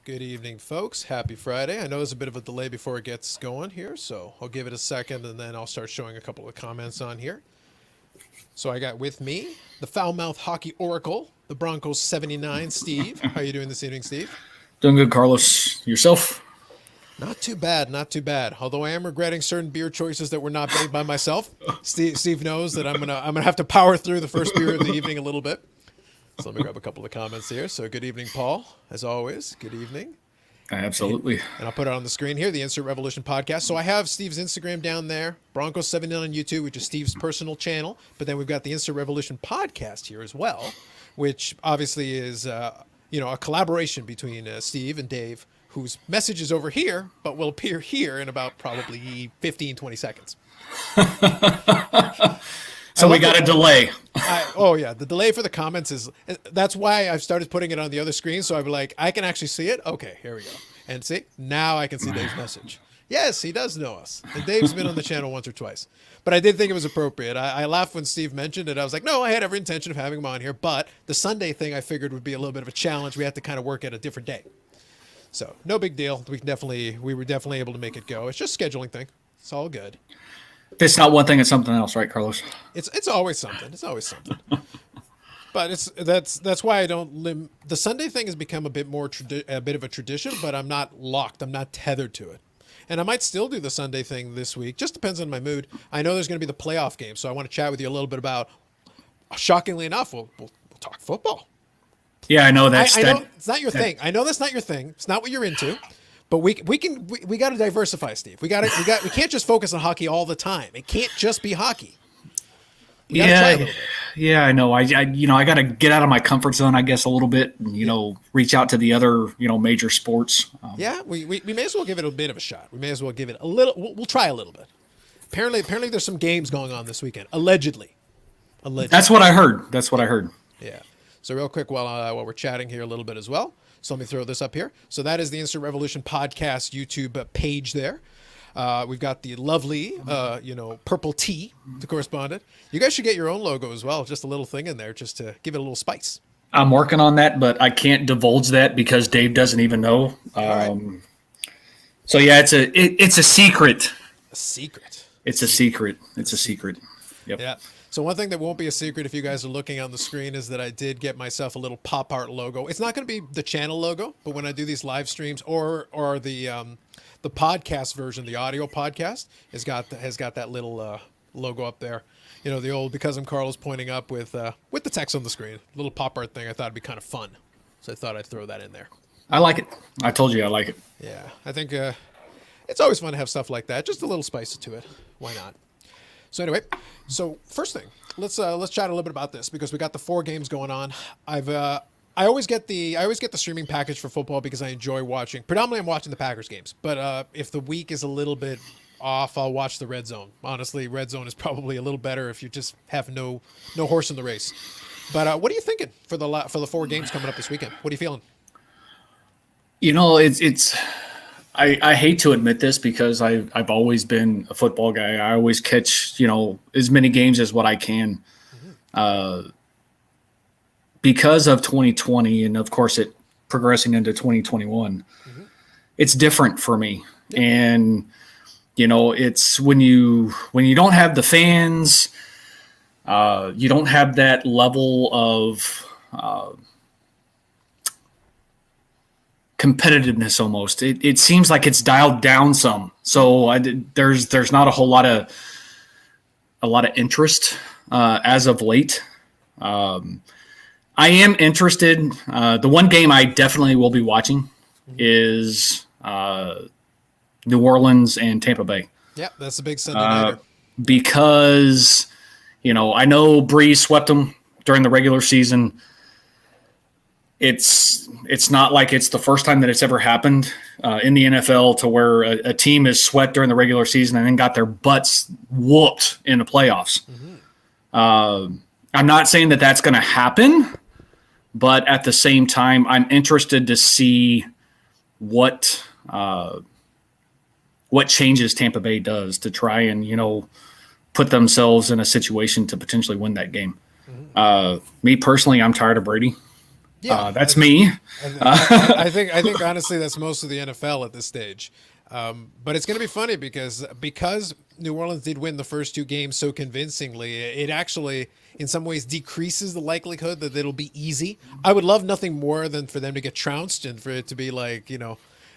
Good evening, folks. Happy Friday. I know there's a bit of a delay before it gets going here, so I'll give it a second and then I'll start showing a couple of comments on here. So I got with me the foul-mouthed hockey oracle, the Broncos79, Steve. How are you doing this evening, Steve? Doing good, Carlos. Yourself? Not too bad, not too bad. Although I am regretting certain beer choices that were not made by myself. Steve knows that I'm gonna have to power through the first beer of the evening a little bit. So let me grab a couple of comments here. So good evening, Paul. As always, good evening. Absolutely. And I'll put it on the screen here, the Insert Revolution podcast. So I have Steve's Instagram down there, Broncos79 on YouTube, which is Steve's personal channel. But then we've got the Insert Revolution podcast here as well, which obviously is a collaboration between Steve and Dave, whose message is over here, but will appear here in about probably 15, 20 seconds. So we got a delay. The delay for the comments that's why I've started putting it on the other screen. So I'm like, I can actually see it. Okay, here we go. And see, now I can see Dave's message. Yes, he does know us. And Dave's been on the channel once or twice. But I did think it was appropriate. I laughed when Steve mentioned it. I was like, no, I had every intention of having him on here. But the Sunday thing I figured would be a little bit of a challenge. We had to kind of work at a different day. So no big deal. We were definitely able to make it go. It's just a scheduling thing. It's all good. If it's not one thing, it's something else, right, Carlos? It's always something. It's always something. But that's why I don't the Sunday thing has become a bit of a tradition, but I'm not locked. I'm not tethered to it. And I might still do the Sunday thing this week. Just depends on my mood. I know there's going to be the playoff game, so I want to chat with you a little bit about. Shockingly enough, we'll talk football. Yeah, I know I know it's not your thing. I know that's not your thing. It's not what you're into. But we got to diversify, Steve. We can't just focus on hockey all the time. It can't just be hockey. Yeah, I know. I got to get out of my comfort zone, I guess, a little bit, and reach out to the other major sports. We may as well give it a bit of a shot. We may as well give it a little. We'll try a little bit. Apparently, there's some games going on this weekend. Allegedly. That's what I heard. Yeah. So real quick, while we're chatting here a little bit as well. So let me throw this up here. So that is the Instant Revolution podcast YouTube page there. We've got the lovely, purple tea, the correspondent. You guys should get your own logo as well. Just a little thing in there just to give it a little spice. I'm working on that, but I can't divulge that because Dave doesn't even know. Right. So yeah, it's a secret. A secret. It's a secret. It's a secret. Yep. Yeah. So one thing that won't be a secret if you guys are looking on the screen is that I did get myself a little pop art logo. It's not going to be the channel logo, but when I do these live streams or the podcast version, the audio podcast has got that little logo up there. The old "Because I'm Carlos" pointing up with the text on the screen. Little pop art thing. I thought it'd be kind of fun, so I thought I'd throw that in there. I like it. I told you I like it. Yeah, I think it's always fun to have stuff like that. Just a little spice to it. Why not? So anyway, first thing, let's chat a little bit about this because we got the 4 games going on. I always get the streaming package for football because I enjoy watching. Predominantly, I'm watching the Packers games, but if the week is a little bit off, I'll watch the Red Zone. Honestly, Red Zone is probably a little better if you just have no horse in the race. But what are you thinking for the 4 games coming up this weekend? What are you feeling? It's. I hate to admit this because I've always been a football guy. I always catch, as many games as what I can. Because of 2020 and, of course, it progressing into 2021, it's different for me. Yeah. And, it's when you don't have the fans, you don't have that level of competitiveness almost. It seems like it's dialed down some. So there's not a whole lot of interest as of late. I am interested. The one game I definitely will be watching is New Orleans and Tampa Bay. Yeah, that's a big Sunday nighter. Because, I know Breeze swept them during the regular season. It's not like it's the first time that it's ever happened in the NFL to where a team is swept during the regular season and then got their butts whooped in the playoffs. I'm not saying that that's going to happen, but at the same time, I'm interested to see what changes Tampa Bay does to try and, put themselves in a situation to potentially win that game. Me personally, I'm tired of Brady. Yeah, That's me. I think honestly that's most of the NFL at this stage. But it's going to be funny because New Orleans did win the first two games so convincingly. It actually, in some ways, decreases the likelihood that it'll be easy. I would love nothing more than for them to get trounced and for it to be like,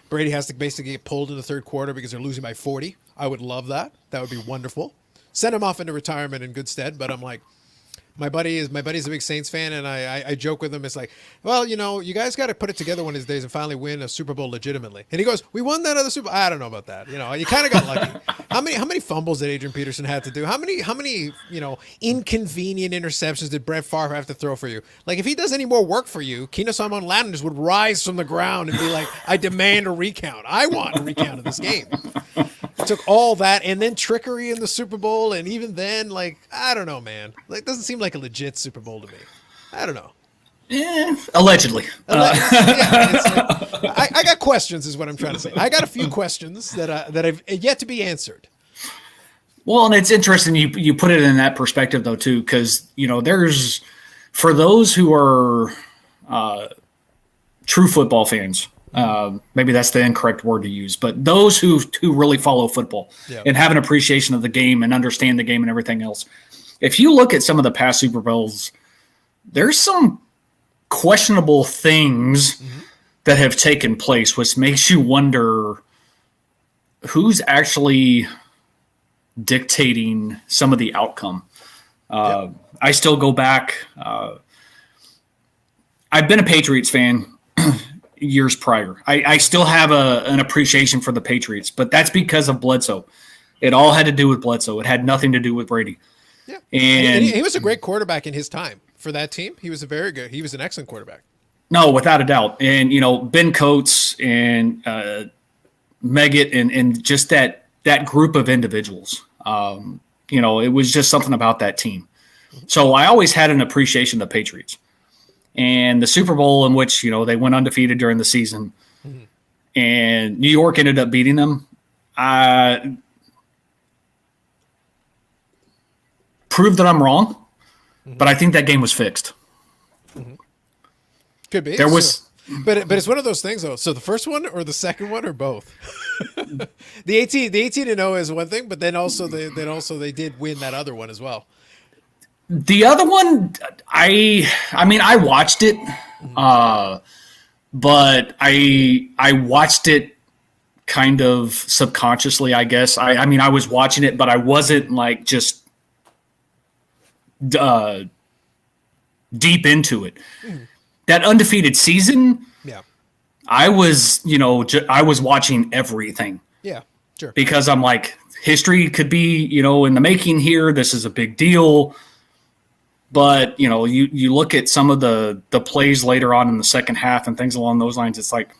Brady has to basically get pulled in the third quarter because they're losing by 40. I would love that. That would be wonderful. Send him off into retirement in good stead. But I'm like, my buddy's a big Saints fan, and I joke with him. It's like, well, you guys got to put it together one of these days and finally win a Super Bowl legitimately. And he goes, we won that other Super Bowl. I don't know about that. You kind of got lucky. How many fumbles did Adrian Peterson have to do? How many inconvenient interceptions did Brett Favre have to throw for you? Like, if he does any more work for you, Keenan Allen-Landers would rise from the ground and be like, I demand a recount. I want a recount of this game. It took all that and then trickery in the Super Bowl, and even then, like, I don't know, man. Like, doesn't seem like a legit Super Bowl to me. I don't know. Allegedly. Yeah, I got questions, is what I'm trying to say. I got a few questions that have yet to be answered. Well, and it's interesting you put it in that perspective though too, because there's, for those who are true football fans. Maybe that's the incorrect word to use, but those who really follow football and have an appreciation of the game and understand the game and everything else. If you look at some of the past Super Bowls, there's some questionable things that have taken place, which makes you wonder who's actually dictating some of the outcome. I still go back. I've been a Patriots fan years prior. I still have an appreciation for the Patriots, but that's because of Bledsoe. It all had to do with Bledsoe. It had nothing to do with Brady. Yeah, and he was a great quarterback in his time for that team. He was he was an excellent quarterback. No, without a doubt. And Ben Coates and Meggett and just that group of individuals. It was just something about that team. So I always had an appreciation of the Patriots. And the Super Bowl in which, they went undefeated during the season and New York ended up beating them. Proved that I'm wrong, but I think that game was fixed. Could be. But it's one of those things though. So the first one or the second one or both? The 18-0 is one thing, but then also they did win that other one as well. The other one, I watched it, but I watched it kind of subconsciously, I guess. I was watching it, but I wasn't like just deep into it. That undefeated season, I was watching everything. Yeah, sure. Because I'm like, history could be, in the making here. This is a big deal. But, you look at some of the plays later on in the second half and things along those lines, it's like,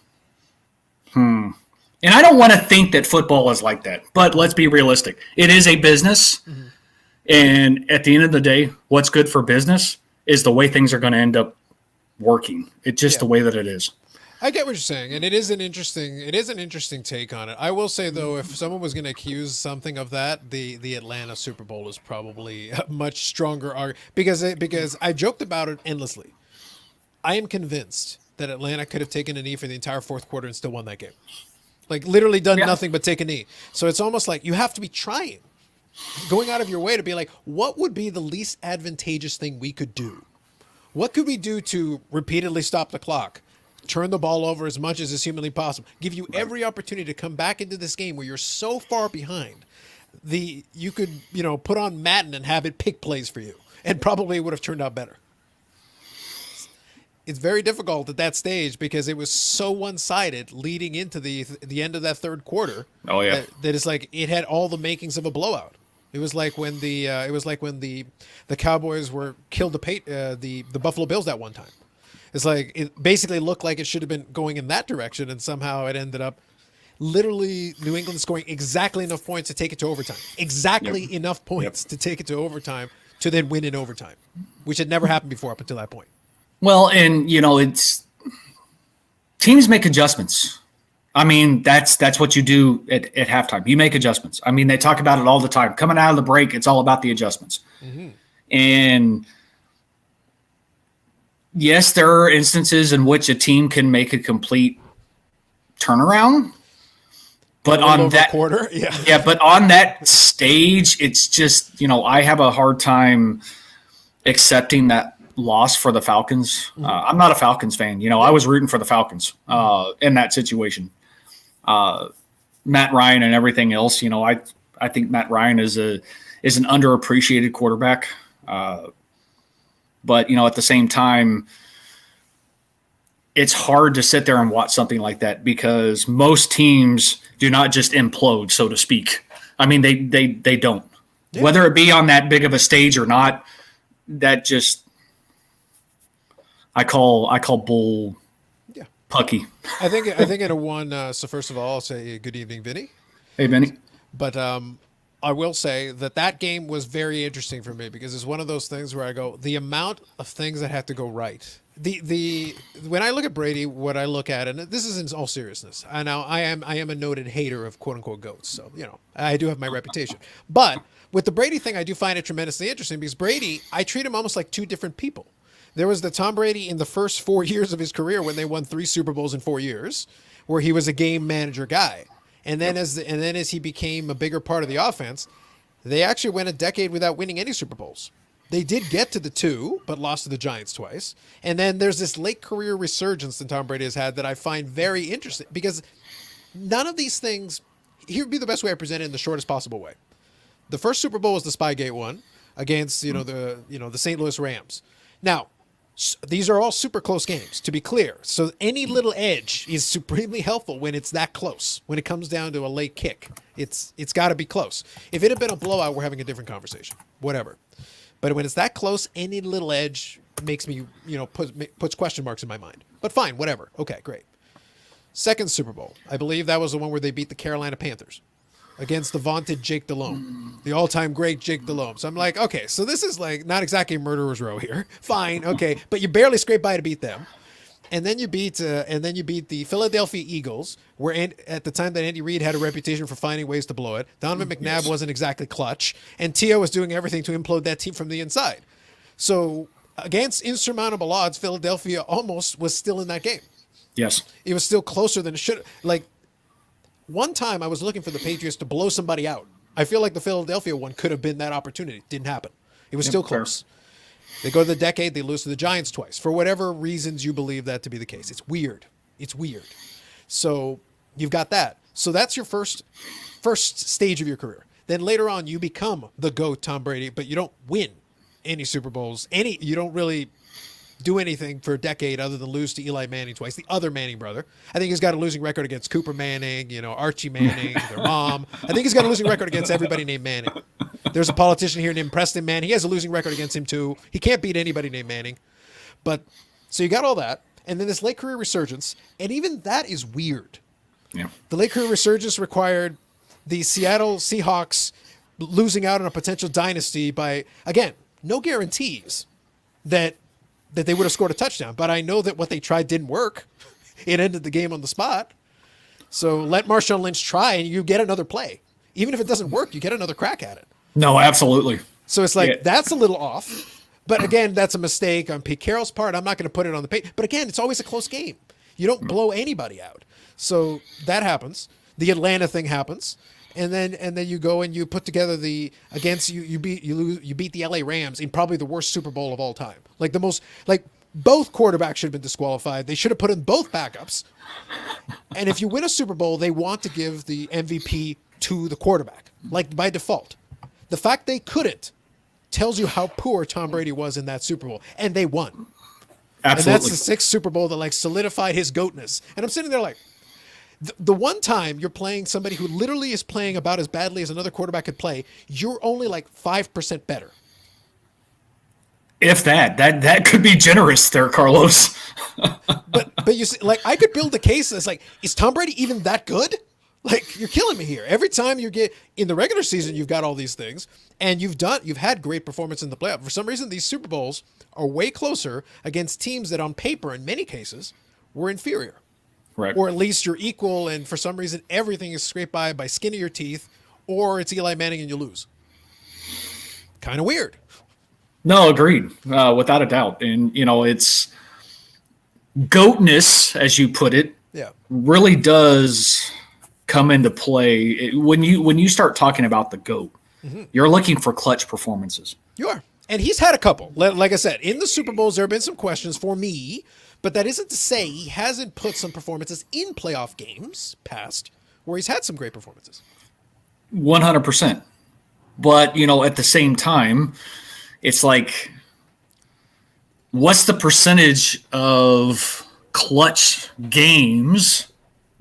And I don't want to think that football is like that, but let's be realistic. It is a business. And at the end of the day, what's good for business is the way things are going to end up working. It's just the way that it is. I get what you're saying, and it is an interesting take on it. I will say though, if someone was going to accuse something of that, the Atlanta Super Bowl is probably a much stronger argument because I joked about it endlessly. I am convinced that Atlanta could have taken a knee for the entire fourth quarter and still won that game. Like literally done nothing but take a knee. So it's almost like you have to be trying, going out of your way to be like, what would be the least advantageous thing we could do? What could we do to repeatedly stop the clock? Turn the ball over as much as is humanly possible. Give you every opportunity to come back into this game where you're so far behind. You could, put on Madden and have it pick plays for you, and probably it would have turned out better. It's very difficult at that stage because it was so one-sided leading into the end of that third quarter. Oh yeah, that it's like it had all the makings of a blowout. It was like when the Cowboys were killed the Buffalo Bills that one time. It's like it basically looked like it should have been going in that direction, and somehow it ended up literally New England scoring exactly enough points to take it to overtime. Exactly enough points to take it to overtime to then win in overtime, which had never happened before up until that point. Well, and it's teams make adjustments. I mean, that's what you do at halftime. You make adjustments. I mean, they talk about it all the time. Coming out of the break, it's all about the adjustments. And yes, there are instances in which a team can make a complete turnaround, but on that quarter, but on that stage, it's just, I have a hard time accepting that loss for the Falcons. I'm not a Falcons fan. I was rooting for the Falcons in that situation. Matt Ryan and everything else, I think Matt Ryan is an underappreciated quarterback. But, at the same time, it's hard to sit there and watch something like that because most teams do not just implode, so to speak. I mean, they don't. Yeah. Whether it be on that big of a stage or not, that just I call bull pucky. I think it won. So first of all, I'll say good evening, Vinny. Hey, Vinny. But I will say that game was very interesting for me because it's one of those things where I go, the amount of things that have to go right. When I look at Brady, what I look at, and this is in all seriousness, I am a noted hater of quote unquote GOATs, so I do have my reputation. But with the Brady thing, I do find it tremendously interesting because Brady, I treat him almost like two different people. There was the Tom Brady in the first 4 years of his career when they won 3 Super Bowls in 4 years, where he was a game manager guy. And then as he became a bigger part of the offense, they actually went a decade without winning any Super Bowls. They did get to the 2, but lost to the Giants twice. And then there's this late career resurgence that Tom Brady has had that I find very interesting because none of these things, here would be the best way I present it in the shortest possible way. The first Super Bowl was the Spygate one against, the St. Louis Rams. Now, these are all super close games, to be clear. So any little edge is supremely helpful when it's that close. When it comes down to a late kick, it's got to be close. If it had been a blowout, we're having a different conversation. Whatever. But when it's that close, any little edge makes me, puts question marks in my mind. But fine, whatever. Okay, great. Second Super Bowl, I believe that was the one where they beat the Carolina Panthers against the vaunted Jake Delhomme, the all-time great Jake Delhomme. So I'm like, okay, so this is like not exactly a murderer's row here. Fine, okay, but you barely scraped by to beat them, and then you beat the Philadelphia Eagles, where at the time that Andy Reid had a reputation for finding ways to blow it. Donovan McNabb wasn't exactly clutch, and T.O. was doing everything to implode that team from the inside. So against insurmountable odds, Philadelphia almost was still in that game. Yes, it was still closer than it should. Like. One time I was looking for the Patriots to blow somebody out. I feel like the Philadelphia one could have been that opportunity. Didn't happen. It was still close. Fair. They go to the decade, they lose to the Giants twice. For whatever reasons you believe that to be the case. It's weird. So you've got that. So that's your first stage of your career. Then later on you become the GOAT Tom Brady, but you don't win any Super Bowls. You don't really do anything for a decade other than lose to Eli Manning twice, the other Manning brother. I think he's got a losing record against Cooper Manning, Archie Manning, their mom. I think he's got a losing record against everybody named Manning. There's a politician here named Preston Manning. He has a losing record against him too. He can't beat anybody named Manning. But so you got all that, and then this late career resurgence, and even that is weird. Yeah. The late career resurgence required the Seattle Seahawks losing out on a potential dynasty by, again, no guarantees that they would have scored a touchdown. But I know that what they tried didn't work. It ended the game on the spot. So let Marshawn Lynch try and you get another play. Even if it doesn't work, you get another crack at it. No, absolutely. So it's like, that's a little off. But again, that's a mistake on Pete Carroll's part. I'm not going to put it on the page. But again, it's always a close game. You don't blow anybody out. So that happens. The Atlanta thing happens. And then you go and you put together you beat the LA Rams in probably the worst Super Bowl of all time. Both quarterbacks should have been disqualified. They should have put in both backups. And if you win a Super Bowl, they want to give the MVP to the quarterback, like by default. The fact they couldn't tells you how poor Tom Brady was in that Super Bowl, and they won. Absolutely. And that's the 6th Super Bowl that solidified his goatness. And I'm sitting there like, the one time you're playing somebody who literally is playing about as badly as another quarterback could play, you're only 5% better. If that could be generous there, Carlos. but you see, I could build a case that's is Tom Brady even that good? You're killing me here. Every time you get in the regular season, you've got all these things, and you've had great performance in the playoff. For some reason, these Super Bowls are way closer against teams that on paper, in many cases, were inferior. Right. Or at least you're equal, and for some reason, everything is scraped by skin of your teeth, or it's Eli Manning and you lose. Kind of weird. No, agreed, without a doubt. And it's goatness, as you put it, Yeah. really does come into play when you start talking about the goat. Mm-hmm. You're looking for clutch performances. You are. And he's had a couple. Like I said, in the Super Bowls, there have been some questions for me, but that isn't to say he hasn't put some performances in playoff games past where he's had some great performances. 100%. But, at the same time, it's like, what's the percentage of clutch games?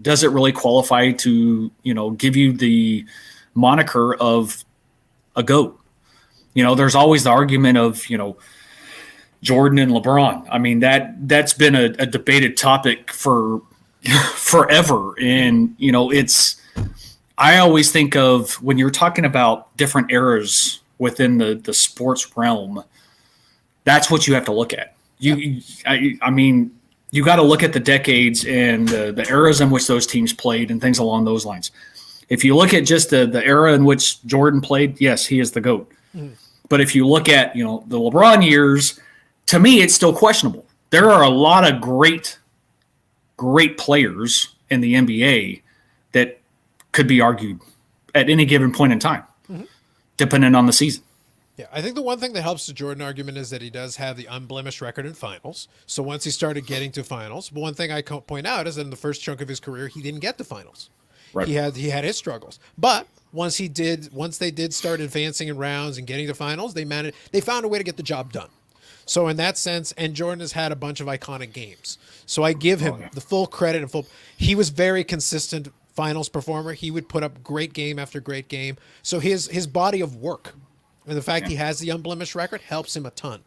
Does it really qualify to, give you the moniker of a GOAT? There's always the argument of, Jordan and LeBron. I mean, that's been a debated topic for forever. And, I always think of when you're talking about different eras within the sports realm, that's what you have to look at. I mean, you got to look at the decades and the eras in which those teams played and things along those lines. If you look at just the era in which Jordan played, yes, he is the GOAT. Mm. But if you look at, the LeBron years, to me, it's still questionable. There are a lot of great players in the NBA that could be argued at any given point in time, depending on the season. Yeah, I think the one thing that helps the Jordan argument is that he does have the unblemished record in finals. So once he started getting to finals, but one thing I can point out is that in the first chunk of his career, he didn't get to finals. Right. He had his struggles. But once they did start advancing in rounds and getting to finals, they found a way to get the job done. So in that sense, and Jordan has had a bunch of iconic games. So I give him the full credit and he was very consistent finals performer. He would put up great game after great game. So his body of work and the fact he has the unblemished record helps him a ton.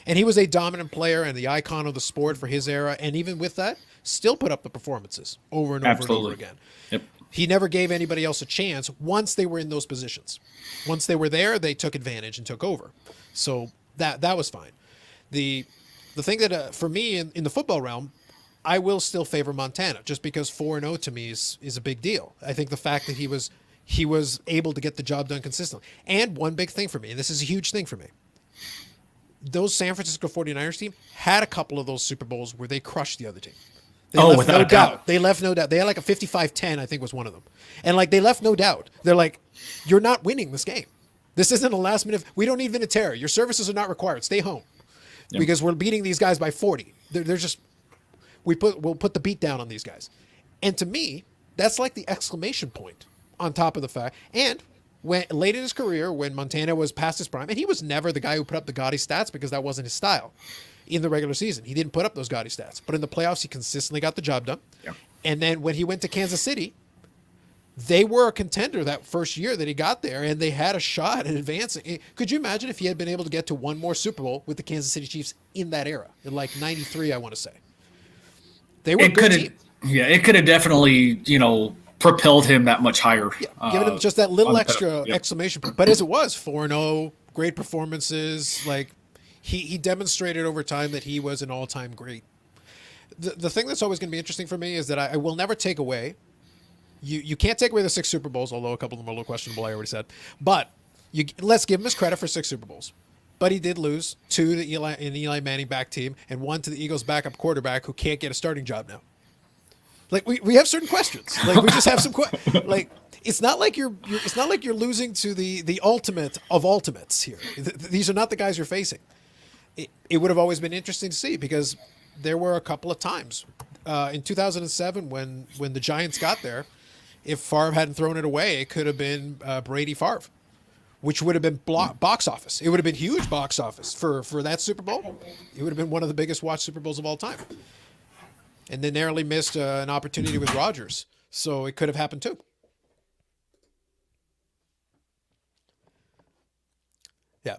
And he was a dominant player and the icon of the sport for his era. And even with that, still put up the performances over and over and over again. Yep. He never gave anybody else a chance once they were in those positions. Once they were there, they took advantage and took over. So that was fine. The thing that for me in the football realm, I will still favor Montana just because 4-0 to me is a big deal. I think the fact that he was able to get the job done consistently. And one big thing for me, and this is a huge thing for me, those San Francisco 49ers team had a couple of those Super Bowls where they crushed the other team. Without no doubt. They left no doubt. They had like a 55-10, I think was one of them. And they left no doubt. They're like, you're not winning this game. This isn't a last minute. We don't need Vinatieri. Your services are not required. Stay home. Yep. Because we're beating these guys by 40. They're just... We'll put the beat down on these guys. And to me, that's like the exclamation point on top of the fact. And when late in his career, when Montana was past his prime, and he was never the guy who put up the gaudy stats because that wasn't his style in the regular season. He didn't put up those gaudy stats. But in the playoffs, he consistently got the job done. Yeah. And then when he went to Kansas City, they were a contender that first year that he got there, and they had a shot at advancing. Could you imagine if he had been able to get to one more Super Bowl with the Kansas City Chiefs in that era? In like 93, I want to say. They were a good team. Yeah, it could have definitely, propelled him that much higher. Yeah, giving him just that little extra exclamation point. But as it was, 4-0, great performances. Like he demonstrated over time that he was an all-time great. The thing that's always going to be interesting for me is that I will never take away. You can't take away the 6 Super Bowls, although a couple of them are a little questionable, I already said. But let's give him his credit for 6 Super Bowls. But he did lose 2 to Eli Manning back team and 1 to the Eagles backup quarterback who can't get a starting job now. Like we have certain questions. Like we just have some like it's not like you're losing to the ultimate of ultimates here. These are not the guys you're facing. It would have always been interesting to see because there were a couple of times in 2007 when the Giants got there. If Favre hadn't thrown it away, it could have been Brady Favre, which would have been box office. It would have been huge box office for that Super Bowl. It would have been one of the biggest watched Super Bowls of all time. And they narrowly missed an opportunity with Rodgers. So it could have happened too. Yeah.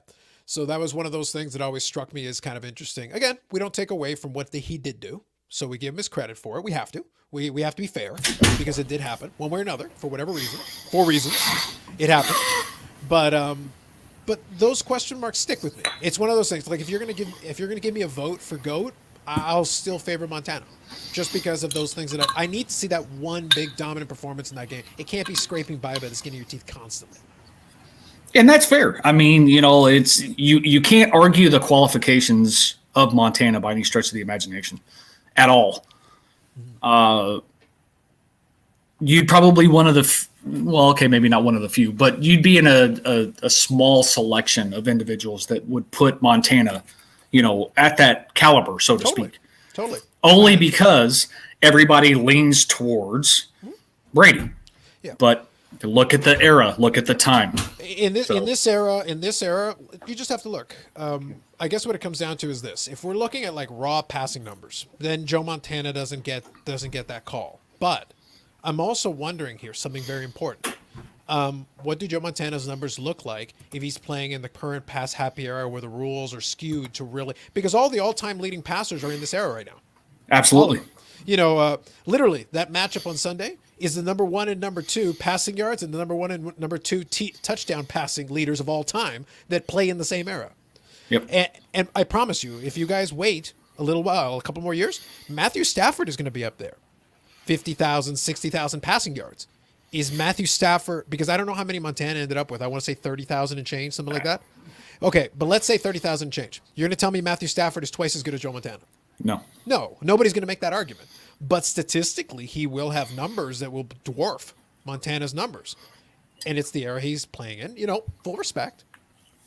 So that was one of those things that always struck me as kind of interesting. Again, we don't take away from what he did do. So we give him his credit for it. We have to. We have to be fair because it did happen one way or another for whatever reason. 4 reasons it happened. But those question marks stick with me. It's one of those things. Like if you're gonna give me a vote for GOAT, I'll still favor Montana, just because of those things that I need to see that one big dominant performance in that game. It can't be scraping by the skin of your teeth constantly. And that's fair. I mean, it's you can't argue the qualifications of Montana by any stretch of the imagination at all. You'd probably one of the maybe not one of the few, but you'd be in a small selection of individuals that would put Montana, at that caliber, so to speak. Totally. Only because everybody leans towards Brady. Yeah. But look at the era, look at the time. In this era, you just have to look. I guess what it comes down to is this: if we're looking at like raw passing numbers, then Joe Montana doesn't get that call. But I'm also wondering here something very important. What do Joe Montana's numbers look like if he's playing in the current pass happy era where the rules are skewed to really, because all the all-time leading passers are in this era right now. Absolutely. Literally that matchup on Sunday is the number 1 and number 2 passing yards and the number 1 and number 2 touchdown passing leaders of all time that play in the same era. Yep. And I promise you, if you guys wait a little while, a couple more years, Matthew Stafford is going to be up there. 50,000, 60,000 passing yards. Is Matthew Stafford, because I don't know how many Montana ended up with. I want to say 30,000 and change, something like that. Okay, but let's say 30,000 and change. You're going to tell me Matthew Stafford is twice as good as Joe Montana? No. No, nobody's going to make that argument. But statistically, he will have numbers that will dwarf Montana's numbers. And it's the era he's playing in, full respect.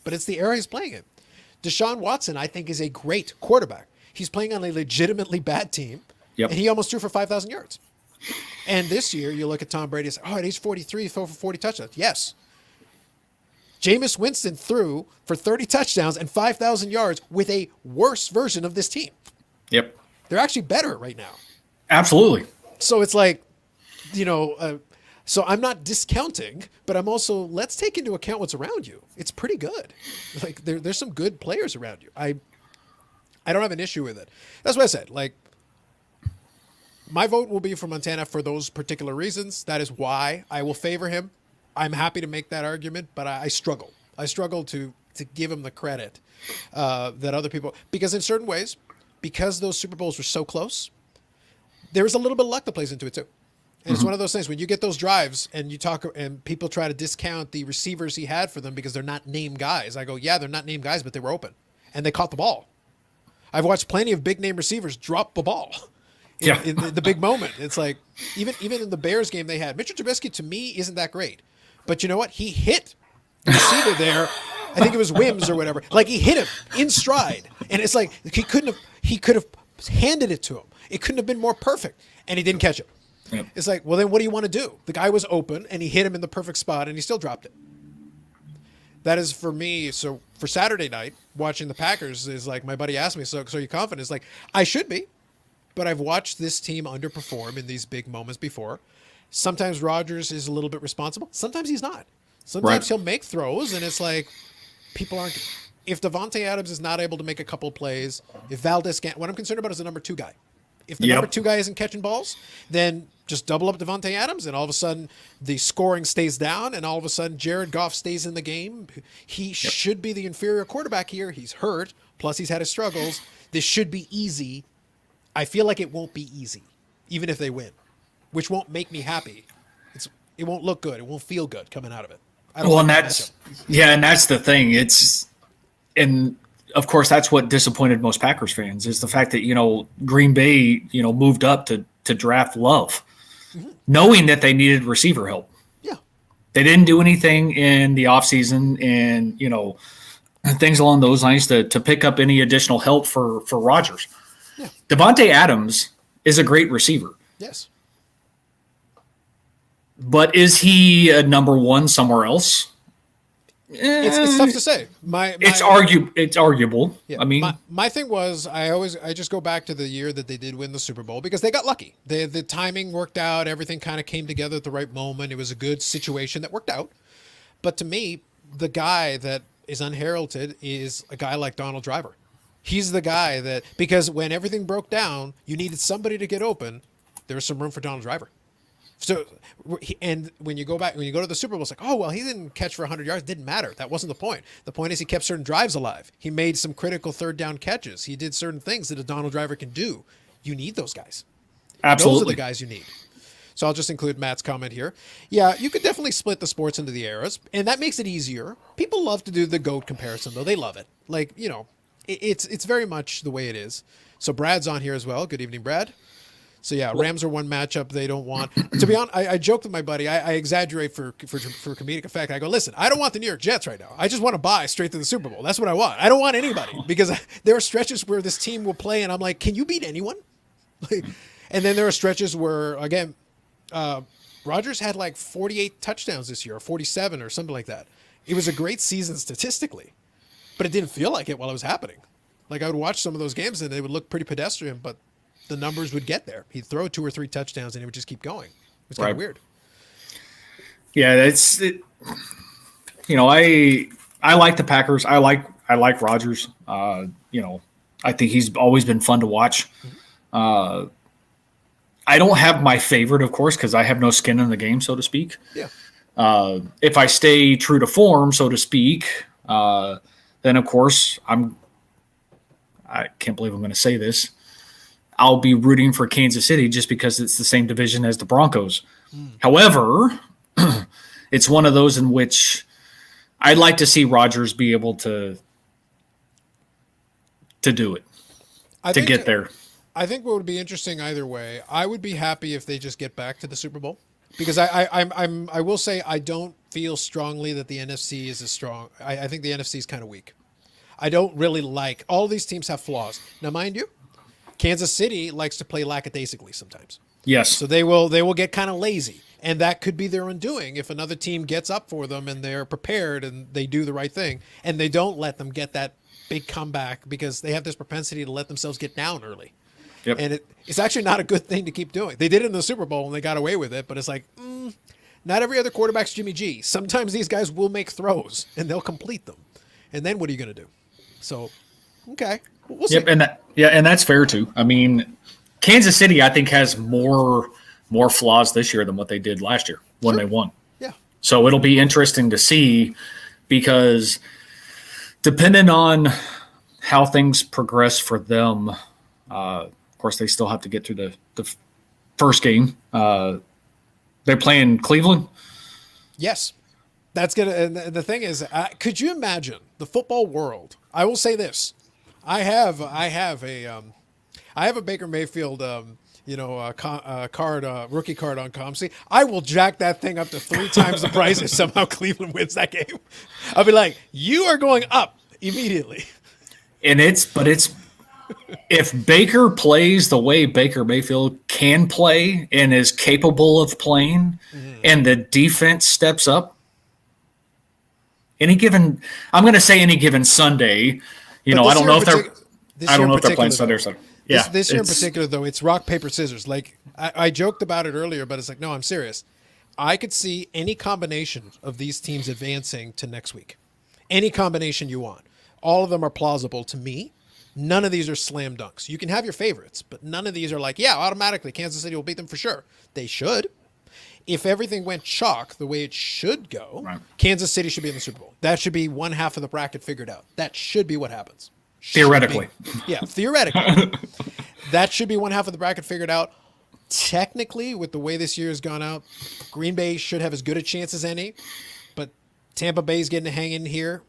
But it's the era he's playing in. Deshaun Watson, I think, is a great quarterback. He's playing on a legitimately bad team. Yep. And he almost threw for 5,000 yards. And this year, you look at Tom Brady and say, at age 43, he threw for 40 touchdowns. Yes. Jameis Winston threw for 30 touchdowns and 5,000 yards with a worse version of this team. Yep. They're actually better right now. Absolutely. So it's like, so I'm not discounting, but I'm also, let's take into account what's around you. It's pretty good. Like there's some good players around you. I don't have an issue with it. That's what I said. Like, my vote will be for Montana for those particular reasons. That is why I will favor him. I'm happy to make that argument, but I struggle. I struggle to give him the credit that other people, because in certain ways, because those Super Bowls were so close, there's a little bit of luck that plays into it too. And it's one of those things when you get those drives and you talk and people try to discount the receivers he had for them because they're not named guys. I go, yeah, they're not named guys, but they were open and they caught the ball. I've watched plenty of big name receivers drop the ball. In the big moment. It's like, even in the Bears game they had, Mitchell Trubisky to me isn't that great. But you know what? He hit the receiver there. I think it was Wims or whatever. Like he hit him in stride. And it's like, he could have handed it to him. It couldn't have been more perfect. And he didn't catch it. Yep. It's like, well, then what do you want to do? The guy was open and he hit him in the perfect spot and he still dropped it. That is for me. So for Saturday night, watching the Packers is like, my buddy asked me, so are you confident? It's like, I should be. But I've watched this team underperform in these big moments before. Sometimes Rodgers is a little bit responsible. Sometimes he's not. Sometimes he'll make throws, and it's like people aren't. If Devontae Adams is not able to make a couple of plays, if Valdez can't, what I'm concerned about is the number 2 guy. If the number 2 guy isn't catching balls, then just double up Devontae Adams, and all of a sudden the scoring stays down, and all of a sudden Jared Goff stays in the game. He should be the inferior quarterback here. He's hurt, plus he's had his struggles. This should be easy. I feel like it won't be easy, even if they win, which won't make me happy. It won't look good. It won't feel good coming out of it. And that's the thing. And of course, that's what disappointed most Packers fans is the fact that, Green Bay, moved up to draft Love, knowing that they needed receiver help. Yeah. They didn't do anything in the offseason and, things along those lines to pick up any additional help for Rodgers. Yeah. Devontae Adams is a great receiver. Yes. But is he a number 1 somewhere else? It's tough to say. It's arguable. Yeah. I mean, my thing was I just go back to the year that they did win the Super Bowl because they got lucky. The timing worked out. Everything kind of came together at the right moment. It was a good situation that worked out. But to me, the guy that is unheralded is a guy like Donald Driver. He's the guy that, because when everything broke down, you needed somebody to get open. There was some room for Donald Driver. So, and when you go to the Super Bowl, it's like, oh, well, he didn't catch for 100 yards. Didn't matter. That wasn't the point. The point is he kept certain drives alive. He made some critical third down catches. He did certain things that a Donald Driver can do. You need those guys. Absolutely. Those are the guys you need. So I'll just include Matt's comment here. Yeah, you could definitely split the sports into the eras, and that makes it easier. People love to do the GOAT comparison, though. They love it. Like, it's very much the way it is. So Brad's on here as well. Good evening, Brad. So yeah, Rams are one matchup they don't want. To be honest, I joked with my buddy. I exaggerate for comedic effect. I go, listen, I don't want the New York Jets right now. I just want to buy straight to the Super Bowl. That's what I want. I don't want anybody because there are stretches where this team will play, and I'm like, can you beat anyone? And then there are stretches where, again, Rodgers had like 48 touchdowns this year, or 47, or something like that. It was a great season statistically, but it didn't feel like it while it was happening. Like I would watch some of those games and they would look pretty pedestrian, but the numbers would get there. He'd throw 2 or 3 touchdowns and he would just keep going. It was kind of weird. Yeah, I like the Packers. I like Rodgers. I think he's always been fun to watch. I don't have my favorite, of course, because I have no skin in the game, so to speak. Yeah. If I stay true to form, so to speak, then of course I can't believe I'm going to say this. I'll be rooting for Kansas City just because it's the same division as the Broncos. However, it's one of those in which I'd like to see Rodgers be able to do it, get there. I think what would be interesting either way, I would be happy if they just get back to the Super Bowl because I will say I don't feel strongly that the NFC is as strong. I think the NFC is kind of weak. I don't really like all these teams have flaws. Now, mind you, Kansas City likes to play lackadaisically sometimes. Yes. So they will get kind of lazy, and that could be their undoing if another team gets up for them and they're prepared and they do the right thing and they don't let them get that big comeback because they have this propensity to let themselves get down early. Yep. And it's actually not a good thing to keep doing. They did it in the Super Bowl and they got away with it, but it's like, not every other quarterback's Jimmy G. Sometimes these guys will make throws and they'll complete them. And then what are you going to do? So, okay. We'll see. Yep, and that's fair too. I mean, Kansas City, I think, has more flaws this year than what they did last year when they won. Yeah. So it'll be interesting to see because depending on how things progress for them, of course, they still have to get through the first game. They're playing Cleveland. Yes. That's good. And the thing is, could you imagine the football world? I will say this. I have a Baker Mayfield, rookie card on ComC. I will jack that thing up to 3 times the price if somehow Cleveland wins that game. I'll be like, you are going up immediately. And it's if Baker plays the way Baker Mayfield can play and is capable of playing, and the defense steps up, I'm going to say any given Sunday. I don't know if they're playing Sunday or Sunday. Yeah, this year in particular, though, it's rock, paper, scissors. Like I joked about it earlier, but it's like, no, I'm serious. I could see any combination of these teams advancing to next week. Any combination you want. All of them are plausible to me. None of these are slam dunks. You can have your favorites, but none of these are like, yeah, automatically Kansas City will beat them for sure. They should. If everything went chalk the way it should go, right, Kansas City should be in the Super Bowl. That should be one half of the bracket figured out. That should be what happens. Theoretically. Yeah, theoretically. That should be one half of the bracket figured out. Technically, with the way this year has gone out, Green Bay should have as good a chance as any, but Tampa Bay's getting a hang in here.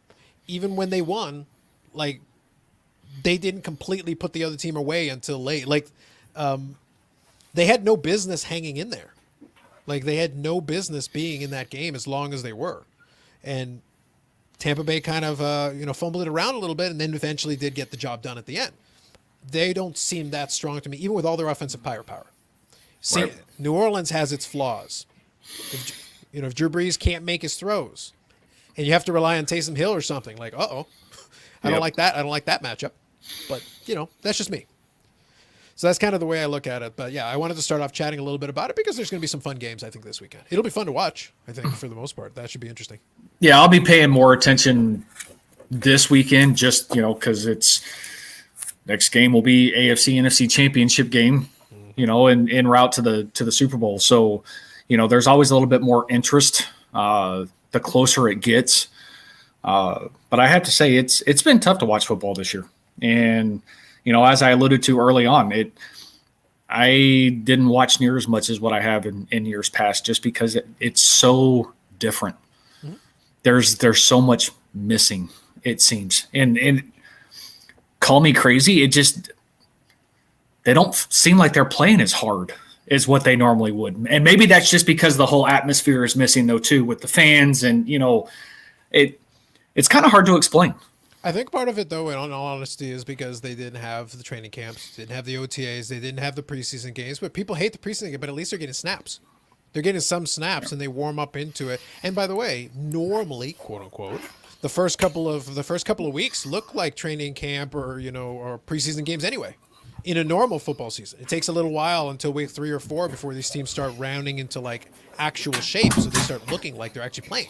Even when they won, like, they didn't completely put the other team away until late. Like, they had no business hanging in there. Like, they had no business being in that game as long as they were. And Tampa Bay kind of, fumbled it around a little bit and then eventually did get the job done at the end. They don't seem that strong to me, even with all their offensive firepower. See, right. New Orleans has its flaws. If Drew Brees can't make his throws and you have to rely on Taysom Hill or something, like, I don't like that. I don't like that matchup. But, that's just me. So that's kind of the way I look at it. But, yeah, I wanted to start off chatting a little bit about it because there's going to be some fun games, I think, this weekend. It'll be fun to watch, I think, for the most part. That should be interesting. Yeah, I'll be paying more attention this weekend just, because it's next game will be AFC, NFC championship game, en route to the Super Bowl. So, there's always a little bit more interest the closer it gets. But I have to say it's been tough to watch football this year. And, as I alluded to early on, I didn't watch near as much as what I have in years past, just because it's so different. Mm-hmm. There's so much missing, it seems. And call me crazy, they don't seem like they're playing as hard as what they normally would. And maybe that's just because the whole atmosphere is missing though too, with the fans, and it's kind of hard to explain. I think part of it, though, in all honesty, is because they didn't have the training camps, didn't have the OTAs, they didn't have the preseason games. But people hate the preseason game, but at least they're getting snaps. They're getting some snaps, and they warm up into it. And by the way, normally, quote unquote, the first couple of weeks look like training camp or preseason games anyway. In a normal football season, it takes a little while until week 3 or 4 before these teams start rounding into like actual shape, so they start looking like they're actually playing.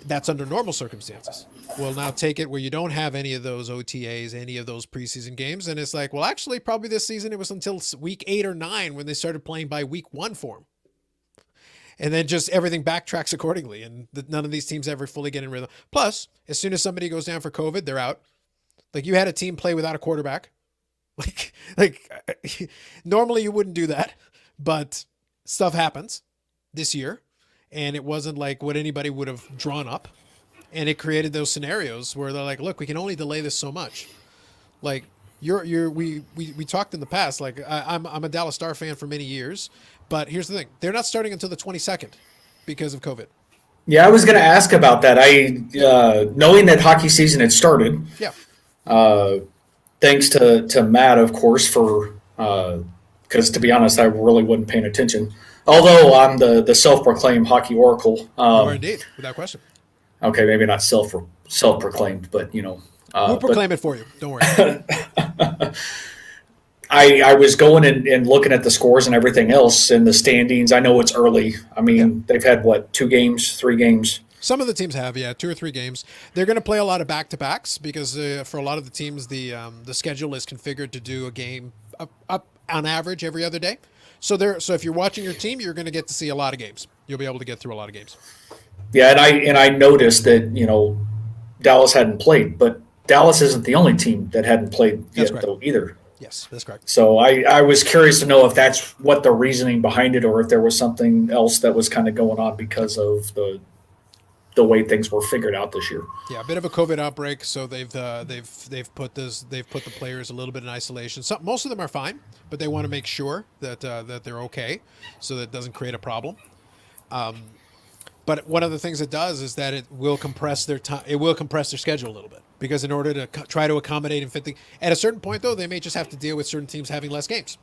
That's under normal circumstances. Well, now take it where you don't have any of those OTAs, any of those preseason games, and it's like, well, actually, probably this season it was until week 8 or 9 when they started playing by week 1 form. And then just everything backtracks accordingly, and none of these teams ever fully get in rhythm. Plus, as soon as somebody goes down for COVID, they're out. Like, you had a team play without a quarterback. Like normally you wouldn't do that, but stuff happens this year. And it wasn't like what anybody would have drawn up. And it created those scenarios where they're like, look, we can only delay this so much. Like we talked in the past, like I'm a Dallas Star fan for many years, but here's the thing. They're not starting until the 22nd because of COVID. Yeah, I was going to ask about that. Knowing that hockey season had started. Yeah. Thanks to Matt, of course, for because to be honest, I really wasn't paying attention. Although I'm the self-proclaimed hockey oracle. You are indeed, without question. Okay, maybe not self-proclaimed, but we'll proclaim it for you. Don't worry. I was going and looking at the scores and everything else in the standings. I know it's early. I mean, They've had 2 games, 3 games. Some of the teams have, 2 or 3 games. They're going to play a lot of back-to-backs because for a lot of the teams, the schedule is configured to do a game up on average every other day. So if you're watching your team, you're going to get to see a lot of games. You'll be able to get through a lot of games. Yeah, and I noticed that Dallas hadn't played, but Dallas isn't the only team that hadn't played yet though either. Yes, that's correct. So I was curious to know if that's what the reasoning behind it, or if there was something else that was kind of going on because of the way things were figured out this year. Yeah, a bit of a COVID outbreak, so they've put the players a little bit in isolation. Most of them are fine, but they want to make sure that they're okay, so that it doesn't create a problem. But one of the things it does is that it will compress their time. It will compress their schedule a little bit, because in order to try to accommodate and fit at a certain point, though, they may just have to deal with certain teams having less games.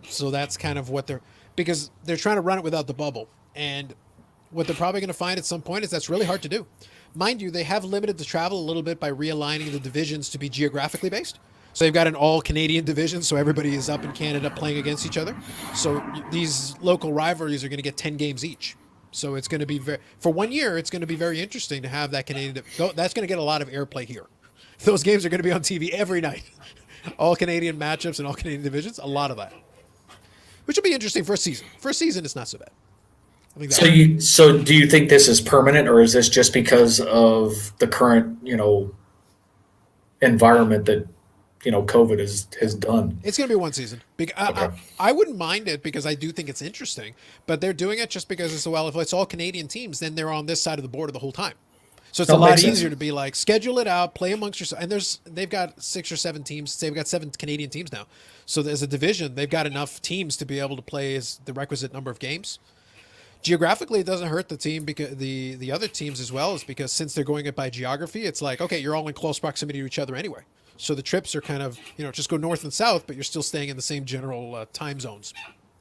So that's kind of what because they're trying to run it without the bubble. And what they're probably going to find at some point is that's really hard to do. Mind you, they have limited the travel a little bit by realigning the divisions to be geographically based. So they've got an all-Canadian division, so everybody is up in Canada playing against each other. So these local rivalries are going to get 10 games each. So it's going to be for 1 year, it's going to be very interesting to have that Canadian. That's going to get a lot of airplay here. Those games are going to be on TV every night. All Canadian matchups and all Canadian divisions, a lot of that. Which will be interesting for a season. For a season, it's not so bad. So do you think this is permanent, or is this just because of the current, environment that, COVID has done? It's going to be 1 season. I wouldn't mind it, because I do think it's interesting, but they're doing it just because if it's all Canadian teams, then they're on this side of the border the whole time. So it's a lot easier to be like, schedule it out, play amongst yourself. And they've got 6 or 7 teams. They've got 7 Canadian teams now. So as a division, they've got enough teams to be able to play as the requisite number of games. Geographically, it doesn't hurt the team, because the other teams as well, is because since they're going it by geography, it's like, okay, you're all in close proximity to each other anyway. So the trips are kind of, just go north and south, but you're still staying in the same general time zones.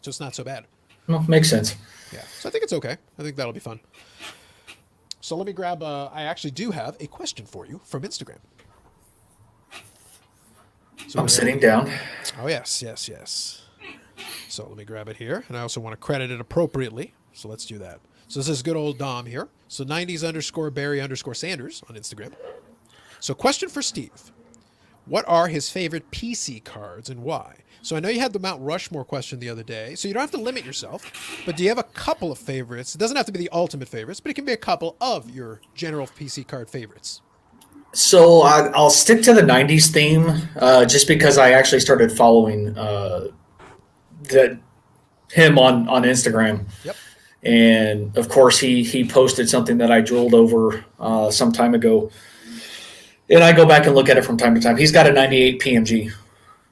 So it's not so bad. Well, makes sense. Yeah. So I think it's okay. I think that'll be fun. So let me grab, I actually do have a question for you from Instagram. So I'm sitting down. Oh, yes. So let me grab it here. And I also want to credit it appropriately. So let's do that. So this is good old Dom here. So 90s_Barry_Sanders on Instagram. So question for Steve. What are his favorite PC cards and why? So I know you had the Mount Rushmore question the other day, so you don't have to limit yourself, but do you have a couple of favorites? It doesn't have to be the ultimate favorites, but it can be a couple of your general PC card favorites. So I'll stick to the 90s theme, just because I actually started following him on Instagram. Yep. And of course, he posted something that I drooled over some time ago, and I go back and look at it from time to time. He's got a 98 PMG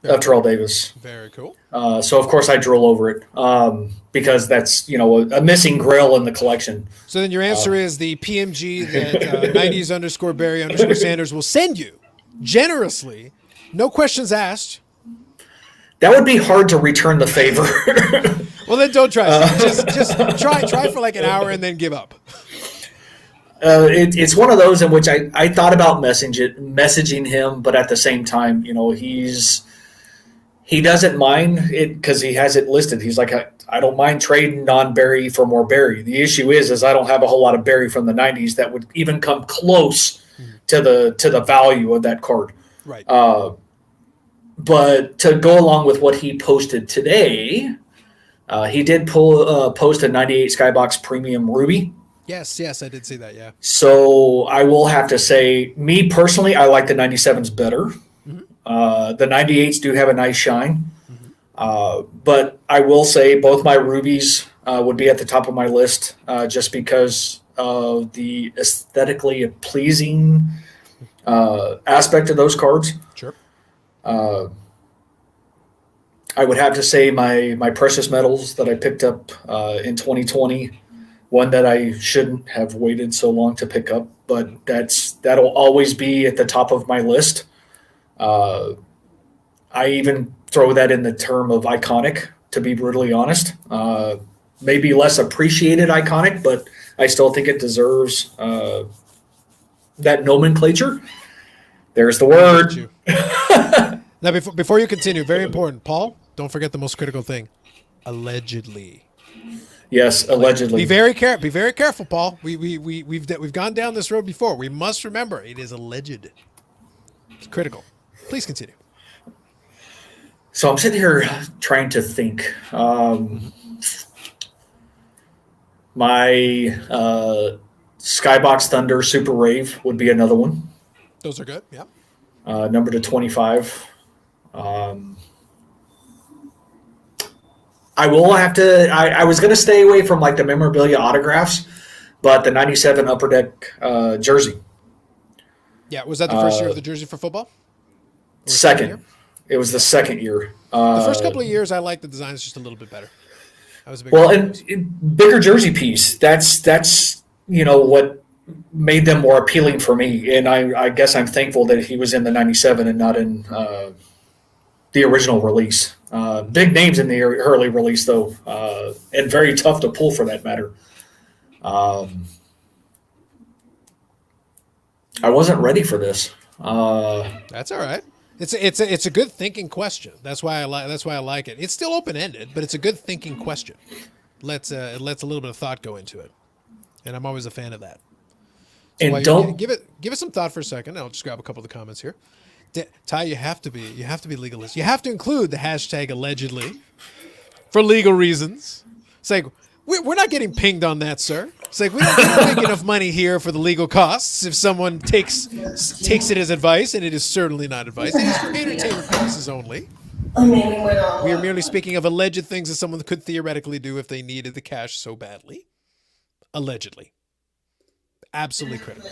of Terrell Davis. Very cool. So of course I drool over it because that's a missing grail in the collection. So then your answer is the PMG that 90s_Barry_Sanders will send you generously, no questions asked. That would be hard to return the favor. Well, then don't try. Just try for like an hour and then give up. It's one of those in which I thought about messaging him, but at the same time, he doesn't mind it because he has it listed. He's like, I don't mind trading non-Barry for more Barry. The issue is I don't have a whole lot of Barry from the 90s that would even come close to the value of that card. Right. But to go along with what he posted today, he did post a 98 Skybox Premium Ruby. Yes, I did see that, yeah. So I will have to say, me personally, I like the 97s better. Mm-hmm. The 98s do have a nice shine. Mm-hmm. But I will say both my Rubies would be at the top of my list just because of the aesthetically pleasing aspect of those cards. Sure. I would have to say my precious metals that I picked up in 2020, one that I shouldn't have waited so long to pick up, but that'll always be at the top of my list. I even throw that in the term of iconic, to be brutally honest. Maybe less appreciated iconic, but I still think it deserves that nomenclature. There's the word. Now, before you continue, very important, Paul, don't forget the most critical thing. Allegedly. Yes, allegedly. Be very careful, Paul. We've gone down this road before. We must remember it is alleged. It's critical. Please continue. So I'm sitting here trying to think. My Skybox Thunder Super Rave would be another one. Those are good. Yeah. Number to 25. I will have to. I was going to stay away from like the memorabilia autographs, but the 97 Upper Deck jersey. Yeah, was that the first year of the jersey for football? Second. It was the second year. The first couple of years, I liked the designs just a little bit better. I was a big and bigger jersey piece. That's what made them more appealing for me. And I guess I'm thankful that he was in the 97 and not in the original release. Big names in the early release, though, and very tough to pull for that matter. I wasn't ready for this. That's all right. It's a good thinking question. That's why I like it. It's still open ended, but it's a good thinking question. It lets a little bit of thought go into it, and I'm always a fan of that. So and don't give it some thought for a second. I'll just grab a couple of the comments here. Ty, you have to be legalist. You have to include the hashtag allegedly for legal reasons. It's like we're not getting pinged on that, sir. It's like we don't make enough money here for the legal costs if someone takes it as advice, and it is certainly not advice. It is for entertainment purposes only. We are merely speaking of alleged things that someone could theoretically do if they needed the cash so badly. Allegedly. Absolutely critical.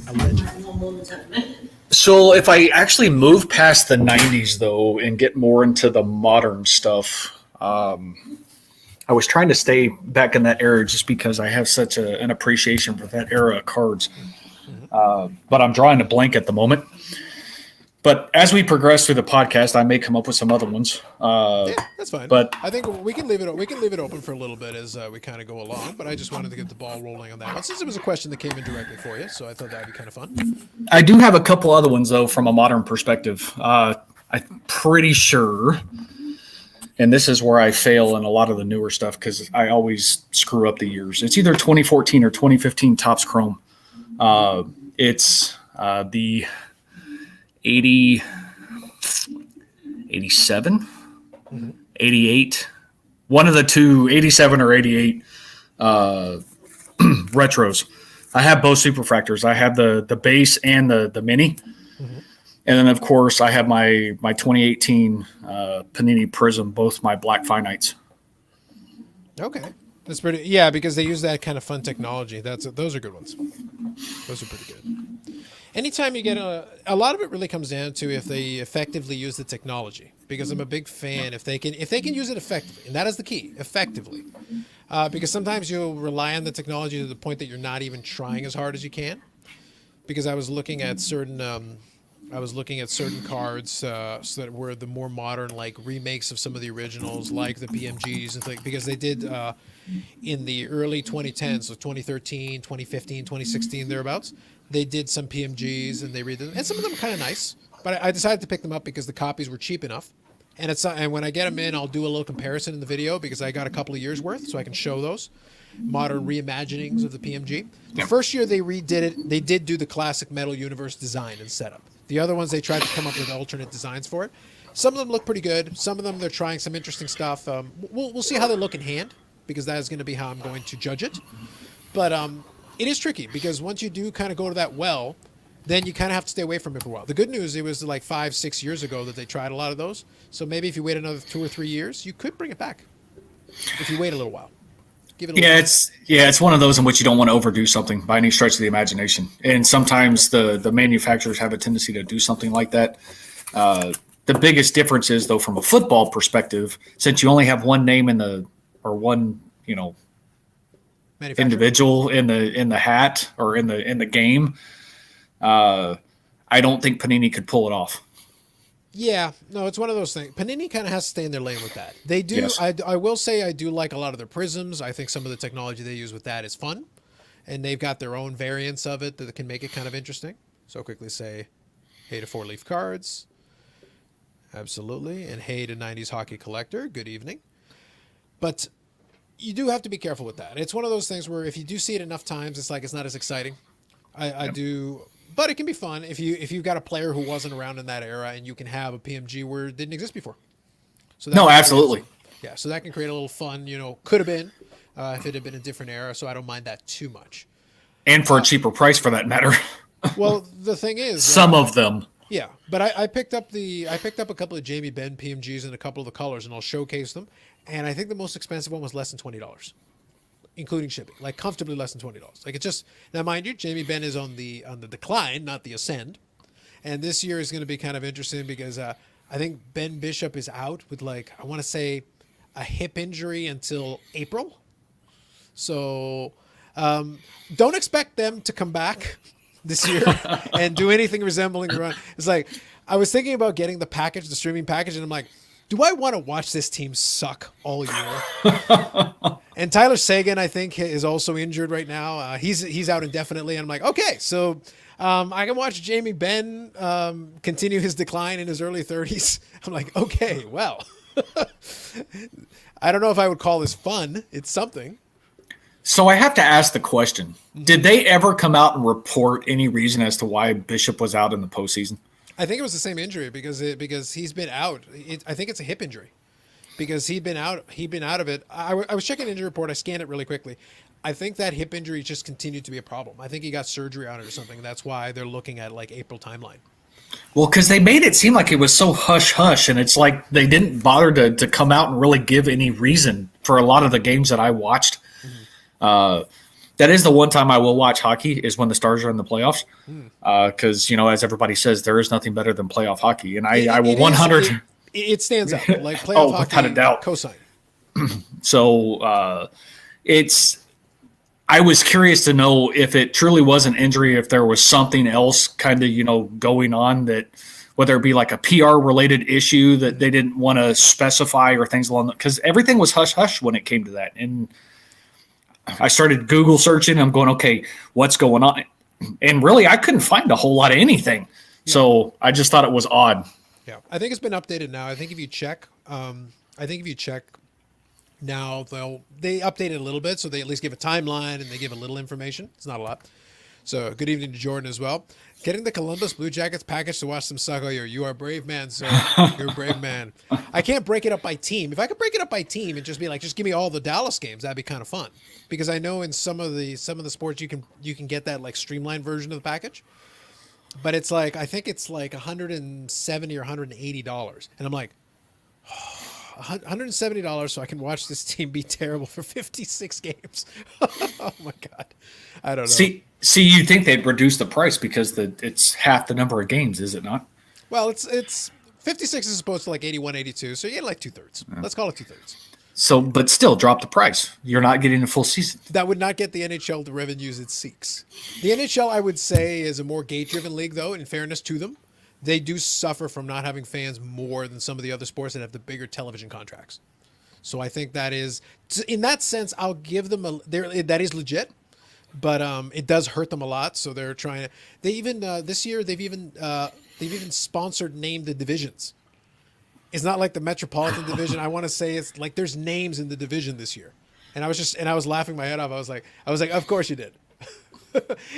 Allegedly. So if I actually move past the 90s, though, and get more into the modern stuff, I was trying to stay back in that era just because I have such an appreciation for that era of cards. But I'm drawing a blank at the moment. But as we progress through the podcast, I may come up with some other ones. Yeah, that's fine. But I think we can leave it. We can leave it open for a little bit as we kind of go along. But I just wanted to get the ball rolling on that one, since it was a question that came in directly for you. So I thought that'd be kind of fun. I do have a couple other ones though from a modern perspective. I'm pretty sure, and this is where I fail in a lot of the newer stuff because I always screw up the years. It's either 2014 or 2015 Topps Chrome. It's the 80, 87, 88, one of the two, 87 or 88 retros. I have both superfractors. I have the base and the mini. And then, of course, I have my 2018 Panini Prism, both my black finites. Okay. That's pretty. Yeah, because they use that kind of fun technology. Those are good ones. Those are pretty good. Anytime you get a lot of it really comes down to if they effectively use the technology. Because I'm a big fan if they can use it effectively, and that is the key, effectively. Because sometimes you'll rely on the technology to the point that you're not even trying as hard as you can. Because I was looking at certain cards so that were the more modern, like remakes of some of the originals, like the PMGs and things, because they did in the early 2010s, so 2013, 2015, 2016, thereabouts, they did some PMGs and they redid them, and some of them are kind of nice. But I decided to pick them up because the copies were cheap enough, and when I get them in, I'll do a little comparison in the video because I got a couple of years worth, so I can show those modern reimaginings of the PMG. The first year they redid it, they did do the classic Metal Universe design and setup. The other ones, they tried to come up with alternate designs for it. Some of them look pretty good. Some of them, they're trying some interesting stuff. We'll see how they look in hand, because that is going to be how I'm going to judge it. But it is tricky, because once you do kind of go to that well, then you kind of have to stay away from it for a while. The good news, it was like 5-6 years ago that they tried a lot of those. So maybe if you wait another 2 or 3 years, you could bring it back if you wait a little while. It's one of those in which you don't want to overdo something by any stretch of the imagination. And sometimes the manufacturers have a tendency to do something like that. The biggest difference is, though, from a football perspective, since you only have one name one individual in the hat or in the game, I don't think Panini could pull it off. Yeah, no, it's one of those things. Panini kind of has to stay in their lane with that. They do. Yes. I will say I do like a lot of their prisms. I think some of the technology they use with that is fun, and they've got their own variants of it that can make it kind of interesting. So I'll quickly say, hey to 4-leaf cards. Absolutely. And hey to 90s hockey collector. Good evening. But you do have to be careful with that. It's one of those things where if you do see it enough times, it's like it's not as exciting. I do... But it can be fun if you've got a player who wasn't around in that era, and you can have a PMG where it didn't exist before. So no, absolutely. Yeah, so that can create a little fun, could have been if it had been a different era, so I don't mind that too much. And for a cheaper price, for that matter. Well, the thing is... Some of them. Yeah, but I picked up a couple of Jamie Benn PMGs and a couple of the colors, and I'll showcase them. And I think the most expensive one was less than $20. Including shipping, like comfortably less than $20. Like, it just, now mind you, Jamie Benn is on the decline, not the ascend, and this year is going to be kind of interesting because I think Ben Bishop is out with, like, I want to say a hip injury until April. So don't expect them to come back this year and do anything resembling the run. It's like, I was thinking about getting the streaming package, and I'm like, do I want to watch this team suck all year? And Tyler Seguin, I think, is also injured right now. He's out indefinitely. And I'm like, okay, so I can watch Jamie Benn continue his decline in his early 30s. I'm like, okay, well, I don't know if I would call this fun. It's something. So I have to ask the question: did they ever come out and report any reason as to why Bishop was out in the postseason? I think it was the same injury because he's been out. I think it's a hip injury because he'd been out of it. I was checking the injury report. I scanned it really quickly. I think that hip injury just continued to be a problem. I think he got surgery on it or something. That's why they're looking at like April timeline. Well, because they made it seem like it was so hush-hush, and it's like they didn't bother to come out and really give any reason for a lot of the games that I watched. Mm-hmm. That is the one time I will watch hockey is when the Stars are in the playoffs. Because, as everybody says, there is nothing better than playoff hockey. And I will 100. It stands out. Like playoff hockey, without a doubt. Cosign. So I was curious to know if it truly was an injury, if there was something else kind of, going on, that whether it be like a PR related issue that they didn't want to specify or things along that. Because everything was hush-hush when it came to that. And I started Google searching. I'm going, okay, what's going on? And really, I couldn't find a whole lot of anything. Yeah. So I just thought it was odd. Yeah, I think it's been updated now. I think if you check now, they update it a little bit, so they at least give a timeline and they give a little information. It's not a lot. So good evening to Jordan as well. Getting the Columbus Blue Jackets package to watch them suck all year. You are a brave man, sir. You're a brave man. I can't break it up by team. If I could break it up by team and just be like, just give me all the Dallas games, that'd be kind of fun. Because I know in some of the sports you can get that like streamlined version of the package. but it's like, I think it's like $170 or $180. And I'm like, $170 so I can watch this team be terrible for 56 games. Oh my God. I don't know. See, you'd think they'd reduce the price because it's half the number of games, is it not? Well, it's 56 is opposed to like 81, 82. So you get like 2/3. Let's call it 2/3. So, but still, drop the price. You're not getting a full season. That would not get the NHL the revenues it seeks. The NHL, I would say, is a more gate-driven league, though, in fairness to them. They do suffer from not having fans more than some of the other sports that have the bigger television contracts. So I think that is, in that sense, I'll give them that is legit, but it does hurt them a lot. So they're trying to. They even this year they've even sponsored named the divisions. It's not like the Metropolitan Division. I want to say it's like there's names in the division this year, and I was laughing my head off. I was like, of course you did.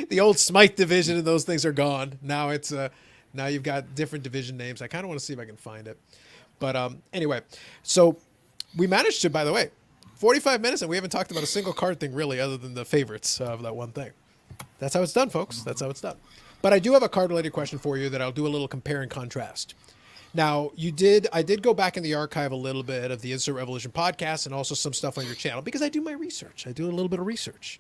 The old Smite division and those things are gone. Now it's now you've got different division names. I kind of want to see if I can find it, but anyway, so we managed to, by the way, 45 minutes, and we haven't talked about a single card thing really, other than the favorites of that one thing. That's how it's done, folks. That's how it's done. But I do have a card-related question for you that I'll do a little compare and contrast. Now, I did go back in the archive a little bit of the Insert Revolution podcast and also some stuff on your channel because I do my research. I do a little bit of research.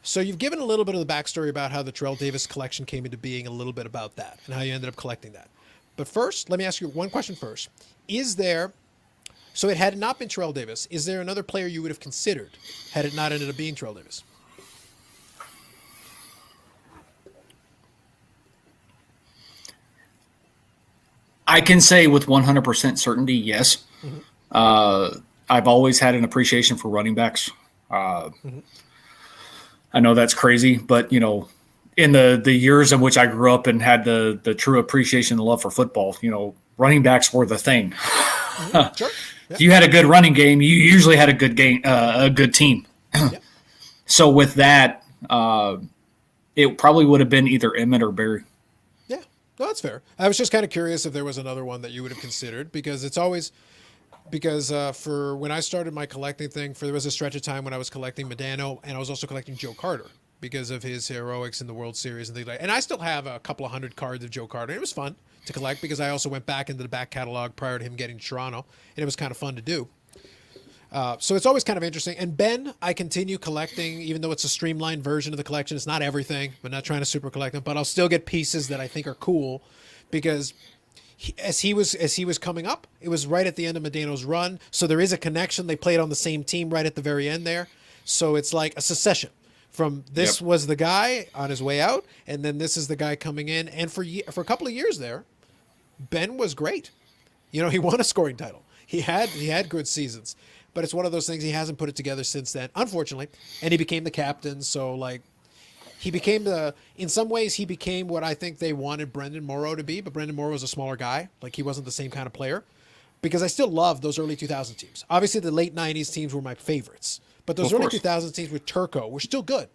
So you've given a little bit of the backstory about how the Terrell Davis collection came into being, a little bit about that and how you ended up collecting that. But first, let me ask you one question first. So it had not been Terrell Davis. Is there another player you would have considered had it not ended up being Terrell Davis? I can say with 100% certainty, yes. Mm-hmm. I've always had an appreciation for running backs. Mm-hmm. I know that's crazy, but in the years in which I grew up and had the true appreciation and love for football, running backs were the thing. Mm-hmm. Sure. Yeah. If you had a good running game, you usually had a good game, a good team. Yeah. So with that, it probably would have been either Emmett or Barry. No, that's fair. I was just kind of curious if there was another one that you would have considered because it's always for when I started my collecting thing, there was a stretch of time when I was collecting Medano and I was also collecting Joe Carter because of his heroics in the World Series and things like that. And I still have a couple of hundred cards of Joe Carter. It was fun to collect because I also went back into the back catalog prior to him getting to Toronto, and it was kind of fun to do. So it's always kind of interesting. And Ben, I continue collecting, even though it's a streamlined version of the collection. It's not everything, but not trying to super collect them. But I'll still get pieces that I think are cool because as he was coming up, it was right at the end of Medano's run. So there is a connection. They played on the same team right at the very end there. So it's like a succession from this was the guy on his way out, and then this is the guy coming in. And for a couple of years there, Ben was great. He won a scoring title. He had good seasons. But it's one of those things, he hasn't put it together since then, unfortunately. And he became the captain, so he became in some ways he became what I think they wanted Brendan Morrow to be, but Brendan Morrow was a smaller guy. He wasn't the same kind of player. Because I still love those early 2000 teams. Obviously the late 90s teams were my favorites. But those early 2000 teams with Turco were still good.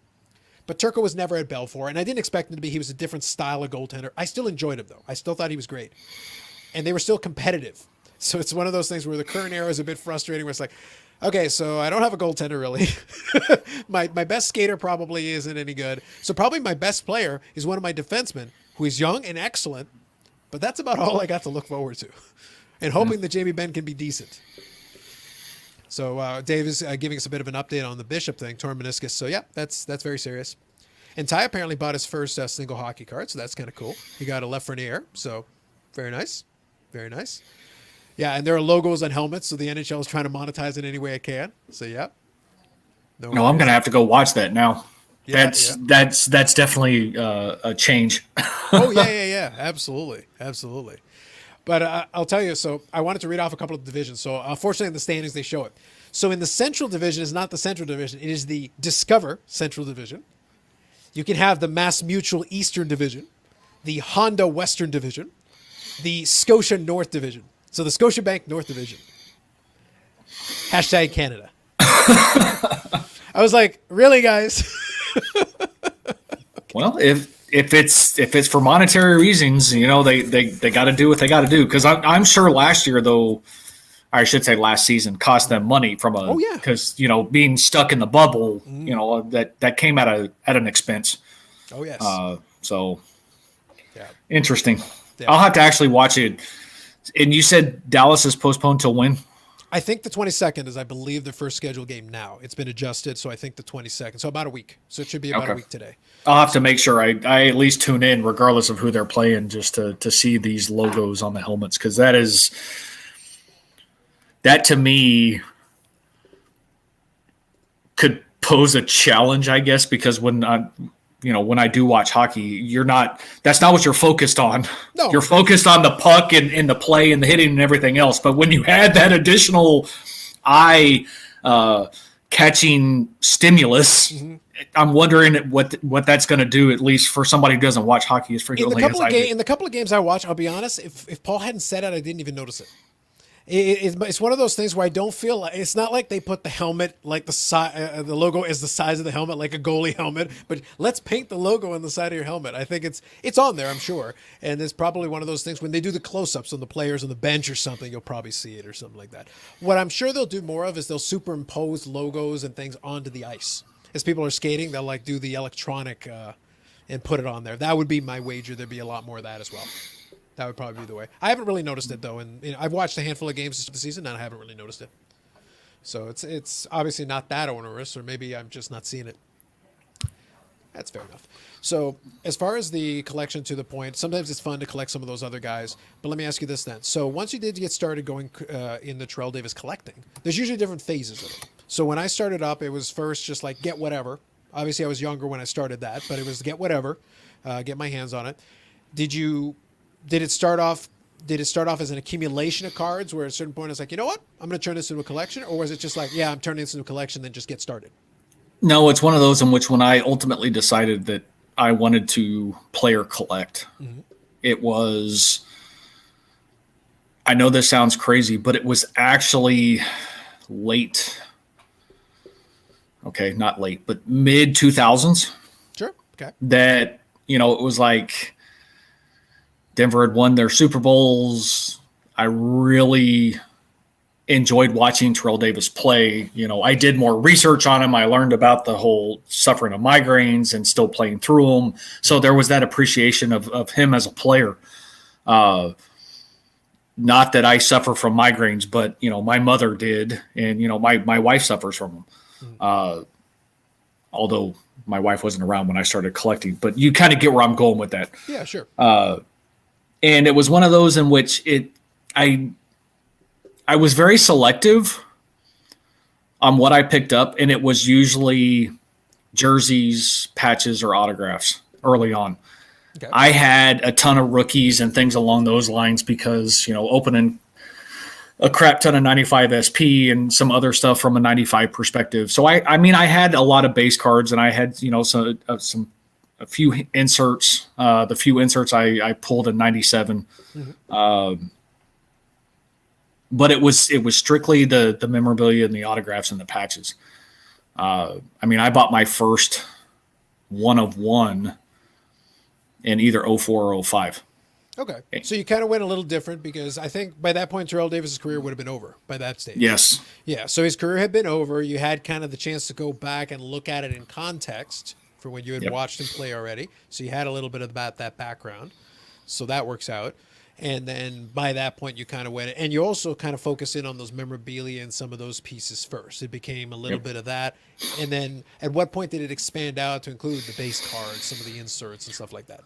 But Turco was never at Belfort, and I didn't expect him to be. He was a different style of goaltender. I still enjoyed him, though. I still thought he was great. And they were still competitive. So it's one of those things where the current era is a bit frustrating, where it's like, okay, so I don't have a goaltender really. my best skater probably isn't any good. So probably my best player is one of my defensemen who is young and excellent, but that's about all I got to look forward to. And hoping that Jamie Benn can be decent. So Dave is giving us a bit of an update on the Bishop thing, torn meniscus. So yeah, that's very serious. And Ty apparently bought his first single hockey card, so that's kind of cool. He got a Lafreniere, so very nice. Very nice. Yeah, and there are logos on helmets, so the NHL is trying to monetize it any way it can. So, yeah. No, I'm going to have to go watch that now. Yeah, that's definitely a change. Oh, yeah. Absolutely. But I'll tell you, so I wanted to read off a couple of divisions. So, unfortunately, in the standings, they show it. So, in the Central Division is not the Central Division. It is the Discover Central Division. You can have the Mass Mutual Eastern Division, the Honda Western Division, the Scotia North Division. So the Scotiabank North Division. # Canada. I was like, really, guys? Okay. Well, if it's for monetary reasons, they got to do what they got to do. Because I'm sure last year, though, I should say last season, cost them money from because being stuck in the bubble, that came at an expense. Oh yes. So Yeah. Interesting. Yeah. I'll have to actually watch it. And you said Dallas is postponed till when? I think the 22nd is, I believe, the first scheduled game now. It's been adjusted, so I think the 22nd. So about a week. So it should be about a week today. I'll have to make sure I at least tune in, regardless of who they're playing, just to see these logos on the helmets, because that to me could pose a challenge, I guess, because when I do watch hockey, that's not what you're focused on. No. You're focused on the puck and the play and the hitting and everything else. But when you add that additional eye catching stimulus, I'm wondering what that's going to do, at least for somebody who doesn't watch hockey as frequently as I do. In the couple of games I watch, I'll be honest, if Paul hadn't said it, I didn't even notice it. It's one of those things where I don't feel like, it's not like they put the helmet, like the logo as the size of the helmet, like a goalie helmet, but let's paint the logo on the side of your helmet. I think it's on there, I'm sure. And it's probably one of those things when they do the close-ups on the players on the bench or something, you'll probably see it or something like that. What I'm sure they'll do more of is they'll superimpose logos and things onto the ice. As people are skating, they'll like do the electronic and put it on there. That would be my wager. There'd be a lot more of that as well. That would probably be the way. I haven't really noticed it, though. And I've watched a handful of games this season, and I haven't really noticed it. So it's obviously not that onerous, or maybe I'm just not seeing it. That's fair enough. So as far as the collection, to the point, sometimes it's fun to collect some of those other guys. But let me ask you this then. So once you did get started going in the Terrell Davis collecting, there's usually different phases of it. So when I started up, it was first just like get whatever. Obviously, I was younger when I started that, but it was get whatever, get my hands on it. Did it start off as an accumulation of cards where at a certain point it's like, you know what, I'm going to turn this into a collection? Or was it just like, yeah, I'm turning this into a collection, then just get started? No, it's one of those in which when I ultimately decided that I wanted to play or collect, it was, I know this sounds crazy, but it was actually late. Okay, not late, but mid 2000s. Sure. Okay. That, it was like, Denver had won their Super Bowls. I really enjoyed watching Terrell Davis play. I did more research on him. I learned about the whole suffering of migraines and still playing through them. So there was that appreciation of him as a player. Not that I suffer from migraines, but, my mother did. And, my wife suffers from them. Although my wife wasn't around when I started collecting. But you kind of get where I'm going with that. Yeah, sure. And it was one of those in which I was very selective on what I picked up, and it was usually jerseys, patches, or autographs early on. Okay. I had a ton of rookies and things along those lines because, opening a crap ton of 95 SP and some other stuff from a 95 perspective. So I had a lot of base cards, and I had, a few inserts. The few inserts I pulled in 97. But it was strictly the memorabilia and the autographs and the patches. I bought my first one of one in either 04 or 05. Okay. So you kind of went a little different because I think by that point, Terrell Davis's career would have been over by that stage. Yes. Yeah. So his career had been over. You had kind of the chance to go back and look at it in context for when you had watched him play already. So you had a little bit about that background. So that works out. And then by that point, you kind of went, and you also kind of focus in on those memorabilia and some of those pieces first. It became a little bit of that. And then at what point did it expand out to include the base cards, some of the inserts and stuff like that?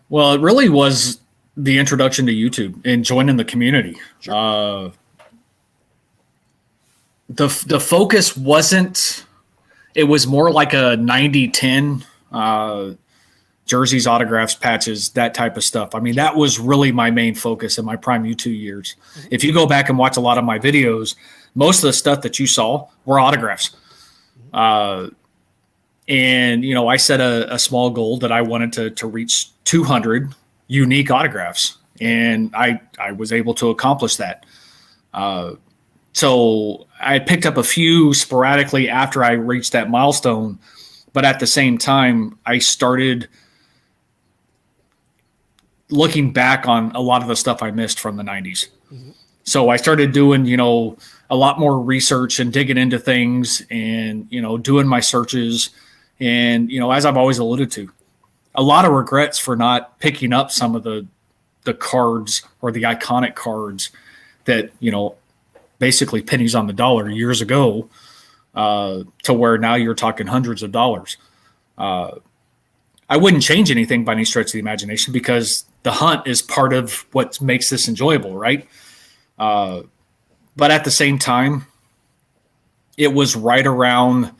Well, it really was the introduction to YouTube and joining the community. Sure. The focus wasn't, it was more like a 90-10, jerseys, autographs, patches, that type of stuff. That was really my main focus in my prime YouTube years. If you go back and watch a lot of my videos, most of the stuff that you saw were autographs. And, I set a small goal that I wanted to reach 200 unique autographs, and I was able to accomplish that. So I picked up a few sporadically after I reached that milestone, but at the same time, I started looking back on a lot of the stuff I missed from the 90s. So I started doing, a lot more research and digging into things and, doing my searches. And, as I've always alluded to, a lot of regrets for not picking up some of the cards or the iconic cards that, basically pennies on the dollar years ago, to where now you're talking hundreds of dollars. I wouldn't change anything by any stretch of the imagination, because the hunt is part of what makes this enjoyable, right? But at the same time, it was right around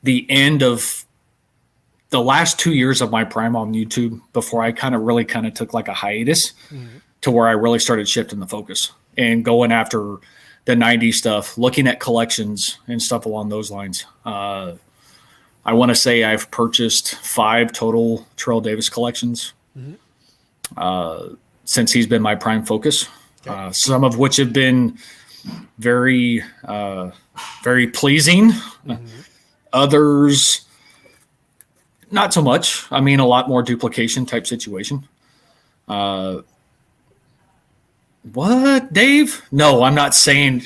the end of the last 2 years of my prime on YouTube before I really took like a hiatus, to where I really started shifting the focus and going after the 90s stuff, looking at collections and stuff along those lines. I want to say I've purchased 5 total Terrell Davis collections since he's been my prime focus. Okay. Some of which have been very, very pleasing. Others, not so much. I mean, a lot more duplication type situation. What, Dave? No, I'm not saying.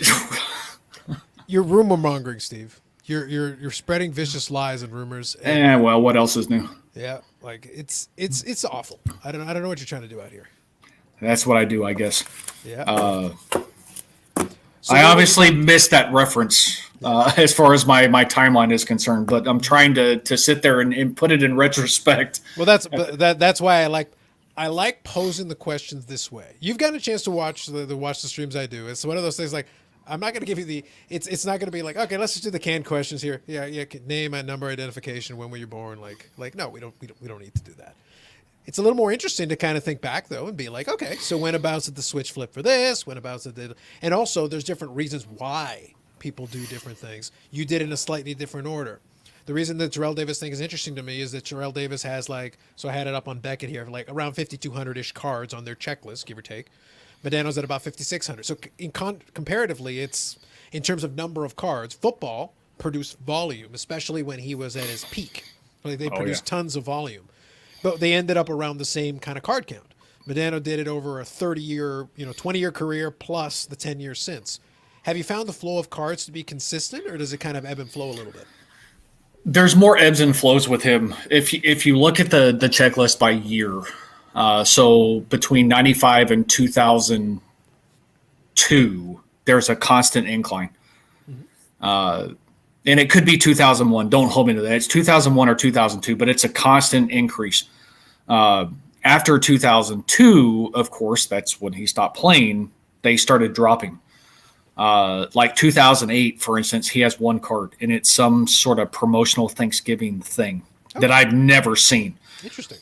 You're rumor mongering, Steve. You're spreading vicious lies and rumors. Well, what else is new? Yeah, like it's awful. I don't know what you're trying to do out here. That's what I do, I guess. Yeah. I obviously missed that reference as far as my timeline is concerned, but I'm trying to sit there and put it in retrospect. Well, that's why I like posing the questions this way. You've gotten a chance to watch the streams I do. It's one of those things like, I'm not going to give you it's not going to be like, okay, let's just do the canned questions here. Yeah, name and number, identification, when were you born? Like no, we don't need to do that. It's a little more interesting to kind of think back though and be like, okay, so when abouts did the switch flip for this? When abouts did, and also there's different reasons why people do different things. You did in a slightly different order. The reason the Terrell Davis thing is interesting to me is that Terrell Davis has so I had it up on Beckett here, like around 5,200-ish cards on their checklist, give or take. Medano's at about 5,600. So comparatively, it's in terms of number of cards, football produced volume, especially when he was at his peak. Like they produced tons of volume. But they ended up around the same kind of card count. Medano did it over a 30-year, 20-year career plus the 10 years since. Have you found the flow of cards to be consistent, or does it kind of ebb and flow a little bit? There's more ebbs and flows with him. If you look at the checklist by year, so between 95 and 2002, there's a constant incline. And it could be 2001. Don't hold me to that. It's 2001 or 2002, but it's a constant increase. After 2002, of course, that's when he stopped playing. They started dropping. Like 2008, for instance, he has 1 card, and it's some sort of promotional Thanksgiving thing that I've never seen. Interesting.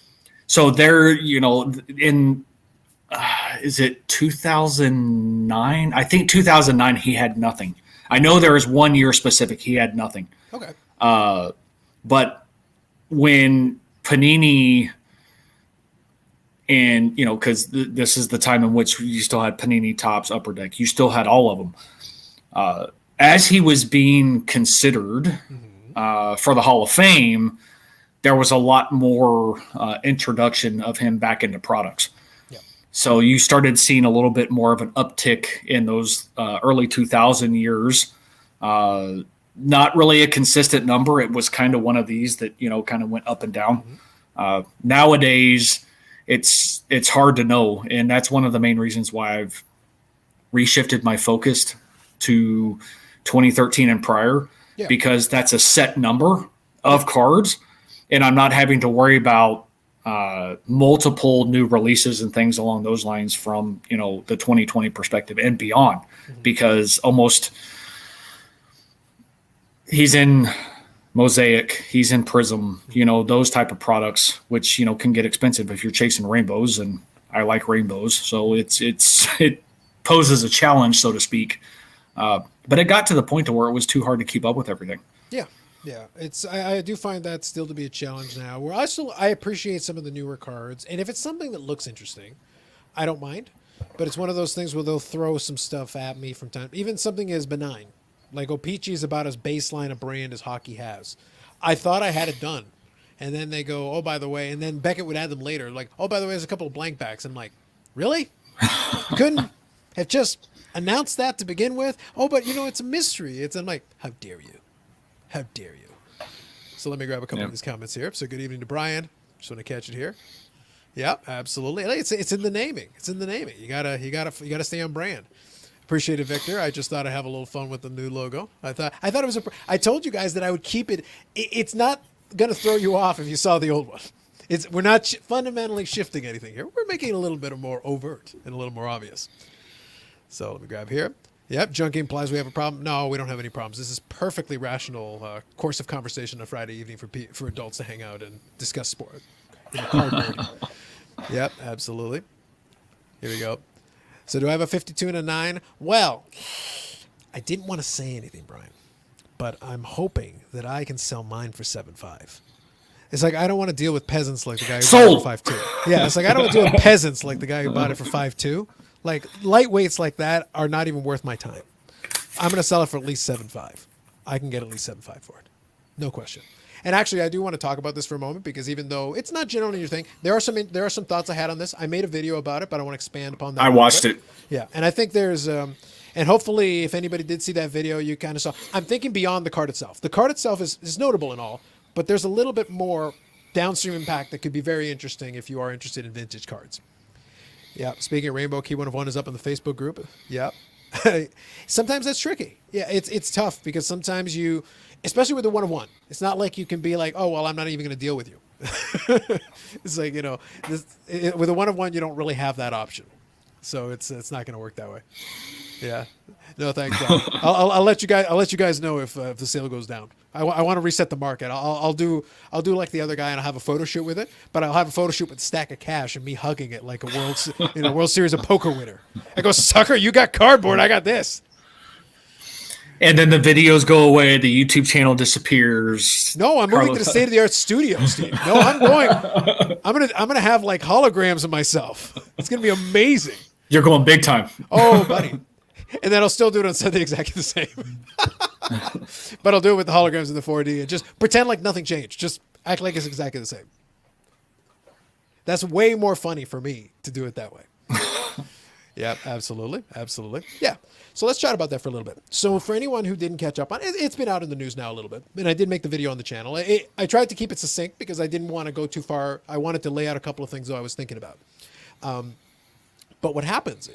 So there, in is it 2009? I think 2009 he had nothing. I know there is 1 year specific he had nothing. Okay. But when Panini and, because this is the time in which you still had Panini Topps, Upper Deck, you still had all of them. As he was being considered for the Hall of Fame, there was a lot more introduction of him back into products. Yeah. So you started seeing a little bit more of an uptick in those early 2000 years. Not really a consistent number. It was kind of one of these that, kind of went up and down. Nowadays, it's hard to know. And that's one of the main reasons why I've reshifted my focus to 2013 and prior, because that's a set number of cards. And I'm not having to worry about multiple new releases and things along those lines from, the 2020 perspective and beyond, because almost he's in Mosaic, he's in Prism, those type of products, which, can get expensive if you're chasing rainbows, and I like rainbows. So it poses a challenge, so to speak. But it got to the point to where it was too hard to keep up with everything. Yeah. Yeah, I do find that still to be a challenge now. Where I appreciate some of the newer cards, and if it's something that looks interesting, I don't mind. But it's one of those things where they'll throw some stuff at me from time. Even something as benign, like O-Pee-Chee is about as baseline a brand as hockey has. I thought I had it done, and then they go, oh, by the way, and then Beckett would add them later, like, oh, by the way, there's a couple of blank backs. I'm like, really? You couldn't have just announced that to begin with? Oh, but it's a mystery. I'm like, how dare you? How dare you? So let me grab a couple of these comments here. So good evening to Brian. Just want to catch it here. Yeah, absolutely. It's in the naming. It's in the naming. You gotta stay on brand. Appreciate it, Victor. I just thought I'd have a little fun with the new logo. I thought it was I told you guys that I would keep it. It's not gonna throw you off if you saw the old one. We're not fundamentally shifting anything here. We're making it a little bit more overt and a little more obvious. So let me grab here. Yep, junkie implies we have a problem. No, we don't have any problems. This is perfectly rational course of conversation on a Friday evening for adults to hang out and discuss sport. Cardboard. Yep, absolutely. Here we go. So do I have a 52 and a 9? Well, I didn't want to say anything, Brian, but I'm hoping that I can sell mine for 7.5. It's like I don't want to deal with peasants like the guy who bought it for 5.2. Yeah, it's like I don't want to deal with peasants like the guy who bought it for 5.2. Like lightweights like that are not even worth my time. I'm going to sell it for at least 7.5. I can get at least 7.5 for it. No question. And actually, I do want to talk about this for a moment because even though it's not generally your thing, there are some thoughts I had on this. I made a video about it, but I want to expand upon that. I watched it. Yeah, and I think there's, and hopefully, if anybody did see that video, you kind of saw. I'm thinking beyond the card itself. The card itself is notable and all, but there's a little bit more downstream impact that could be very interesting if you are interested in vintage cards. Yeah, speaking of Rainbow, Key 1 of 1 is up in the Facebook group. Yeah. Sometimes that's tricky. Yeah, it's tough because sometimes you, especially with the 1 of 1, it's not like you can be like, oh, well, I'm not even going to deal with you. It's like, with a 1 of 1, you don't really have that option. So it's not going to work that way. Yeah. No, thanks. I'll let you guys know if the sale goes down. I want to reset the market. I'll do like the other guy and I'll have a photo shoot with it, but I'll have a photo shoot with a stack of cash and me hugging it like a World Series of Poker winner. I go, sucker, you got cardboard, I got this. And then the videos go away, the YouTube channel disappears. No, I'm moving to the state-of-the-art studio, Steve. No, I'm gonna have like holograms of myself. It's gonna be amazing. You're going big time. Oh, buddy. And then I'll still do it on Sunday exactly the same. But I'll do it with the holograms and the 4D and just pretend like nothing changed. Just act like it's exactly the same. That's way more funny for me to do it that way. Yeah, absolutely. Absolutely. Yeah. So let's chat about that for a little bit. So for anyone who didn't catch up on it, it's been out in the news now a little bit. And I did make the video on the channel. I tried to keep it succinct because I didn't want to go too far. I wanted to lay out a couple of things that I was thinking about. But what happens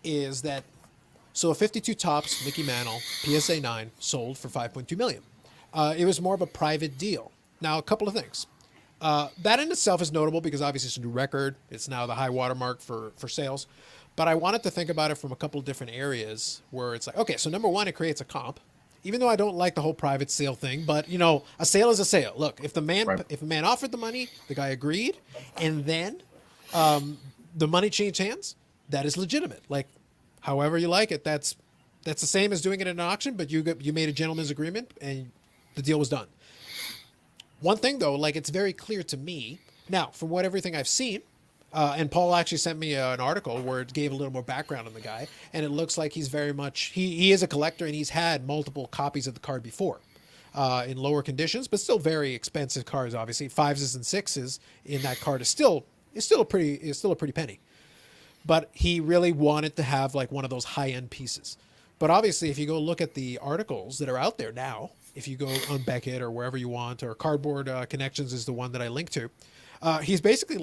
is that, so a 52 Topps Mickey Mantle PSA 9 sold for $5.2 million. It was more of a private deal. Now, a couple of things. That in itself is notable because obviously it's a new record. It's now the high watermark for sales. But I wanted to think about it from a couple of different areas where it's like, okay, so number one, it creates a comp. Even though I don't like the whole private sale thing, but a sale is a sale. Look, if a man offered the money, the guy agreed, and then the money changed hands, that is legitimate. Like, however you like it, that's the same as doing it in an auction, but you made a gentleman's agreement and the deal was done. One thing though, like it's very clear to me now from everything I've seen, and Paul actually sent me an article where it gave a little more background on the guy, and it looks like he's very much he is a collector and he's had multiple copies of the card before, in lower conditions, but still very expensive cards. Obviously, 5s and 6s in that card is still a pretty penny. But he really wanted to have like one of those high-end pieces. But obviously, if you go look at the articles that are out there now, if you go on Beckett or wherever you want, or Cardboard Connections is the one that I link to, he's basically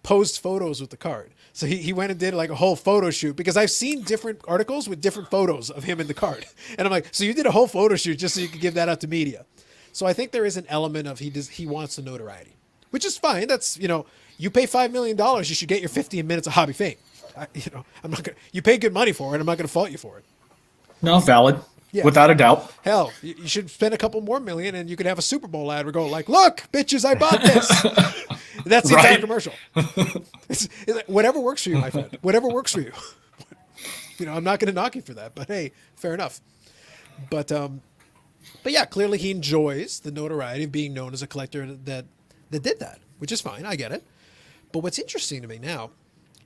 posed photos with the card. So he went and did like a whole photo shoot because I've seen different articles with different photos of him in the card. And I'm like, so you did a whole photo shoot just so you could give that out to media. So I think there is an element of he wants the notoriety, which is fine. That's, you pay $5 million, you should get your 15 minutes of hobby fame. I'm not gonna. You pay good money for it. I'm not going to fault you for it. No, valid. Yeah. Without a doubt. Hell, you should spend a couple more million, and you could have a Super Bowl ad where go like, "Look, bitches, I bought this." That's the entire commercial. It's like, whatever works for you, my friend. Whatever works for you. I'm not going to knock you for that, but hey, fair enough. But yeah, clearly he enjoys the notoriety of being known as a collector that did that, which is fine. I get it. But what's interesting to me now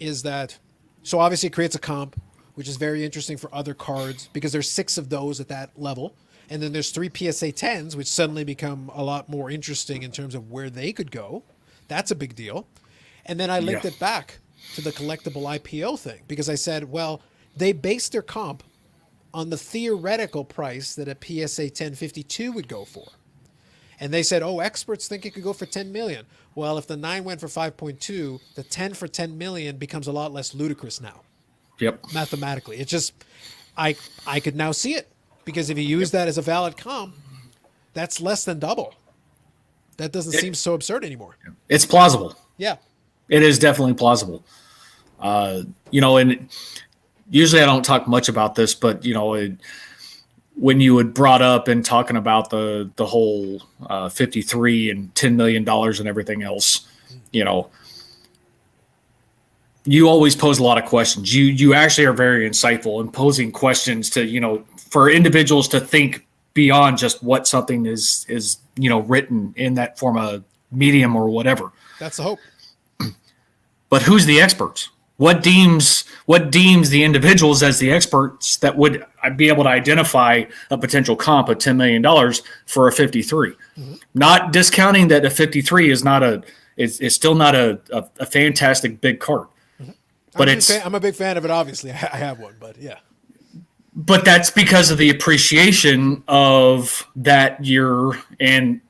is that, so obviously it creates a comp, which is very interesting for other cards because there's 6 of those at that level. And then there's 3 PSA 10s, which suddenly become a lot more interesting in terms of where they could go. That's a big deal. And then I linked it back to the collectible IPO thing because I said, well, they based their comp on the theoretical price that a PSA 1052 would go for. And they said, oh, experts think it could go for 10 million. Well, if the 9 went for 5.2, the 10 for 10 million becomes a lot less ludicrous now. Yep. Mathematically. It just, I could now see it, because if you use that as a valid comp, that's less than double. That doesn't seem so absurd anymore. It's plausible. Yeah. It is definitely plausible. And usually I don't talk much about this, but when you had brought up and talking about the whole 53 and $10 million and everything else, you always pose a lot of questions. You actually are very insightful in posing questions to, for individuals to think beyond just what something is written in that form of medium or whatever. That's the hope. But who's the experts? What deems the individuals as the experts that would be able to identify a potential comp of $10 million for a 53? Mm-hmm. Not discounting that a 53 is still not a fantastic big card. Mm-hmm. But I'm a big fan of it. Obviously, I have one, but yeah. But that's because of the appreciation of that year and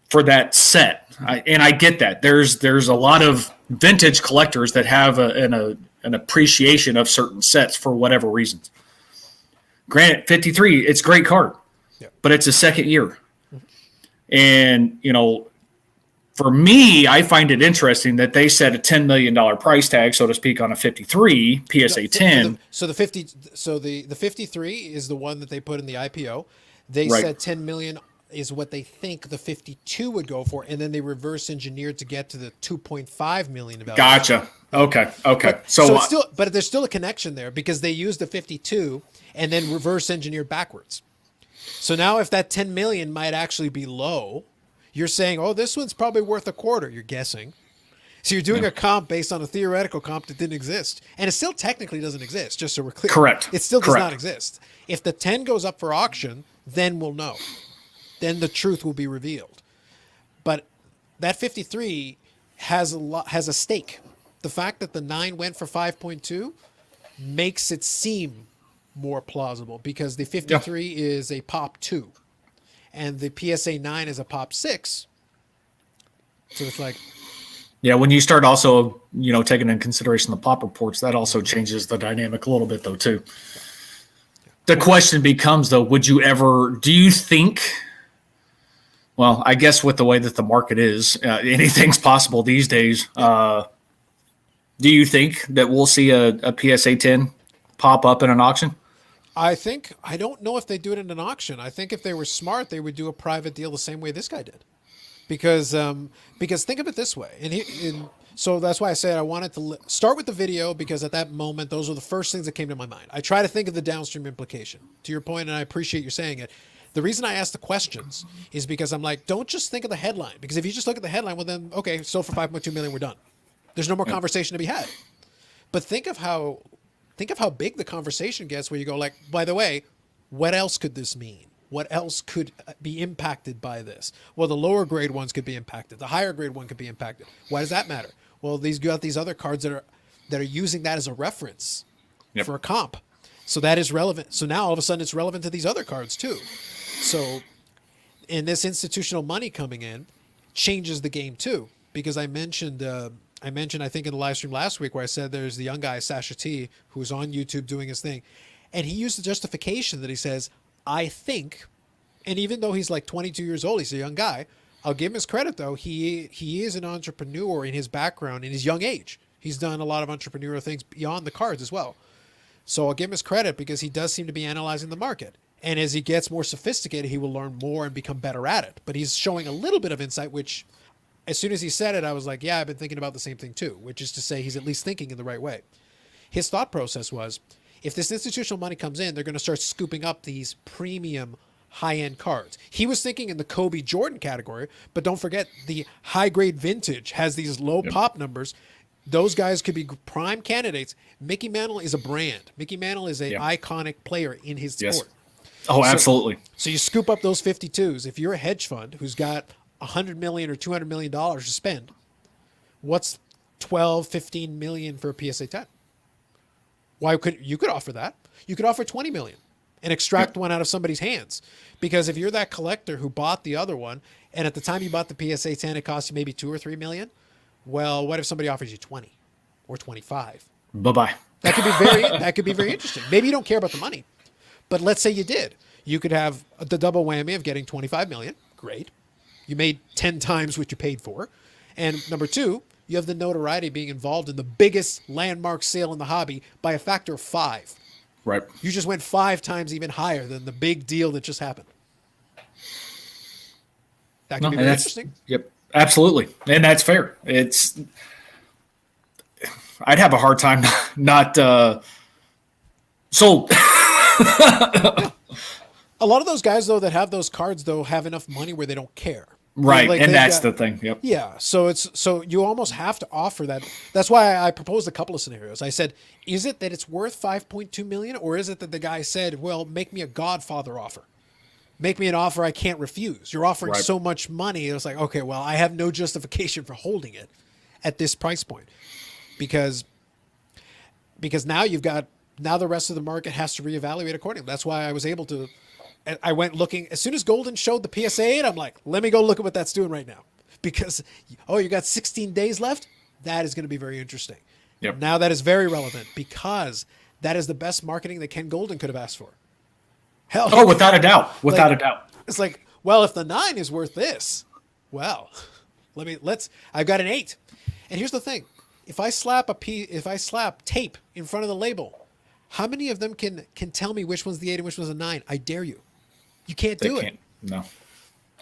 for that set. I get that. There's a lot of vintage collectors that have an appreciation of certain sets for whatever reasons. Granted, 53, it's a great card, but it's a second year. Mm-hmm. And, for me, I find it interesting that they set a $10 million price tag, so to speak, on a 53 PSA 10. So the 53 is the one that they put in the IPO. They said 10 million is what they think the 52 would go for, and then they reverse engineered to get to the 2.5 million value. Gotcha. Okay. But there's still a connection there, because they used the 52 and then reverse engineered backwards. So now if that 10 million might actually be low, you're saying, oh, this one's probably worth a quarter. You're guessing. So you're doing a comp based on a theoretical comp that didn't exist. And it still technically doesn't exist, just so we're clear. Correct. It still does not exist. If the 10 goes up for auction, then we'll know. Then the truth will be revealed. But that 53 has a stake. The fact that the 9 went for 5.2 makes it seem more plausible, because the 53 is a pop 2 and the PSA 9 is a pop 6. So it's like, when you start also, taking into consideration the pop reports, that also changes the dynamic a little bit though too. The question becomes though, do you think, well, I guess with the way that the market is, anything's possible these days. Do you think that we'll see a PSA 10 pop up in an auction? I don't know if they do it in an auction. I think if they were smart, they would do a private deal the same way this guy did. Because think of it this way. So that's why I said I wanted to start with the video, because at that moment, those were the first things that came to my mind. I try to think of the downstream implication. To your point, and I appreciate you saying it, the reason I ask the questions is because I'm like, don't just think of the headline. Because if you just look at the headline, well then, okay, so for 5.2 million, we're done. There's no more conversation to be had. But think of how big the conversation gets, where you go like, by the way, what else could this mean? What else could be impacted by this? Well, the lower grade ones could be impacted. The higher grade one could be impacted. Why does that matter? Well, you got these other cards that are using that as a reference for a comp. So that is relevant. So now all of a sudden it's relevant to these other cards too. So in this institutional money coming in changes the game too, because I mentioned, I think in the live stream last week, where I said there's the young guy, Sasha T, who's on YouTube doing his thing. And he used the justification that he says, I think, and even though he's like 22 years old, he's a young guy, I'll give him his credit though. He is an entrepreneur in his background, in his young age. He's done a lot of entrepreneurial things beyond the cards as well. So I'll give him his credit, because he does seem to be analyzing the market. And as he gets more sophisticated, he will learn more and become better at it. But he's showing a little bit of insight, which as soon as he said it, I was like, yeah, I've been thinking about the same thing too, which is to say he's at least thinking in the right way. His thought process was, if this institutional money comes in, they're going to start scooping up these premium high-end cards. He was thinking in the Kobe Jordan category, but don't forget the high-grade vintage has these low pop numbers. Those guys could be prime candidates. Mickey Mantle is a brand. Mickey Mantle is an iconic player in his sport. Oh, absolutely. So you scoop up those 52s. If you're a hedge fund who's got $100 million or $200 million to spend, what's 12, 15 million for a PSA 10? You could offer that. You could offer 20 million. and extract one out of somebody's hands. Because if you're that collector who bought the other one, and at the time you bought the PSA 10, it cost you maybe 2 or 3 million. Well, what if somebody offers you 20 or 25? Bye-bye. That could be very interesting. Maybe you don't care about the money, but let's say you did. You could have the double whammy of getting 25 million. Great. You made 10 times what you paid for. And number 2, you have the notoriety being involved in the biggest landmark sale in the hobby by a factor of 5. Right. You just went 5 times even higher than the big deal that just happened. That can be very interesting. Yep, absolutely. And that's fair. I'd have a hard time not sold. A lot of those guys, though, that have those cards, though, have enough money where they don't care. Right, and that's the thing. Yep. Yeah, so you almost have to offer that. That's why I proposed a couple of scenarios. I said, is it that it's worth 5.2 million, or is it that the guy said, well, make me a Godfather offer? Make me an offer I can't refuse. You're offering so much money. It's like, okay, well, I have no justification for holding it at this price point. Because now now the rest of the market has to reevaluate accordingly. That's why I was able to, I went looking, as soon as Golden showed the PSA 8, I'm like, let me go look at what that's doing right now. Because, you got 16 days left? That is going to be very interesting. Yep. Now that is very relevant because that is the best marketing that Ken Golden could have asked for. Hell. Oh, without a doubt. Without a doubt. It's like, well, if the 9 is worth this, well, I've got an 8. And here's the thing. If I slap tape in front of the label, how many of them can tell me which one's the 8 and which one's the 9? I dare you. You can't do it. No.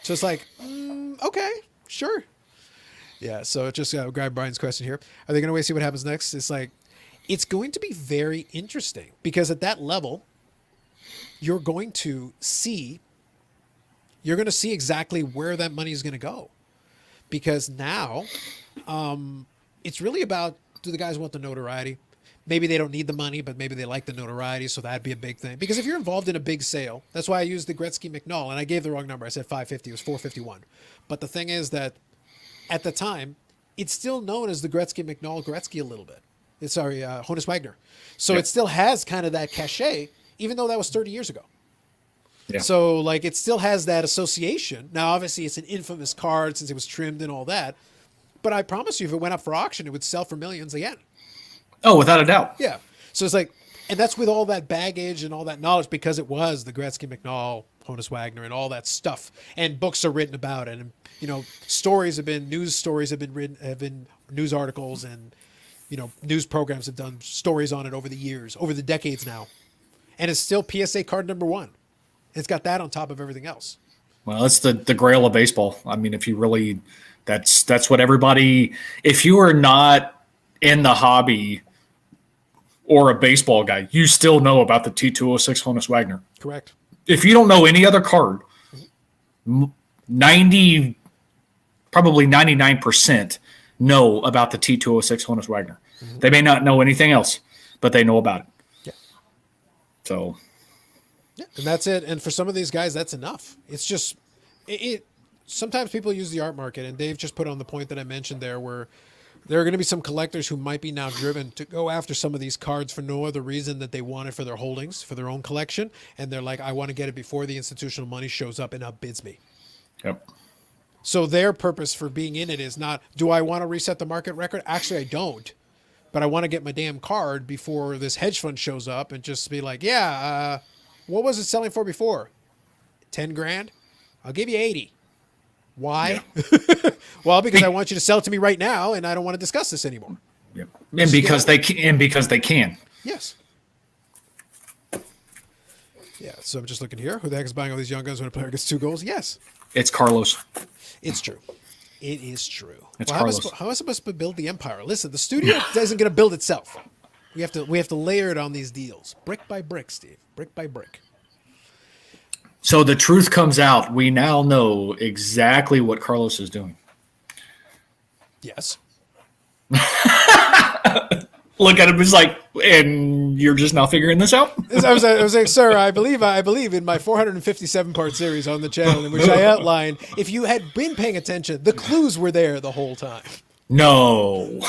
So it's like, okay, sure. Yeah. So just grab Brian's question here. Are they going to wait to see what happens next? It's like, it's going to be very interesting because at that level, you're going to see exactly where that money is going to go, because now it's really about, do the guys want the notoriety? Maybe they don't need the money, but maybe they like the notoriety. So that'd be a big thing, because if you're involved in a big sale, that's why I used the Gretzky McNall, and I gave the wrong number. I said 550, it was 451. But the thing is that at the time, it's still known as the Gretzky McNall Gretzky a little bit. Honus Wagner. So It still has kind of that cachet, even though that was 30 years ago. Yeah. So like it still has that association. Now, obviously it's an infamous card since it was trimmed and all that, but I promise you if it went up for auction, it would sell for millions again. Oh, without a doubt. Yeah. So it's like, and that's with all that baggage and all that knowledge, because it was the Gretzky McNall, Honus Wagner, and all that stuff. And books are written about it. And, news stories have been written, have been news articles, and, news programs have done stories on it over the years, over the decades now. And it's still PSA card number 1. It's got that on top of everything else. Well, it's the grail of baseball. I mean, if you really, that's what everybody, if you are not in the hobby or a baseball guy, you still know about the T206 Honus Wagner. Correct. If you don't know any other card, probably 99% know about the T206 Honus Wagner. Mm-hmm. They may not know anything else, but they know about it. Yeah. So. Yeah, and that's it. And for some of these guys, that's enough. It's just, sometimes people use the art market, and Dave just put on the point that I mentioned there, where there are going to be some collectors who might be now driven to go after some of these cards for no other reason that they want it for their holdings, for their own collection. And they're like, I want to get it before the institutional money shows up and outbids me. Yep. So their purpose for being in it is not, do I want to reset the market record? Actually, I don't. But I want to get my damn card before this hedge fund shows up and just be like, what was it selling for before? 10 grand? I'll give you 80. Why? Yeah. Well, because I want you to sell it to me right now, and I don't want to discuss this anymore. Yep. And because they can. Yes. Yeah. So I'm just looking here. Who the heck is buying all these young guns when a player gets 2 goals? Yes. It's Carlos. It's true. It is true. It's Carlos. How am I supposed to build the empire? Listen, the studio isn't going to build itself. We have to layer it on these deals, brick by brick, Steve, brick by brick. So the truth comes out. We now know exactly what Carlos is doing. Yes. Look at him. It's like, and you're just now figuring this out? I was like, sir, I believe in my 457-part series on the channel in which I outlined, if you had been paying attention, the clues were there the whole time. No.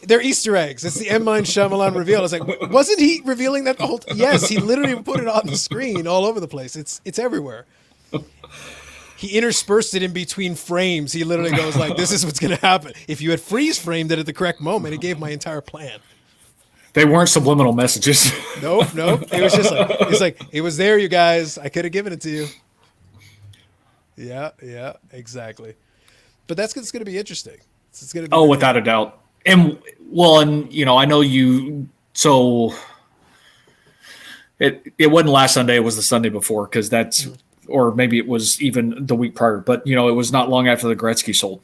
They're Easter eggs. It's the M. Night Shyamalan reveal. It's like, wasn't he revealing that the whole Yes, he literally put it on the screen all over the place. It's everywhere. He interspersed it in between frames. He literally goes like, this is what's going to happen. If you had freeze framed it at the correct moment, it gave my entire plan. They weren't subliminal messages. Nope. It was just like, it's like, it was there, you guys. I could have given it to you. Yeah, exactly. But that's going to be interesting. It's going to be without a doubt. And I know you, so it wasn't last Sunday, it was the Sunday before, because that's, or maybe it was even the week prior, but it was not long after the Gretzky sold.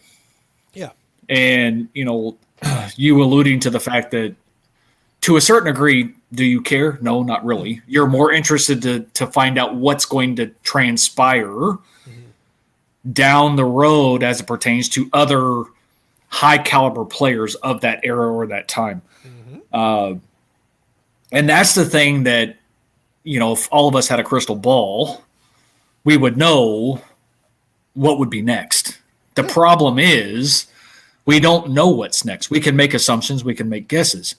Yeah. And, you alluding to the fact that to a certain degree, do you care? No, not really. You're more interested to find out what's going to transpire down the road as it pertains to other high caliber players of that era or that time. And that's the thing that, if all of us had a crystal ball, we would know what would be next. The problem is we don't know what's next. We can make assumptions. We can make guesses.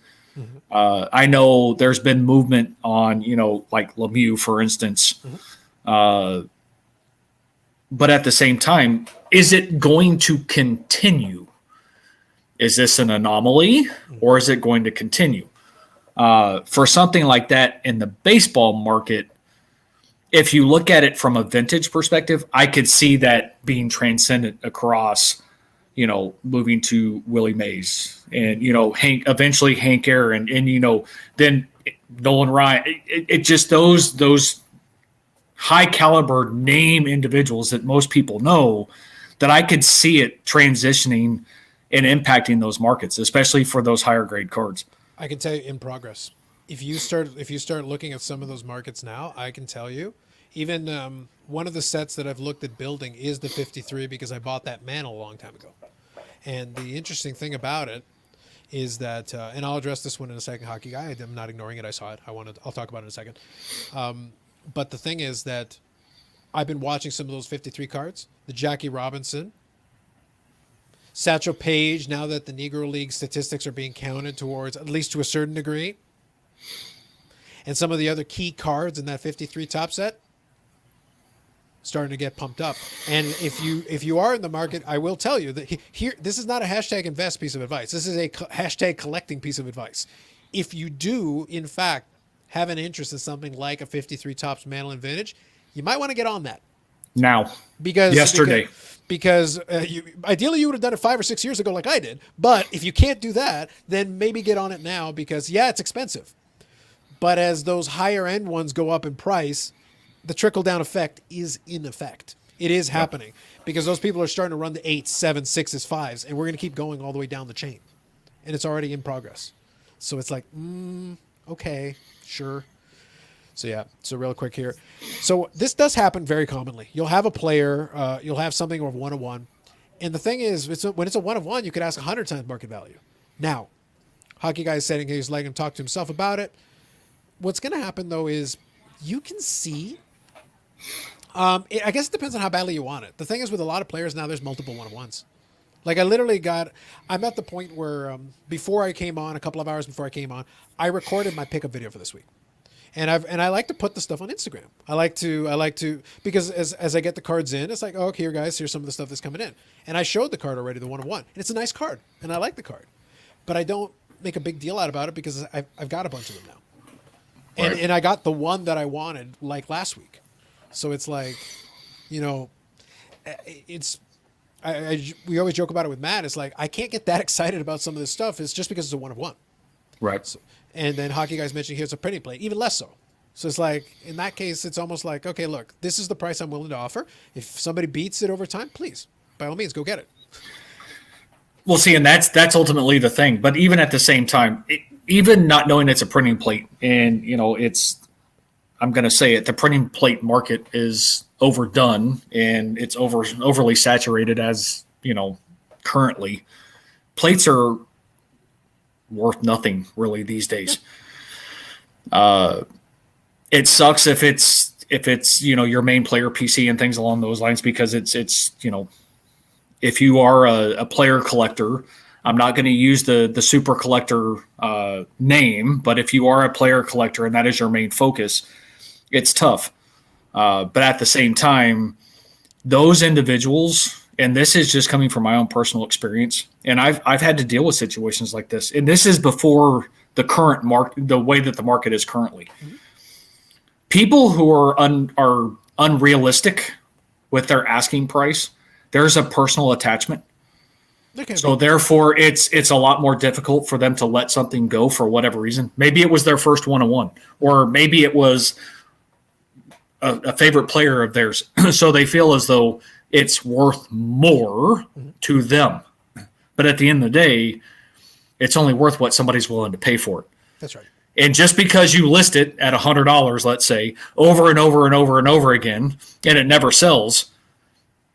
I know there's been movement on, like Lemieux, for instance. But at the same time, is it going to continue? Is this an anomaly, or is it going to continue? For something like that in the baseball market, if you look at it from a vintage perspective, I could see that being transcendent across, moving to Willie Mays and, eventually Hank Aaron and, then Nolan Ryan. It just those high caliber name individuals that most people know, that I could see it transitioning and impacting those markets, especially for those higher grade cards. I can tell you in progress. If you start looking at some of those markets now, I can tell you, even one of the sets that I've looked at building is the 53, because I bought that mantle a long time ago. And the interesting thing about it is that, and I'll address this one in a second, Hockey Guy. I'm not ignoring it. I saw it. I'll talk about it in a second. But the thing is that I've been watching some of those 53 cards, the Jackie Robinson, Satchel Paige, now that the Negro League statistics are being counted towards, at least to a certain degree, and some of the other key cards in that 53 top set starting to get pumped up. And if you are in the market, I will tell you that here, this is not a hashtag invest piece of advice. This is a hashtag collecting piece of advice. If you do, in fact, have an interest in something like a 53 tops mantle and vintage, you might want to get on that now. Yesterday. Because ideally you would have done it 5 or 6 years ago like I did. But if you can't do that, then maybe get on it now, because, it's expensive. But as those higher end ones go up in price, the trickle-down effect is in effect. It is happening, because those people are starting to run the 8s, 7s, 6s, 5s, and we're going to keep going all the way down the chain. And it's already in progress. So it's like, okay, sure. So real quick here. So this does happen very commonly. You'll have a player, you'll have something of 1-of-1. And the thing is, when it's a 1-of-1, you could ask 100 times market value. Now, Hockey Guy is saying he's letting him talk to himself about it. What's going to happen, though, is you can see... I guess it depends on how badly you want it. The thing is, with a lot of players now, there's multiple 1-of-1s. Like, I'm at the point where before I came on, a couple of hours before I came on, I recorded my pickup video for this week. And I like to put the stuff on Instagram. I like to because as I get the cards in, it's like, oh, okay, here guys, here's some of the stuff that's coming in. And I showed the card already, the 1-of-1. And it's a nice card, and I like the card. But I don't make a big deal out about it, because I've got a bunch of them now. Right. And I got the one that I wanted like last week. So it's like, it's we always joke about it with Matt. It's like, I can't get that excited about some of this stuff. It's just because it's a 1-of-1. Right. So, and then Hockey Guys mentioned here's a printing plate, even less so. So it's like, in that case, it's almost like, okay, look, this is the price I'm willing to offer. If somebody beats it over time, please, by all means, go get it. Well, see, and that's ultimately the thing. But even at the same time, even not knowing it's a printing plate, and I'm going to say it, the printing plate market is overdone, and it's overly saturated as currently. Plates are worth nothing really these days. It sucks if it's your main player PC and things along those lines, because it's if you are a player collector, I'm not going to use the super collector name, but if you are a player collector and that is your main focus, it's tough. But at the same time, those individuals, and this is just coming from my own personal experience, and I've had to deal with situations like this, and this is before the current market, the way that the market is currently. Mm-hmm. People who are unrealistic with their asking price, there's a personal attachment. So therefore, it's a lot more difficult for them to let something go for whatever reason. Maybe it was their first one-on-one, or maybe it was a favorite player of theirs. So they feel as though it's worth more to them. But at the end of the day, it's only worth what somebody's willing to pay for it. That's right. And just because you list it at $100, let's say, over and over and over and over again, and it never sells,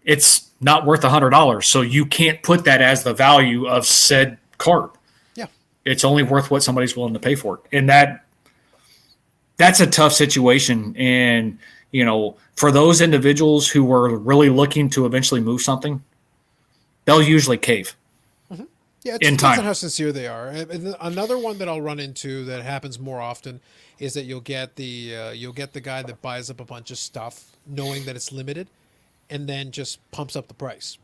it's not worth $100. So you can't put that as the value of said card. Yeah. It's only worth what somebody's willing to pay for it. And that's a tough situation. And, you know, for those individuals who are really looking to eventually move something, they'll usually cave. Mm-hmm. Yeah, it depends on how sincere they are. And another one that I'll run into that happens more often is that you'll get the guy that buys up a bunch of stuff knowing that it's limited, and then just pumps up the price.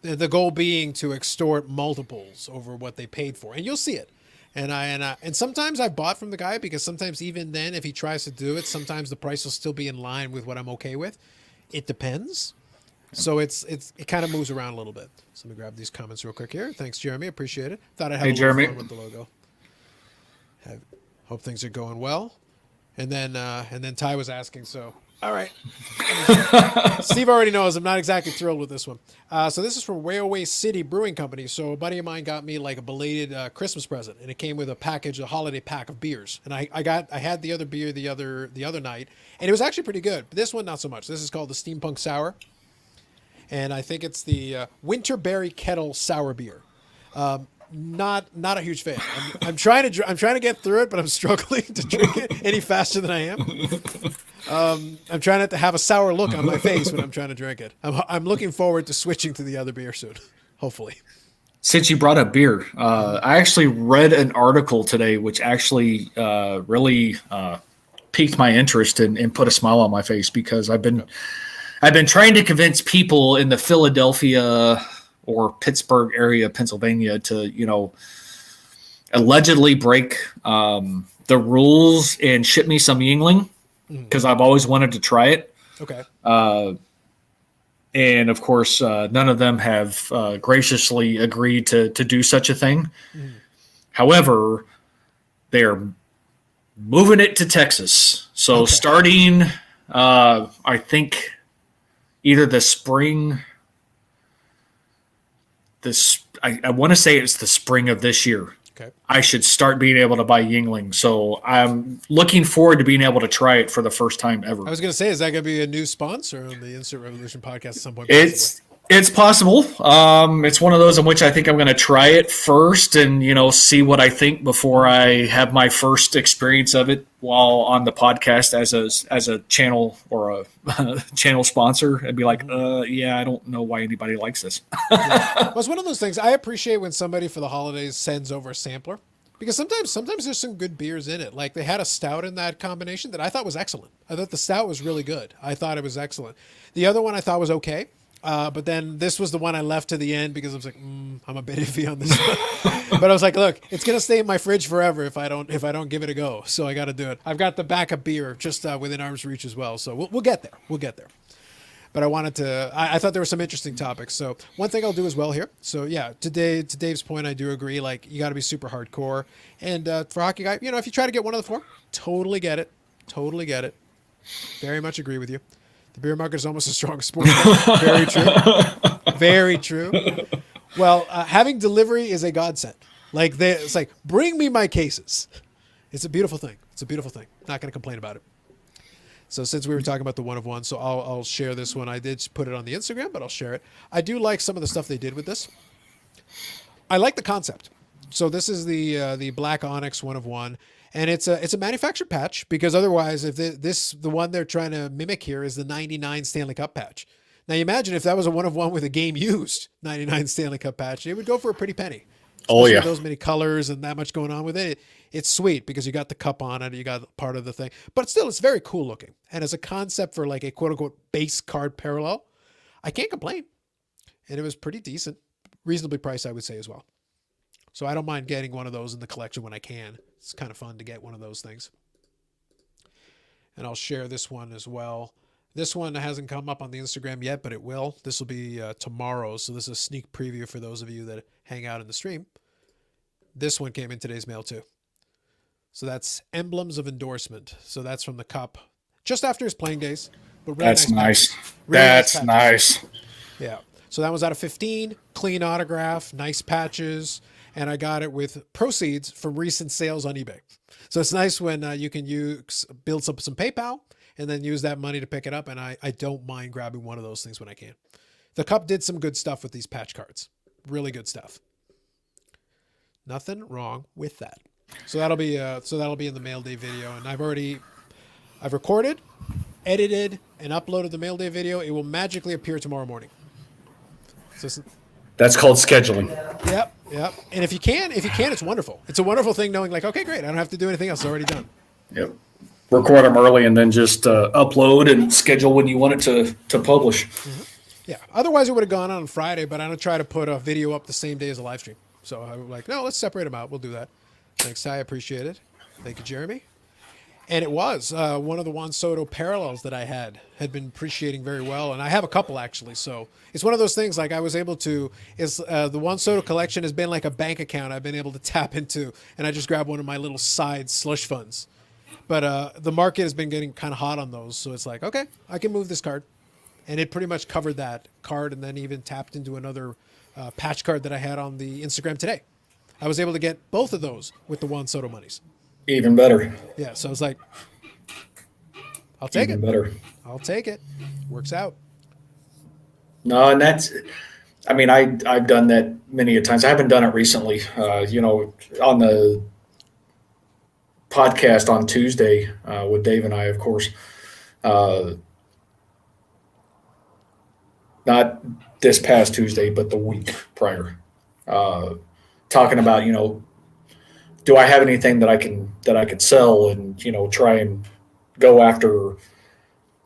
The goal being to extort multiples over what they paid for, and you'll see it. And sometimes I bought from the guy, because sometimes even then, if he tries to do it, sometimes the price will still be in line with what I'm okay with. It depends. So it kind of moves around a little bit. So let me grab these comments real quick here. Thanks, Jeremy. Appreciate it. Thought I'd have a little fun with the logo. Hope things are going well. And then Ty was asking, so all right. Steve already knows I'm not exactly thrilled with this one. So this is from Railway City Brewing Company. So a buddy of mine got me like a belated Christmas present, and it came with a holiday pack of beers. And I had the other beer the other night, and it was actually pretty good. But this one, not so much. This is called the Steampunk Sour, and I think it's the Winterberry Kettle Sour Beer. Not a huge fan. I'm trying to get through it, but I'm struggling to drink it any faster than I am. I'm trying not to have a sour look on my face when I'm trying to drink it. I'm looking forward to switching to the other beer soon, hopefully. Since you brought up beer, I actually read an article today which actually really piqued my interest and put a smile on my face, because I've been trying to convince people in the Philadelphia or Pittsburgh area, Pennsylvania, to, allegedly break the rules and ship me some Yingling, because I've always wanted to try it. Okay. And of course, none of them have graciously agreed to do such a thing. However, they're moving it to Texas. So starting, I think, either the spring. I want to say it's the spring of this year. Okay. I should start being able to buy Yingling. So I'm looking forward to being able to try it for the first time ever. I was going to say, is that going to be a new sponsor on the Insert Revolution podcast at some point? It's possible. It's one of those in which I think I'm going to try it first and, see what I think before I have my first experience of it while on the podcast as a channel or a channel sponsor, and be like, I don't know why anybody likes this. Well, it's one of those things. I appreciate when somebody for the holidays sends over a sampler, because sometimes there's some good beers in it. Like they had a stout in that combination that I thought was excellent. I thought the stout was really good. I thought it was excellent. The other one I thought was okay. But then this was the one I left to the end because I was like, I'm a bit iffy on this one. But I was like, look, it's gonna stay in my fridge forever if I don't give it a go. So I got to do it. I've got the backup beer just within arm's reach as well. So we'll get there. We'll get there. But I wanted to. I thought there were some interesting topics. So one thing I'll do as well here. So yeah, to Dave's point, I do agree. Like you got to be super hardcore. And for Hockey Guy, if you try to get one of the four, totally get it. Totally get it. Very much agree with you. The beer market is almost as strong as sports. Very true. Very true. Well, having delivery is a godsend. It's like, bring me my cases. It's a beautiful thing. It's a beautiful thing. Not going to complain about it. So since we were talking about the one of one, so I'll share this one. I did put it on the Instagram, but I'll share it. I do like some of the stuff they did with this. I like the concept. So this is the Black Onyx one of one. And it's a manufactured patch, because otherwise, if the one they're trying to mimic here is the 99 Stanley Cup patch. Now you imagine if that was a one of one with a game used 99 Stanley Cup patch, it would go for a pretty penny. Oh especially with yeah. those many colors and that much going on with it. It's sweet because you got the cup on it, you got part of the thing, but still, it's very cool looking. And as a concept for like a quote unquote base card parallel, I can't complain. And it was pretty decent, reasonably priced, I would say as well. So I don't mind getting one of those in the collection when I can. It's kind of fun to get one of those things. And I'll share this one as well. This one hasn't come up on the Instagram yet, but it will. This will be tomorrow. So this is a sneak preview for those of you that hang out in the stream. This one came in today's mail too. So that's Emblems of Endorsement. So that's from the Cup just after his playing days. But really That's nice. Really That's nice. Yeah. So that was out of 15, clean autograph, nice patches, and I got it with proceeds from recent sales on eBay. So it's nice when you can build up some PayPal and then use that money to pick it up. And I don't mind grabbing one of those things when I can. The Cup did some good stuff with these patch cards. Really good stuff. Nothing wrong with that. So that'll be in the mail day video, and I've recorded, edited, and uploaded the mail day video. It will magically appear tomorrow morning. So That's called scheduling. Yep. And if you can, it's wonderful. It's a wonderful thing knowing like, okay, great, I don't have to do anything else. It's already done. Yep. Record them early and then just upload and schedule when you want it to publish. Mm-hmm. Yeah. Otherwise, it would have gone on Friday, but I don't try to put a video up the same day as a live stream. So I'm like, no, let's separate them out. We'll do that. Thanks, Ty. I appreciate it. Thank you, Jeremy. And it was one of the Juan Soto parallels that I had been appreciating very well. And I have a couple, actually. So it's one of those things like I was able to, the Juan Soto collection has been like a bank account I've been able to tap into. And I just grabbed one of my little side slush funds. But the market has been getting kind of hot on those. So it's like, okay, I can move this card. And it pretty much covered that card and then even tapped into another patch card that I had on the Instagram today. I was able to get both of those with the Juan Soto monies. Even better. Yeah, so I was like, I'll take Even it. better. I'll take it. Works out. No, and I've done that many a times. I haven't done it recently. On the podcast on Tuesday with Dave and I, of course. Not this past Tuesday, but the week prior. Talking about, do I have anything that I can sell and, try and go after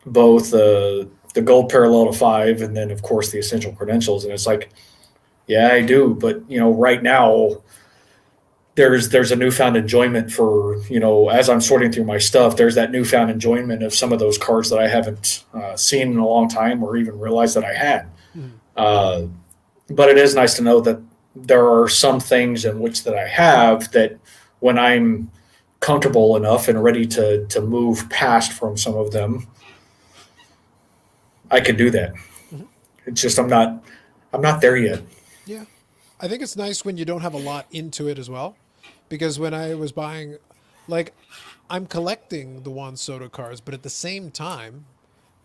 both the gold parallel to 5 and then of course the essential credentials. And it's like, yeah, I do. But, right now there's a newfound enjoyment for, as I'm sorting through my stuff, there's that newfound enjoyment of some of those cards that I haven't seen in a long time or even realized that I had. Mm-hmm. But it is nice to know that there are some things in which that I have that when I'm comfortable enough and ready to move past from some of them, I can do that. Mm-hmm. It's just I'm not there yet. Yeah. I think it's nice when you don't have a lot into it as well. Because when I was buying, like, I'm collecting the Juan Soto cards, but at the same time,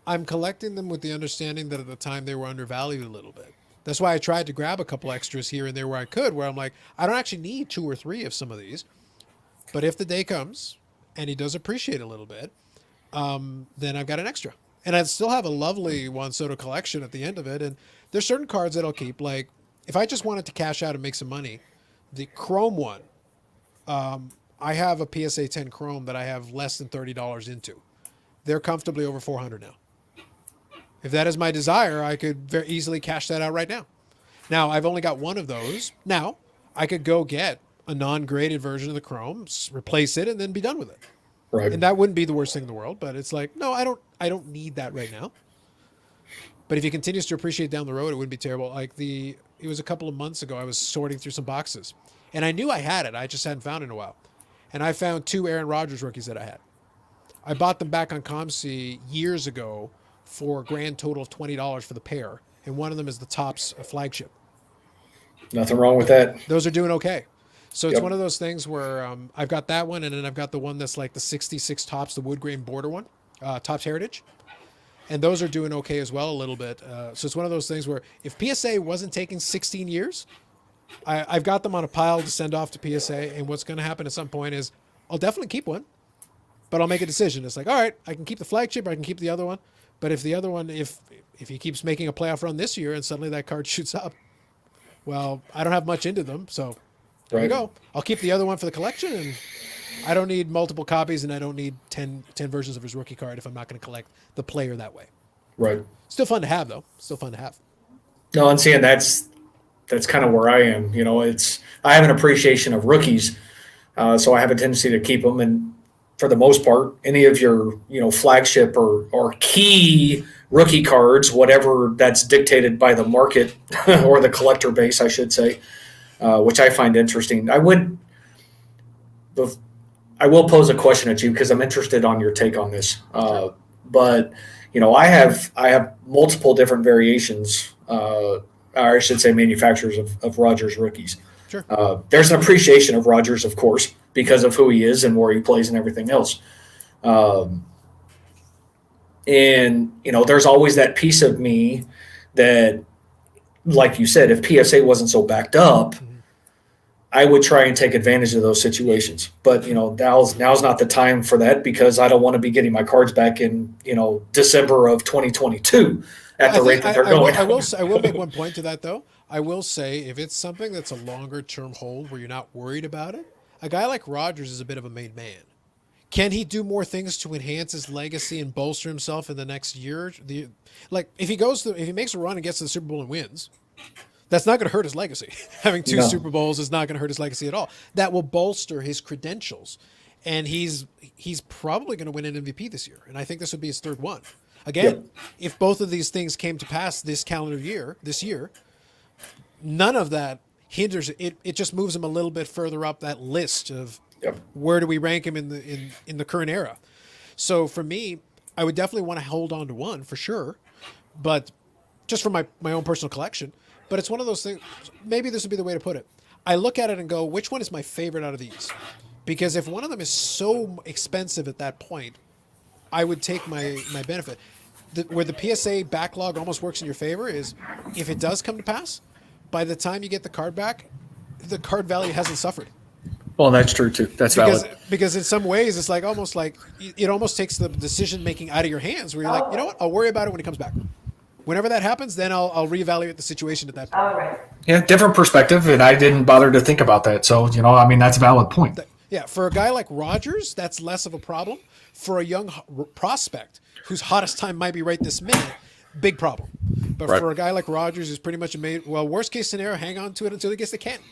I'm collecting them with the understanding that at the time they were undervalued a little bit. That's why I tried to grab a couple extras here and there where I could, where I'm like, I don't actually need 2 or 3 of some of these. But if the day comes and he does appreciate a little bit, then I've got an extra. And I'd still have a lovely Juan Soto collection at the end of it. And there's certain cards that I'll keep. Like, if I just wanted to cash out and make some money, the Chrome one, I have a PSA 10 Chrome that I have less than $30 into. They're comfortably over $400 now. If that is my desire, I could very easily cash that out right now. Now, I've only got one of those. Now, I could go get a non-graded version of the Chrome, replace it, and then be done with it. Right. And that wouldn't be the worst thing in the world, but it's like, no, I don't need that right now. But if he continues to appreciate down the road, it wouldn't be terrible. Like it was a couple of months ago, I was sorting through some boxes. And I knew I had it. I just hadn't found it in a while. And I found 2 Aaron Rodgers rookies that I had. I bought them back on ComC years ago for a grand total of $20 for the pair. And one of them is the Topps flagship. Nothing wrong with that. Those are doing okay. So it's one of those things where I've got that one, and then I've got the one that's like the 66 Topps, the wood grain border one, Topps Heritage. And those are doing okay as well a little bit. So it's one of those things where if PSA wasn't taking 16 years, I've got them on a pile to send off to PSA. And what's going to happen at some point is I'll definitely keep one, but I'll make a decision. It's like, all right, I can keep the flagship, or I can keep the other one. But if the other one, if he keeps making a playoff run this year and suddenly that card shoots up, well, I don't have much into them, so There you go. I'll keep the other one for the collection, and I don't need multiple copies, and I don't need 10 versions of his rookie card if I'm not going to collect the player that way. Right. Still fun to have, though. Still fun to have. No, and seeing that's kind of where I am. You know, I have an appreciation of rookies, so I have a tendency to keep them. And for the most part, any of your flagship or key rookie cards, whatever that's dictated by the market or the collector base, I should say, which I find interesting. I will pose a question at you because I'm interested on your take on this. But I have multiple different variations, or I should say manufacturers of Rogers rookies. Sure. There's an appreciation of Rogers, of course, because of who he is and where he plays and everything else. And there's always that piece of me that, like you said, if PSA wasn't so backed up, I would try and take advantage of those situations. But, now's not the time for that because I don't want to be getting my cards back in, December of 2022 at the rate that they're going. I will make one point to that, though. I will say if it's something that's a longer-term hold where you're not worried about it, a guy like Rogers is a bit of a made man. Can he do more things to enhance his legacy and bolster himself in the next year? If he makes a run and gets to the Super Bowl and wins, that's not going to hurt his legacy. Having two Super Bowls is not going to hurt his legacy at all. That will bolster his credentials. And he's probably going to win an MVP this year. And I think this would be his third one. Again, if both of these things came to pass this year, none of that hinders it. It just moves him a little bit further up that list of where do we rank him in the current era. So for me, I would definitely want to hold on to one for sure. But just for my own personal collection. But it's one of those things, maybe this would be the way to put it. I look at it and go, which one is my favorite out of these? Because if one of them is so expensive at that point, I would take my benefit. Where the PSA backlog almost works in your favor is if it does come to pass, by the time you get the card back, the card value hasn't suffered. Well, that's true too. That's valid. Because in some ways, it's like almost takes the decision making out of your hands where you're like, you know what, I'll worry about it when it comes back. Whenever that happens, then I'll reevaluate the situation at that point. All right. Yeah, different perspective, and I didn't bother to think about that. So, that's a valid point. Yeah, for a guy like Rogers, that's less of a problem. For a young prospect whose hottest time might be right this minute, big problem. But for a guy like Rogers, who's pretty much worst case scenario, hang on to it until he gets the Canton.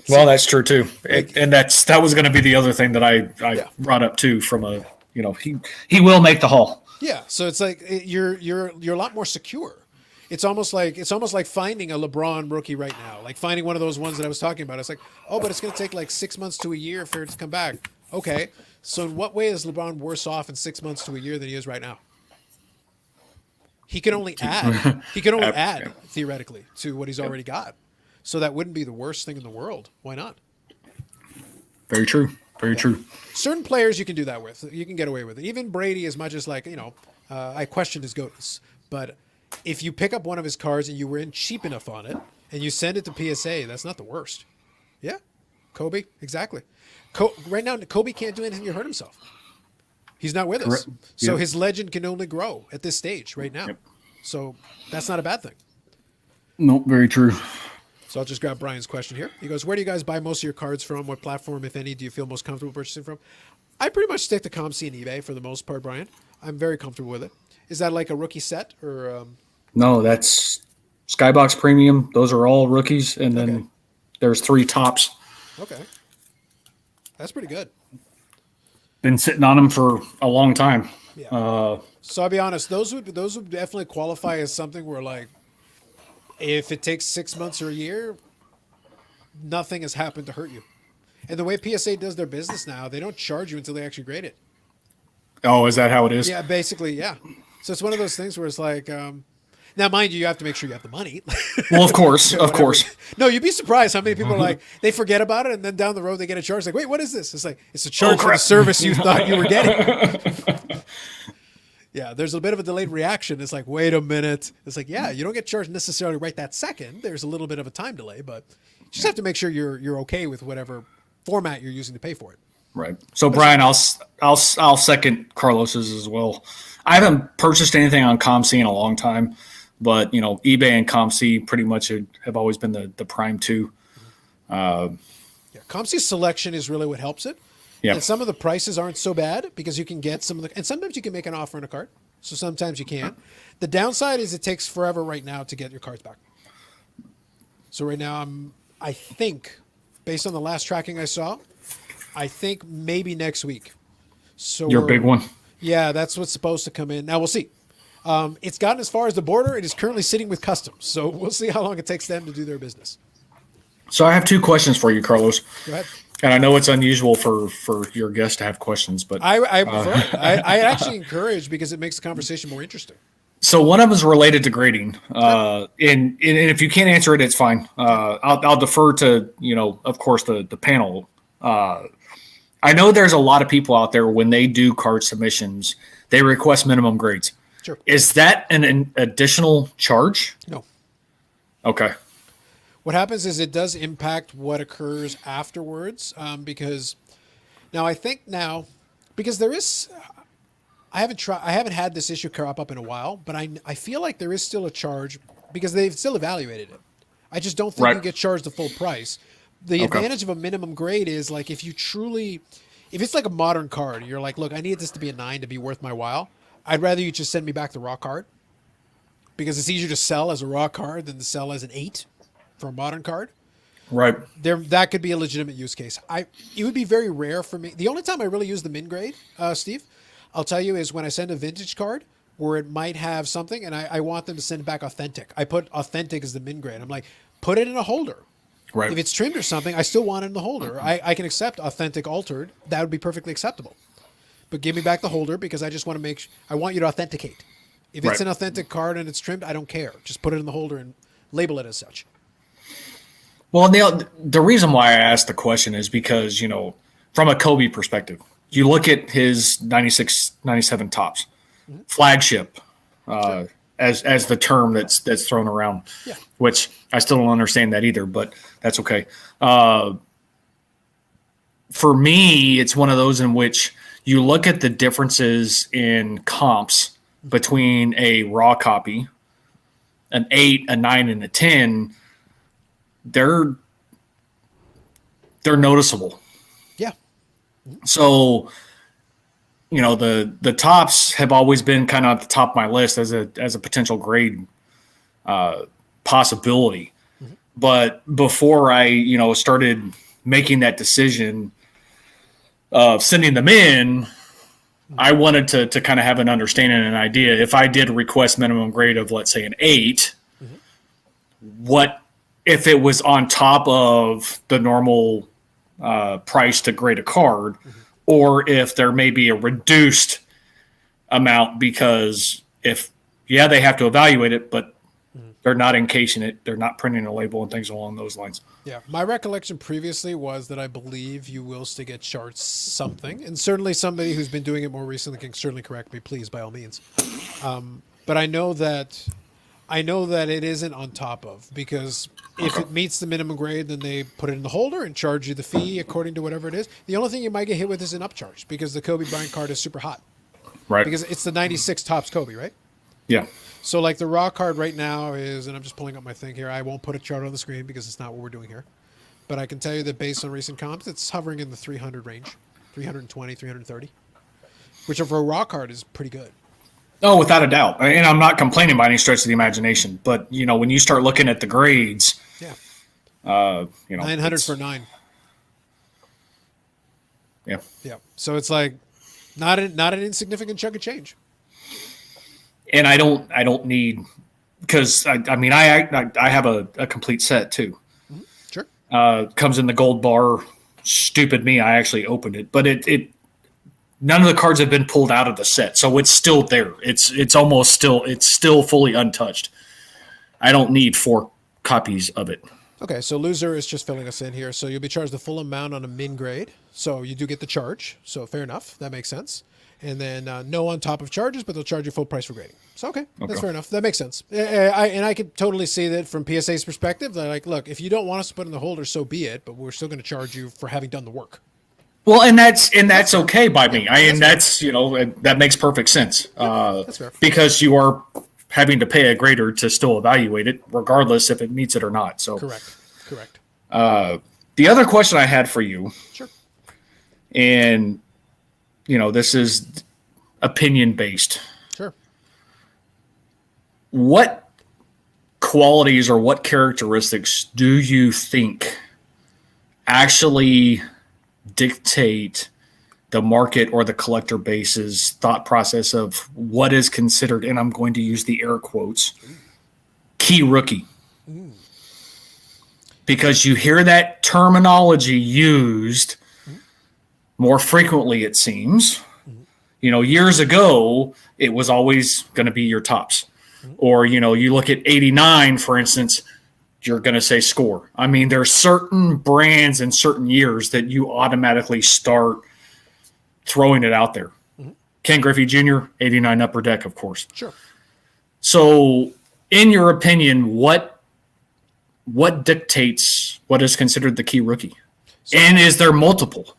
Well, that's true too, and that was going to be the other thing that I brought up too. From he will make the haul. Yeah, so it's like you're a lot more secure. It's almost like finding a LeBron rookie right now, like finding one of those ones that I was talking about. It's like, but it's going to take like 6 months to a year for it to come back. Okay, so in what way is LeBron worse off in 6 months to a year than he is right now? He can only add. He can only add theoretically to what he's already got. So that wouldn't be the worst thing in the world. Why not? Very true. Very true. Certain players you can do that with. You can get away with it. Even Brady, as much as I questioned his goatness. But if you pick up one of his cards and you were in cheap enough on it and you send it to PSA, that's not the worst. Yeah. Kobe, exactly. Right now, Kobe can't do anything to hurt himself. He's not with us. So his legend can only grow at this stage right now. Yep. So that's not a bad thing. No, very true. So I'll just grab Brian's question here. He goes, where do you guys buy most of your cards from? What platform, if any, do you feel most comfortable purchasing from? I pretty much stick to ComC and eBay for the most part, Brian. I'm very comfortable with it. Is that like a rookie set or? No, that's Skybox Premium. Those are all rookies. And then there's 3 tops. Okay. That's pretty good. Been sitting on them for a long time. Yeah. So I'll be honest, those would definitely qualify as something where like, if it takes 6 months or a year, nothing has happened to hurt you. And the way PSA does their business now, they don't charge you until they actually grade it. Oh, is that how it is? Yeah, basically, yeah. So it's one of those things where it's like, now mind you have to make sure you have the money. Well, of course, of course. No, you'd be surprised how many people are like, they forget about it, and then down the road they get a charge. Like, wait, what is this? It's like, it's a charge for the service you thought you were getting. Yeah, there's a bit of a delayed reaction. It's like, wait a minute. It's like, yeah, you don't get charged necessarily right that second. There's a little bit of a time delay, but you just have to make sure you're okay with whatever format you're using to pay for it. Right. So, Brian, I'll second Carlos's as well. I haven't purchased anything on ComC in a long time, but eBay and ComC pretty much have always been the prime two. Yeah, ComC selection is really what helps it. Yeah. And some of the prices aren't so bad because you can get some of the, and sometimes you can make an offer on a card. So sometimes you can. The downside is it takes forever right now to get your cards back. So right now I think, based on the last tracking I saw, I think maybe next week. So Your big one. Yeah, that's what's supposed to come in. Now we'll see. It's gotten as far as the border. It is currently sitting with customs. So we'll see how long it takes them to do their business. So I have 2 questions for you, Carlos. Go ahead. And I know it's unusual for your guest to have questions, but I prefer it. I actually encourage because it makes the conversation more interesting. so one of them is related to grading. And if you can't answer it, it's fine. I'll defer to, of course, the panel. I know there's a lot of people out there when they do card submissions, they request minimum grades. Sure. Is that an additional charge? No. Okay. What happens is it does impact what occurs afterwards because there is, I haven't had this issue crop up in a while, but I feel like there is still a charge because they've still evaluated it. I just don't think you get charged the full price. The advantage of a minimum grade is like if it's like a modern card, you're like, look, I need this to be a 9 to be worth my while. I'd rather you just send me back the raw card because it's easier to sell as a raw card than to sell as an 8 for a modern card. Right. That could be a legitimate use case. It would be very rare for me. The only time I really use the min grade, Steve, I'll tell you, is when I send a vintage card where it might have something and I want them to send back authentic. I put authentic as the min grade. I'm like, put it in a holder. Right. If it's trimmed or something, I still want it in the holder. I can accept authentic altered. That would be perfectly acceptable. But give me back the holder because I just want to I want you to authenticate. If it's an authentic card and it's trimmed, I don't care. Just put it in the holder and label it as such. Well, the reason why I asked the question is because, from a Kobe perspective, you look at his 96, 97 tops, flagship, as the term that's thrown around, which I still don't understand that either, but that's okay. For me, it's one of those in which you look at the differences in comps between a raw copy, an 8, a 9, and a 10. They're noticeable. Yeah. So, the tops have always been kind of at the top of my list as a potential grade possibility. Mm-hmm. But before I, started making that decision of sending them in, I wanted to kind of have an understanding and an idea. If I did request minimum grade of, let's say, an 8, what if it was on top of the normal price to grade a card, or if there may be a reduced amount because they have to evaluate it, but they're not encasing it, they're not printing a label and things along those lines. Yeah, my recollection previously was that I believe you will still get charged something, and certainly somebody who's been doing it more recently can certainly correct me, please, by all means. But I know that it isn't on top of, because if it meets the minimum grade, then they put it in the holder and charge you the fee according to whatever it is. The only thing you might get hit with is an upcharge because the Kobe Bryant card is super hot. Right. Because it's the 96 tops Kobe, right? Yeah. So like the raw card right now is, and I'm just pulling up my thing here. I won't put a chart on the screen because it's not what we're doing here. But I can tell you that based on recent comps, it's hovering in the 300 range, 320, 330, which for a raw card is pretty good. Oh, without a doubt. And I'm not complaining by any stretch of the imagination. But, when you start looking at the grades, 900 for 9. Yeah. Yeah. So it's like not an insignificant chunk of change. And I don't need, because I have a complete set too. Mm-hmm. Sure. Comes in the gold bar. Stupid me, I actually opened it, but it none of the cards have been pulled out of the set, so it's still there. It's still fully untouched. I don't need 4 copies of it. Okay, so loser is just filling us in here. So you'll be charged the full amount on a min grade. So you do get the charge. So fair enough. That makes sense. And then no on top of charges, but they'll charge you full price for grading. So, okay. That's fair enough. That makes sense. I can totally see that from PSA's perspective. They're like, look, if you don't want us to put in the holder, so be it, but we're still going to charge you for having done the work. Well, and that's okay by me. That makes perfect sense. That's fair. Because you are having to pay a grader to still evaluate it, regardless if it meets it or not. So correct. The other question I had for you, Sure. and this is opinion based. Sure. What qualities or what characteristics do you think actually dictate the market or the collector base's thought process of what is considered, and I'm going to use the air quotes, key rookie? Because you hear that terminology used more frequently, it seems. Years ago, it was always going to be your tops. Or, you look at 89, for instance, you're going to say score. I mean, there are certain brands and certain years that you automatically start throwing it out there. Ken Griffey Jr., 89 Upper Deck, of course. Sure. So, in your opinion, what dictates what is considered the key rookie? And is there multiple?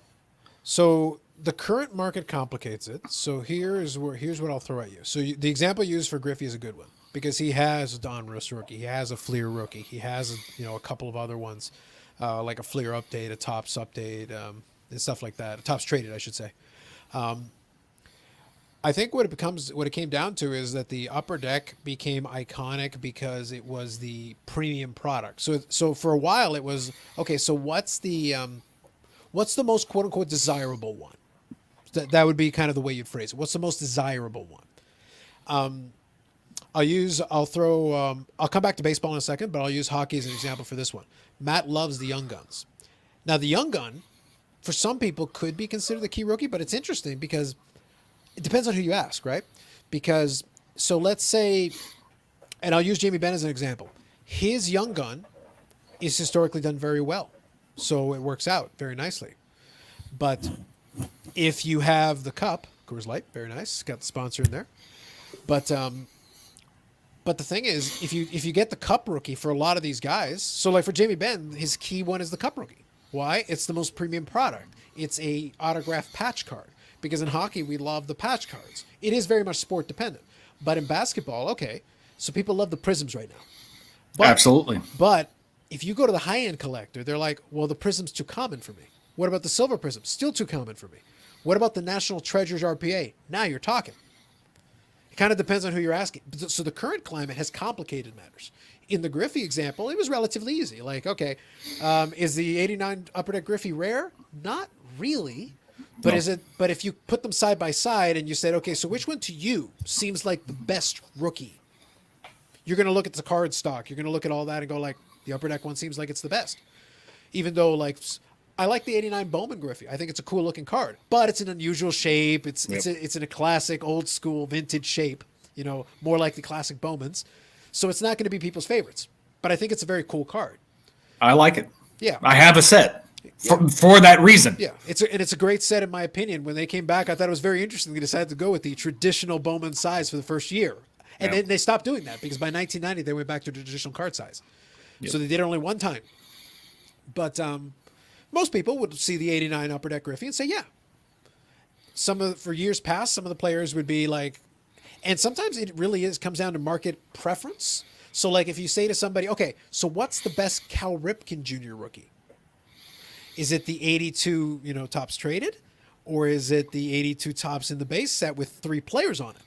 So the current market complicates it. So here's what I'll throw at you. So the example used for Griffey is a good one because he has a Donruss rookie, he has a Fleer rookie, he has a couple of other ones like a Fleer update, a Topps update, and stuff like that. A Topps traded, I should say. I think what it came down to is that the Upper Deck became iconic because it was the premium product. So for a while it was okay. So what's the most quote unquote desirable one? That would be kind of the way you'd phrase it. What's the most desirable one? I'll come back to baseball in a second, but I'll use hockey as an example for this one. Matt loves the Young Guns. Now the Young Gun, for some people, could be considered the key rookie, but it's interesting because it depends on who you ask, right? Because, so let's say, and I'll use Jamie Benn as an example. His Young Gun is historically done very well. So it works out very nicely. But if you have the cup, Coors Light, very nice, got the sponsor in there. But the thing is, if you get the cup rookie for a lot of these guys, so like for Jamie Benn, his key one is the cup rookie. Why? It's the most premium product. It's a autographed patch card. Because in hockey, we love the patch cards. It is very much sport dependent. But in basketball, okay, so people love the prisms right now. But, Absolutely. But if you go to the high-end collector, they're like, well, the prism's too common for me. What about the silver prism? Still too common for me. What about the National Treasures RPA? Now you're talking. It kind of depends on who you're asking. So the current climate has complicated matters. In the Griffey example, it was relatively easy. Like, okay, is the 89 Upper Deck Griffey rare? Not really. But No. But if you put them side by side and you said, okay, so which one to you seems like the best rookie? You're going to look at the card stock. You're going to look at all that and go like, the Upper Deck one seems like it's the best. Even though like I like the 89 Bowman Griffey. I think it's a cool looking card, but it's an unusual shape. It's in a classic old school vintage shape, more like the classic Bowmans. So it's not going to be people's favorites, but I think it's a very cool card. I like it. Yeah. I have a set for that reason. Yeah, it's a great set in my opinion. When they came back, I thought it was very interesting. They decided to go with the traditional Bowman size for the first year. And then they stopped doing that because by 1990, they went back to the traditional card size. Yep. So they did it only one time. But most people would see the 89 Upper Deck Griffey and say, yeah. For years past, some of the players would be like, and sometimes it really comes down to market preference. So like if you say to somebody, okay, so what's the best Cal Ripken Jr. rookie? Is it the 82, Topps traded? Or is it the 82 Topps in the base set with 3 players on it?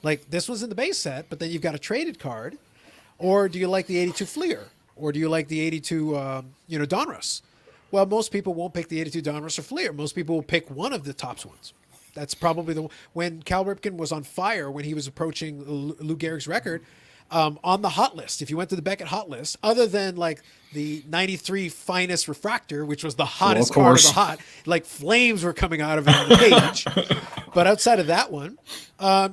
Like this one's in the base set, but then you've got a traded card. Or do you like the 82 Fleer? Or do you like the 82, Donruss? Well, most people won't pick the 82 Donruss or Fleer. Most people will pick one of the Topps ones. That's probably when Cal Ripken was on fire, when he was approaching Lou Gehrig's record, on the hot list. If you went to the Beckett hot list, other than like the 93 finest refractor, which was the hottest card of the hot, like flames were coming out of it on the page. But outside of that one,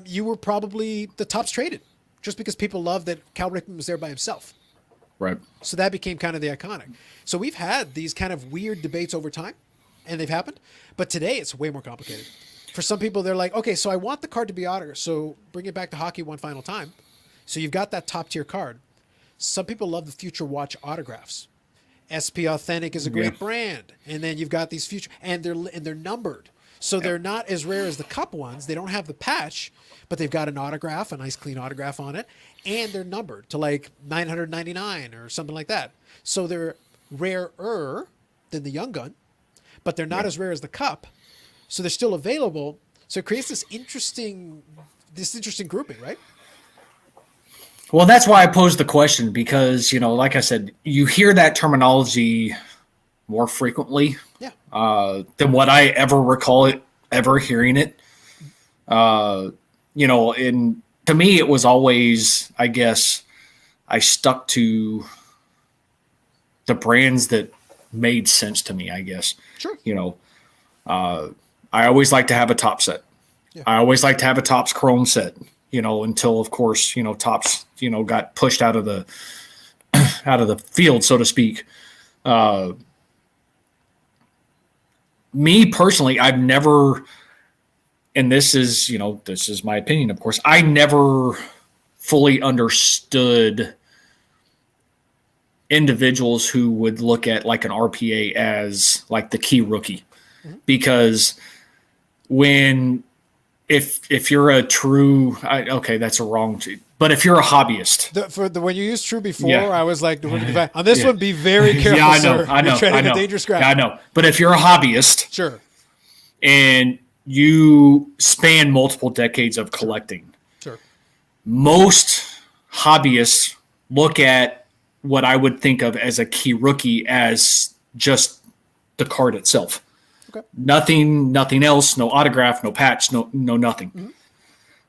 you were probably the Topps traded, just because people loved that Cal Ripken was there by himself. Right. So that became kind of the iconic. So we've had these kind of weird debates over time, and they've happened. But today it's way more complicated. For some people, they're like, okay, so I want the card to be autographed. So bring it back to hockey one final time. So you've got that top tier card. Some people love the Future Watch autographs. SP Authentic is a great brand, and then you've got these future, and they're numbered. So they're not as rare as the cup ones. They don't have the patch, but they've got an autograph, a nice clean autograph on it, and they're numbered to like 999 or something like that. So they're rarer than the Young Gun, but they're not as rare as the Cup. So they're still available. So it creates this interesting grouping, right? Well, that's why I posed the question because, like I said, you hear that terminology more frequently than what I ever recall it ever hearing it. And to me, it was always, I guess, I stuck to the brands that made sense to me, I guess. Sure. I always like to have a top set. Yeah. I always like to have a Topps Chrome set, until of course, Topps, got pushed out of the field, so to speak. Me personally, I've never, and this is my opinion, of course, I never fully understood individuals who would look at like an RPA as like the key rookie, because if you're a true, that's a wrong, but if you're a hobbyist, when you used true before, I was like, on this one, be very careful. Yeah, I know, sir. I know, You're treading I know. a dangerous ground. Yeah, I know. But if you're a hobbyist, sure, and you span multiple decades of collecting, sure, most hobbyists look at what I would think of as a key rookie as just the card itself. okay, Nothing else, no autograph, no patch, no nothing. Mm-hmm.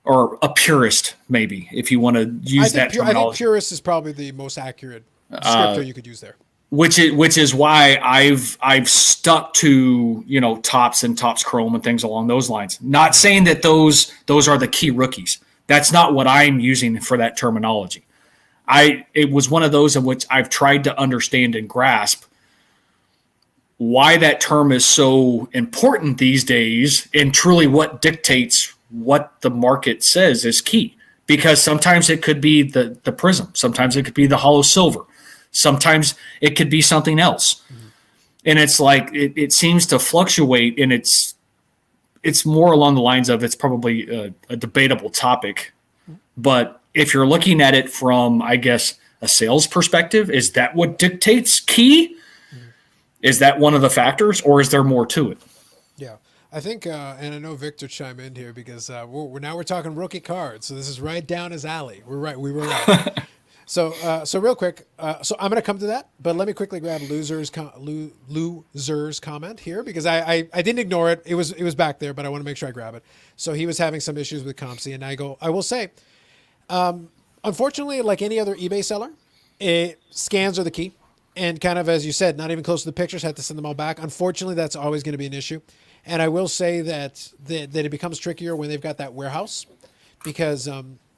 Or a purist, maybe, if you want to use that terminology. I think purist is probably the most accurate descriptor you could use there. Which is why I've stuck to Topps and Topps Chrome and things along those lines. Not saying that those are the key rookies. That's not what I'm using for that terminology. It was one of those in which I've tried to understand and grasp why that term is so important these days, and truly what dictates what the market says is key. Because sometimes it could be the prism, sometimes it could be the hollow silver, sometimes it could be something else. Mm-hmm. And it's like it seems to fluctuate, and it's more along the lines of it's probably a debatable topic. Mm-hmm. But if you're looking at it from, I guess, a sales perspective, is that what dictates key? Mm-hmm. Is that one of the factors, or is there more to it? Yeah. I think, and I know Victor chime in here because we're talking rookie cards, so this is right down his alley. We're right. We were right. So real quick, so I'm going to come to that, but let me quickly grab Loser's comment here because I didn't ignore it. It was back there, but I want to make sure I grab it. So he was having some issues with COMC, and I will say, unfortunately, like any other eBay seller, scans are the key, and kind of as you said, not even close to the pictures, had to send them all back. Unfortunately, that's always going to be an issue. And I will say that it becomes trickier when they've got that warehouse, because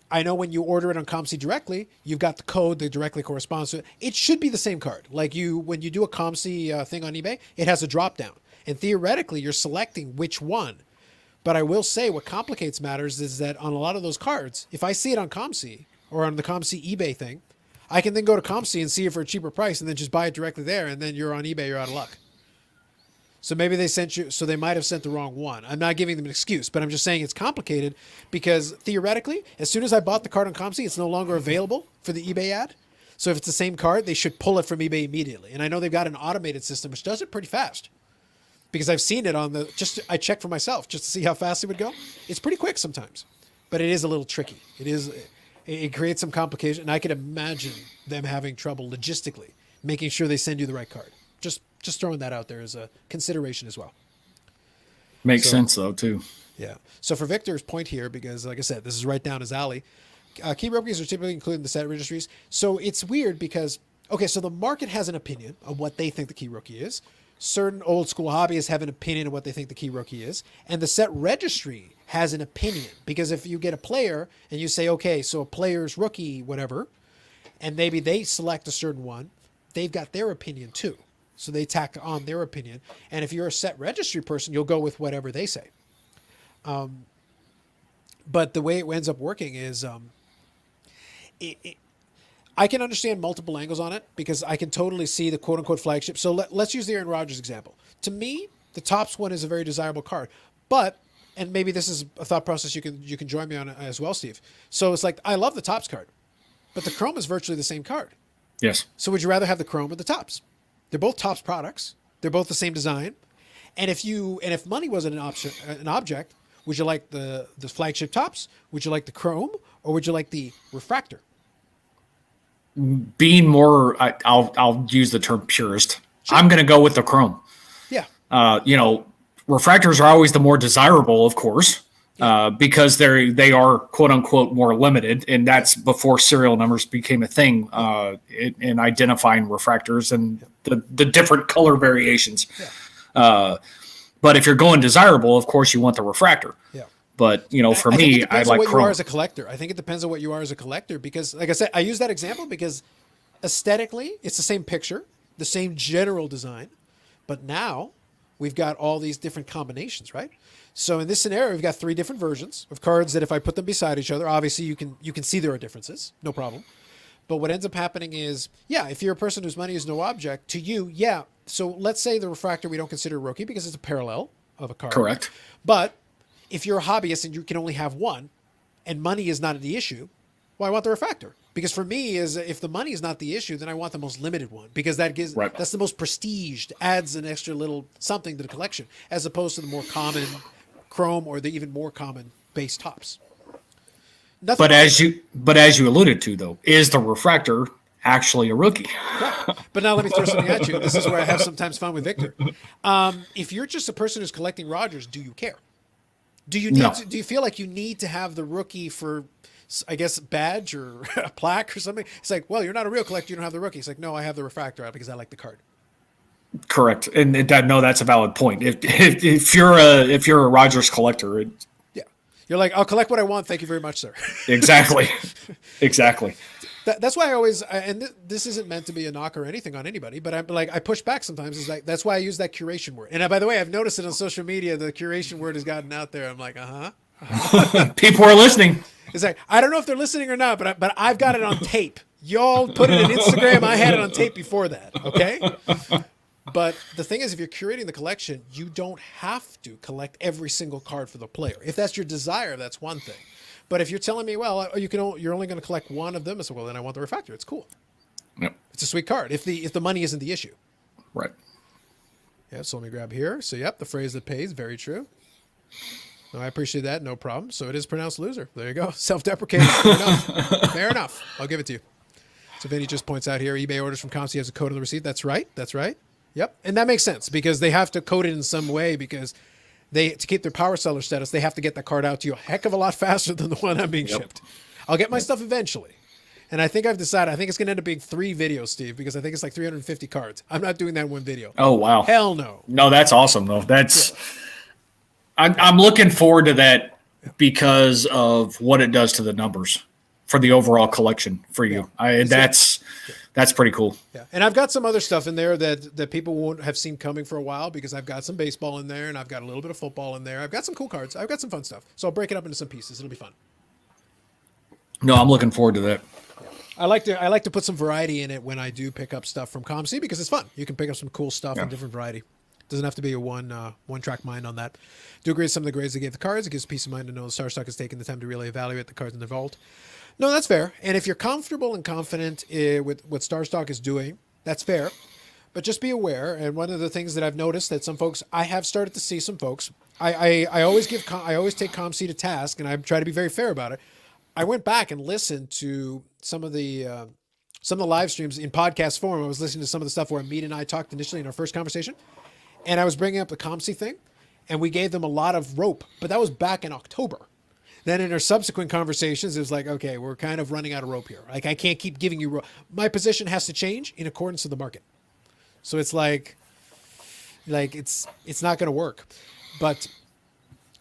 I know when you order it on COMC directly, you've got the code that directly corresponds to it. It should be the same card. Like when you do a COMC thing on eBay, it has a drop down, and theoretically you're selecting which one. But I will say what complicates matters is that on a lot of those cards, if I see it on COMC or on the COMC eBay thing, I can then go to COMC and see it for a cheaper price and then just buy it directly there, and then you're on eBay, you're out of luck. So maybe they sent you, so they might have sent the wrong one. I'm not giving them an excuse, but I'm just saying it's complicated because theoretically, as soon as I bought the card on COMC, it's no longer available for the eBay ad. So if it's the same card, they should pull it from eBay immediately. And I know they've got an automated system, which does it pretty fast because I've seen it on I checked for myself just to see how fast it would go. It's pretty quick sometimes, but it is a little tricky. It creates some complication. And I can imagine them having trouble logistically making sure they send you the right card. Just throwing that out there as a consideration as well. Makes sense, though, too. Yeah. So for Victor's point here, because like I said, this is right down his alley, key rookies are typically included in the set registries. So it's weird because, so the market has an opinion of what they think the key rookie is. Certain old school hobbyists have an opinion of what they think the key rookie is. And the set registry has an opinion. Because if you get a player and you say, okay, so a player's rookie, whatever, and maybe they select a certain one, they've got their opinion too. So they tack on their opinion. And if you're a set registry person, you'll go with whatever they say. But the way it ends up working is I can understand multiple angles on it because I can totally see the quote-unquote flagship. So let's use the Aaron Rodgers example. To me, the Topps one is a very desirable card. But, and maybe this is a thought process you can join me on as well, Steve. So it's like, I love the Topps card, but the Chrome is virtually the same card. Yes. So would you rather have the Chrome or the Topps? They're both Topps products. They're both the same design. And if money wasn't an object, would you like the flagship Topps? Would you like the chrome, or would you like the refractor? Being more, I'll use the term purist. Sure. I'm going to go with the chrome. Yeah. Refractors are always the more desirable, of course, because they are quote unquote more limited, and that's before serial numbers became a thing in identifying refractors and the different color variations. Yeah. But if you're going desirable, of course, you want the refractor. Yeah. But, for me, I like what chrome. You are as a collector. I think it depends on what you are as a collector because, like I said, I use that example because aesthetically, it's the same picture, the same general design, but now we've got all these different combinations, right? So in this scenario, we've got 3 different versions of cards that if I put them beside each other, obviously you can see there are differences, no problem. But what ends up happening is, if you're a person whose money is no object, to you, So let's say the refractor we don't consider a rookie because it's a parallel of a card. Correct. But if you're a hobbyist and you can only have one and money is not the issue, well, I want the refractor. Because for me, if the money is not the issue, then I want the most limited one because that's the most prestiged, adds an extra little something to the collection as opposed to the more common chrome or the even more common base Topps. But as you alluded to, though, is the refractor actually a rookie? Right. But now let me throw something at you. This is where I have sometimes fun with Victor. If you're just a person who's collecting Rogers, do you care? Do you feel like you need to have the rookie for, I guess, badge or a plaque or something? It's like, well, you're not a real collector. You don't have the rookie. It's like, no, I have the refractor out because I like the card. Correct. And that's a valid point. If you're a Rogers collector, you're like, I'll collect what I want. Thank you very much, sir. Exactly. That's why I always, and this isn't meant to be a knock or anything on anybody, but I push back sometimes. It's like, that's why I use that curation word. And by the way, I've noticed it on social media. The curation word has gotten out there. I'm like, people are listening. It's like, I don't know if they're listening or not, but I've got it on tape. Y'all put it in Instagram. I had it on tape before that. Okay. But the thing is, if you're curating the collection, you don't have to collect every single card for the player. If that's your desire, that's one thing. But if you're telling me, well, you're only going to collect one of them, I said, well, then I want the refractor. It's cool. Yep. It's a sweet card. If the money isn't the issue. Right. Yeah. So let me grab here. So the phrase that pays, very true. No, I appreciate that. No problem. So it is pronounced loser. There you go. Self-deprecating. Fair enough. Fair enough. I'll give it to you. So Vinny just points out here, eBay orders from ComC has a code on the receipt. That's right. Yep. And that makes sense because they have to code it in some way because to keep their power seller status, they have to get that card out to you a heck of a lot faster than the one I'm being shipped. I'll get my stuff eventually. And I think I've decided, I think it's going to end up being 3 videos, Steve, because I think it's like 350 cards. I'm not doing that in one video. Oh, wow. Hell no. No, that's awesome, though. I'm looking forward to that because of what it does to the numbers for the overall collection for you. That's pretty cool. Yeah. And I've got some other stuff in there that people won't have seen coming for a while because I've got some baseball in there and I've got a little bit of football in there. I've got some cool cards. I've got some fun stuff. So I'll break it up into some pieces. It'll be fun. No, I'm looking forward to that. I like to put some variety in it when I do pick up stuff from ComC because it's fun. You can pick up some cool stuff in different variety. Doesn't have to be a one-track mind on that. Do agree with some of the grades they gave the cards. It gives peace of mind to know the StarStock has taken the time to really evaluate the cards in their vault. No, that's fair. And if you're comfortable and confident with what StarStock is doing, that's fair. But just be aware. And one of the things that I've noticed that some folks, I have started to see some folks. I always take ComC to task, and I try to be very fair about it. I went back and listened to some of the live streams in podcast form. I was listening to some of the stuff where Mead and I talked initially in our first conversation, and I was bringing up the ComC thing, and we gave them a lot of rope. But that was back in October. Then in our subsequent conversations, it was like, okay, we're kind of running out of rope here. Like, I can't keep giving you rope. My position has to change in accordance to the market. So it's like it's not going to work. But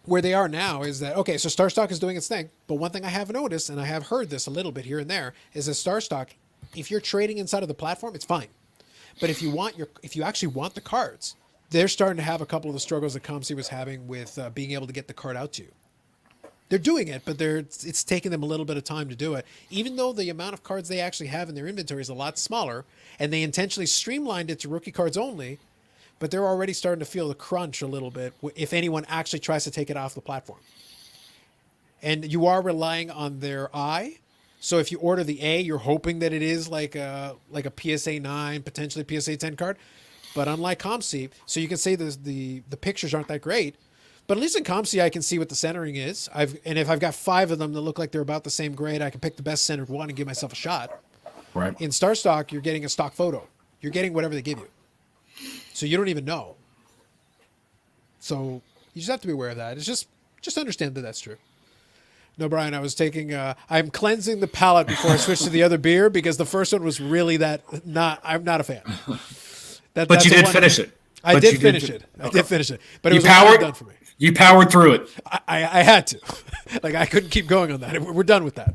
where they are now is that, okay, so StarStock is doing its thing. But one thing I have noticed, and I have heard this a little bit here and there, is that StarStock, if you're trading inside of the platform, it's fine. But if you actually want the cards, they're starting to have a couple of the struggles that ComC was having with being able to get the card out to you. They're doing it, but it's taking them a little bit of time to do it, even though the amount of cards they actually have in their inventory is a lot smaller, and they intentionally streamlined it to rookie cards only, but they're already starting to feel the crunch a little bit if anyone actually tries to take it off the platform. And you are relying on their eye So if you order the A, you're hoping that it is like a PSA 9, potentially PSA 10 card. But unlike ComC, so you can say the pictures aren't that great, but at least in ComC I can see what the centering is. And if I've got 5 of them that look like they're about the same grade, I can pick the best centered one and give myself a shot. Right. In Star Stock, you're getting a stock photo. You're getting whatever they give you. So you don't even know. So you just have to be aware of that. It's just understand that that's true. No, Brian, I'm cleansing the palate before I switch to the other beer because the first one was really I'm not a fan. But you did finish it. I did finish it. But it was done for me. You powered through it. I had to. Like, I couldn't keep going on that. We're done with that.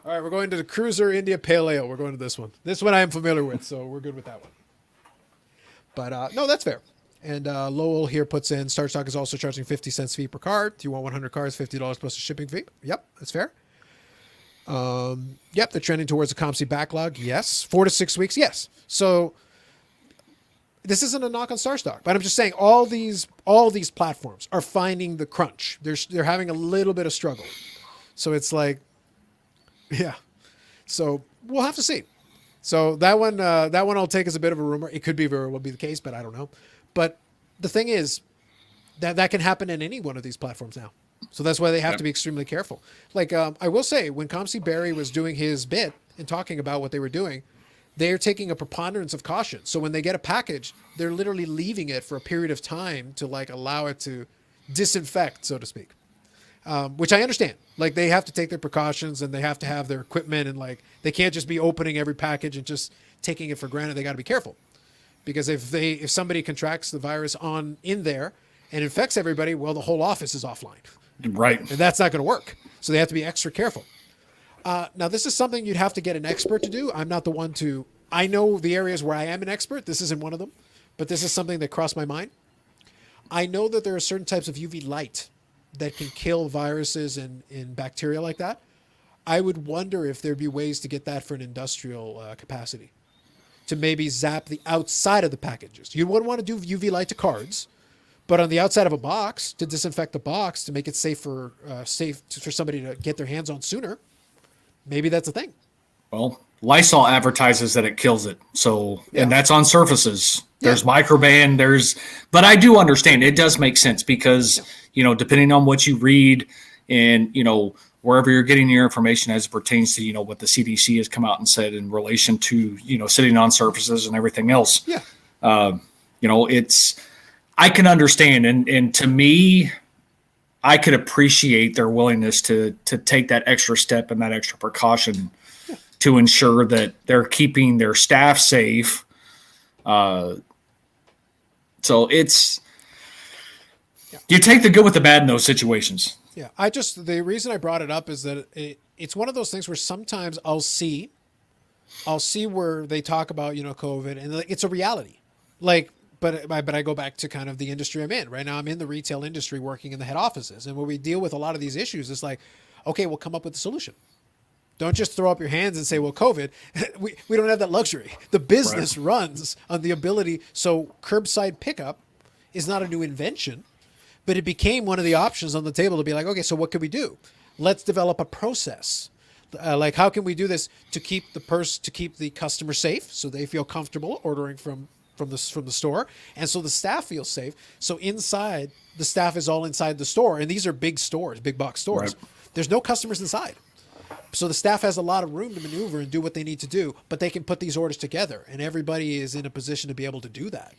All right, we're going to the Cruiser India Pale Ale. We're going to this one. This one I am familiar with, so we're good with that one. But, no, that's fair. And Lowell here puts in, Star Stock is also charging 50 cents fee per card. Do you want 100 cards, $50 plus a shipping fee? Yep, that's fair. Yep, they're trending towards a ComC backlog. Yes. 4 to 6 weeks. Yes. So this isn't a knock on Star Stock, but I'm just saying all these platforms are finding the crunch. They're having a little bit of struggle. So it's like, yeah. So we'll have to see. So that one I'll take as a bit of a rumor. It could be very well be the case, but I don't know. But the thing is that can happen in any one of these platforms now. So that's why they have to be extremely careful. Like, I will say, when ComC Barry was doing his bit and talking about what they were doing, they're taking a preponderance of caution. So when they get a package, they're literally leaving it for a period of time to like allow it to disinfect, so to speak. Which I understand. Like, they have to take their precautions and they have to have their equipment, and like they can't just be opening every package and just taking it for granted. They got to be careful. Because if somebody contracts the virus in there and infects everybody, well, the whole office is offline. Right. And that's not going to work. So they have to be extra careful. Now, this is something you'd have to get an expert to do. I'm not the one to... I know the areas where I am an expert. This isn't one of them. But this is something that crossed my mind. I know that there are certain types of UV light that can kill viruses and bacteria like that. I would wonder if there'd be ways to get that for an industrial capacity. To maybe zap the outside of the packages. You wouldn't want to do UV light to cards, but on the outside of a box, to disinfect the box, to make it safe for somebody to get their hands on sooner, maybe that's a thing. Well, Lysol advertises that it kills it. So, and that's on surfaces. There's microban, but I do understand it does make sense because, depending on what you read and, wherever you're getting your information as it pertains to, what the CDC has come out and said in relation to, sitting on surfaces and everything else. Yeah. I can understand. And to me, I could appreciate their willingness to take that extra step and that extra precaution to ensure that they're keeping their staff safe. So you take the good with the bad in those situations. Yeah, the reason I brought it up is that it's one of those things where sometimes I'll see where they talk about, COVID, and it's a reality. Like, but I go back to kind of the industry I'm in. Right now I'm in the retail industry working in the head offices. And when we deal with a lot of these issues, it's like, okay, we'll come up with a solution. Don't just throw up your hands and say, well, COVID, we don't have that luxury. The business runs on the ability. So curbside pickup is not a new invention. But it became one of the options on the table to be like, okay, so what can we do? Let's develop a process. Like, how can we do this to keep the customer safe, so they feel comfortable ordering from the store, and so the staff feels safe. So inside, the staff is all inside the store, and these are big stores, big box stores. Right. There's no customers inside, so the staff has a lot of room to maneuver and do what they need to do. But they can put these orders together, and everybody is in a position to be able to do that.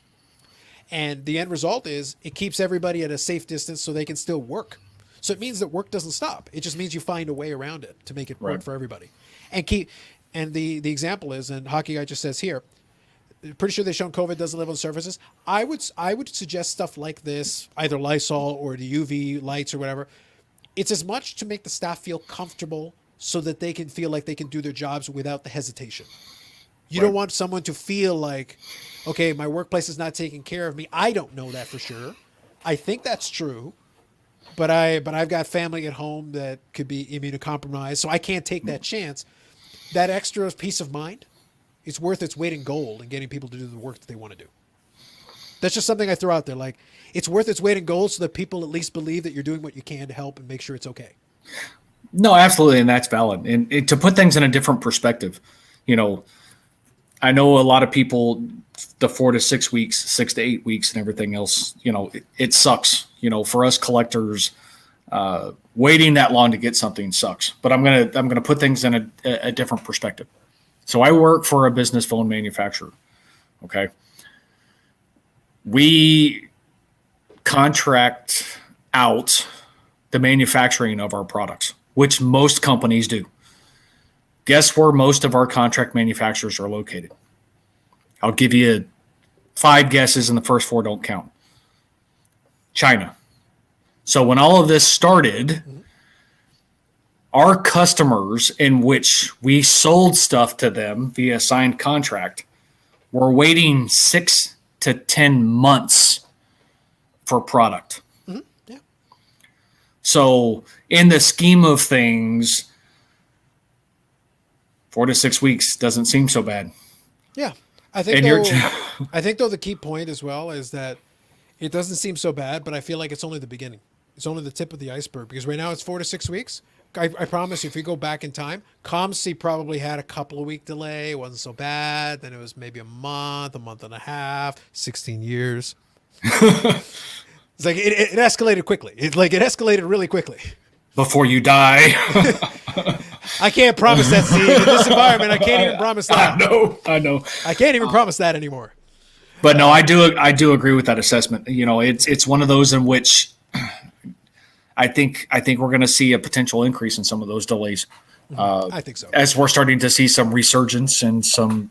And the end result is it keeps everybody at a safe distance so they can still work. So it means that work doesn't stop. It just means you find a way around it to make it work for everybody. And the example is, and Hockey Guy just says here, pretty sure they've shown COVID doesn't live on surfaces. I would suggest stuff like this, either Lysol or the UV lights or whatever. It's as much to make the staff feel comfortable so that they can feel like they can do their jobs without the hesitation. You don't want someone to feel like, okay, my workplace is not taking care of me. I don't know that for sure. I think that's true, but I've got family at home that could be immunocompromised, so I can't take that chance. That extra peace of mind, it's worth its weight in gold in getting people to do the work that they want to do. That's just something I throw out there. Like, it's worth its weight in gold so that people at least believe that you're doing what you can to help and make sure it's okay. No, absolutely, and that's valid. And to put things in a different perspective, I know a lot of people, the 4 to 6 weeks, 6 to 8 weeks, and everything else. It sucks. For us collectors, waiting that long to get something sucks. But I'm gonna put things in a different perspective. So I work for a business phone manufacturer. Okay, we contract out the manufacturing of our products, which most companies do. Guess where most of our contract manufacturers are located? I'll give you 5 guesses, and the first 4 don't count. China. So when all of this started, our customers in which we sold stuff to them via signed contract were waiting 6 to 10 months for product. Yeah. So in the scheme of things, 4 to 6 weeks doesn't seem so bad. Yeah. I think though the key point as well is that it doesn't seem so bad, but I feel like it's only the beginning. It's only the tip of the iceberg, because right now it's 4 to 6 weeks. I promise you, if we go back in time, ComC probably had a couple of week delay. It wasn't so bad. Then it was maybe a month and a half, 16 years. It's like it escalated quickly. It escalated really quickly. Before you die. I can't promise that, Steve. In this environment, I can't even promise that. I know. I can't even promise that anymore. But no, I do agree with that assessment. It's one of those in which I think we're going to see a potential increase in some of those delays. I think so. As we're starting to see some resurgence and some,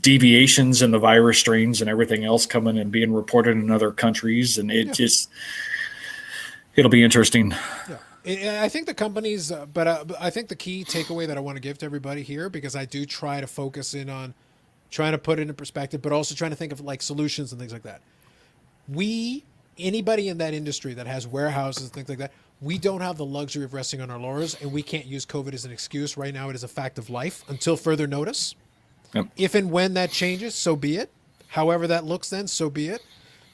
deviations in the virus strains and everything else coming and being reported in other countries. And it'll be interesting. Yeah. I think the companies, but I think the key takeaway that I want to give to everybody here, because I do try to focus in on trying to put it in perspective, but also trying to think of like solutions and things like that. Anybody in that industry that has warehouses and things like that, we don't have the luxury of resting on our laurels, and we can't use COVID as an excuse. Right now, it is a fact of life until further notice. Yep. If and when that changes, so be it. However that looks then, so be it.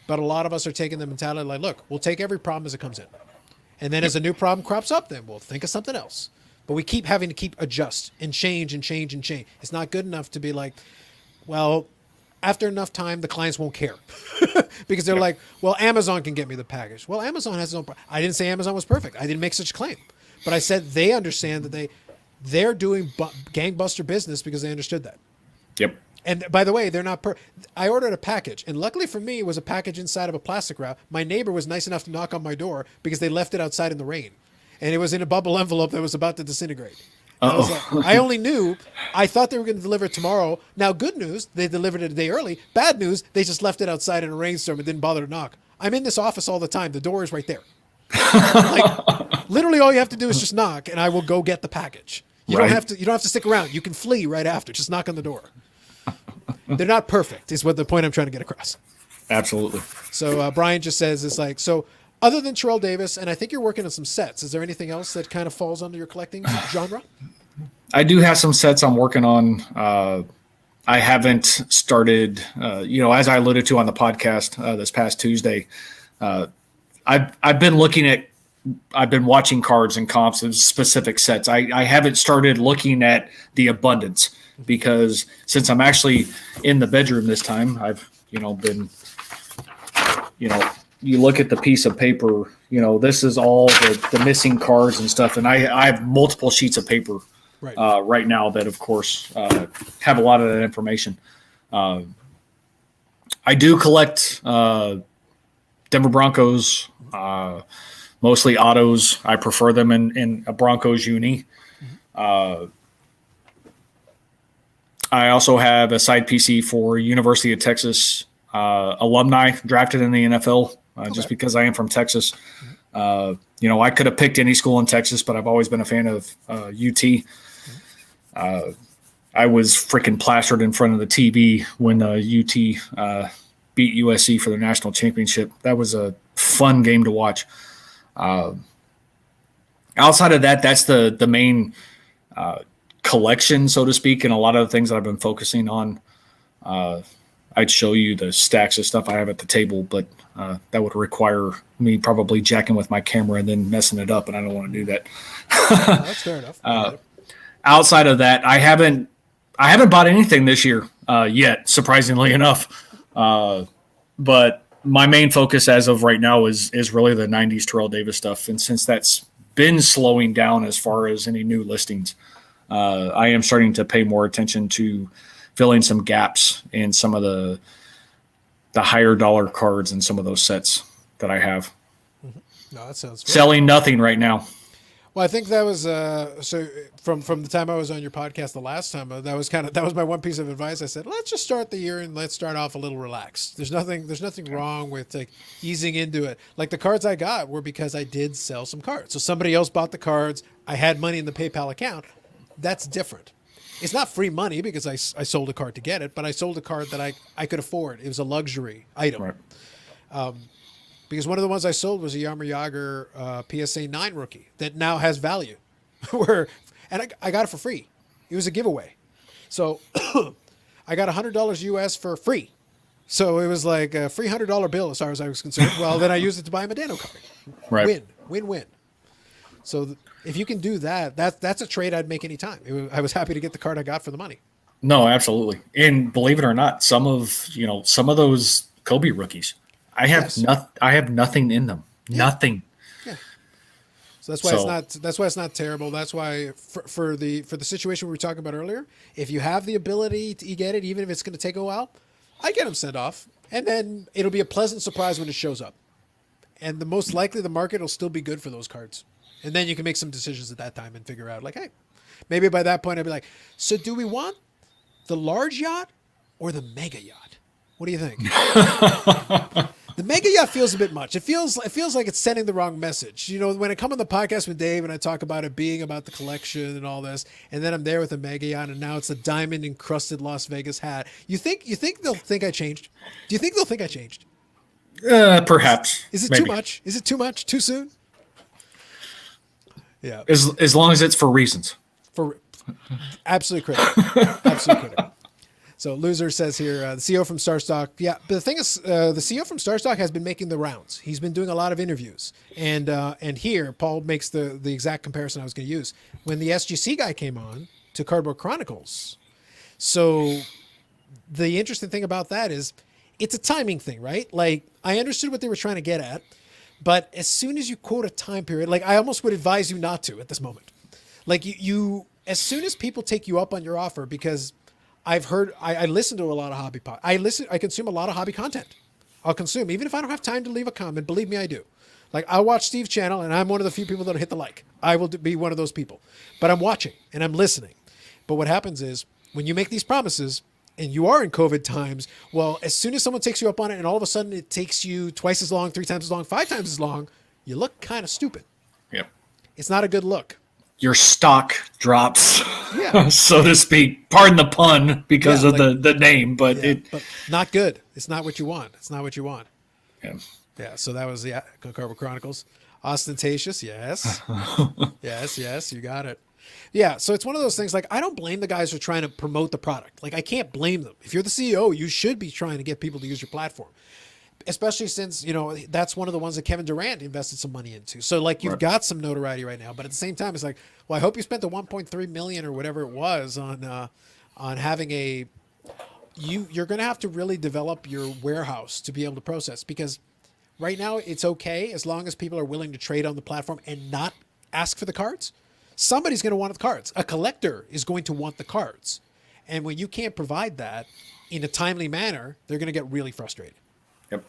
But a lot of us are taking the mentality like, look, we'll take every problem as it comes in. And then as a new problem crops up, then we'll think of something else. But we keep having to adjust and change and change and change. It's not good enough to be like, well, after enough time, the clients won't care. Because they're like, well, Amazon can get me the package. Well, Amazon has no problem. I didn't say Amazon was perfect. I didn't make such a claim. But I said they understand that they're doing gangbuster business because they understood that. Yep. And by the way, they're not I ordered a package, and luckily for me, it was a package inside of a plastic wrap. My neighbor was nice enough to knock on my door because they left it outside in the rain. And it was in a bubble envelope that was about to disintegrate. I thought they were going to deliver it tomorrow. Now, good news, they delivered it a day early. Bad news, they just left it outside in a rainstorm and didn't bother to knock. I'm in this office all the time. The door is right there. Literally all you have to do is just knock, and I will go get the package. You don't have to stick around. You can flee right after. Just knock on the door. They're not perfect, is what the point I'm trying to get across. Absolutely. So Brian just says it's like, so other than Terrell Davis, and I think you're working on some sets, is there anything else that kind of falls under your collecting genre? I do have some sets I'm working on. I haven't started, as I alluded to on the podcast this past Tuesday. I've been watching cards and comps of specific sets. I haven't started looking at the abundance, because since I'm actually in the bedroom this time, I've, been, you look at the piece of paper, this is all the missing cards and stuff. And I have multiple sheets of paper right now that, of course, have a lot of that information. I do collect Denver Broncos, mostly autos. I prefer them in a Broncos uni. I also have a side PC for University of Texas alumni drafted in the NFL, just because I am from Texas. I could have picked any school in Texas, but I've always been a fan of UT. I was freaking plastered in front of the TV when UT beat USC for the national championship. That was a fun game to watch. Outside of that, that's the main collection, so to speak, and a lot of the things that I've been focusing on. I'd show you the stacks of stuff I have at the table, but that would require me probably jacking with my camera and then messing it up, and I don't want to do that. No, that's fair enough. Outside of that, I haven't bought anything this year yet, surprisingly enough. But my main focus as of right now is really the 90s Terrell Davis stuff. And since that's been slowing down as far as any new listings, I am starting to pay more attention to filling some gaps in some of the higher dollar cards and some of those sets that I have. No, that sounds good. Selling nothing right now. Well, I think that was so from the time I was on your podcast the last time. That was my one piece of advice. I said, let's just start the year and let's start off a little relaxed. There's nothing wrong with like easing into it. Like the cards I got were because I did sell some cards. So somebody else bought the cards. I had money in the PayPal account. That's different. It's not free money because I sold a card to get it, but I sold a card that I could afford. It was a luxury item. Right. Because one of the ones I sold was a Jaromir Jagr PSA 9 rookie that now has value. And I got it for free. It was a giveaway. So I got $100 US for free. So it was like a free $100 bill as far as I was concerned. Well, then I used it to buy a Medano card. Right. Win. So if you can do that, that's a trade I'd make anytime. I was happy to get the card I got for the money. No, absolutely. And believe it or not, some of those Kobe rookies, I have nothing in them. Yeah. Nothing. Yeah. So that's why it's not terrible. That's why for the situation we were talking about earlier, if you have the ability to get it, even if it's going to take a while, I get them sent off, and then it'll be a pleasant surprise when it shows up. And the most likely the market will still be good for those cards. And then you can make some decisions at that time and figure out like, hey, maybe by that point I'd be like, so do we want the large yacht or the mega yacht? What do you think? The mega yacht feels a bit much. It feels like it's sending the wrong message. When I come on the podcast with Dave and I talk about it being about the collection and all this, and then I'm there with a mega yacht, and now it's a diamond encrusted Las Vegas hat. You think they'll think I changed? Do you think they'll think I changed? Perhaps. Is it maybe. too much? Is it too much? Too soon? Yeah. As long as it's for reasons. For absolutely critical. Absolutely critical. So Loser says here, the CEO from StarStock. Yeah, but the thing is, the CEO from StarStock has been making the rounds. He's been doing a lot of interviews. And here, Paul makes the exact comparison I was going to use. When the SGC guy came on to Cardboard Chronicles, so the interesting thing about that is it's a timing thing, right? Like, I understood what they were trying to get at, but as soon as you quote a time period, like, I almost would advise you not to at this moment. Like, you as soon as people take you up on your offer, because I've heard, I listen to a lot of hobby I consume a lot of hobby content. I'll consume, even if I don't have time to leave a comment, believe me, I do. Like, I watch Steve's channel, and I'm one of the few people that'll hit the like. I will be one of those people. But I'm watching, and I'm listening. But what happens is, when you make these promises, and you are in COVID times, well, as soon as someone takes you up on it, and all of a sudden it takes you twice as long, 3 times as long, 5 times as long, you look kind of stupid. Yep. It's not a good look. Your stock drops, so to speak. Pardon the pun because of the name, but but not good. It's not what you want. It's not what you want. Yeah. Yeah. So that was Cardboard Chronicles. Ostentatious, yes. yes, you got it. Yeah, so it's one of those things, like, I don't blame the guys who are trying to promote the product. Like, I can't blame them. If you're the CEO, you should be trying to get people to use your platform. Especially since, that's one of the ones that Kevin Durant invested some money into. So, like, you've got some notoriety right now. But at the same time, it's like, well, I hope you spent the $1.3 million or whatever it was on having you're going to have to really develop your warehouse to be able to process. Because right now, it's okay as long as people are willing to trade on the platform and not ask for the cards. Somebody's going to want the cards. A collector is going to want the cards. And when you can't provide that in a timely manner, they're going to get really frustrated. Yep.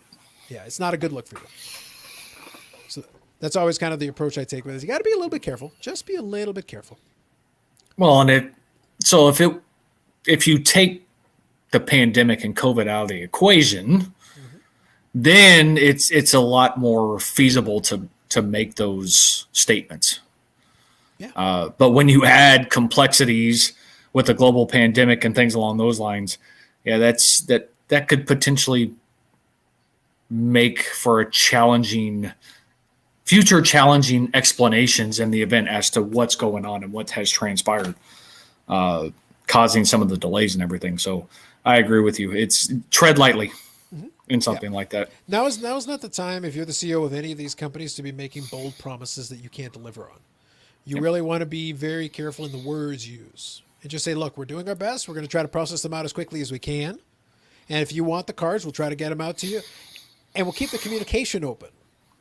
Yeah, it's not a good look for you. So that's always kind of the approach I take with this. You got to be a little bit careful. Just be a little bit careful. Well, and if you take the pandemic and COVID out of the equation, then it's a lot more feasible to make those statements. Yeah. But when you add complexities with the global pandemic and things along those lines, yeah, that could potentially make for a future challenging explanations in the event as to what's going on and what has transpired. causing some of the delays and everything. So I agree with you. It's tread lightly in something like that. Now is not the time, if you're the CEO of any of these companies, to be making bold promises that you can't deliver on. You really want to be very careful in the words you use and just say, look, we're doing our best. We're going to try to process them out as quickly as we can. And if you want the cards, we'll try to get them out to you. And we'll keep the communication open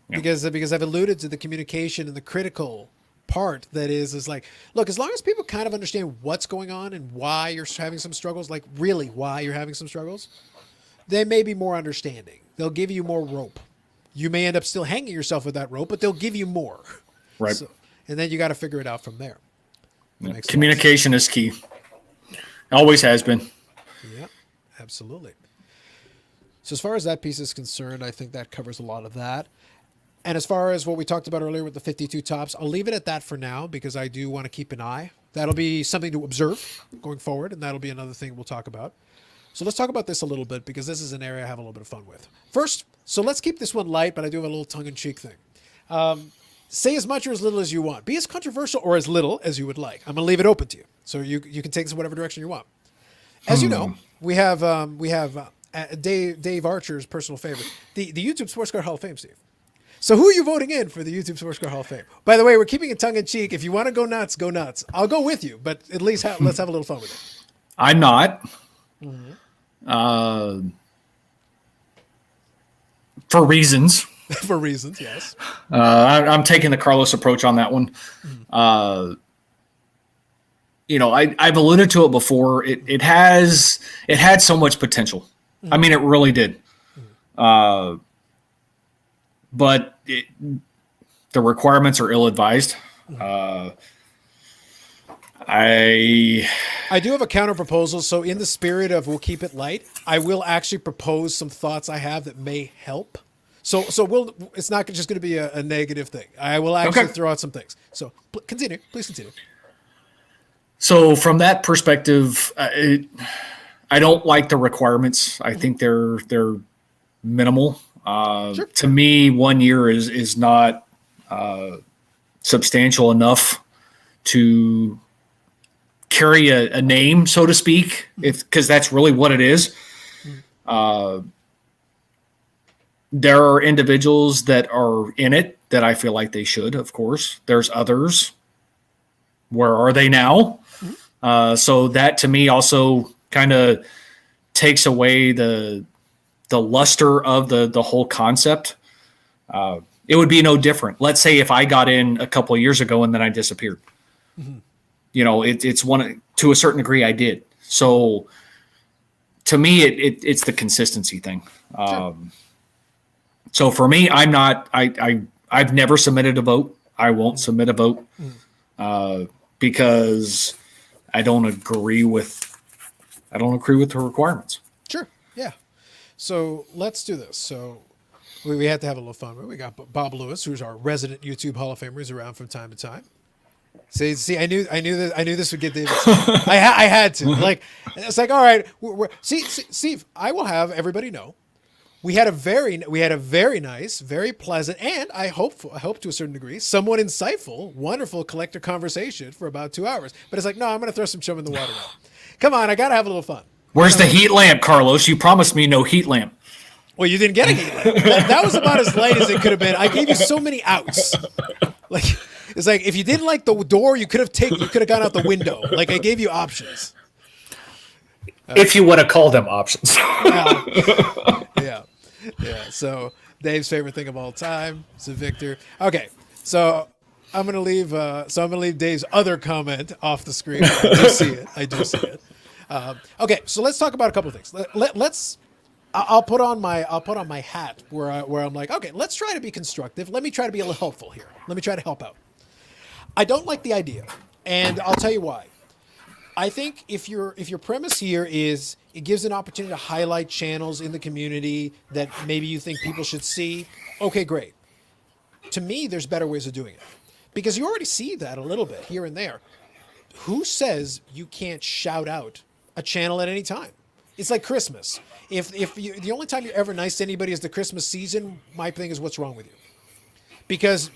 because I've alluded to the communication and the critical part that is like, look, as long as people kind of understand what's going on and why you're having some struggles, like really why you're having some struggles, they may be more understanding. They'll give you more rope. You may end up still hanging yourself with that rope, but they'll give you more. Right. So, and then you got to figure it out from there. Yeah. Communication is key. Always has been. Yeah, absolutely. So as far as that piece is concerned, I think that covers a lot of that. And as far as what we talked about earlier with the 52 tops, I'll leave it at that for now because I do want to keep an eye. That'll be something to observe going forward, and that'll be another thing we'll talk about. So let's talk about this a little bit because this is an area I have a little bit of fun with. First, so let's keep this one light, but I do have a little tongue-in-cheek thing. Say as much or as little as you want. Be as controversial or as little as you would like. I'm going to leave it open to you, so you can take this in whatever direction you want. As you know, we have Dave Archer's personal favorite, the YouTube Sports Car Hall of Fame, Steve. So who are you voting in for the YouTube Sports Car Hall of Fame? By the way, we're keeping it tongue-in-cheek. If you want to go nuts, go nuts. I'll go with you, but at least let's have a little fun with it. I'm not. For reasons. For reasons, yes. I'm taking the Carlos approach on that one. I've alluded to it before. It had so much potential. I mean, it really did. But the requirements are ill-advised. I do have a counter proposal. So in the spirit of we'll keep it light, I will actually propose some thoughts I have that may help. So it's not just going to be a negative thing. I will actually throw out some things. So please continue. So from that perspective, I don't like the requirements. I think they're minimal. Sure. To me, 1 year is not substantial enough to carry a name, so to speak, because that's really what it is. There are individuals that are in it that I feel like they should, of course. There's others. Where are they now? So that to me also kind of takes away the luster of the whole concept. It would be no different. Let's say if I got in a couple of years ago and then I disappeared. It's one to a certain degree I did. So to me, it's the consistency thing. Sure. So for me, I'm not. I've never submitted a vote. I won't submit a vote because I don't agree with the requirements. Sure. Yeah. So let's do this. So we had to have a little fun. We got Bob Lewis, who's our resident YouTube Hall of Famer, who's around from time to time. See, I knew this would get David. I had to. Like, it's like, all right. Steve, I will have everybody know. We had a very nice, very pleasant, and I hope to a certain degree, somewhat insightful, wonderful collector conversation for about 2 hours. But it's like, no, I'm going to throw some chum in the water now. Come on, I got to have a little fun. Where's the heat lamp, Carlos? You promised me no heat lamp. Well, you didn't get a heat lamp. That was about as light as it could have been. I gave you so many outs. Like, it's like if you didn't like the door, you could have gone out the window. Like, I gave you options. If you want to call them options. Yeah. So Dave's favorite thing of all time is a Victor. Okay. So I'm gonna leave Dave's other comment off the screen. I do see it. Okay. So let's talk about a couple of things. I'll put on my hat where I'm like, okay, let's try to be constructive. Let me try to be a little helpful here. Let me try to help out. I don't like the idea, and I'll tell you why. I think if your premise here is it gives an opportunity to highlight channels in the community that maybe you think people should see, okay, great. To me, there's better ways of doing it because you already see that a little bit here and there. Who says you can't shout out a channel at any time? It's like Christmas. If the only time you're ever nice to anybody is the Christmas season, my thing is what's wrong with you? because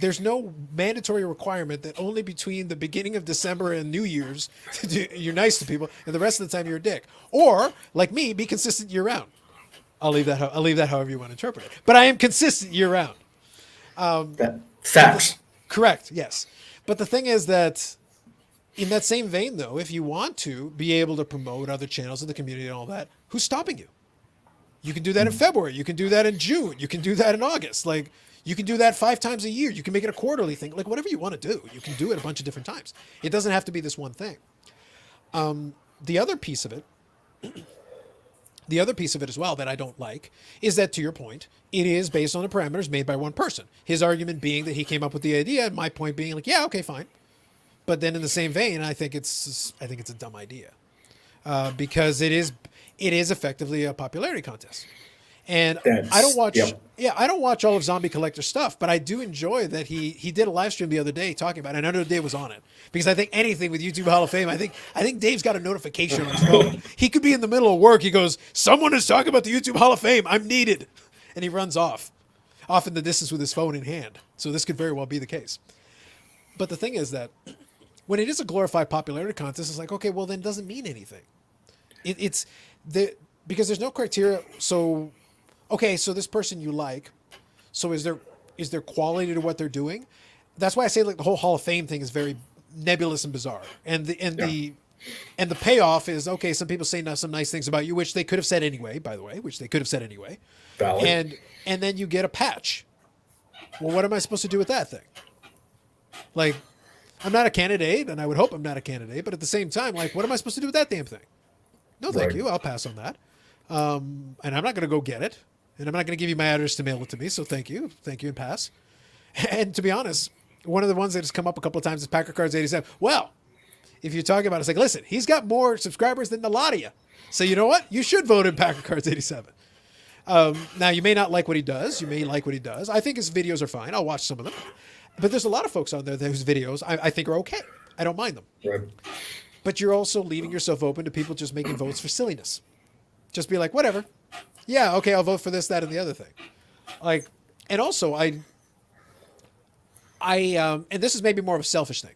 there's no mandatory requirement that only between the beginning of December and New Year's you're nice to people, and the rest of the time you're a dick. Or like me, be consistent year round. I'll leave that however you want to interpret it. But I am consistent year round. Facts. Correct. Yes. But the thing is that in that same vein, though, if you want to be able to promote other channels in the community and all that, who's stopping you? You can do that in February. You can do that in June. You can do that in August. Like, you can do that 5 times a year. You can make it a quarterly thing. Like, whatever you want to do, you can do it a bunch of different times. It doesn't have to be this one thing. The other piece of it as well that I don't like is that, to your point, it is based on the parameters made by one person. His argument being that he came up with the idea, and my point being like, yeah, okay, fine. But then in the same vein, I think it's a dumb idea because it is effectively a popularity contest. And I don't watch all of Zombie Collector's stuff, but I do enjoy that he did a live stream the other day talking about it. And I know Dave was on it because I think anything with YouTube Hall of Fame, I think Dave's got a notification on his phone. He could be in the middle of work. He goes, someone is talking about the YouTube Hall of Fame. I'm needed. And he runs off in the distance with his phone in hand. So this could very well be the case. But the thing is that when it is a glorified popularity contest, it's like, okay, well then it doesn't mean anything. Because there's no criteria. So, okay, so this person you like, so is there quality to what they're doing? That's why I say like the whole Hall of Fame thing is very nebulous and bizarre. And the payoff is, okay, some people say some nice things about you, which they could have said anyway, by the way, Valid. And then you get a patch. Well, what am I supposed to do with that thing? Like, I'm not a candidate, and I would hope I'm not a candidate, but at the same time, like, what am I supposed to do with that damn thing? No, thank you. I'll pass on that. And I'm not going to go get it. And I'm not going to give you my address to mail it to me. So thank you. Thank you and pass. And to be honest, one of the ones that has come up a couple of times is Packer Cards 87. Well, if you're talking about it, it's like, listen, he's got more subscribers than a lot of you. So you know what? You should vote in Packer Cards 87. Now, you may not like what he does. You may like what he does. I think his videos are fine. I'll watch some of them. But there's a lot of folks on there whose videos I think are okay. I don't mind them. Right. But you're also leaving yourself open to people just making votes for silliness. Just be like, whatever. Yeah, okay, I'll vote for this, that, and the other thing. Like, and also and this is maybe more of a selfish thing.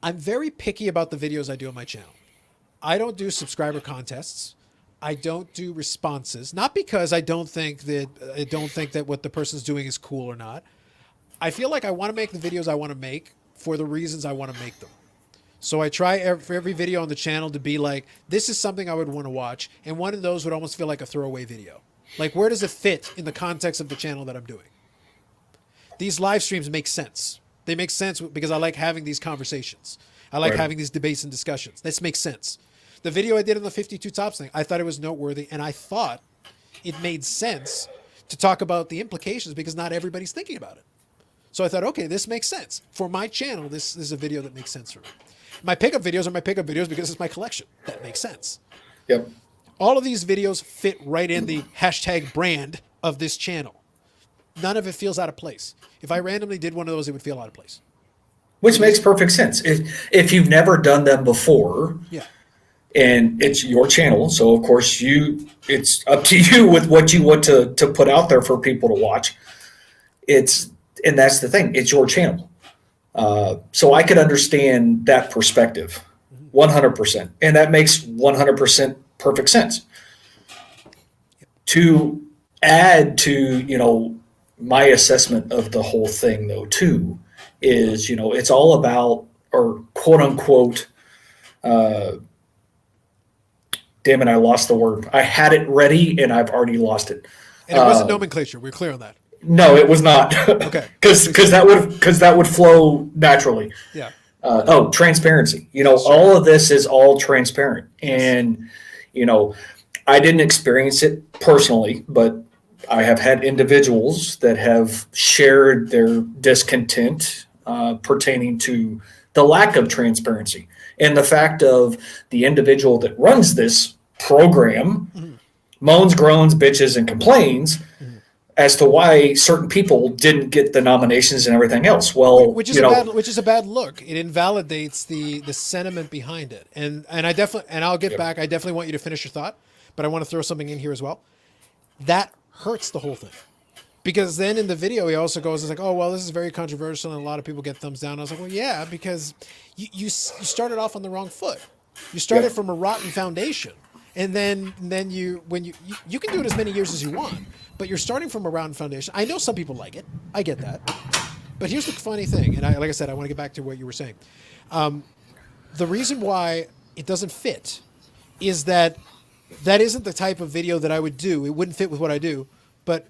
I'm very picky about the videos I do on my channel. I don't do subscriber contests. I don't do responses. Not because I don't think that what the person's doing is cool or not. I feel like I want to make the videos I want to make for the reasons I want to make them. So I try for every video on the channel to be like, this is something I would want to watch. And one of those would almost feel like a throwaway video. Like, where does it fit in the context of the channel that I'm doing? These live streams make sense. They make sense because I like having these conversations. I like having these debates and discussions. This makes sense. The video I did on the 52 Tops thing, I thought it was noteworthy. And I thought it made sense to talk about the implications because not everybody's thinking about it. So I thought, okay, this makes sense. For my channel, this is a video that makes sense for me. My pickup videos are my pickup videos because it's my collection. That makes sense. Yep. All of these videos fit right in the hashtag brand of this channel. None of it feels out of place. If I randomly did one of those, it would feel out of place. Which makes perfect sense. If you've never done them before, yeah, and it's your channel, so of course it's up to you with what you want to put out there for people to watch. And that's the thing. It's your channel. So I could understand that perspective 100%. And that makes 100% perfect sense. To add to, my assessment of the whole thing, though, too, is, it's all about, or quote unquote, damn it, I lost the word. I had it ready and I've already lost it. And it wasn't nomenclature. We're clear on that. No, it was not. Okay. Because that would flow naturally. Yeah. Transparency. Sure. All of this is all transparent. And, I didn't experience it personally, but I have had individuals that have shared their discontent pertaining to the lack of transparency and the fact of the individual that runs this program moans, groans, bitches, and complains as to why certain people didn't get the nominations and everything else. Well, which is a bad look. It invalidates the sentiment behind it. And I'll get back. I definitely want you to finish your thought, but I want to throw something in here as well. That hurts the whole thing Because then in the video, he also goes, it's like, oh, well, this is very controversial and a lot of people get thumbs down. I was like, well, yeah, because you started off on the wrong foot. You started from a rotten foundation. And then you can do it as many years as you want, but you're starting from a rotten foundation. I know some people like it. I get that. But here's the funny thing. And like I said, I want to get back to what you were saying. The reason why it doesn't fit is that isn't the type of video that I would do. It wouldn't fit with what I do. But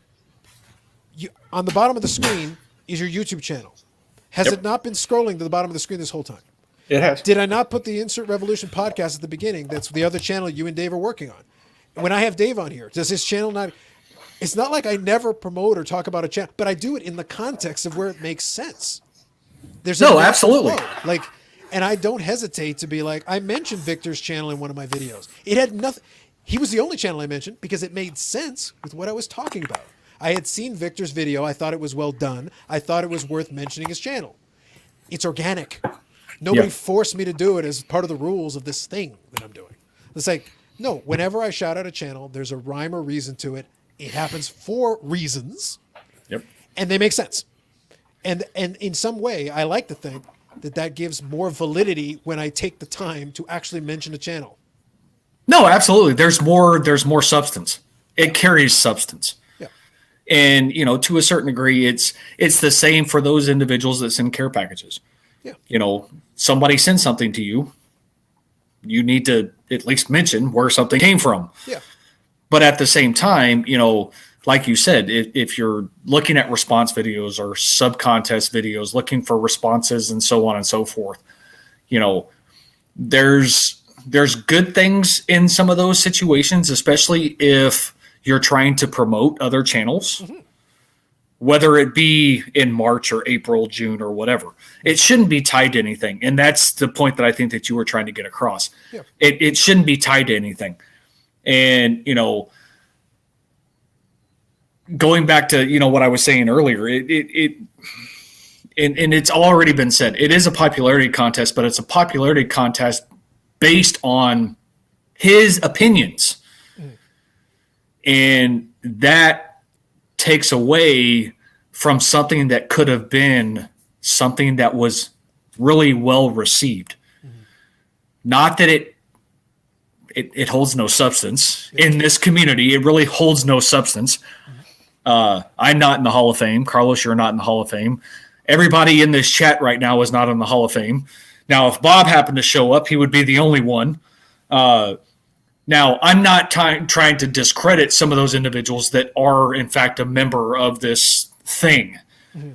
on the bottom of the screen is your YouTube channel. Has it not been scrolling to the bottom of the screen this whole time? It has. Did I not put the Insert Revolution podcast at the beginning? That's the other channel you and Dave are working on. When I have Dave on here, does his channel not... It's not like I never promote or talk about a channel, but I do it in the context of where it makes sense. There's absolutely. Like, and I don't hesitate to be like, I mentioned Victor's channel in one of my videos. It had nothing... He was the only channel I mentioned because it made sense with what I was talking about. I had seen Victor's video. I thought it was well done. I thought it was worth mentioning his channel. It's organic. Nobody forced me to do it as part of the rules of this thing that I'm doing. It's like, no, whenever I shout out a channel, there's a rhyme or reason to it. It happens for reasons. Yep. And they make sense. And in some way, I like to think that gives more validity when I take the time to actually mention a channel. No, absolutely. There's more substance. It carries substance. Yeah. And, to a certain degree, it's the same for those individuals that send care packages. Yeah. Somebody sends something to you, you need to at least mention where something came from. Yeah. But at the same time, like you said, if you're looking at response videos or sub-contest videos, looking for responses and so on and so forth, there's good things in some of those situations, especially if you're trying to promote other channels. Mm-hmm. Whether it be in March or April, June, or whatever. It shouldn't be tied to anything. And that's the point that I think that you were trying to get across. Yeah. It shouldn't be tied to anything. And, going back to, what I was saying earlier, and it's already been said, it is a popularity contest, but it's a popularity contest based on his opinions. Mm. And that takes away from something that could have been something that was really well received. Mm-hmm. Not that it holds no substance in this community. It really holds no substance. Mm-hmm. I'm not in the Hall of Fame. Carlos, you're not in the Hall of Fame. Everybody in this chat right now is not in the Hall of Fame. Now, if Bob happened to show up, he would be the only one. Now, I'm not trying to discredit some of those individuals that are, in fact, a member of this thing. Mm-hmm.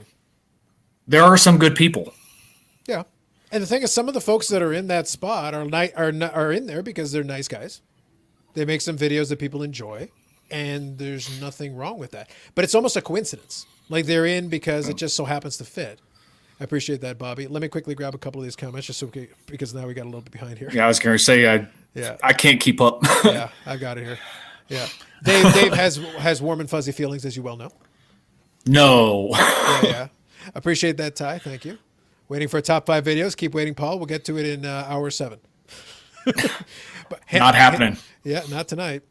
There are some good people. Yeah. And the thing is, some of the folks that are in that spot are in there because they're nice guys. They make some videos that people enjoy, and there's nothing wrong with that. But it's almost a coincidence. Like they're in because it just so happens to fit. I appreciate that, Bobby. Let me quickly grab a couple of these comments because now we got a little bit behind here. Yeah, I was going to say I can't keep up. Yeah, I got it here. Yeah, Dave has warm and fuzzy feelings, as you well know. No. Yeah. Appreciate that, Ty. Thank you. Waiting for top 5 videos. Keep waiting, Paul. We'll get to it in hour 7. Not happening. Yeah, not tonight.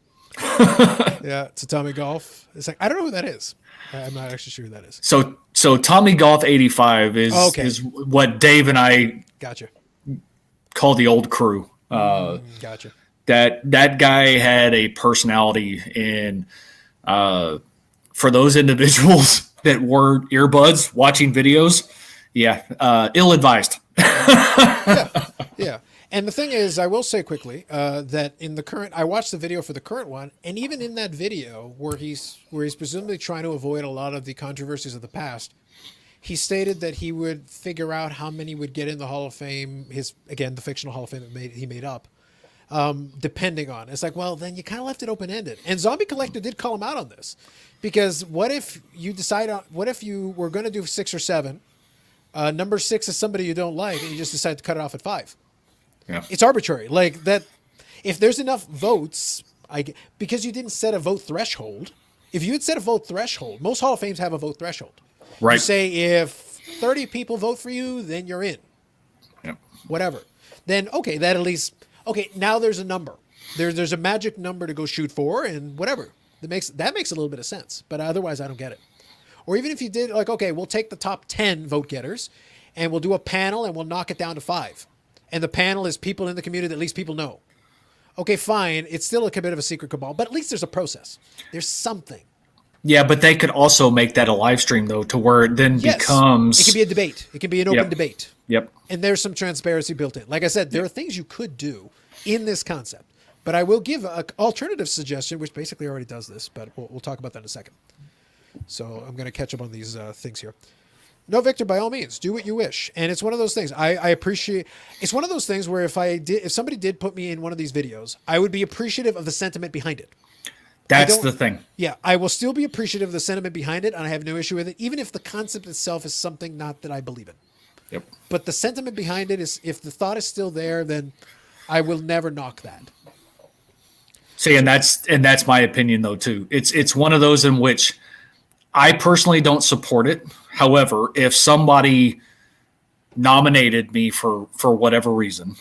Yeah, it's a Tommy Golf. It's like I don't know who that is. I'm not actually sure who that is. So Tommy Golf 85 is what Dave and I call the old crew. Gotcha. That guy had a personality, and for those individuals that wore earbuds watching videos, ill-advised. Yeah. And the thing is, I will say quickly that in the current, I watched the video for the current one, and even in that video where he's presumably trying to avoid a lot of the controversies of the past, he stated that he would figure out how many would get in the Hall of Fame. The fictional Hall of Fame that he made up, depending on. It's like, well, then you kind of left it open ended. And Zombie Collector did call him out on this, because what if you were going to do 6 or 7, number 6 is somebody you don't like, and you just decide to cut it off at 5. Yeah. It's arbitrary. Like that, if there's enough votes, because you didn't set a vote threshold. If you had set a vote threshold, most Hall of Fames have a vote threshold. Right. You say if 30 people vote for you, then you're in. Yep. Whatever. Then that at least now there's a number. There's a magic number to go shoot for, and whatever. That makes a little bit of sense. But otherwise, I don't get it. Or even if you did like, okay, we'll take the top 10 vote getters and we'll do a panel and we'll knock it down to 5. And the panel is people in the community that at least people know. Okay, fine. It's still a bit of a secret cabal, but at least there's a process. There's something. Yeah, but they could also make that a live stream, though, to where it then becomes... It can be a debate. It can be an open debate. Yep. And there's some transparency built in. Like I said, there are things you could do in this concept. But I will give an alternative suggestion, which basically already does this, but we'll talk about that in a second. So I'm going to catch up on these things here. No, Victor, by all means, do what you wish. And it's one of those things I appreciate. It's one of those things where if somebody did put me in one of these videos, I would be appreciative of the sentiment behind it. That's the thing. Yeah, I will still be appreciative of the sentiment behind it, and I have no issue with it, even if the concept itself is something not that I believe in. Yep. But the sentiment behind it is, if the thought is still there, then I will never knock that. See, and that's my opinion, though, too. It's one of those in which I personally don't support it. However, if somebody nominated me for whatever reason,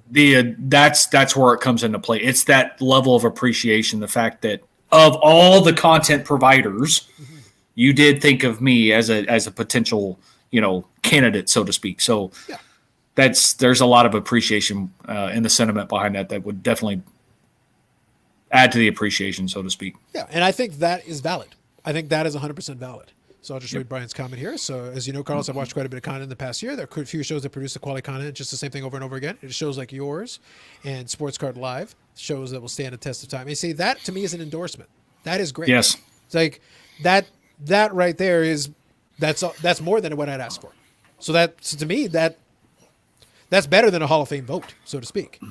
that's where it comes into play. It's that level of appreciation, the fact that of all the content providers, you did think of me as a potential, candidate, so to speak. So there's a lot of appreciation in the sentiment behind that would definitely add to the appreciation, so to speak. Yeah, and I think that is valid. I think that is 100% valid. So I'll just read Brian's comment here. So as you know, Carlos, I've watched quite a bit of content in the past year. There are a few shows that produce the quality content, just the same thing over and over again. It shows like yours and Sports Card Live, shows that will stand the test of time. And you see, that to me is an endorsement. That is great. Yes. It's like that right there is, that's more than what I'd ask for. So to me, that's better than a Hall of Fame vote, so to speak.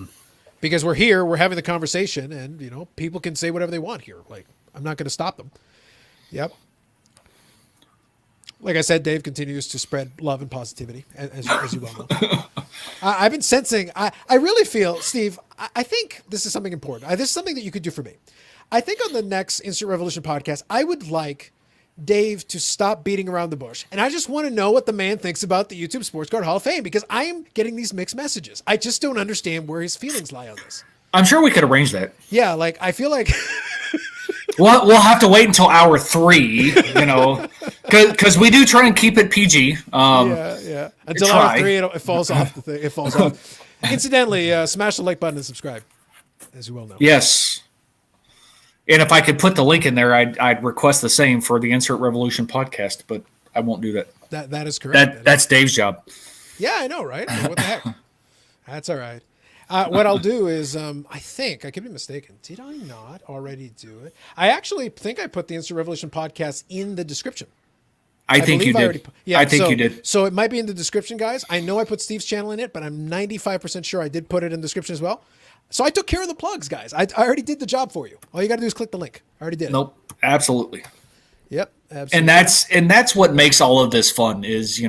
Because we're here, we're having the conversation, and people can say whatever they want here. Like, I'm not going to stop them. Yep. Like I said, Dave continues to spread love and positivity, as you well know. I've been sensing, I really feel, Steve, I think this is something important. This is something that you could do for me. I think on the next Instant Revolution podcast, I would like Dave to stop beating around the bush. And I just want to know what the man thinks about the YouTube Sports Card Hall of Fame, because I am getting these mixed messages. I just don't understand where his feelings lie on this. I'm sure we could arrange that. Yeah, like, I feel like... We'll have to wait until hour 3, because we do try and keep it PG. Yeah. Until hour 3, it falls off the thing. It falls off. Incidentally, smash the like button and subscribe, as you well know. Yes. And if I could put the link in there, I'd request the same for the Insert Revolution podcast, but I won't do that. That is correct. That's Dave's job. Yeah, I know, right? What the heck? That's all right. What I'll do is, I think, I could be mistaken. Did I not already do it? I actually think I put the Instant Revolution podcast in the description. I think you did. I think you did. So it might be in the description, guys. I know I put Steve's channel in it, but I'm 95% sure I did put it in the description as well. So I took care of the plugs, guys. I already did the job for you. All you got to do is click the link. I already did it. Nope. Absolutely. Yep. Absolutely. And that's what makes all of this fun is,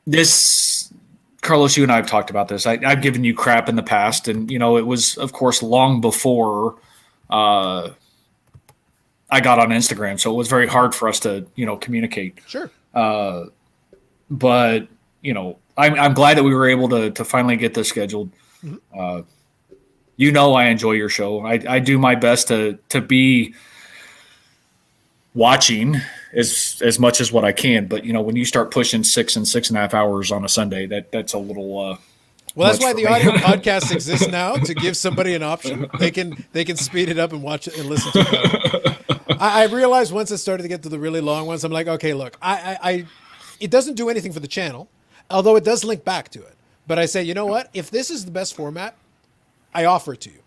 this... Carlos, you and I have talked about this. I've given you crap in the past, and it was, of course, long before I got on Instagram, so it was very hard for us to, communicate. Sure. But I'm glad that we were able to finally get this scheduled. Mm-hmm. I enjoy your show. I do my best to be watching as much as what I can, but when you start pushing 6 and 6.5 hours on a Sunday, that's a little well, that's why the audio podcast exists now, to give somebody an option. They can speed it up and watch it and listen to it. I realized once I started to get to the really long ones, I'm like, okay, look, it doesn't do anything for the channel, although it does link back to it. But I say, you know what? If this is the best format, I offer it to you.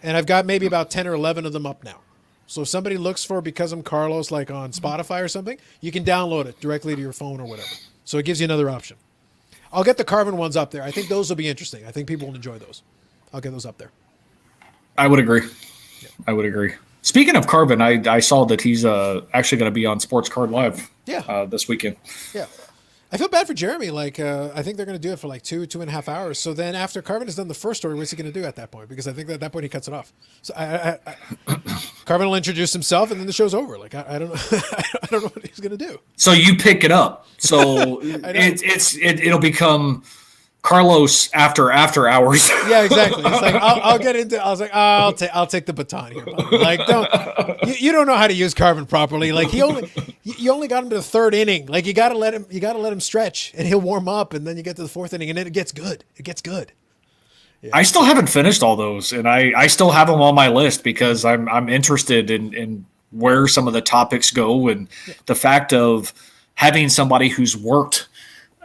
And I've got maybe about 10 or 11 of them up now. So if somebody looks for Because I'm Carlos, like on Spotify or something, you can download it directly to your phone or whatever. So it gives you another option. I'll get the Carvin ones up there. I think those will be interesting. I think people will enjoy those. I'll get those up there. I would agree. Yeah. I would agree. Speaking of Carvin, I saw that he's actually going to be on Sports Card Live this weekend. Yeah. I feel bad for Jeremy. Like, I think they're going to do it for like 2.5 hours. So then after Carvin has done the first story, what's he going to do at that point? Because I think that at that point he cuts it off. So Carvin will introduce himself and then the show's over. Like, I don't know. I don't know what he's going to do. So you pick it up. So it'll become Carlos after hours. Yeah, exactly. It's like I'll get into. I was like, oh, I'll take the baton here, buddy. Like, you don't know how to use Carvin properly. Like you only got him to the third inning. Like you got to let him stretch, and he'll warm up, and then you get to the fourth inning, and then it gets good. It gets good. Yeah. I still haven't finished all those, and I still have them on my list because I'm interested in where some of the topics go, and the fact of having somebody who's worked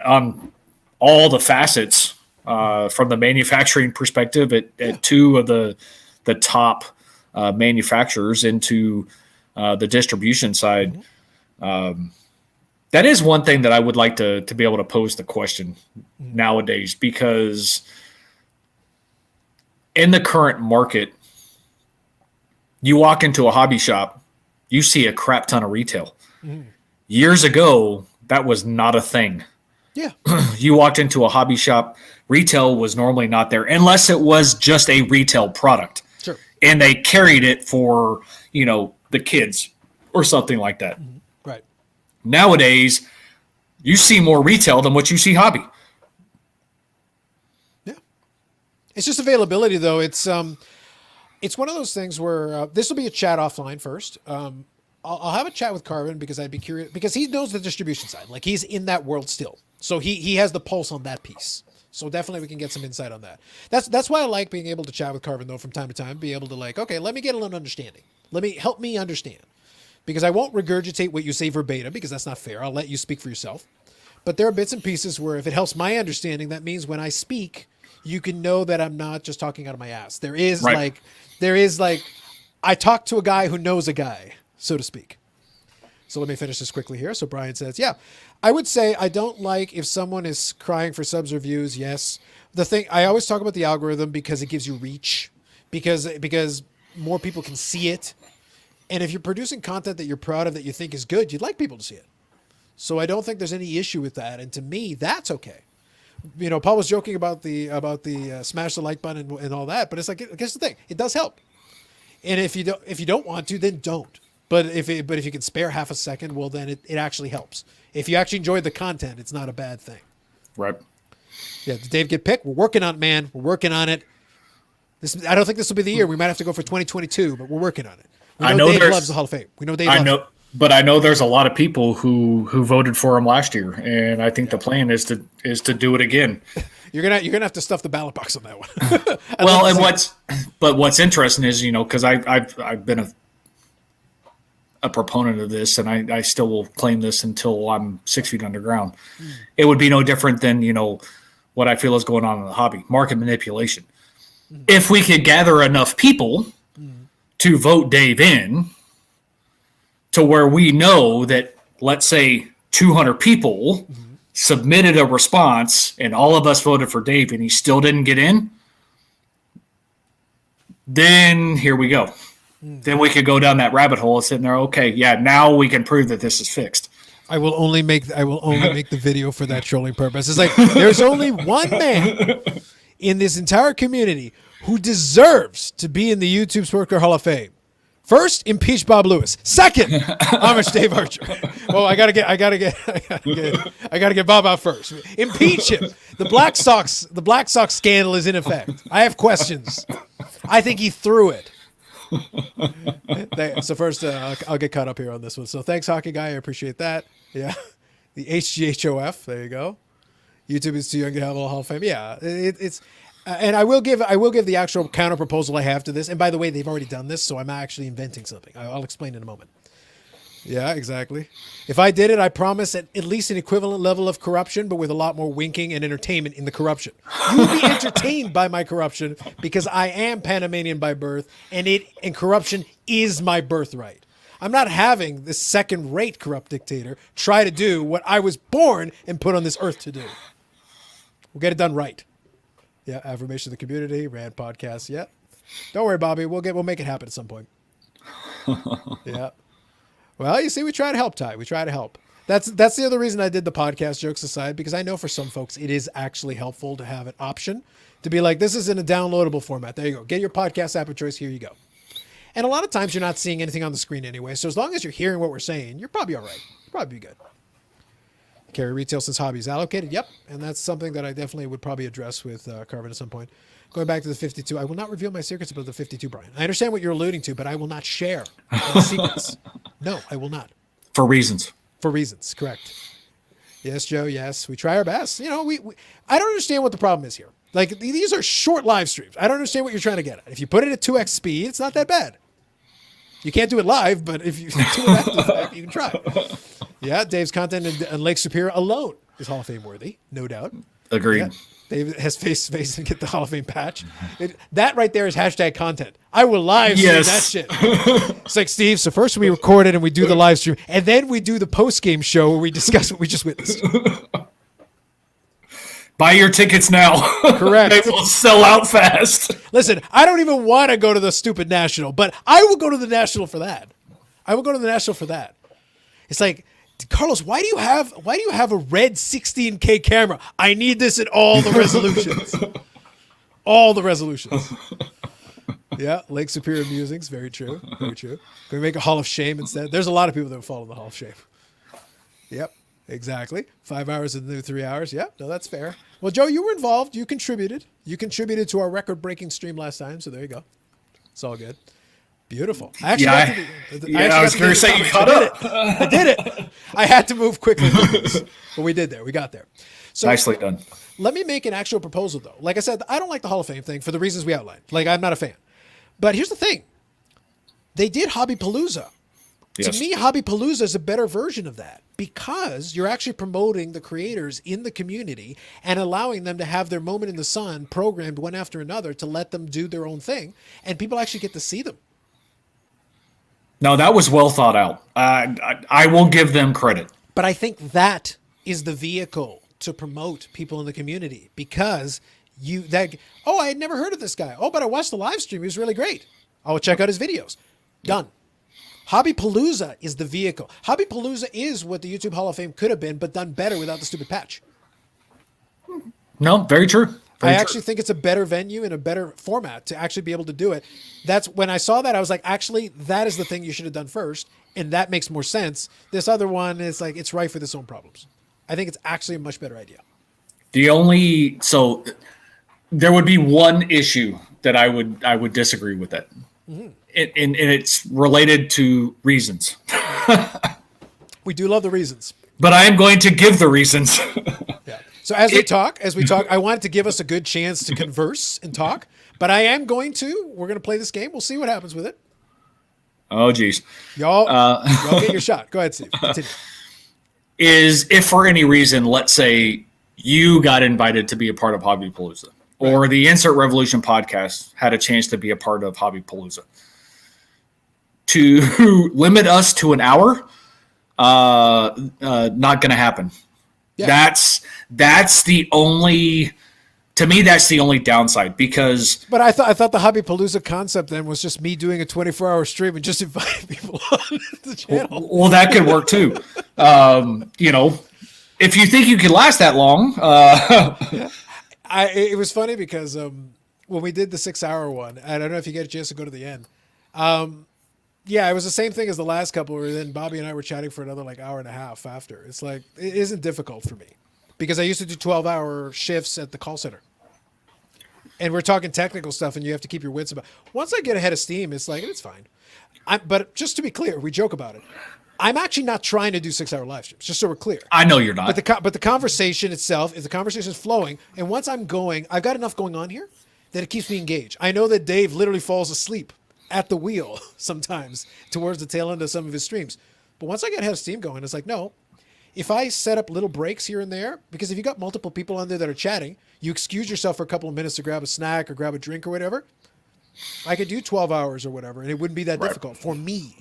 on all the facets from the manufacturing perspective at two of the top manufacturers into the distribution side. That is one thing that I would like to be able to pose the question nowadays, because in the current market, you walk into a hobby shop, you see a crap ton of retail. Years ago, that was not a thing. Yeah. You walked into a hobby shop, retail was normally not there unless it was just a retail product. Sure. And they carried it for, the kids or something like that. Right. Nowadays, you see more retail than what you see hobby. Yeah. It's just availability, though. It's one of those things where this will be a chat offline first. I'll have a chat with Carvin because I'd be curious, because he knows the distribution side. Like, he's in that world still. So he has the pulse on that piece. So definitely we can get some insight on that. That's why I like being able to chat with Carvin, though, from time to time, be able to okay, let me get a little understanding. Help me understand, because I won't regurgitate what you say verbatim, because that's not fair. I'll let you speak for yourself. But there are bits and pieces where if it helps my understanding, that means when I speak, you can know that I'm not just talking out of my ass. There is I talk to a guy who knows a guy, so to speak. So let me finish this quickly here. So Brian says, yeah, I would say I don't like if someone is crying for subs or views. Yes. The thing, I always talk about the algorithm because it gives you reach, because more people can see it. And if you're producing content that you're proud of, that you think is good, you'd like people to see it. So I don't think there's any issue with that. And to me, that's okay. Paul was joking about the smash the like button and all that, but it's like, here's the thing. It does help. And if you don't want to, then don't. But if you can spare half a second, well, then it actually helps. If you actually enjoy the content, it's not a bad thing. Right. Yeah. Did Dave get picked? We're working on it, man. We're working on it. I don't think this will be the year. We might have to go for 2022, but we're working on it. We know Dave loves the Hall of Fame. We know Dave loves it. But I know there's a lot of people who voted for him last year, and I think the plan is to do it again. You're gonna have to stuff the ballot box on that one. Well, and what's interesting is because I've been a proponent of this, and I still will claim this until I'm 6 feet underground. It would be no different than what I feel is going on in the hobby, market manipulation. If we could gather enough people to vote Dave in, to where we know that, let's say, 200 people submitted a response and all of us voted for Dave and he still didn't get in, then here we go. Then we could go down that rabbit hole and sit there, okay, yeah, now we can prove that this is fixed. I will only make the video for that trolling purpose. It's like, there's only one man in this entire community who deserves to be in the YouTube Sport Car Hall of Fame. First, impeach Bob Lewis. Second, homage Dave Archer. Well, I gotta get Bob out first. Impeach him. The Black Sox scandal is in effect. I have questions. I think he threw it. So first, I'll get caught up here on this one. So thanks, Hockey Guy. I appreciate that. Yeah, the HGHOF. There you go. YouTube is too young to have a Hall of Fame. Yeah, it's. And I will give the actual counter proposal I have to this. And by the way, they've already done this, so I'm actually inventing something. I'll explain in a moment. Yeah, exactly. If I did it, I promise at least an equivalent level of corruption, but with a lot more winking and entertainment in the corruption. You will be entertained by my corruption because I am Panamanian by birth, and corruption is my birthright. I'm not having this second-rate corrupt dictator try to do what I was born and put on this earth to do. We'll get it done right. Yeah, affirmation of the community, Rand podcast. Yeah, don't worry, Bobby. We'll make it happen at some point. Yeah. Well, you see, we try to help, Ty. We try to help. That's the other reason I did the podcast, jokes aside, because I know for some folks it is actually helpful to have an option to be like, this is in a downloadable format. There you go. Get your podcast app of choice. Here you go. And a lot of times you're not seeing anything on the screen anyway. So as long as you're hearing what we're saying, you're probably all right. You'll probably be good. Carry retail since hobby is allocated. Yep. And that's something that I definitely would probably address with Carvin at some point. Going back to the 52, I will not reveal my secrets about the 52, Brian. I understand what you're alluding to, but I will not share any secrets. No, I will not. For reasons. For reasons, correct. Yes, Joe, yes. We try our best. You know, I don't understand what the problem is here. Like, these are short live streams. I don't understand what you're trying to get at. If you put it at 2x speed, it's not that bad. You can't do it live, but if you do it after the fact, you can try. Yeah, Dave's content in Lake Superior alone is Hall of Fame worthy, no doubt. Agreed. Yeah, Dave has face and get the Hall of Fame patch. That right there is hashtag content. I will live stream that shit. It's like, Steve, so first we record it and we do the live stream, and then we do the post-game show where we discuss what we just witnessed. Buy your tickets now. Correct. They will sell out fast. Listen, I don't even want to go to the stupid National, but I will go to the National for that. I will go to the National for that. It's like, Carlos, why do you have a red 16K camera? I need this in all the resolutions. All the resolutions. Yeah, Lake Superior Musings. Very true. Very true. Can we make a Hall of Shame instead? There's a lot of people that would fall in the Hall of Shame. Yep, exactly. 5 hours and the new 3 hours. Yep, no, that's fair. Well, Joe, you were involved. You contributed. You contributed to our record-breaking stream last time, so there you go. It's all good. Beautiful. I was going to say you caught up. I did it. I had to move quickly, but we did there. We got there. So nicely done. Let me make an actual proposal, though. Like I said, I don't like the Hall of Fame thing for the reasons we outlined. Like, I'm not a fan. But here's the thing. They did Hobbypalooza. Yes. To me, Hobbypalooza is a better version of that because you're actually promoting the creators in the community and allowing them to have their moment in the sun programmed one after another to let them do their own thing. And people actually get to see them. No, that was well thought out. I will give them credit. But I think that is the vehicle to promote people in the community because I had never heard of this guy. Oh, but I watched the live stream. He was really great. I'll check out his videos. Done. Hobbypalooza is the vehicle. Hobbypalooza is what the YouTube Hall of Fame could have been, but done better without the stupid patch. No, very true. I actually think it's a better venue and a better format to actually be able to do it. That's when I saw that, I was like, actually, that is the thing you should have done first. And that makes more sense. This other one is like, it's rife with its own problems. I think it's actually a much better idea. So there would be one issue that I would disagree with that. Mm-hmm. And it's related to reasons. We do love the reasons. But I am going to give the reasons. Yeah. So as we talk, I wanted to give us a good chance to converse and talk, but we're going to play this game. We'll see what happens with it. Oh, geez. Y'all get your shot. Go ahead, Steve. Continue. If for any reason, let's say you got invited to be a part of Hobbypalooza, right, or the Insert Revolution podcast had a chance to be a part of Hobbypalooza, to limit us to an hour, not going to happen. Yeah. That's the only, to me, that's the only downside because. But I thought the Hobbypalooza concept then was just me doing a 24-hour stream and just inviting people on the channel. Well, that could work too. If you think you could last that long. It was funny because when we did the 6-hour one, I don't know if you get a chance to go to the end. Yeah, it was the same thing as the last couple where then Bobby and I were chatting for another hour and a half after. It's like, it isn't difficult for me because I used to do 12-hour shifts at the call center. And we're talking technical stuff and you have to keep your wits about. Once I get ahead of steam, it's like, it's fine. But just to be clear, we joke about it. I'm actually not trying to do 6-hour live streams, just so we're clear. I know you're not. But the conversation itself, if the conversation is flowing, and once I'm going, I've got enough going on here that it keeps me engaged. I know that Dave literally falls asleep at the wheel sometimes towards the tail end of some of his streams. But once I get ahead of steam going, it's like, no, if I set up little breaks here and there, because if you got multiple people on there that are chatting, you excuse yourself for a couple of minutes to grab a snack or grab a drink or whatever. I could do 12 hours or whatever, and it wouldn't be that difficult for me.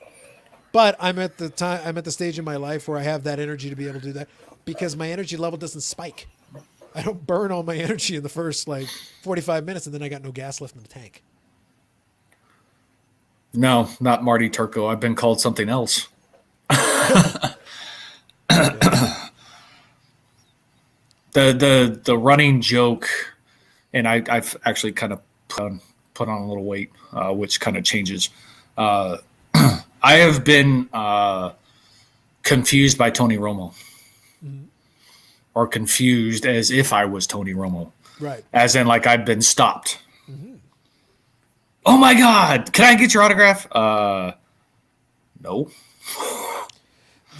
But I'm at the stage in my life where I have that energy to be able to do that because my energy level doesn't spike. I don't burn all my energy in the first 45 minutes and then I got no gas left in the tank. No, not Marty Turco. I've been called something else. The running joke, and I've actually kind of put on a little weight, which kind of changes. I have been confused by Tony Romo. Mm-hmm. are confused as if I was Tony Romo. Right. As in, like, I've been stopped. Mm-hmm. Oh my God! Can I get your autograph? No.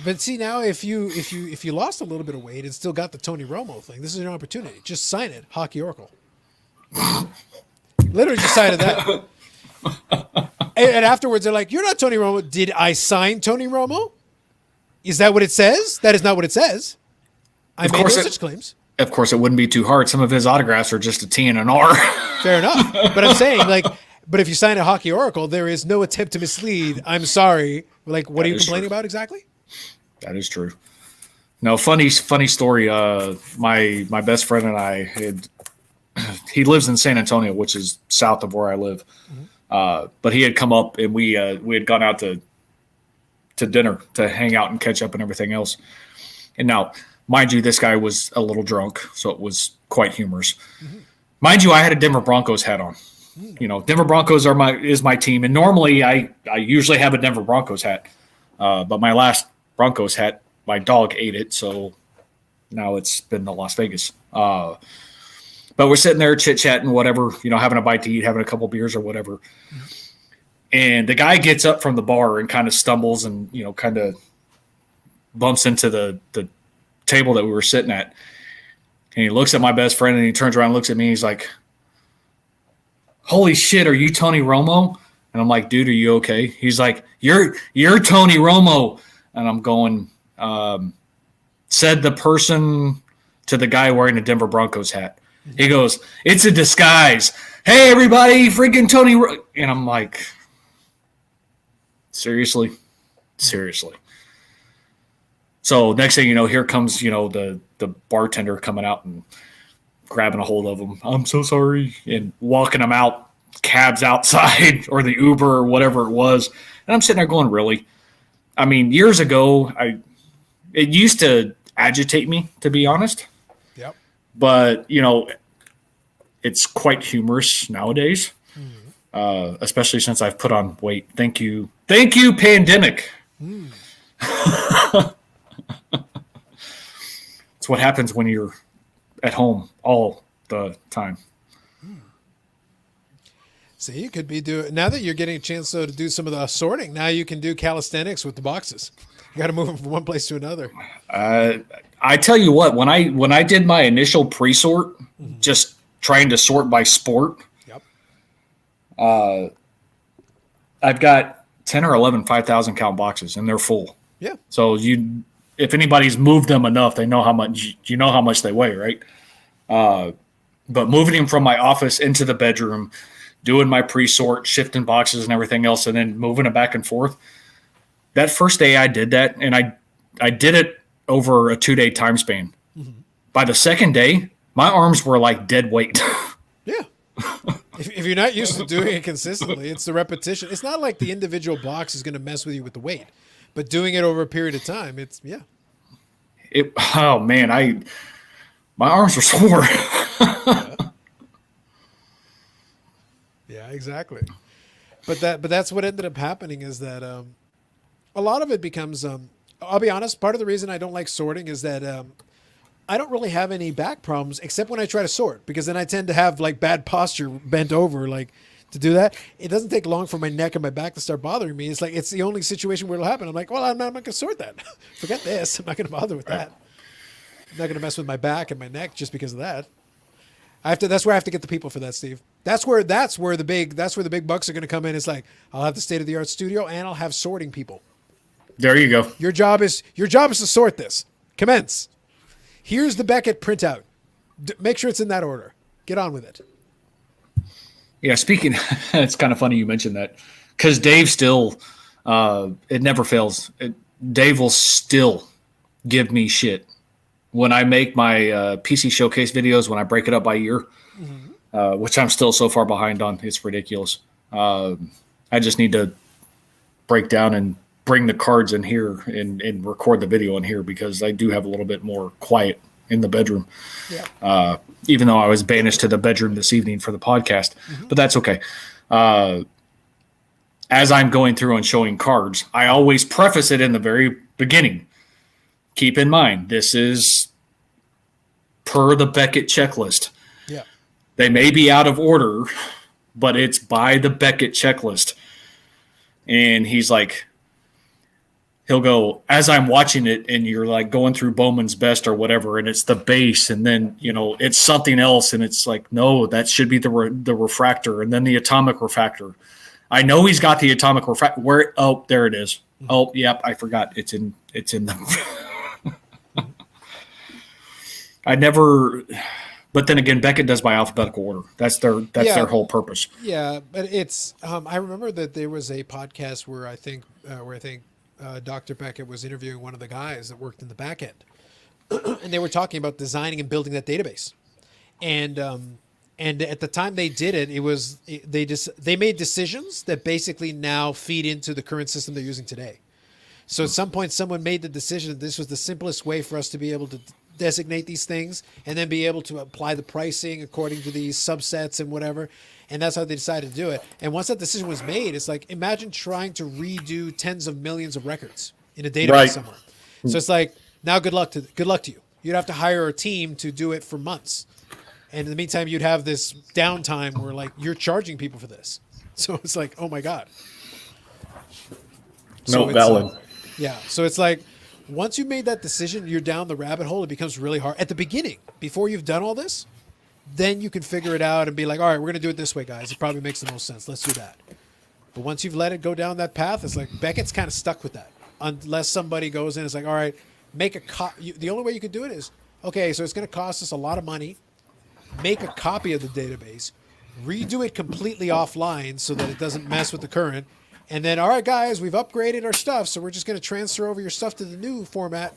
But see, now if you lost a little bit of weight and still got the Tony Romo thing, this is your opportunity. Just sign it, Hockey Oracle. Literally just sign it that. And afterwards, they're like, "You're not Tony Romo. Did I sign Tony Romo? Is that what it says? That is not what it says. I made no such claims." Of course, it wouldn't be too hard. Some of his autographs are just a T and an R. Fair enough. But I'm saying, like, but if you sign a Hockey Oracle, there is no attempt to mislead. I'm sorry. Like, what are you complaining about exactly? That is true. No, funny story. My best friend and I he lives in San Antonio, which is south of where I live. Mm-hmm. But he had come up and we had gone out to dinner to hang out and catch up and everything else. And now, mind you, this guy was a little drunk, so it was quite humorous. Mm-hmm. Mind you, I had a Denver Broncos hat on. Mm-hmm. You know, Denver Broncos is my team, and normally I usually have a Denver Broncos hat, but my last Broncos hat, my dog ate it, so now it's been to Las Vegas. But we're sitting there chit-chatting, whatever, you know, having a bite to eat, having a couple beers or whatever. Mm-hmm. And the guy gets up from the bar and kind of stumbles and, you know, kind of bumps into the table that we were sitting at. And he looks at my best friend and he turns around and looks at me. And he's like, "Holy shit, are you Tony Romo?" And I'm like, "Dude, are you okay?" He's like, You're Tony Romo. And I'm going, said the person to the guy wearing the Denver Broncos hat. He goes, "It's a disguise. Hey, everybody, freaking Tony." And I'm like, seriously? So next thing you know, here comes, you know, the bartender coming out and grabbing a hold of him. "I'm so sorry," and walking him out, cabs outside or the Uber or whatever it was. And I'm sitting there going, really? I mean, years ago, it used to agitate me, to be honest. Yep. But, you know, it's quite humorous nowadays, especially since I've put on weight. Thank you, pandemic. It's what happens when you're at home all the time. So you could be doing, now that you're getting a chance to do some of the sorting, now you can do calisthenics with the boxes. You got to move them from one place to another. I tell you what, when I did my initial pre-sort, just trying to sort by sport, yep. I've got 10 or 11 5,000 count boxes, and they're full. Yeah. So if anybody's moved them enough, they know how much they weigh, right? But moving them from my office into the bedroom, doing my pre-sort, shifting boxes and everything else, and then moving it back and forth. That first day I did that, and I did it over a 2-day time span. Mm-hmm. By the second day, my arms were like dead weight. Yeah. If you're not used to doing it consistently, it's the repetition. It's not like the individual box is going to mess with you with the weight, but doing it over a period of time, it's, yeah. Oh man, my arms were sore. Yeah, exactly. But that's what ended up happening is that a lot of it becomes. I'll be honest. Part of the reason I don't like sorting is that I don't really have any back problems except when I try to sort, because then I tend to have like bad posture, bent over, like to do that. It doesn't take long for my neck and my back to start bothering me. It's like it's the only situation where it'll happen. I'm like, well, I'm not going to sort that. Forget this. I'm not going to bother with that. I'm not going to mess with my back and my neck just because of that. That's where I have to get the people for that, Steve. That's where the big bucks are going to come in. It's like, I'll have the state of the art studio and I'll have sorting people. There you go. Your job is to sort this. Commence. Here's the Beckett printout. Make sure it's in that order. Get on with it. Yeah, speaking, it's kind of funny you mentioned that, because Dave still, it never fails. Dave will still give me shit when I make my PC showcase videos, when I break it up by year, which I'm still so far behind on. It's ridiculous. I just need to break down and bring the cards in here and record the video in here, because I do have a little bit more quiet in the bedroom. Yeah. Even though I was banished to the bedroom this evening for the podcast, but that's okay. As I'm going through and showing cards, I always preface it in the very beginning. Keep in mind, this is per the Beckett checklist. Yeah. They may be out of order, but it's by the Beckett checklist. And he's like, he'll go, as I'm watching it, and you're like going through Bowman's best or whatever, and it's the base, and then, you know, it's something else. And it's like, no, that should be the refractor, and then the atomic refractor. I know he's got the atomic refractor. Where? Oh, there it is. Oh, yep, I forgot. It's in the. I never. But then again, Beckett does by alphabetical order. That's their whole purpose. Yeah, but it's. I remember that there was a podcast where I think Dr. Beckett was interviewing one of the guys that worked in the back end, and they were talking about designing and building that database, and at the time they did it, they made decisions that basically now feed into the current system they're using today. So at some point, someone made the decision that this was the simplest way for us to be able to designate these things and then be able to apply the pricing according to these subsets and whatever. And that's how they decided to do it. And once that decision was made, it's like, imagine trying to redo tens of millions of records in a database somewhere. So it's like, now good luck to you. You'd have to hire a team to do it for months. And in the meantime, you'd have this downtime where like you're charging people for this. So it's like, oh my God. Valid. Yeah. So it's like, once you made that decision, you're down the rabbit hole. It becomes really hard. At the beginning, before you've done all this, then you can figure it out and be like, all right, we're going to do it this way, guys. It probably makes the most sense. Let's do that. But once you've let it go down that path, it's like Beckett's kind of stuck with that. Unless somebody goes in and is like, all right, make a copy. The only way you could do it is, okay, so it's going to cost us a lot of money. Make a copy of the database. Redo it completely offline so that it doesn't mess with the current. And then, all right, guys, we've upgraded our stuff, so we're just going to transfer over your stuff to the new format.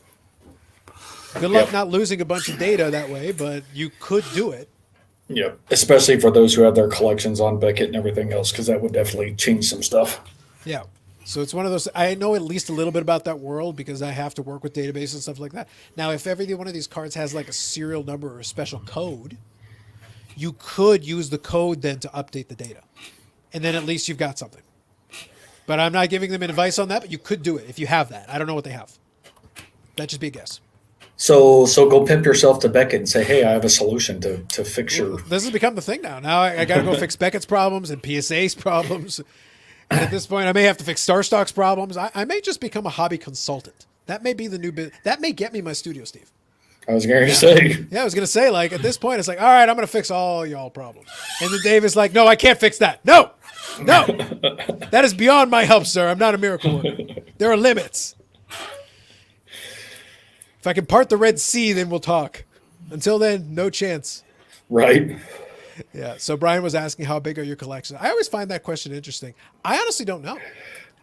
Good luck not losing a bunch of data that way, but you could do it. Yep, especially for those who have their collections on Beckett and everything else, because that would definitely change some stuff. Yeah. So it's one of those, I know at least a little bit about that world because I have to work with databases and stuff like that. Now, if every one of these cards has like a serial number or a special code, you could use the code then to update the data. And then at least you've got something. But I'm not giving them advice on that, but you could do it if you have that. I don't know what they have. That'd just be a guess. So go pimp yourself to Beckett and say, hey, I have a solution to fix your... This has become the thing now. Now I got to go fix Beckett's problems and PSA's problems. And at this point, I may have to fix StarStock's problems. I may just become a hobby consultant. That may be the new bit. That may get me my studio, Steve. I was going to say. Yeah, I was going to say, like, at this point, it's like, all right, I'm going to fix all y'all problems. And then Dave is like, no, I can't fix that. No. That is beyond my help, sir. I'm not a miracle worker. There are limits. If I can part the Red Sea, then we'll talk. Until then, no chance. Right. Yeah. So Brian was asking, how big are your collections? I always find that question interesting. I honestly don't know.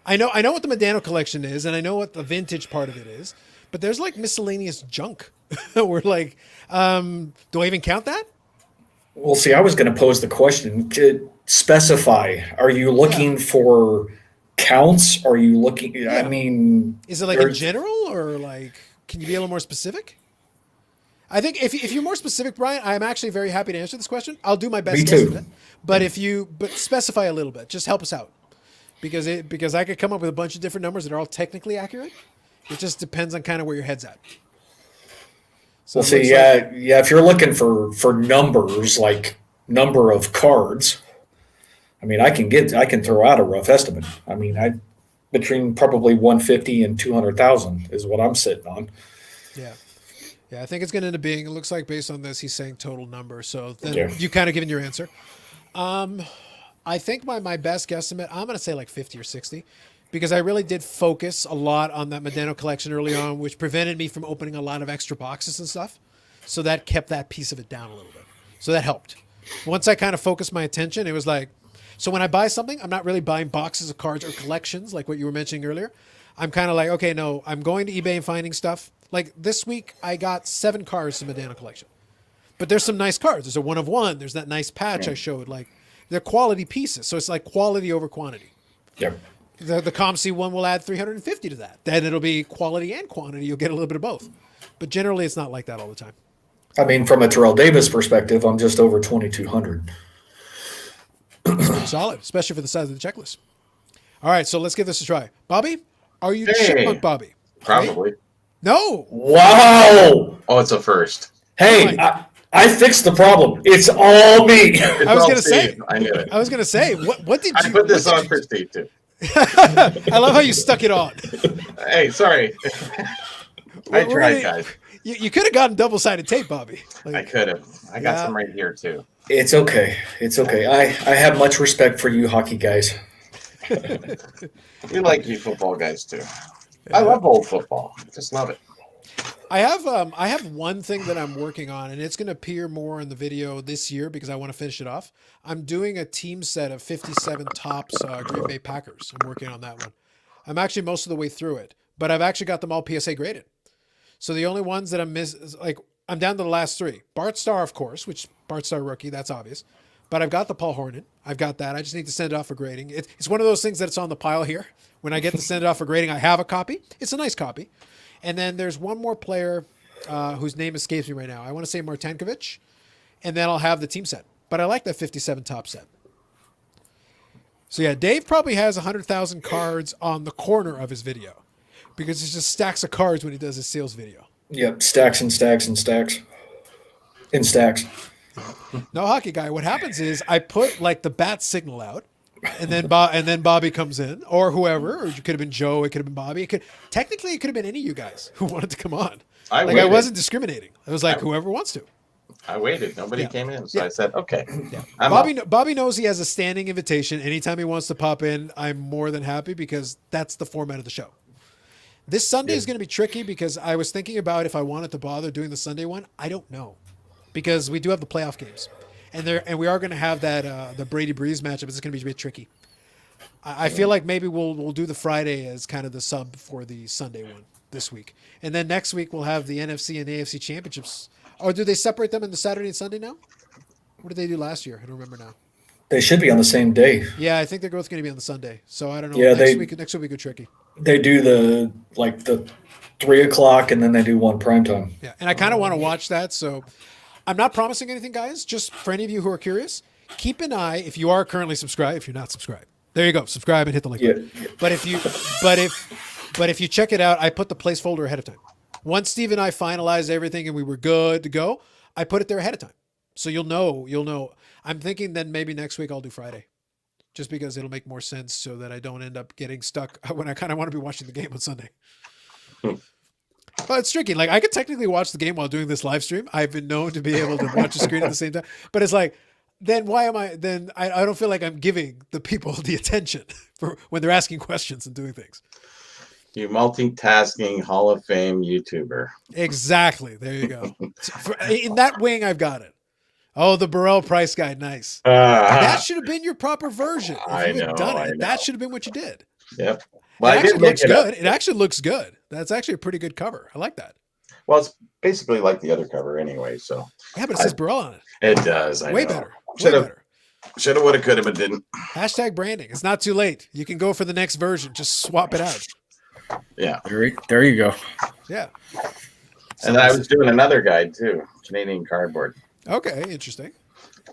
I know what the Medano collection is, and I know what the vintage part of it is, but there's like miscellaneous junk. We're like, do I even count that? Well, see, I was going to pose the question to specify. Are you looking for counts? Are you looking? I mean, is it like in general, or like, can you be a little more specific? I think if you're more specific, Brian, I'm actually very happy to answer this question. I'll do my best. Me too. But but specify a little bit. Just help us out, because I could come up with a bunch of different numbers that are all technically accurate. It just depends on kind of where your head's at. So well, see, if you're looking for numbers, like number of cards, I mean, I can throw out a rough estimate. I mean, between probably 150 and 200,000 is what I'm sitting on. Yeah. Yeah, I think it's going to end up being, it looks like based on this, he's saying total number. So then you kind of given your answer. I think my best guesstimate, I'm going to say like 50 or 60. Because I really did focus a lot on that Medano collection early on, which prevented me from opening a lot of extra boxes and stuff. So that kept that piece of it down a little bit. So that helped. Once I kind of focused my attention, it was like, so when I buy something, I'm not really buying boxes of cards or collections like what you were mentioning earlier. I'm kind of like, okay, no, I'm going to eBay and finding stuff. Like this week, I got 7 cards to Medano collection. But there's some nice cards. There's a 1 of 1. There's that nice patch I showed. Like they're quality pieces. So it's like quality over quantity. Yep. The ComC one will add 350 to that. Then it'll be quality and quantity. You'll get a little bit of both. But generally, it's not like that all the time. I mean, from a Terrell Davis perspective, I'm just over 2,200. Solid, especially for the size of the checklist. All right, so let's give this a try. Bobby, are you Chipmunk Bobby? Probably. Right? No. Wow. Oh, it's a first. Hey, I fixed the problem. It's all me. I was gonna say. I knew it. I was gonna say. What did you? I put this on for Steve too. I love how you stuck it on. Hey, sorry. I tried, guys. You could have gotten double-sided tape, Bobby. I could have. I got some right here too. It's okay. It's okay. I have much respect for you hockey guys. We like you football guys too. I love old football. I just love it. I have one thing that I'm working on, and it's going to appear more in the video this year because I want to finish it off. I'm doing a team set of 57 tops Green Bay Packers. I'm working on that one. I'm actually most of the way through it, but I've actually got them all PSA graded. So the only ones that I'm I'm down to the last three. Bart Starr, of course, which Bart Starr rookie, that's obvious. But I've got the Paul Hornett. I've got that. I just need to send it off for grading. It's one of those things that it's on the pile here. When I get to send it off for grading, I have a copy. It's a nice copy. And then there's one more player whose name escapes me right now. I want to say Martinkovic. And then I'll have the team set. But I like that 57 top set. So yeah, Dave probably has 100,000 cards on the corner of his video because it's just stacks of cards when he does his sales video. Yep, stacks and stacks and stacks. In stacks. No, hockey guy, what happens is I put like the bat signal out, and then Bobby comes in, or whoever, or it could have been Joe, it could have been Bobby. Technically, it could have been any of you guys who wanted to come on. I wasn't discriminating. I was like, whoever wants to. I waited. Nobody came in, so I said, okay. Yeah. Bobby knows he has a standing invitation. Anytime he wants to pop in, I'm more than happy because that's the format of the show. This Sunday is going to be tricky because I was thinking about if I wanted to bother doing the Sunday one. I don't know because we do have the playoff games, and we are going to have that the Brady Breeze matchup. It's going to be a bit tricky. I feel like maybe we'll do the Friday as kind of the sub for the Sunday one this week, and then next week we'll have the NFC and AFC championships. Or do they separate them in the Saturday and Sunday now? What did they do last year? I don't remember now. They should be on the same day. Yeah, I think they're both going to be on the Sunday. So I don't know. Yeah, next week will be tricky. They do the 3 o'clock and then they do one primetime. Yeah, and I kind of want to watch that. So I'm not promising anything, guys. Just for any of you who are curious, keep an eye if you are currently subscribed. If you're not subscribed, there you go. Subscribe and hit the link. Yeah. But if you check it out, I put the placeholder ahead of time. Once Steve and I finalized everything and we were good to go, I put it there ahead of time. So you'll know. I'm thinking then maybe next week I'll do Friday. Just because it'll make more sense so that I don't end up getting stuck when I kind of want to be watching the game on Sunday. But it's tricky. Like I could technically watch the game while doing this live stream. I've been known to be able to watch the screen at the same time. But it's like, then why am I, then I don't feel like I'm giving the people the attention for when they're asking questions and doing things. You multitasking Hall of Fame YouTuber. Exactly. There you go. In that wing, I've got it. Oh, the Burrell Price Guide. Nice. That should have been your proper version. If you had done it, that should have been what you did. Yep. Well, it actually looks good. It actually looks good. That's actually a pretty good cover. I like that. Well, it's basically like the other cover anyway. So yeah, but it says Burrell on it. It does. Way better. Should have, would have, could have, but didn't. Hashtag branding. It's not too late. You can go for the next version. Just swap it out. Yeah. There you go. Yeah. And I was doing another guide too, Canadian cardboard. Okay, interesting.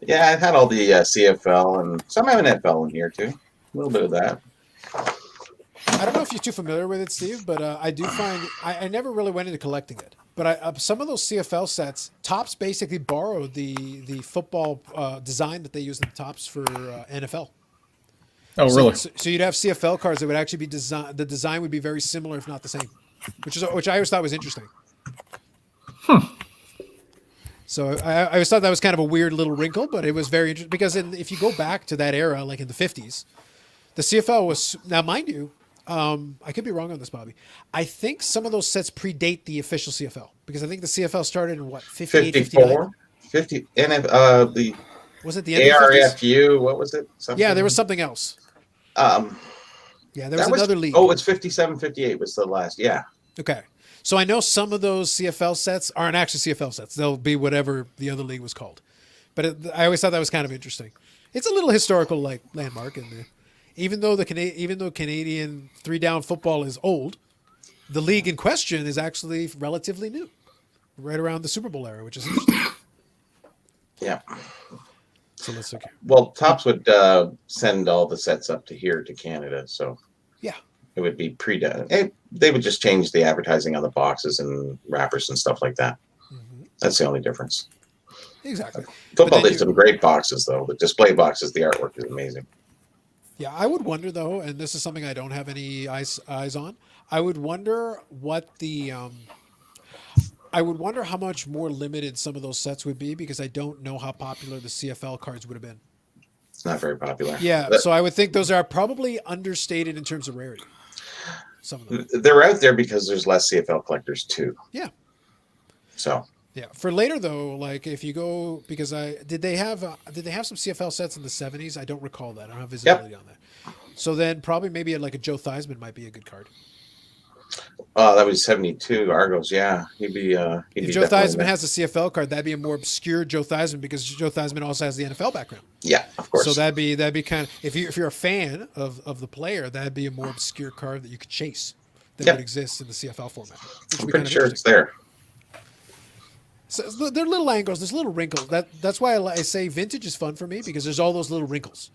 Yeah, I've had all the CFL and some NFL in here too. A little bit of that. I don't know if you're too familiar with it, Steve, but I do find I never really went into collecting it. But some of those CFL sets, Topps basically borrowed the football design that they use in the Topps for NFL. Oh, really? So you'd have CFL cards that would actually be the design would be very similar, if not the same, which I always thought was interesting. So I always thought that was kind of a weird little wrinkle, but it was very interesting because if you go back to that era, like in the 50s, the CFL was, now mind you, I could be wrong on this, Bobby. I think some of those sets predate the official CFL because I think the CFL started in what, 58, 54? 50, the was it the end ARFU? What was it? Something? Yeah, there was something else. Yeah, there was another league. Oh, it's 57, 58 was the last. Yeah. Okay. So I know some of those CFL sets aren't actually CFL sets. They'll be whatever the other league was called. But I always thought that was kind of interesting. It's a little historical like landmark in there. Even though Canadian 3-down football is old, the league in question is actually relatively new, right around the Super Bowl era, which is interesting. Yeah. So let's look. Well, Topps would send all the sets up to here to Canada, so yeah, it would be pre-done. They would just change the advertising on the boxes and wrappers and stuff like that. Mm-hmm. That's the only difference. Exactly. Football did some great boxes, though. The display boxes, the artwork is amazing. Yeah, I would wonder though, and this is something I don't have any eyes on. I would wonder what the I would wonder how much more limited some of those sets would be because I don't know how popular the CFL cards would have been. It's not very popular. Yeah, so I would think those are probably understated in terms of rarity. Some of them. They're out there because there's less CFL collectors too. Yeah. So. Yeah. For later though, like if you go because did they have some CFL sets in the 70s? I don't recall that. I don't have visibility on that. So then probably maybe like a Joe Theismann might be a good card. Oh, that was 72 Argos. Yeah, he'd be. If Joe Theismann has a CFL card, that'd be a more obscure Joe Theismann because Joe Theismann also has the NFL background. Yeah, of course. So that'd be kind of if you're a fan of the player, that'd be a more obscure card that you could chase that would exist in the CFL format. I'm pretty sure it's there. So there are little angles, there's little wrinkles. That's why I say vintage is fun for me because there's all those little wrinkles.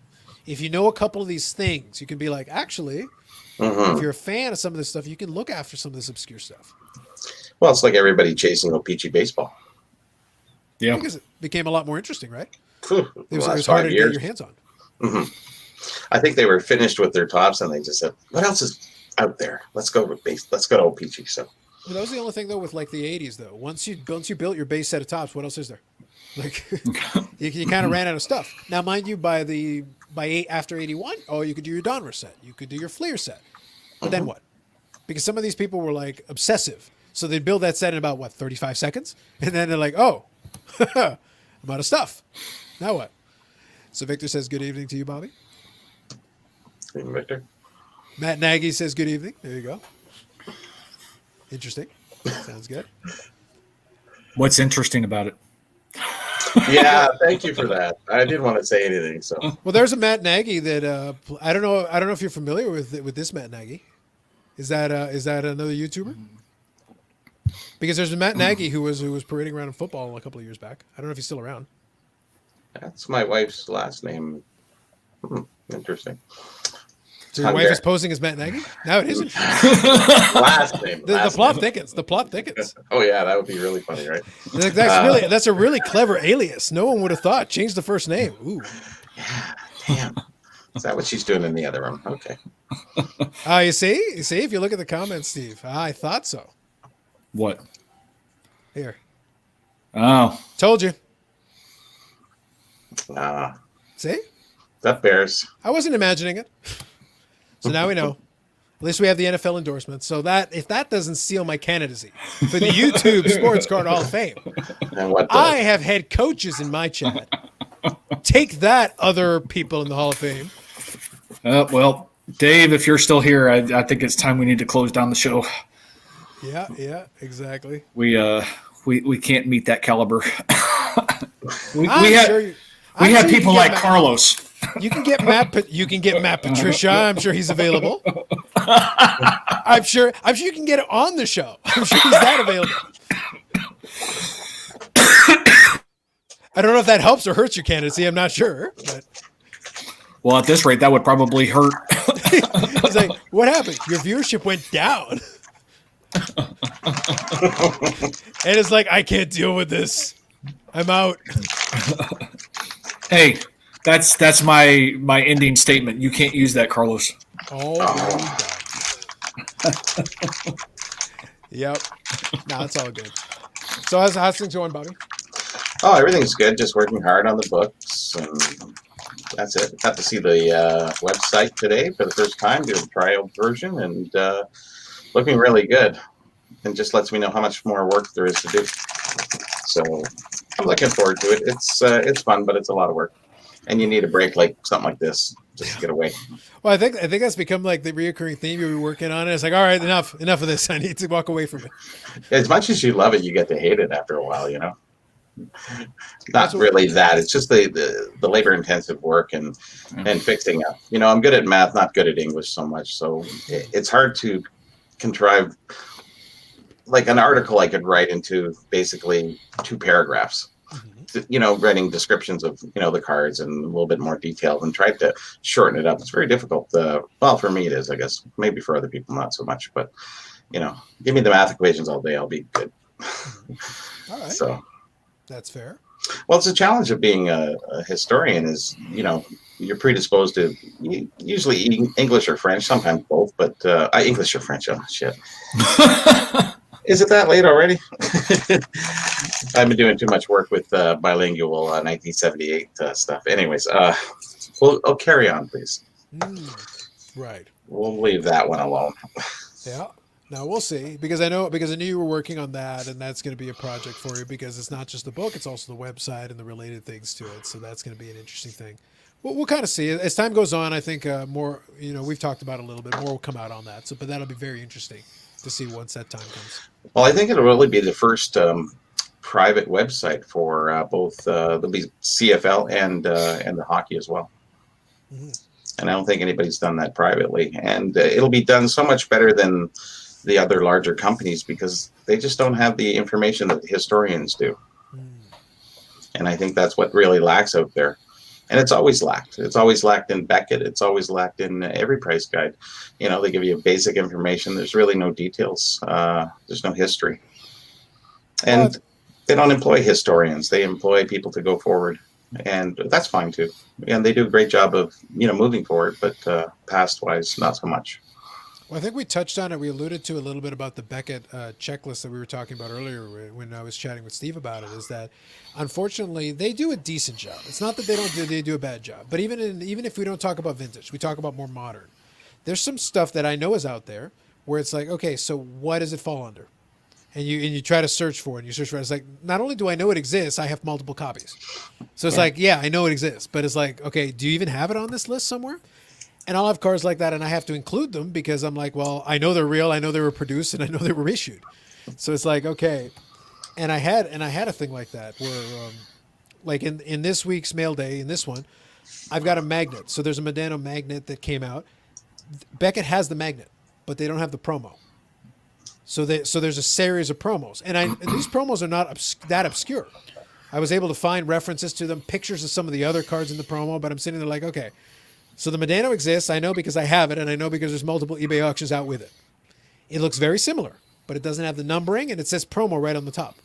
If you know a couple of these things, you can be like, actually, if you're a fan of some of this stuff, you can look after some of this obscure stuff. Well, it's like everybody chasing O-Pee-Chee baseball. Yeah. Because it became a lot more interesting, right? It was harder to get your hands on. I think they were finished with their tops and they just said, what else is out there? Let's go with base. Let's go to O-Pee-Chee. So. Well, that was the only thing though with like the 80s though. Once you built your base set of tops, what else is there? Like you kind of ran out of stuff. Now, mind you, after 81, you could do your Donruss set, you could do your Fleer set, but then what? Because some of these people were like obsessive, so they'd build that set in about 35 seconds, and then they're like, oh, I'm out of stuff. Now what? So Victor says good evening to you, Bobby. Good evening, Victor. Matt Nagy says good evening. There you go. Interesting. Sounds good. What's interesting about it? Yeah, thank you for that. I didn't want to say anything. So well, there's a Matt Nagy that I don't know if you're familiar with this Matt Nagy. Is that another YouTuber? Because there's a Matt Nagy who was parading around in football a couple of years back. I don't know if he's still around. That's my wife's last name. Interesting. So your wife is posing as Matt Nagy? No, it isn't. Last name. The plot thickens. The plot thickens. Oh yeah, that would be really funny, right? That's a really clever alias. No one would have thought. Change the first name. Ooh. Yeah. Damn. Is that what she's doing in the other room? Okay. You see, if you look at the comments, Steve, I thought so. What? Here. Oh. Told you. See? That bears. I wasn't imagining it. So now we know. At least we have the NFL endorsement. So that if that doesn't seal my candidacy for the YouTube Sports Card Hall of Fame, I have head coaches in my chat. Take that, other people in the Hall of Fame. Well, Dave, if you're still here, I think it's time we need to close down the show. Yeah, exactly. We can't meet that caliber. we have people like Carlos. You can get Matt Patricia. I'm sure he's available. I'm sure you can get it on the show. I'm sure he's that available. I don't know if that helps or hurts your candidacy. I'm not sure. But. Well, at this rate, that would probably hurt. He's like, what happened? Your viewership went down. And it's like, I can't deal with this. I'm out. Hey, that's my ending statement. You can't use that, Carlos. Yep. No, it's all good. So how's things going, Bobby? Oh, everything's good. Just working hard on the books, and that's it. Got to see the website today for the first time, do a trial version, and looking really good. And just lets me know how much more work there is to do. So I'm looking forward to it. It's fun, but it's a lot of work, and you need a break like something like this just to get away. Well, I think that's become like the reoccurring theme you'll be working on. It's like, all right, enough of this. I need to walk away from it. As much as you love it, you get to hate it after a while. Not really that. It's just the labor-intensive work and fixing up. I'm good at math, not good at English so much. So it's hard to contrive. Like an article I could write into basically 2 paragraphs, writing descriptions of, the cards and a little bit more detail and tried to shorten it up. It's very difficult. Well, for me it is, I guess. Maybe for other people, not so much. But, give me the math equations all day. I'll be good. All right. So That's fair. Well, it's a challenge of being a historian is, you're predisposed to usually English or French, sometimes both, but English or French. Oh, shit. Is it that late already? I've been doing too much work with bilingual 1978 stuff. Anyways, I'll carry on, please. Right. We'll leave that one alone. Yeah. Now we'll see, because I knew you were working on that, and that's going to be a project for you, because it's not just the book, it's also the website and the related things to it. So that's going to be an interesting thing. We'll kind of see as time goes on. I think more, we've talked about it a little bit more will come out on that. So, but that'll be very interesting to see once that time comes. Well, I think it'll really be the first private website for both the CFL and the hockey as well. Mm-hmm. And I don't think anybody's done that privately. And it'll be done so much better than the other larger companies, because they just don't have the information that the historians do. And I think that's what really lacks out there. And it's always lacked. It's always lacked in Beckett. It's always lacked in every price guide. They give you basic information. There's really no details. There's no history. And they don't employ historians. They employ people to go forward. And that's fine too. And they do a great job of, moving forward, but past-wise, not so much. Well, I think we touched on it. We alluded to a little bit about the Beckett checklist that we were talking about earlier when I was chatting with Steve about it, is that unfortunately they do a decent job. It's not that they do a bad job, but even if we don't talk about vintage, we talk about more modern. There's some stuff that I know is out there where it's like, okay, so what does it fall under? And you try to search for it, and you search for it. It's like, not only do I know it exists, I have multiple copies. So it's like, yeah, I know it exists, but it's like, okay, do you even have it on this list somewhere? And I'll have cars like that, and I have to include them because I'm like, well, I know they're real, I know they were produced, and I know they were issued. So it's like, okay. And I had a thing like that where, like in this week's mail day, in this one, I've got a magnet. So there's a Medano magnet that came out. Beckett has the magnet, but they don't have the promo. So there's a series of promos, and these promos are not that obscure. I was able to find references to them, pictures of some of the other cards in the promo, but I'm sitting there like, okay. So the Medano exists. I know because I have it, and I know because there's multiple eBay auctions out with it. It looks very similar, but it doesn't have the numbering, and it says promo right on the top.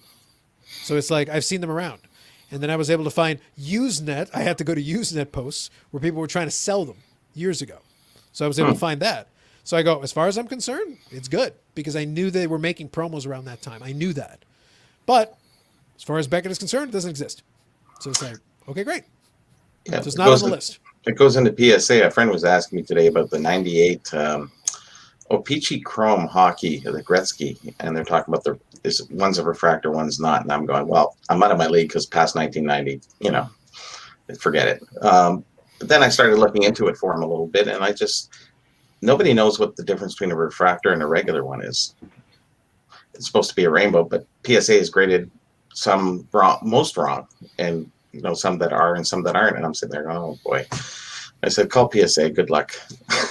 So it's like I've seen them around. And then I was able to find Usenet. I had to go to Usenet posts where people were trying to sell them years ago. So I was able to find that. So I go, as far as I'm concerned, it's good, because I knew they were making promos around that time. I knew that. But as far as Beckett is concerned, it doesn't exist. So it's like, okay, great. Yeah, so it's not on the list. It goes into PSA. A friend was asking me today about the 98 O-Pee-Chee Chrome hockey, the Gretzky, and they're talking about one's a refractor, one's not. And I'm going, well, I'm out of my league because past 1990, forget it. But then I started looking into it for him a little bit, and nobody knows what the difference between a refractor and a regular one is. It's supposed to be a rainbow, but PSA is graded some wrong, most wrong, and some that are and some that aren't. And I'm sitting there going, oh boy. I said, call PSA. Good luck,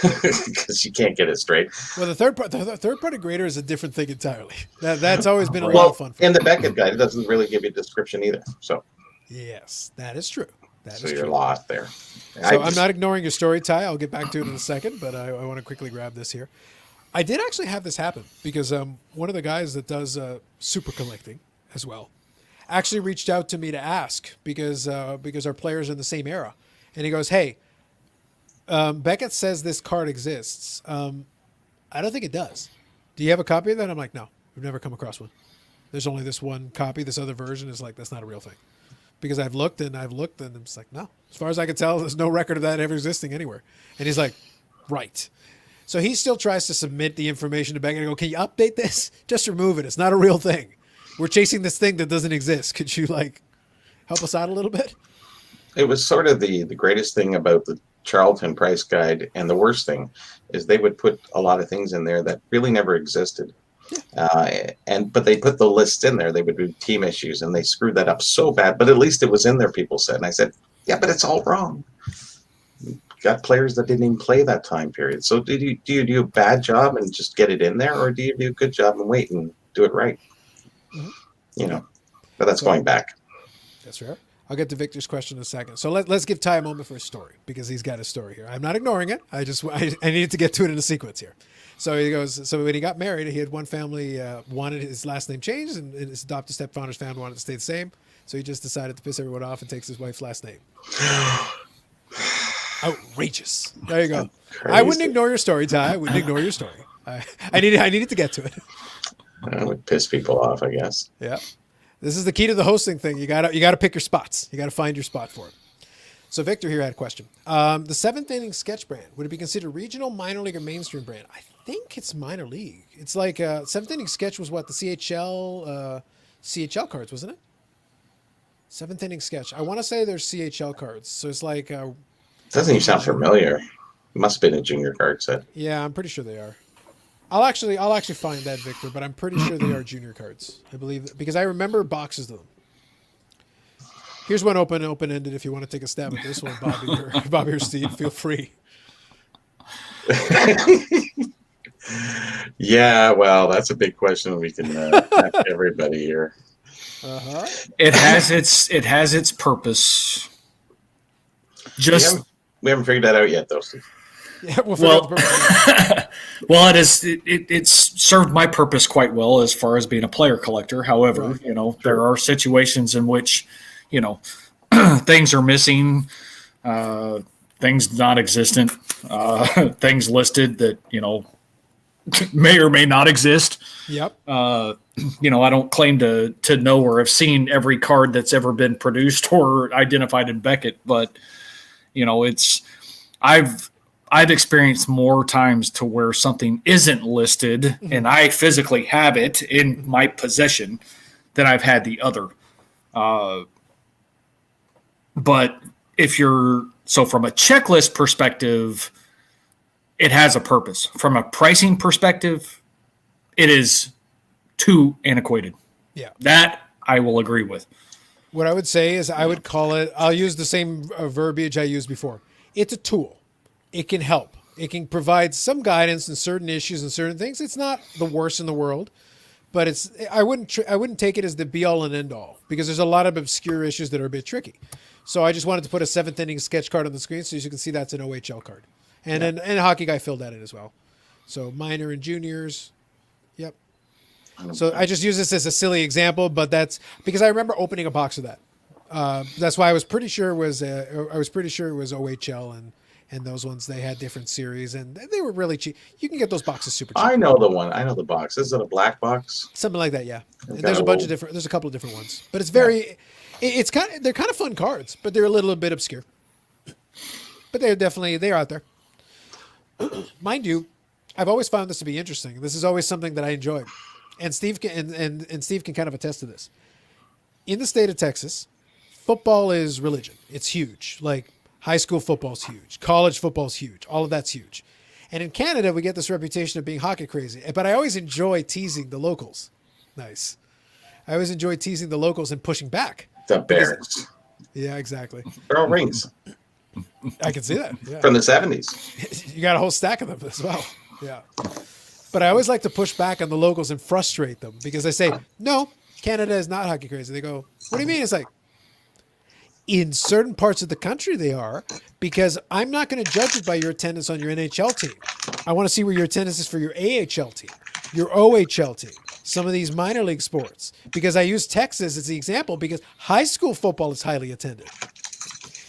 because you can't get it straight. Well, the third party grader is a different thing entirely. That's always been a lot of fun. In the Beckett guide, it doesn't really give you a description either. So yes, that is true. So you're lost there. So I'm not ignoring your story, Ty. I'll get back to it in a second, but I want to quickly grab this here. I did actually have this happen because one of the guys that does super collecting as well actually reached out to me to ask because our players are in the same era, and he goes, "Hey, Beckett says this card exists. I don't think it does. Do you have a copy of that?" I'm like, "No, we've never come across one. There's only this one copy. This other version is like, that's not a real thing." Because I've looked and I'm just like, no. As far as I can tell, there's no record of that ever existing anywhere. And he's like, right. So he still tries to submit the information to Beckett and go, can you update this? Just remove it. It's not a real thing. We're chasing this thing that doesn't exist. Could you help us out a little bit? It was sort of the greatest thing about the Charlton price guide, and the worst thing is they would put a lot of things in there that really never existed. But they put the lists in there. They would do team issues, and they screwed that up so bad. But at least it was in there, people said. And I said, yeah, but it's all wrong. You got players that didn't even play that time period. So do you do a bad job and just get it in there, or do you do a good job and wait and do it right? Mm-hmm. But that's going back. That's right. I'll get to Victor's question in a second. So let's give Ty a moment for a story, because he's got a story here. I'm not ignoring it. I needed to get to it in a sequence here. So he goes, so when he got married, he had one family wanted his last name changed, and his adopted stepfather's family wanted to stay the same. So he just decided to piss everyone off and takes his wife's last name. Outrageous. There you go. I wouldn't ignore your story, Ty. I wouldn't ignore your story. I needed to get to it. That would piss people off, I guess. Yeah. This is the key to the hosting thing. You gotta pick your spots. You gotta find your spot for it. So Victor here had a question. The seventh inning sketch brand, would it be considered regional, minor league, or mainstream brand? I think it's minor league. It's like seventh inning sketch was what, the CHL cards, wasn't it? Seventh inning sketch. I want to say there's CHL cards. So it's like Doesn't even sound familiar. Must have been a junior card set. yeah, I'm pretty sure they are. I'll actually find that, Victor, but I'm pretty sure they are junior cards. I believe, because I remember boxes of them. Here's one open-ended. If you want to take a stab at this one, Bobby or Steve, feel free. Yeah, well, that's a big question. We can ask everybody here. Uh-huh. It has its purpose. Just we haven't figured that out yet, though, Steve. Yeah, well, well, it's served my purpose quite well as far as being a player collector. However, right. There are situations in which, things are missing, things non-existent, things listed that, may or may not exist. Yep. I don't claim to know or have seen every card that's ever been produced or identified in Beckett, but I've experienced more times to where something isn't listed and I physically have it in my possession than I've had the other. But from a checklist perspective, it has a purpose. From a pricing perspective, it is too antiquated. Yeah. That I will agree with. What I would say is I'll use the same verbiage I used before. It's a tool. It can help. It can provide some guidance in certain issues and certain things. It's not the worst in the world, but I wouldn't take it as the be all and end all, because there's a lot of obscure issues that are a bit tricky. So I just wanted to put a seventh inning sketch card on the screen so you can see that's an OHL card. And then Hockey Guy filled that in as well. So minor and juniors. Yep. So I just use this as a silly example, but that's because I remember opening a box of that. That's why I was pretty sure it was OHL and those ones. They had different series and they were really cheap. You can get those boxes super cheap. I know the one. I know the box. Is it a black box? Something like that, yeah. And There's a couple of different ones, but it's they're kind of fun cards, but they're a little bit obscure. But they're out there. Mind you, I've always found this to be interesting. This is always something that I enjoy. And Steve can and Steve can kind of attest to this. In the state of Texas, football is religion. It's huge. Like high school football is huge. College football is huge. All of that's huge. And in Canada, we get this reputation of being hockey crazy. But I always enjoy teasing the locals. Nice. I always enjoy teasing the locals and pushing back. The Bears. Yeah, exactly. They're all rings. I can see that. Yeah. From the 70s. You got a whole stack of them as well. Yeah. But I always like to push back on the locals and frustrate them because I say, no, Canada is not hockey crazy. They go, what do you mean? It's like, in certain parts of the country they are, because I'm not going to judge it by your attendance on your NHL team. I want to see where your attendance is for your AHL team, your OHL team, some of these minor league sports. Because I use Texas as the example because high school football is highly attended.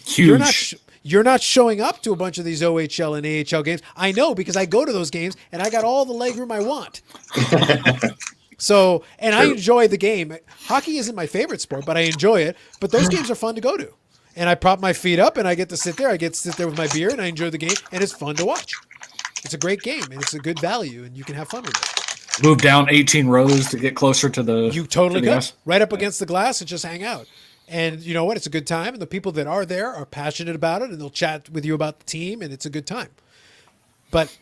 Huge. You're not showing up to a bunch of these OHL and AHL games. I know because I go to those games and I got all the legroom I want. So, and I enjoy the game. Hockey isn't my favorite sport, but I enjoy it. But those games are fun to go to. And I prop my feet up and I get to sit there. I get to sit there with my beer and I enjoy the game. And it's fun to watch. It's a great game and it's a good value and you can have fun with it. Move down 18 rows to get closer to the... You totally could. Right up against the glass and just hang out. And you know what? It's a good time. And the people that are there are passionate about it and they'll chat with you about the team and it's a good time. But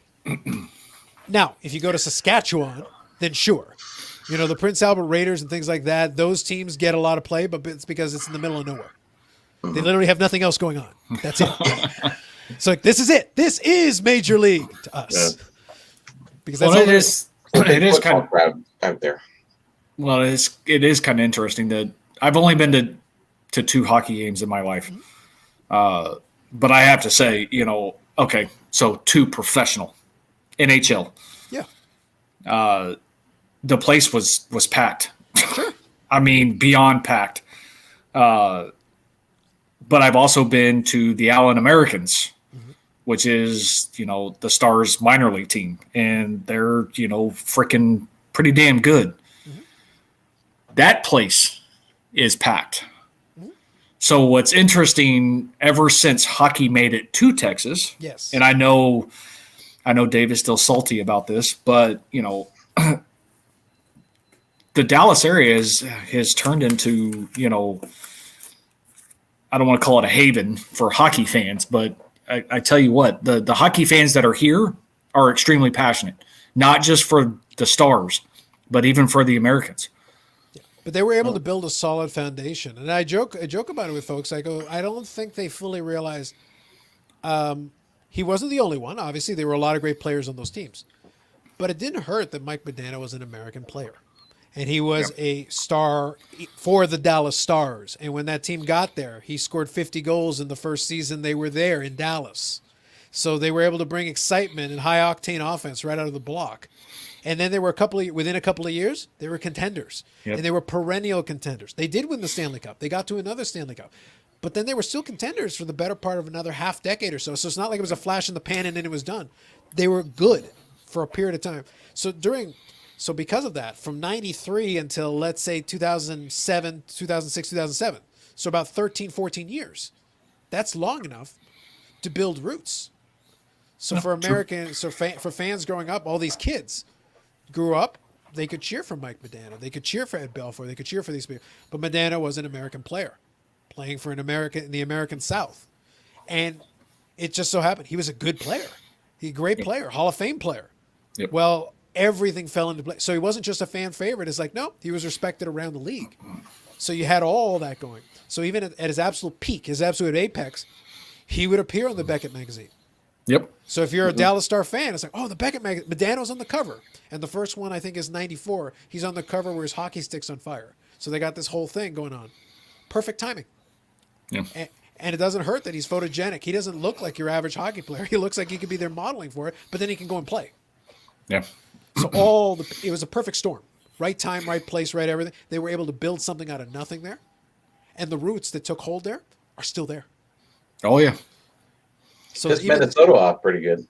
now, if you go to Saskatchewan, then sure. You know, the Prince Albert Raiders and things like that, those teams get a lot of play, but it's because it's in the middle of nowhere. They literally have nothing else going on. That's it. It's like, this is it. This is Major League to us. Yeah. Because that's it is kind of crowd out there. Well, it is kind of interesting that I've only been to 2 hockey games in my life. But I have to say, okay, so 2 professional NHL. Yeah. The place was packed. Sure. I mean, beyond packed. But I've also been to the Allen Americans, which is, the Stars minor league team. And they're, freaking pretty damn good. That place is packed. So what's interesting, ever since hockey made it to Texas, Yes. and I know Dave is still salty about this, but, the Dallas area has turned into, I don't want to call it a haven for hockey fans, but I tell you what, the hockey fans that are here are extremely passionate, not just for the Stars, but even for the Americans. But they were able to build a solid foundation. And I joke about it with folks. I go, I don't think they fully realize he wasn't the only one. Obviously, there were a lot of great players on those teams. But it didn't hurt that Mike Modano was an American player. And he was a star for the Dallas Stars. And when that team got there, he scored 50 goals in the first season they were there in Dallas. So they were able to bring excitement and high-octane offense right out of the block. And then they were within a couple of years, they were contenders. Yep. And they were perennial contenders. They did win the Stanley Cup. They got to another Stanley Cup. But then they were still contenders for the better part of another half decade or so. So it's not like it was a flash in the pan and then it was done. They were good for a period of time. So because of that, from 93 until, let's say, 2007, 2006, 2007, so about 13, 14 years, that's long enough to build roots. So for Americans, for fans growing up, all these kids grew up, they could cheer for Mike Modano. They could cheer for Ed Belfour. They could cheer for these people. But Modano was an American player playing for in the American South. And it just so happened he was a good player. He's a great player, Hall of Fame player. Yep. Well, everything fell into place. So he wasn't just a fan favorite. It's like, no, he was respected around the league. So you had all that going. So even at his absolute peak, his absolute apex, he would appear on the Beckett magazine. Yep. So if you're a Dallas Star fan, it's like, oh, the Beckett magazine, Modano's on the cover. And the first one, I think, is 94. He's on the cover where his hockey stick's on fire. So they got this whole thing going on. Perfect timing. Yeah. And it doesn't hurt that he's photogenic. He doesn't look like your average hockey player. He looks like he could be there modeling for it, but then he can go and play. Yeah. So it was a perfect storm. Right time, right place, right everything. They were able to build something out of nothing there. And the roots that took hold there are still there. Oh, yeah. So it's Minnesota off pretty good.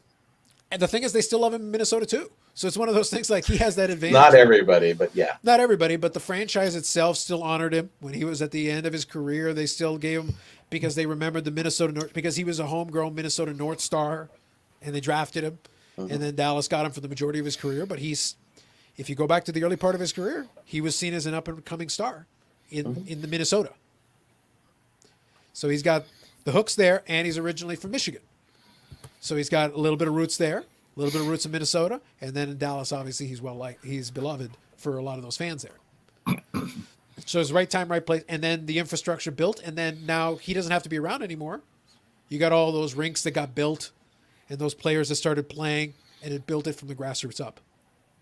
And the thing is, they still love him in Minnesota, too. So it's one of those things like he has that advantage. Not everybody, but yeah. Not everybody, but the franchise itself still honored him when he was at the end of his career. They still gave him, because they remembered the Minnesota North, because he was a homegrown Minnesota North Star, and they drafted him. Mm-hmm. And then Dallas got him for the majority of his career. But if you go back to the early part of his career, he was seen as an up-and-coming star in the Minnesota. So he's got the hooks there, and he's originally from Michigan. So he's got a little bit of roots there, a little bit of roots in Minnesota, and then in Dallas, obviously, he's beloved for a lot of those fans there. So it's right time, right place, and then the infrastructure built, and then now he doesn't have to be around anymore. You got all those rinks that got built, and those players that started playing, and it built it from the grassroots up.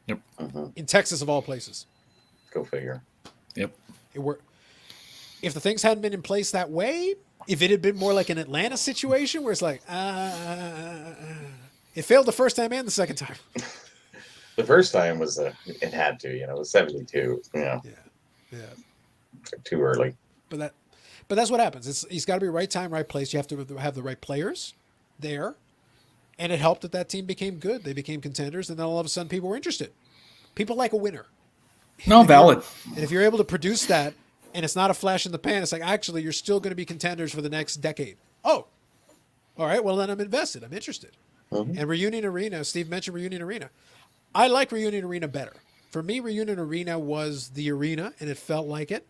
Yep. In Texas, of all places. Go figure. Yep. If the things hadn't been in place that way, if it had been more like an Atlanta situation where it's like, it failed the first time and the second time. The first time was it had to, it was 72, Yeah. Too early. But that's what happens. He's got to be right time, right place. You have to have the right players there. And it helped that team became good. They became contenders, and then all of a sudden people were interested. People like a winner. No, valid. And if you're able to produce that, and it's not a flash in the pan, it's like, actually, you're still going to be contenders for the next decade. Oh, all right, well, then I'm invested. I'm interested. Mm-hmm. And Reunion Arena, Steve mentioned Reunion Arena. I like Reunion Arena better. For me, Reunion Arena was the arena, and it felt like it.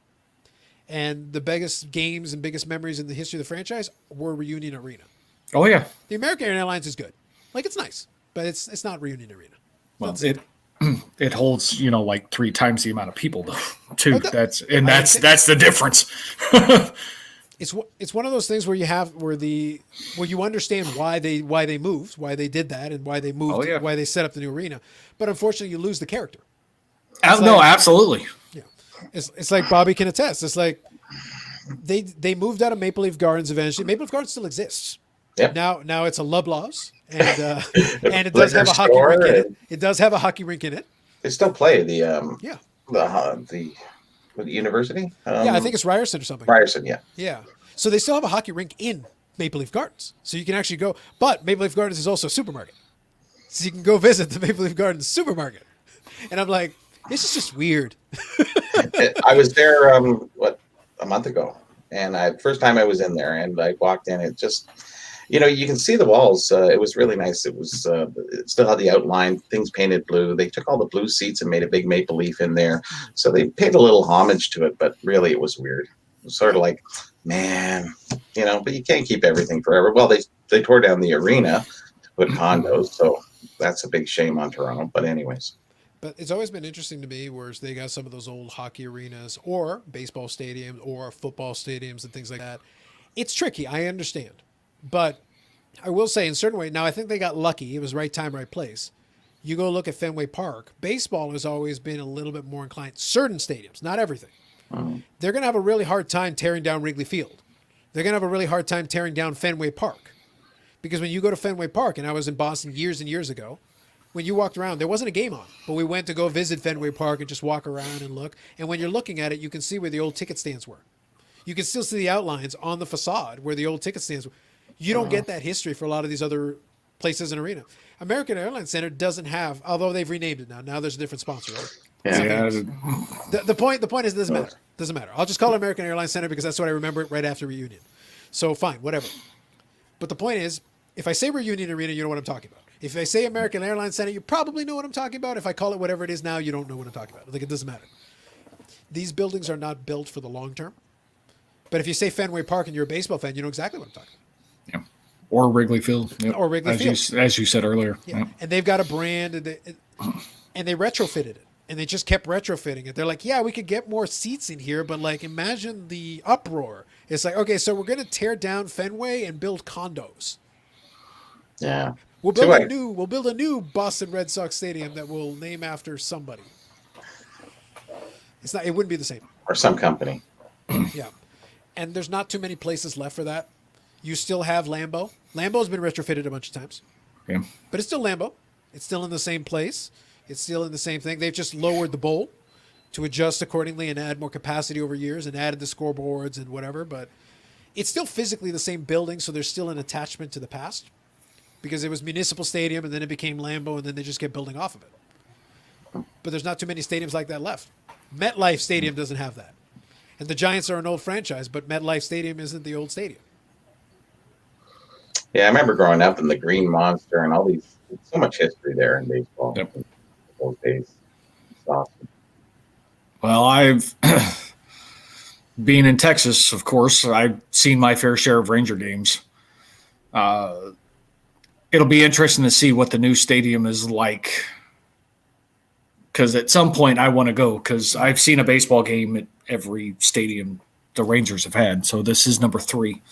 And the biggest games and biggest memories in the history of the franchise were Reunion Arena. Oh, yeah. The American Airlines is good. Like, it's nice, but it's not Reunion Arena. Well, it holds, like 3 times the amount of people, though, too. That's the difference. It's one of those things where you understand why they moved, why they did that, and why they moved, why they set up the new arena. But unfortunately, you lose the character. No, absolutely. Yeah, it's like Bobby can attest. It's like they moved out of Maple Leaf Gardens eventually. Maple Leaf Gardens still exists. Yep. Now it's a Loblaws, and it does have a hockey rink in it. It does have a hockey rink in it. They still play the with the university. Yeah, I think it's Ryerson or something. Ryerson, yeah. Yeah. So they still have a hockey rink in Maple Leaf Gardens. So you can actually go. But Maple Leaf Gardens is also a supermarket. So you can go visit the Maple Leaf Gardens supermarket. And I'm like, this is just weird. I was there, a month ago. And first time I was in there, and I walked in, it just, you can see the walls. It was really nice. It was, it still had the outline, things painted blue. They took all the blue seats and made a big maple leaf in there. So they paid a little homage to it, but really it was weird. It was sort of like, man, but you can't keep everything forever. Well, they tore down the arena to put condos. So that's a big shame on Toronto. But anyways. But it's always been interesting to me, whereas they got some of those old hockey arenas or baseball stadiums or football stadiums and things like that. It's tricky. I understand. But I will say in certain way, now I think they got lucky. It was right time, right place. You go look at Fenway Park. Baseball has always been a little bit more inclined. Certain stadiums, not everything. They're going to have a really hard time tearing down Wrigley Field. They're going to have a really hard time tearing down Fenway Park. Because when you go to Fenway Park, and I was in Boston years and years ago, when you walked around, there wasn't a game on, but we went to go visit Fenway Park and just walk around and look. And when you're looking at it, you can see where the old ticket stands were. You can still see the outlines on the facade where the old ticket stands were. You don't get that history for a lot of these other places in arena. American Airlines Center doesn't have, although they've renamed it now. Now there's a different sponsor, right? Yeah. The point is it doesn't matter. Doesn't matter. I'll just call it American Airlines Center because that's what I remember it right after Reunion. So fine, whatever. But the point is, if I say Reunion Arena, you know what I'm talking about. If I say American Airlines Center, you probably know what I'm talking about. If I call it whatever it is now, you don't know what I'm talking about. Like, it doesn't matter. These buildings are not built for the long term. But if you say Fenway Park and you're a baseball fan, you know exactly what I'm talking about. Yeah. Or Wrigley Field. Yep. Or Wrigley Field. As you said earlier. Yeah. Yep. And they've got a brand, and they retrofitted it. And they just kept retrofitting it. They're like, yeah, we could get more seats in here, but like, imagine the uproar. It's like, okay, so we're going to tear down Fenway and build condos. Yeah. We'll build a new Boston Red Sox stadium that we'll name after somebody. It wouldn't be the same. Or some company. Yeah. And there's not too many places left for that. You still have Lambeau. Lambeau's been retrofitted a bunch of times. Yeah. But it's still Lambeau. It's still in the same place. It's still in the same thing. They've just lowered the bowl to adjust accordingly and add more capacity over years and added the scoreboards and whatever. But it's still physically the same building, so there's still an attachment to the past. Because it was Municipal Stadium, and then it became Lambeau, and then they just kept building off of it. But there's not too many stadiums like that left. MetLife Stadium doesn't have that. And the Giants are an old franchise, but MetLife Stadium isn't the old stadium. Yeah, I remember growing up in the Green Monster and all these, so much history there in baseball. Yep. Those days. It's awesome. Well, I've being in Texas, of course, I've seen my fair share of Ranger games. It'll be interesting to see what the new stadium is like. Because at some point I want to go, because I've seen a baseball game at every stadium the Rangers have had. So this is number 3.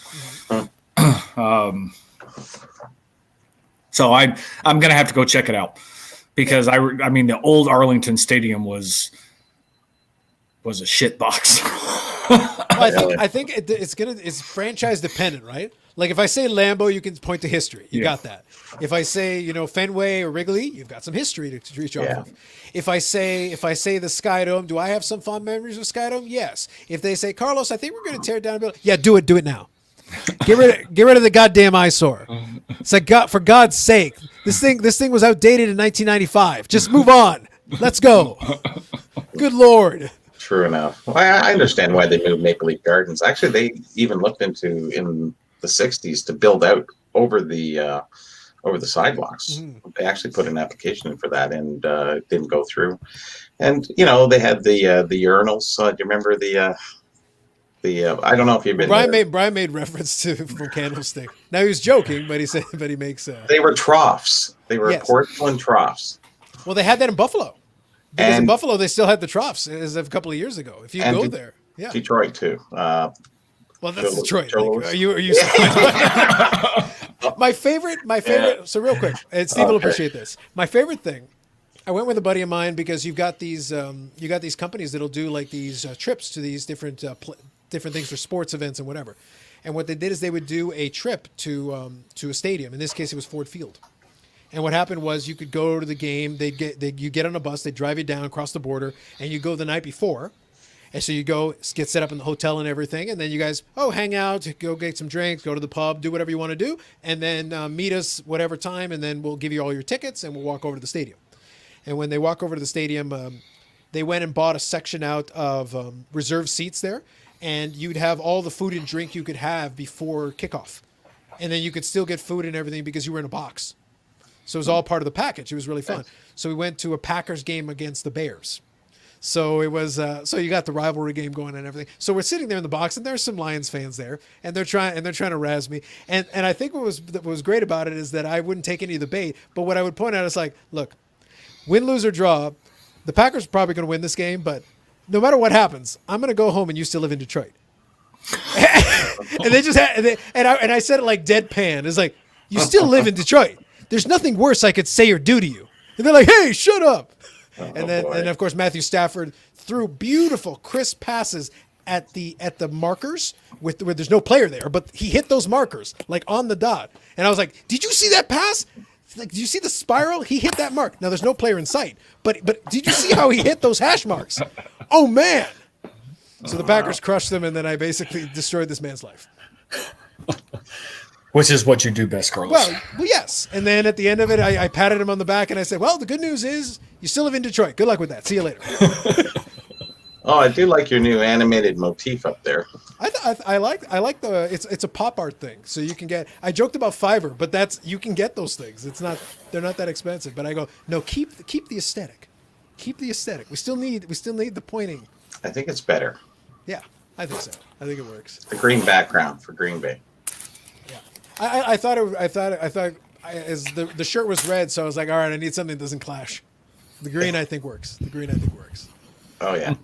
So I'm going to have to go check it out, because I mean, the old Arlington Stadium was a shit box. I think it's franchise dependent, right? Like if I say Lambeau, you can point to history. You got that. If I say, Fenway or Wrigley, you've got some history to reach off of. If I say the Sky Dome, do I have some fond memories of Sky Dome? Yes. If they say, Carlos, I think we're going to tear down a building. Yeah, do it now. Get rid of the goddamn eyesore. It's like, God, for God's sake, this thing was outdated in 1995. Just move on. Let's go. Good Lord. True enough. Well, I understand why they moved Maple Leaf Gardens. Actually, they even looked into in the 60s to build out over the sidewalks. Mm-hmm. They actually put an application in for that, and it didn't go through. And they had the urinals. Do you remember the I don't know if you've been. Brian made reference to from Candlestick. Now he was joking, but he makes. They were troughs. They were porcelain troughs. Well, they had that in Buffalo. Because in Buffalo, they still had the troughs as of a couple of years ago. If you go there, Detroit too. Well, that's Detroit. Like, are you? My favorite. Yeah. So real quick, and Steve will appreciate this. My favorite thing. I went with a buddy of mine because you've got these companies that'll do like these trips to these different things for sports events and whatever. And what they did is they would do a trip to a stadium. In this case, it was Ford Field. And what happened was you could go to the game. You get on a bus. They drive you down across the border, and you go the night before. And so you go get set up in the hotel and everything, and then you guys hang out, go get some drinks, go to the pub, do whatever you want to do, and then meet us whatever time, and then we'll give you all your tickets and we'll walk over to the stadium. And when they walk over to the stadium, they went and bought a section out of reserved seats there, and you'd have all the food and drink you could have before kickoff, and then you could still get food and everything because you were in a box. So it was all part of the package. It was really fun. So we went to a Packers game against the Bears. So it was, so you got the rivalry game going and everything. So we're sitting there in the box, and there's some Lions fans there, and they're trying to razz me. And I think what was great about it is that I wouldn't take any of the bait. But what I would point out is like, look, win, lose, or draw, the Packers are probably going to win this game. But no matter what happens, I'm going to go home, and you still live in Detroit. And they just had, and I said it like deadpan. It's like, you still live in Detroit. There's nothing worse I could say or do to you. And they're like, hey, shut up. And of course, Matthew Stafford threw beautiful, crisp passes at the markers where there's no player there, but he hit those markers like on the dot. And I was like, did you see that pass? Like, did you see the spiral? He hit that mark. Now there's no player in sight, but did you see how he hit those hash marks? Oh man! So the Packers crushed them, and then I basically destroyed this man's life. Which is what you do best, Carlos. Well, yes. And then at the end of it, I patted him on the back and I said, well, the good news is you still live in Detroit. Good luck with that. See you later. Oh, I do like your new animated motif up there. I like the it's a pop art thing. So you can get, I joked about Fiverr, but you can get those things. They're not that expensive. But I go, no, keep the aesthetic. Keep the aesthetic. We still need the pointing. I think it's better. Yeah, I think so. I think it works. The green background for Green Bay. I thought as the shirt was red, so I was like, all right, I need something that doesn't clash. The green I think works. Oh yeah.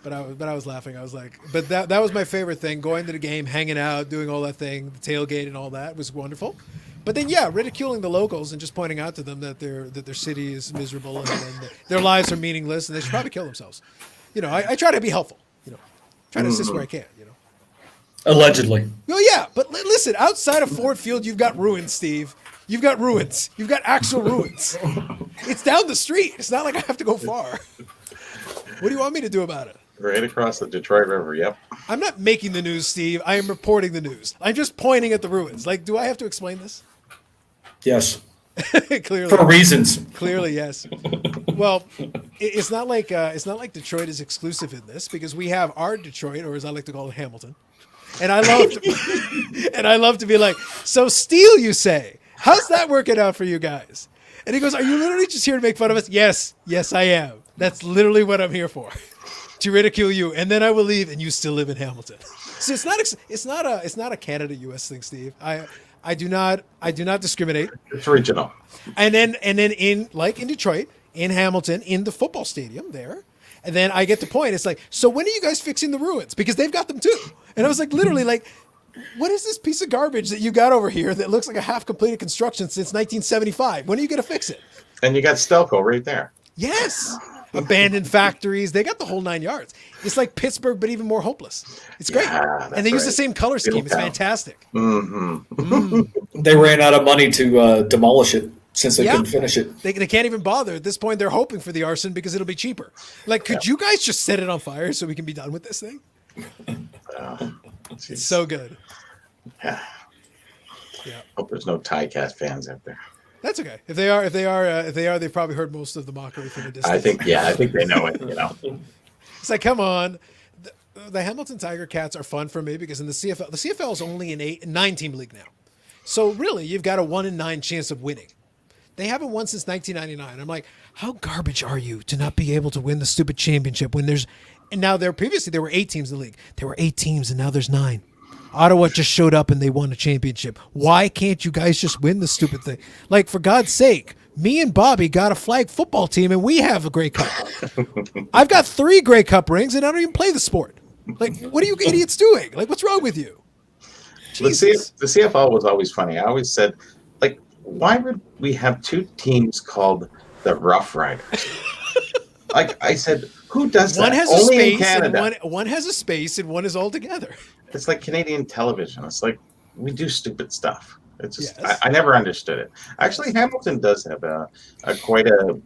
But I was laughing. I was like, but that was my favorite thing, going to the game, hanging out, doing all that thing, the tailgate and all that was wonderful. But then ridiculing the locals and just pointing out to them that their city is miserable and their lives are meaningless and they should probably kill themselves. I try to be helpful. Try to assist where I can. Allegedly. Well, yeah, but listen, outside of Ford Field, you've got ruins, Steve. You've got ruins. You've got actual ruins. It's down the street. It's not like I have to go far. What do you want me to do about it? Right across the Detroit River, yep. I'm not making the news, Steve. I am reporting the news. I'm just pointing at the ruins. Like, do I have to explain this? Yes. Clearly. For reasons. Clearly, yes. Well, it's not like Detroit is exclusive in this, because we have our Detroit, or as I like to call it, Hamilton. And I love to be like, so Steele, you say? How's that working out for you guys? And he goes, are you literally just here to make fun of us? Yes, I am. That's literally what I'm here for, to ridicule you, and then I will leave, and you still live in Hamilton. So it's not a Canada-U.S. thing, Steve. I do not discriminate. It's regional. And then in Detroit, in Hamilton, in the football stadium there. And then I get the point. It's like, so when are you guys fixing the ruins? Because they've got them too. And I was like, literally, like, what is this piece of garbage that you got over here that looks like a half-completed construction since 1975? When are you going to fix it? And you got Stelco right there. Yes. Abandoned factories. They got the whole 9 yards. It's like Pittsburgh, but even more hopeless. It's great. Yeah, and they use the same color scheme. It's fantastic. Mm-hmm. They ran out of money to demolish it. Since they couldn't finish it. They can't even bother. At this point, they're hoping for the arson because it'll be cheaper. Like, could you guys just set it on fire so we can be done with this thing? It's so good. Yeah. Hope there's no Ticast fans out there. That's okay. If they are, they've probably heard most of the mockery from a distance. I think they know it. It's like, come on. The Hamilton Tiger Cats are fun for me because in the CFL is only an 9-team league now. So really, you've got a 1 in 9 chance of winning. They haven't won since 1999. I'm like, how garbage are you to not be able to win the stupid championship when there's, and now previously there were 8 teams in the league. There were 8 teams and now there's 9. Ottawa just showed up and they won a championship. Why can't you guys just win the stupid thing? Like, for God's sake, me and Bobby got a flag football team and we have a Grey Cup. I've got 3 Grey Cup rings and I don't even play the sport. Like, what are you idiots doing? Like, what's wrong with you? Jesus. The CFL was always funny. I always said, like, why would we have 2 teams called the Rough Riders? Like I said, who does that? One has Only a space in Canada. and one has a space and one is all together. It's like Canadian television. It's like we do stupid stuff. It's just Yes. I never understood it. Actually, Hamilton does have quite a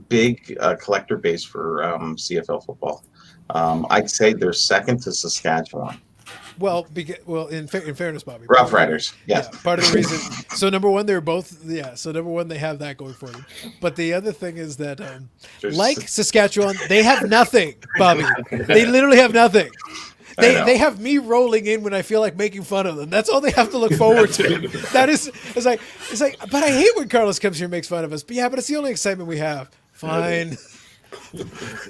big collector base for CFL football. I'd say they're second to Saskatchewan. Well, in fairness, Bobby, Rough Riders, yes. yeah, part of the reason. So number one, they're both, yeah. So number one, they have that going for them. But the other thing is that, like Saskatchewan, they have nothing, Bobby. They literally have nothing. They have me rolling in when I feel like making fun of them. That's all they have to look forward to. It's like. But I hate when Carlos comes here and makes fun of us. But yeah, but it's the only excitement we have. Fine.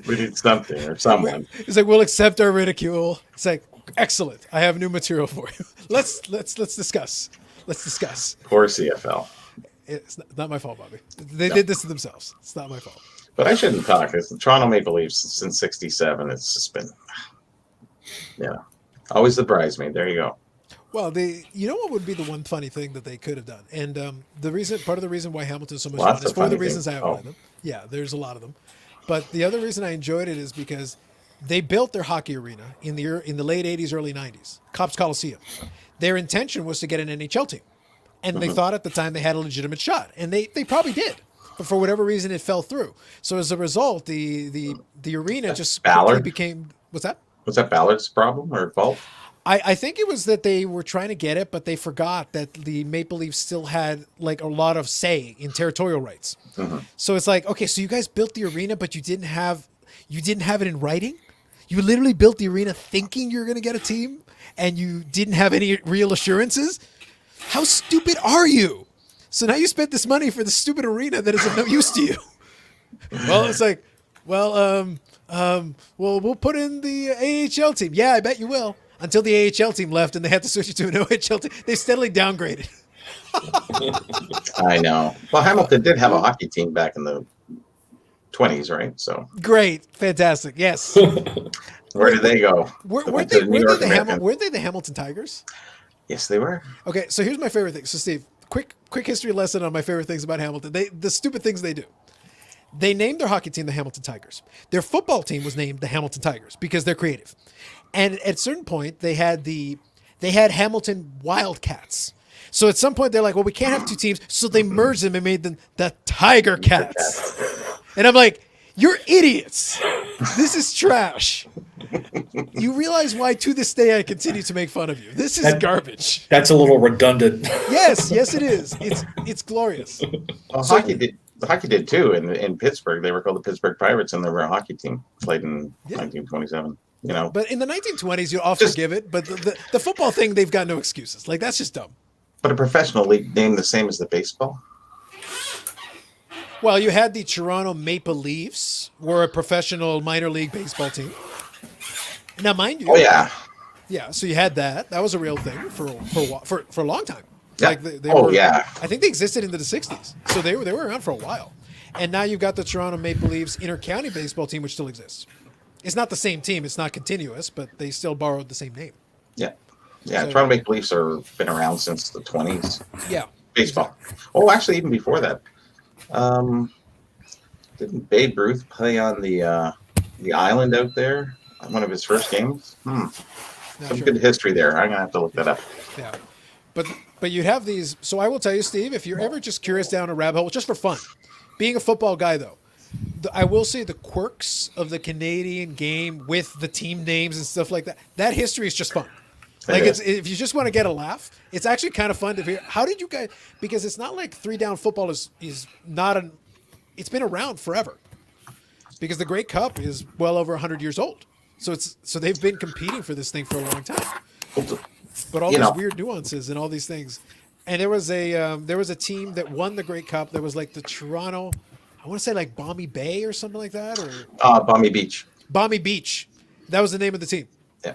We need something or someone. It's like we'll accept our ridicule. It's like excellent. I have new material for you. Let's discuss. Let's discuss. Poor CFL. It's not my fault, Bobby. They did this to themselves. It's not my fault. But I shouldn't talk. It's the Toronto Maple Leafs since '67. It's just been, always surprised me. There you go. Well, you know what would be the one funny thing that they could have done, and part of the reason why Hamilton's so much fun is for the reasons I outlined them. Yeah, there's a lot of them, but the other reason I enjoyed it is because they built their hockey arena in the late '80s, early '90s, Copps Coliseum. Their intention was to get an NHL team, and they thought at the time they had a legitimate shot, and they probably did, but for whatever reason it fell through. So as a result, the arena just quickly became what's that? Was that Ballard's problem or fault? I think it was that they were trying to get it, but they forgot that the Maple Leafs still had like a lot of say in territorial rights. So it's like, okay, so you guys built the arena, but you didn't have it in writing. You literally built the arena thinking you're going to get a team, and you didn't have any real assurances. How stupid are you? So now you spent this money for the stupid arena that is of no use to you. Well, it's like, well, we'll put in the AHL team. Yeah, I bet you will. Until the AHL team left and they had to switch it to an OHL team. They steadily downgraded. I know. Well, Hamilton did have a hockey team back in the 20s, right? So great. Fantastic. Yes. Where did they go? Weren't they the Hamilton Tigers? Yes, they were. Okay, so here's my favorite thing. So, Steve, quick history lesson on my favorite things about Hamilton. The stupid things they do. They named their hockey team the Hamilton Tigers. Their football team was named the Hamilton Tigers because they're creative. And at a certain point, they had Hamilton Wildcats. So at some point, they're like, well, we can't have two teams. So they merged them and made them the Tiger Cats. And I'm like, you're idiots. This is trash. You realize why to this day I continue to make fun of you. This is garbage. That's a little redundant. Yes, it is. It's glorious. Well, hockey did too. In Pittsburgh, they were called the Pittsburgh Pirates, and they were a hockey team. Played in 1927. You know, but in the 1920s, you'll forgive it. But the football thing, they've got no excuses. Like that's just dumb. But a professional league named the same as the baseball. Well, you had the Toronto Maple Leafs, were a professional minor league baseball team. Now, mind you, yeah. So you had that. That was a real thing for a long time. Yeah. Like I think they existed into the 60s. So they were around for a while. And now you've got the Toronto Maple Leafs inter-county baseball team, which still exists. It's not the same team. It's not continuous, but they still borrowed the same name. Yeah. So, Toronto Maple Leafs have been around since the 20s. Yeah. Baseball. Exactly. Oh, actually, even before that. Didn't Babe Ruth play on the island out there on one of his first games? Some good history there. I'm going to have to look that up. Yeah. But you'd have these. So I will tell you, Steve, if you're ever just curious down a rabbit hole, just for fun, being a football guy, though, I will say the quirks of the Canadian game with the team names and stuff like that, that history is just fun. Like if you just want to get a laugh, it's actually kind of fun to hear. How did you guys, because it's not like 3-down football is not it's been around forever because the Grey Cup is well over 100 years old. So they've been competing for this thing for a long time, but all these weird nuances and all these things. And there was a team that won the Grey Cup. There was like the Toronto, I want to say like Balmy Bay or something like that, or Balmy Beach. Balmy Beach. That was the name of the team. Yeah.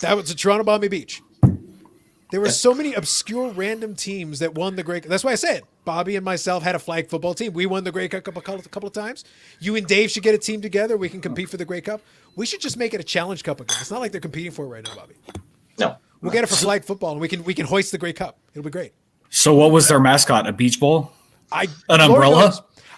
That was the Toronto Balmy Beach. There were so many obscure random teams that won the Grey Cup. That's why I said Bobby and myself had a flag football team. We won the Grey Cup a couple of times. You and Dave should get a team together. We can compete for the Grey Cup. We should just make it a challenge cup again. It's not like they're competing for it right now, Bobby. No. We'll get it for flag football, and we can hoist the Grey Cup. It'll be great. So what was their mascot? A beach ball? An umbrella?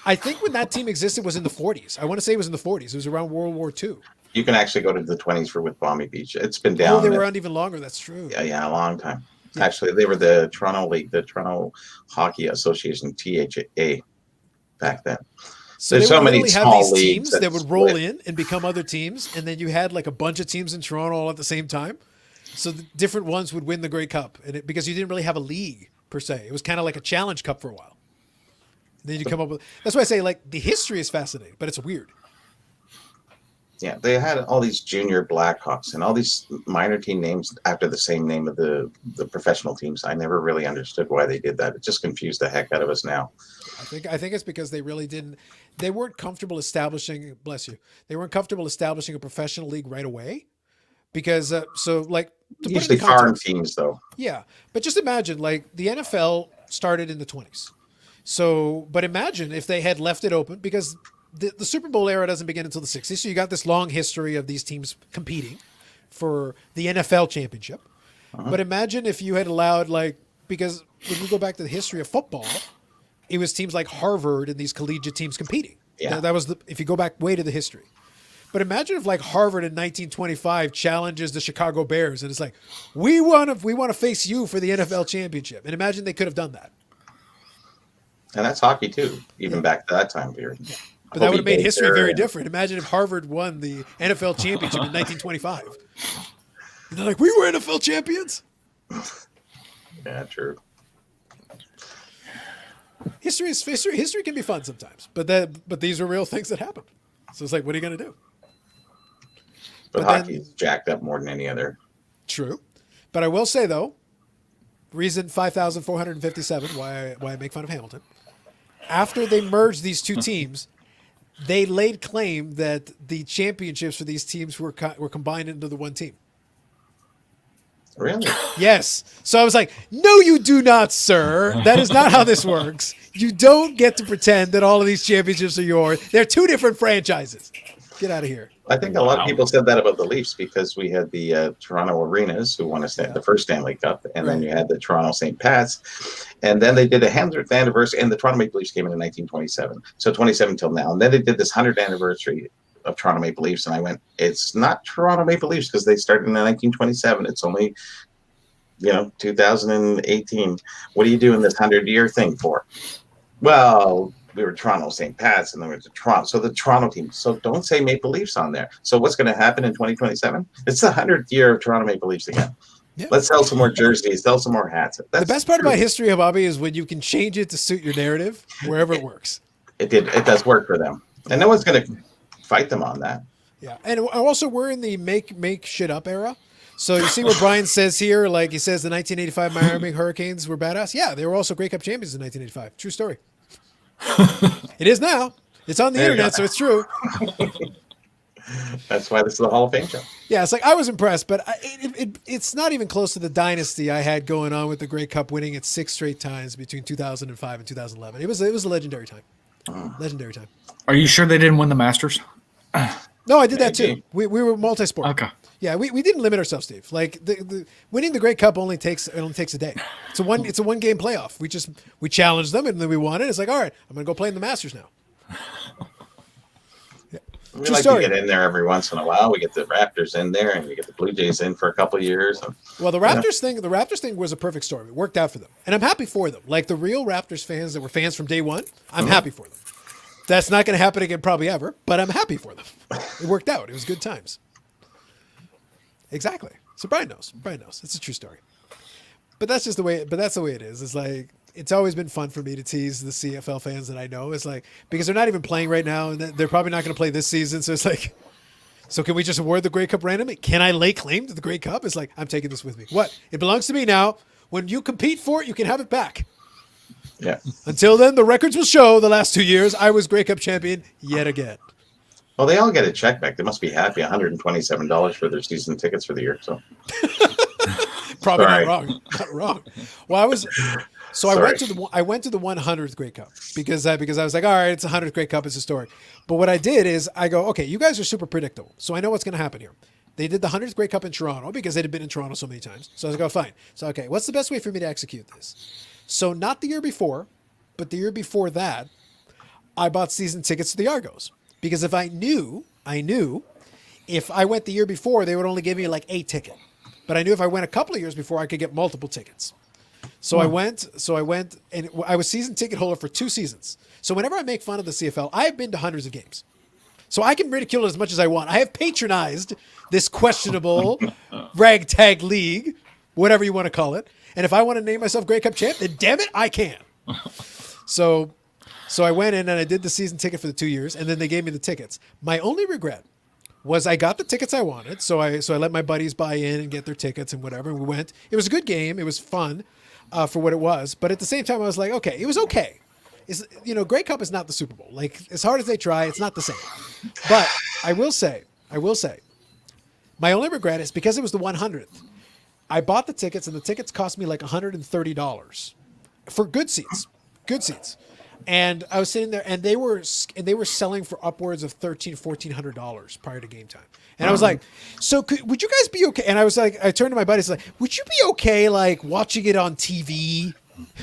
I think when that team existed was in the 40s. I want to say it was in the 40s. It was around World War II. You can actually go to the 20s with Balmy Beach. It's been down. Oh, they were around even longer. That's true. Yeah, a long time. Yeah. Actually, they were the Toronto League, the Toronto Hockey Association, THA, back then. So There's they would so many literally have small these leagues teams that that would roll split. in and become other teams, and then you had like a bunch of teams in Toronto all at the same time. So the different ones would win the Grey Cup, because you didn't really have a league per se. It was kind of like a Challenge Cup for a while. And then you come up with. That's why I say like the history is fascinating, but it's weird. Yeah, they had all these junior Blackhawks and all these minor team names after the same name of the professional teams. I never really understood why they did that. It just confused the heck out of us now. I think it's because they really didn't. They weren't comfortable establishing. Bless you. They weren't comfortable establishing a professional league right away. Because so like to put it Usually in foreign context, teams, though. yeah. But just imagine like the NFL started in the 20s. So, but imagine if they had left it open, because the Super Bowl era doesn't begin until the 60s. So you got this long history of these teams competing for the NFL championship. But imagine if you had allowed because when you go back to the history of football, it was teams like Harvard and these collegiate teams competing. Yeah. That was if you go back way to the history. But imagine if like Harvard in 1925 challenges the Chicago Bears and it's like, we want to face you for the NFL championship. And imagine they could have done that. And that's hockey, too, even back to that time period. Yeah. But that would have made history very different. Imagine if Harvard won the NFL championship in 1925. And they're like, we were NFL champions. Yeah, true. History can be fun sometimes, but these are real things that happen. So it's like, what are you going to do? But hockey's jacked up more than any other. True. But I will say, though, reason 5,457, why I make fun of Hamilton, after they merged these two teams, they laid claim that the championships for these teams were combined into the one team. Really? Yes. So I was like, no, you do not, sir. That is not how this works. You don't get to pretend that all of these championships are yours. They're two different franchises. Get out of here. I think a lot of people said that about the Leafs because we had the Toronto Arenas who won the first Stanley Cup, and then you had the Toronto St. Pat's, and then they did a 100th anniversary, and the Toronto Maple Leafs came in 1927, so 27 till now, and then they did this 100th anniversary of Toronto Maple Leafs, and I went, it's not Toronto Maple Leafs because they started in 1927. It's only 2018. What are you doing this 100-year thing for? Well, we were Toronto St. Pat's, and then we were to Toronto. So the Toronto team. So don't say Maple Leafs on there. So what's going to happen in 2027? It's the 100th year of Toronto Maple Leafs again. Yeah. Let's sell some more jerseys, sell some more hats. The best part about history of Bobby is when you can change it to suit your narrative wherever it works. It does work for them. And no one's going to fight them on that. Yeah. And also we're in the make shit up era. So you see what Brian says here, like he says the 1985 Miami Hurricanes were badass. Yeah, they were also Grey Cup champions in 1985. True story. It is now. It's on the internet, so it's true. That's why this is the Hall of Fame show. Yeah, it's like I was impressed, but it's not even close to the dynasty I had going on with the Grey Cup winning it 6 straight times between 2005 and 2011. It was a legendary time. Legendary time. Are you sure they didn't win the Masters? No, I did that too. We were multi-sport. Okay. Yeah, we didn't limit ourselves, Steve. Like the winning the Grey Cup only takes a day. It's a one game playoff. We challenged them and then we won it. It's like, all right, I'm gonna go play in the Masters now. Yeah. We like to get in there every once in a while. We get the Raptors in there, and we get the Blue Jays in for a couple of years. Well, the Raptors thing was a perfect storm. It worked out for them, and I'm happy for them. Like the real Raptors fans that were fans from day one, I'm happy for them. That's not going to happen again, probably ever, but I'm happy for them. It worked out. It was good times. Exactly. So Brian knows. It's a true story. But that's just the way. But that's the way it is. It's like it's always been fun for me to tease the CFL fans that I know. It's like because they're not even playing right now, and they're probably not going to play this season. So it's like, so can we just award the Grey Cup randomly? Can I lay claim to the Grey Cup? It's like I'm taking this with me. What? It belongs to me now. When you compete for it, you can have it back. Yeah. Until then, the records will show the last 2 years I was Grey Cup champion yet again. Well, they all get a check back. They must be happy. $127 for their season tickets for the year. So probably not wrong. Not wrong. Well, I went to the 100th Grey Cup because I was like, all right, it's 100th Grey Cup. It's historic. But what I did is I go, okay, you guys are super predictable, so I know what's going to happen here. They did the 100th Grey Cup in Toronto because they had been in Toronto so many times. So I was like, oh, fine. So okay, what's the best way for me to execute this? So not the year before, but the year before that, I bought season tickets to the Argos. Because if I knew if I went the year before, they would only give me like a ticket. But I knew if I went a couple of years before, I could get multiple tickets. So I went, and I was season ticket holder for 2 seasons. So whenever I make fun of the CFL, I have been to hundreds of games. So I can ridicule it as much as I want. I have patronized this questionable ragtag league, whatever you want to call it. And if I want to name myself Grey Cup champ, then damn it, I can. So I went in and I did the season ticket for the 2 years, and then they gave me the tickets. My only regret was I got the tickets I wanted. So I let my buddies buy in and get their tickets and whatever. And we went. It was a good game. It was fun for what it was. But at the same time, I was like, okay, it was okay. Grey Cup is not the Super Bowl. Like, as hard as they try, it's not the same. But I will say, my only regret is because it was the 100th. I bought the tickets, and the tickets cost me like $130 for good seats. And I was sitting there, and they were selling for upwards of $1,400 prior to game time. And I was like, so would you guys be okay? And I was like, I turned to my buddies like, would you be okay like watching it on TV?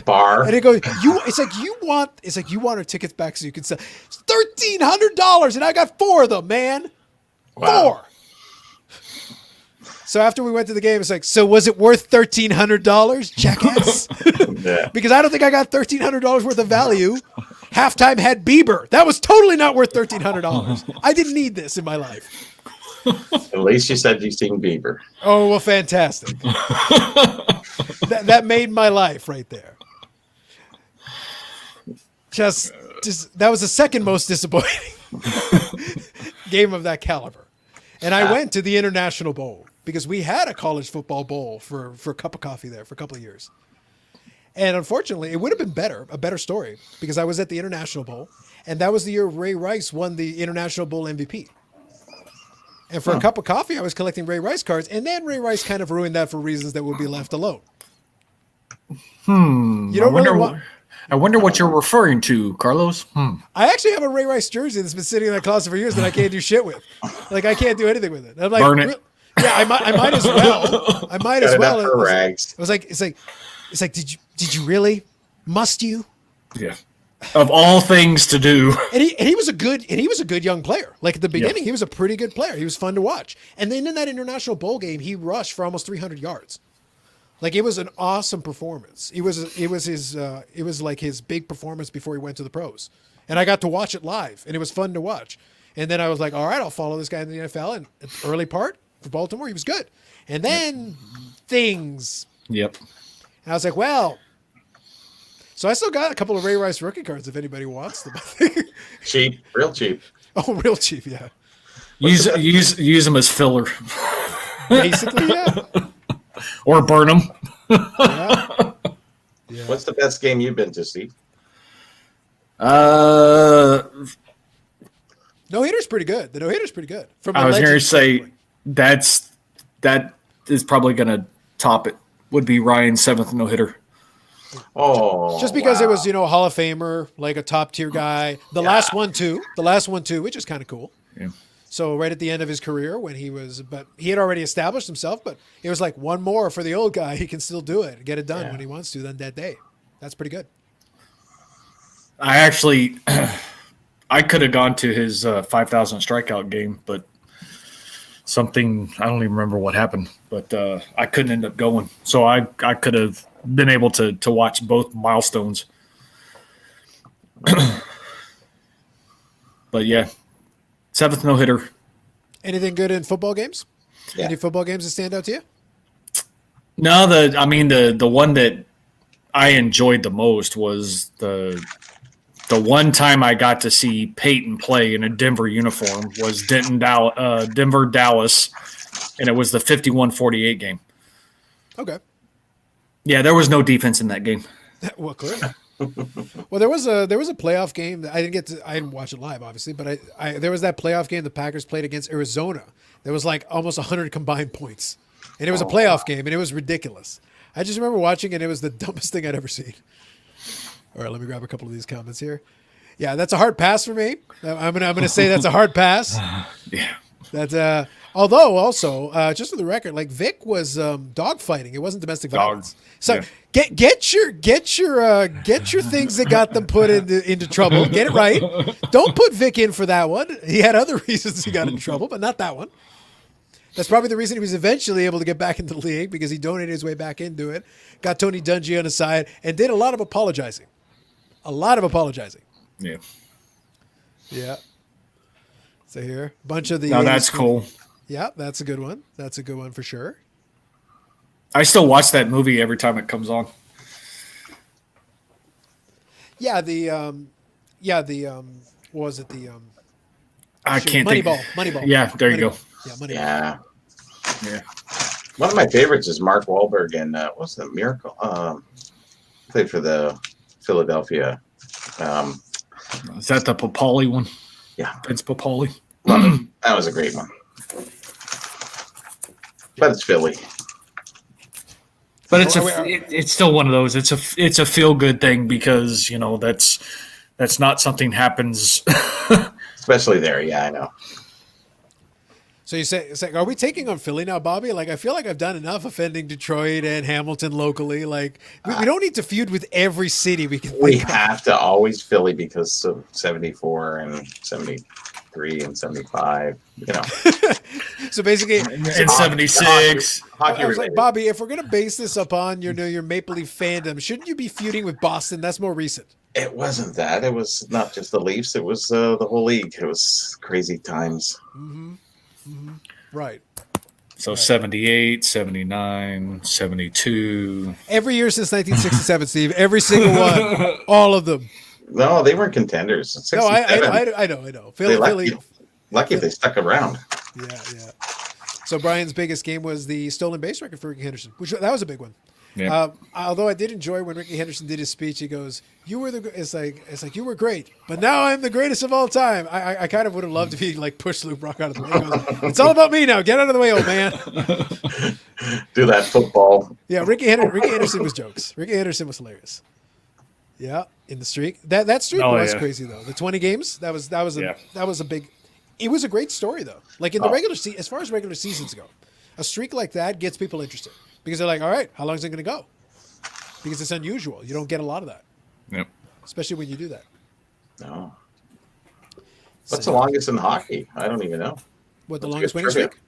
Bar. And it goes, it's like you want our tickets back so you can sell. It's $1,300, and I got 4 of them, man. Wow. 4. So after we went to the game, it's like, so was it worth $1,300, jackass? Yeah. Because I don't think I got $1,300 worth of value. Halftime had Bieber. That was totally not worth $1,300. I didn't need this in my life. At least you said you've seen Bieber. Oh, well, fantastic. that made my life right there. Just that was the second most disappointing game of that caliber. And I went to the International Bowl because we had a college football bowl for a cup of coffee there for a couple of years. And unfortunately, it would have been a better story, because I was at the International Bowl, and that was the year Ray Rice won the International Bowl MVP. And for a cup of coffee, I was collecting Ray Rice cards, and then Ray Rice kind of ruined that for reasons that would be left alone. I wonder what you're referring to, Carlos. I actually have a Ray Rice jersey that's been sitting in that closet for years that I can't do shit with. Like, I can't do anything with it. I'm like, burn it. Yeah, I might as well. I might as well. For rags. It's like, did you really? Must you? Yeah. Of all things to do. And he was a good young player. Like, at the beginning, He was a pretty good player. He was fun to watch. And then in that International Bowl game, he rushed for almost 300 yards. Like, it was an awesome performance. It was like his big performance before he went to the pros. And I got to watch it live, and it was fun to watch. And then I was like, all right, I'll follow this guy in the NFL. And at the early part for Baltimore, he was good. And then things. Yep. And I was like, well, so I still got a couple of Ray Rice rookie cards if anybody wants them. Cheap, real cheap. Oh, real cheap, yeah. Use them as filler. Basically, yeah. Or burn them. Yeah. What's the best game you've been to, Steve? No hitter's pretty good. The no hitter's pretty good. I was going to say that is probably going to top it. Would be Ryan's 7th no hitter. Oh, just because it was, a Hall of Famer, like a top tier guy. The last one too, which is kind of cool. Yeah. So right at the end of his career but he had already established himself, but it was like one more for the old guy. He can still do it, get it done when he wants to then that day. That's pretty good. I actually, I could have gone to his 5,000 strikeout game, but something, I don't even remember what happened, but I couldn't end up going. So I could have been able to watch both milestones. But yeah, 7th no hitter. Anything good in football games? Yeah. Any football games that stand out to you? No, the one that I enjoyed the most was the one time I got to see Peyton play in a Denver uniform was Denver Dallas, and it was the 51-48 game. Okay. Yeah, there was no defense in that game. Well, clearly. Well, there was a playoff game that I didn't watch it live, obviously, but there was that playoff game the Packers played against Arizona. There was like almost 100 combined points, and it was a playoff game, and it was ridiculous. I just remember watching it. It was the dumbest thing I'd ever seen. All right, let me grab a couple of these comments here. Yeah, that's a hard pass for me. I'm gonna say that's a hard pass. Yeah. That's although also just for the record, like Vic was dog fighting. It wasn't domestic violence. So get your things that got them put into trouble. Get it right. Don't put Vic in for that one. He had other reasons he got in trouble, but not that one. That's probably the reason he was eventually able to get back into the league, because he donated his way back into it, got Tony Dungy on his side, and did a lot of apologizing. Yeah. Yeah. So here, bunch of the. Now that's cool. Yeah, that's a good one. That's a good one for sure. I still watch that movie every time it comes on. Yeah, what was it? I can't think. Moneyball. Yeah, there you go. Yeah, Moneyball. Yeah. One of my favorites is Mark Wahlberg in what's the Miracle? Played for the Philadelphia. Is that the Papali one? Yeah, Vince Papali. that was a great one. But it's Philly. But it's still one of those. It's a feel good thing, because that's not something happens. Especially there, yeah, I know. So you say, are we taking on Philly now, Bobby? Like, I feel like I've done enough offending Detroit and Hamilton locally. Like, we don't need to feud with every city we can. We have to always Philly because of 74 and 73 and 75. So basically, in 76. Hockey I was like, related. Bobby, if we're gonna base this upon your Maple Leaf fandom, shouldn't you be feuding with Boston? That's more recent. It wasn't that. It was not just the Leafs. It was the whole league. It was crazy times. Right. So 78, 79, 72. Every year since 1967, Steve. Every single one. All of them. No, they weren't contenders. No, 67, I know. Philly. lucky if they stuck around. Yeah. So Brian's biggest game was the stolen base record for Ricky Henderson, that was a big one. Yeah. Although I did enjoy when Ricky Henderson did his speech, he goes, it's like you were great, but now I'm the greatest of all time. I kind of would have loved if he like pushed Lou Brock out of the way. He goes, it's all about me now. Get out of the way, old man. Do that football. Yeah, Ricky Henderson was jokes. Ricky Henderson was hilarious. Yeah, in the streak. That streak was crazy though. The 20 games, that was a big. It was a great story though. Like in the regular season, as far as regular seasons go, a streak like that gets people interested because they're like, all right, how long is it going to go? Because it's unusual. You don't get a lot of that. Yep. Especially when you do that. No. What's the longest in hockey? I don't even know. What, the longest winning streak?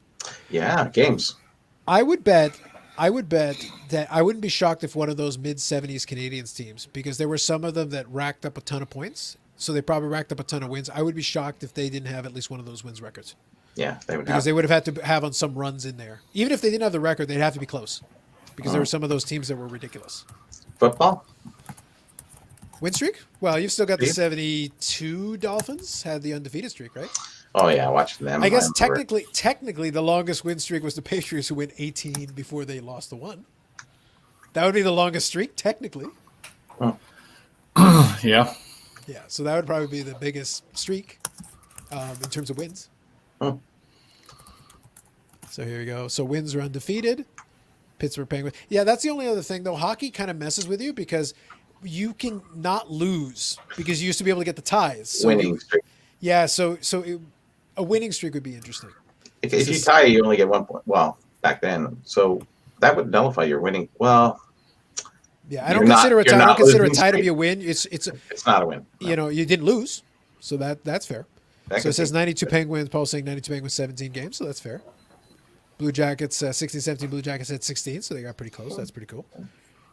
Yeah, games. I would bet that I wouldn't be shocked if one of those mid-70s Canadians teams, because there were some of them that racked up a ton of points, so they probably racked up a ton of wins. I would be shocked if they didn't have at least one of those wins records. Yeah, they would because they would have had to have on some runs in there. Even if they didn't have the record, they'd have to be close, because there were some of those teams that were ridiculous. Football? Win streak? Well, you've still got the 72 Dolphins had the undefeated streak, right? Oh yeah, watch them. I guess technically the longest win streak was the Patriots, who went 18 before they lost the one. That would be the longest streak, technically. Yeah. Yeah, so that would probably be the biggest streak in terms of wins. Oh. So here we go. So wins are undefeated. Pittsburgh Penguins. Yeah, that's the only other thing, though. Hockey kind of messes with you because you can not lose because you used to be able to get the ties. So winning streak. Yeah, a winning streak would be interesting. If you tie, you only get 1 point. Well, back then, so that would nullify your winning. Well, yeah, I don't consider a tie to be a win. It's not a win. No. You didn't lose, so that's fair. So it says 92 good. Penguins. Paul's saying 92 Penguins, 17 games, so that's fair. Blue Jackets, 16, 17. Blue Jackets had 16, so they got pretty close. That's pretty cool.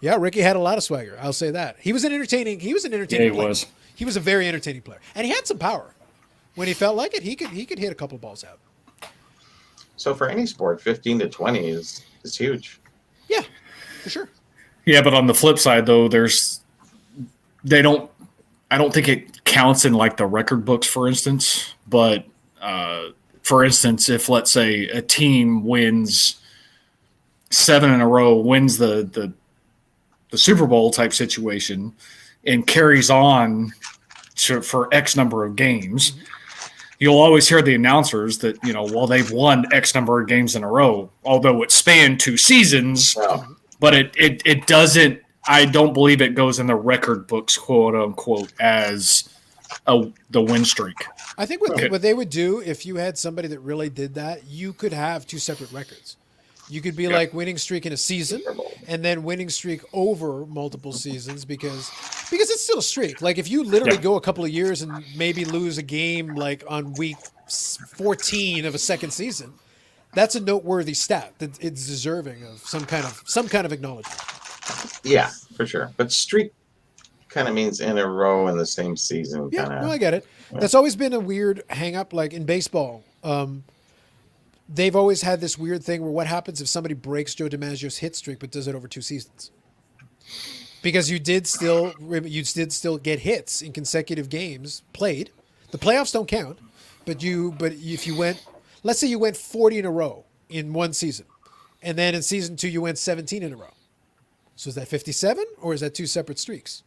Yeah, Ricky had a lot of swagger. I'll say that. He was an entertaining player. He was a very entertaining player, and he had some power. When he felt like it, he could hit a couple of balls out. So for any sport, 15 to 20 is huge. Yeah, for sure. Yeah, but on the flip side, though, I don't think it counts in like the record books, for instance. But for instance, if let's say a team wins 7 in a row, wins the Super Bowl type situation, and carries on for X number of games, you'll always hear the announcers that, they've won X number of games in a row, although it spanned 2 seasons. Wow. But it doesn't. I don't believe it goes in the record books, quote unquote, as the win streak. I think what they would do if you had somebody that really did that, you could have 2 separate records. You could be like winning streak in a season, and then winning streak over multiple seasons because it's still a streak. Like if you literally go a couple of years and maybe lose a game like on week 14 of a second season, That's a noteworthy stat that it's deserving of some kind of acknowledgement. Yeah, for sure. But streak kind of means in a row in the same season. Yeah, Kinda. no, I get it. Yeah. That's always been a weird hang up, like in baseball. They've always had this weird thing where what happens if somebody breaks Joe DiMaggio's hit streak but does it over 2 seasons? Because you did still get hits in consecutive games played. The playoffs don't count, but if you went, let's say you went 40 in a row in one season, and then in season 2 you went 17 in a row. So is that 57 or is that 2 separate streaks?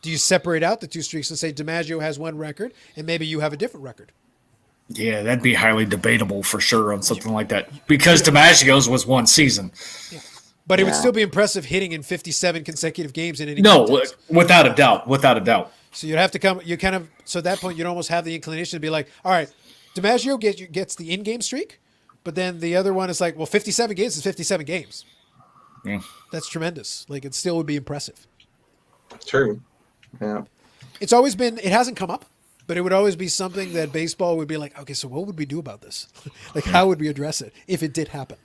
Do you separate out the 2 streaks and say DiMaggio has 1 record and maybe you have a different record? Yeah, that'd be highly debatable for sure on something like that because DiMaggio's was 1 season. Yeah. But it would still be impressive hitting in 57 consecutive games in any No, context. without a doubt. So you'd have to come. You kind of so at that point you'd almost have the inclination to be like, all right, DiMaggio gets the in-game streak, but then the other one is like, well, 57 games is 57 games. Yeah. That's tremendous. Like it still would be impressive. True. Yeah. It's always been. It hasn't come up, but it would always be something that baseball would be like, okay, so what would we do about this? Like how would we address it if it did happen?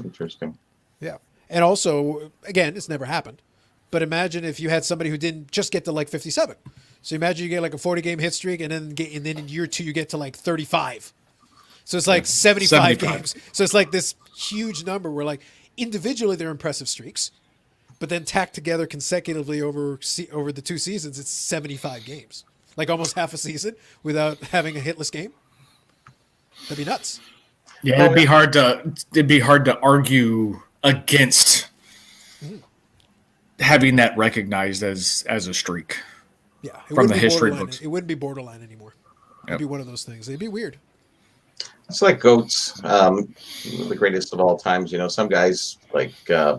Interesting. Yeah. And also, again, it's never happened. But imagine if you had somebody who didn't just get to like 57. So imagine you get like a 40-game hit streak, and then in year 2 you get to like 35. So it's like 75 games. So it's like this huge number where like individually they're impressive streaks, but then tacked together consecutively over the 2 seasons, it's 75 games. Like almost half a season without having a hitless game. That'd be nuts. Yeah, it'd be hard to argue against having that recognized as a streak. Yeah, from the history books. It wouldn't be borderline anymore. It'd be one of those things. It'd be weird. It's like GOATs, the greatest of all times. You know, some guys like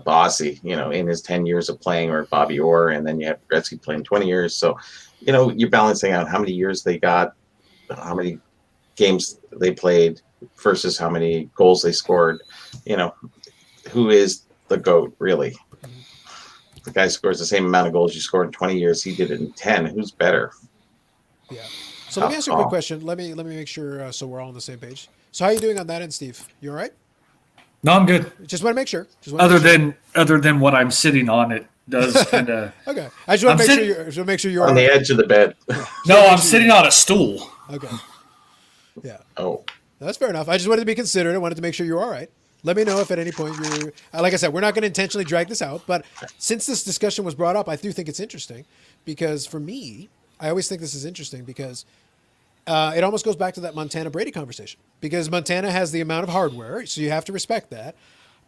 Bossy, you know, in his 10 years of playing, or Bobby Orr, and then you have Gretzky playing 20 years. So, you know, you're balancing out how many years they got, how many games they played versus how many goals they scored. You know, who is the GOAT, really? The guy scores the same amount of goals you scored in 20 years. He did it in 10. Who's better? Yeah. So let me ask you a quick question. Let me make sure so we're all on the same page. So how are you doing on that end, Steve? You all right? No, I'm good. Just want to make sure. Other than what I'm sitting on, it does kind of. Okay. I just want to make sure you're on the edge of the bed. No, I'm sitting on a stool. Okay. Yeah. Oh. That's fair enough. I just wanted to be considerate. I wanted to make sure you're all right. Let me know if at any point you're, like I said, we're not going to intentionally drag this out, but since this discussion was brought up, I do think it's interesting because for me, I always think this is interesting because it almost goes back to that Montana Brady conversation because Montana has the amount of hardware, so you have to respect that.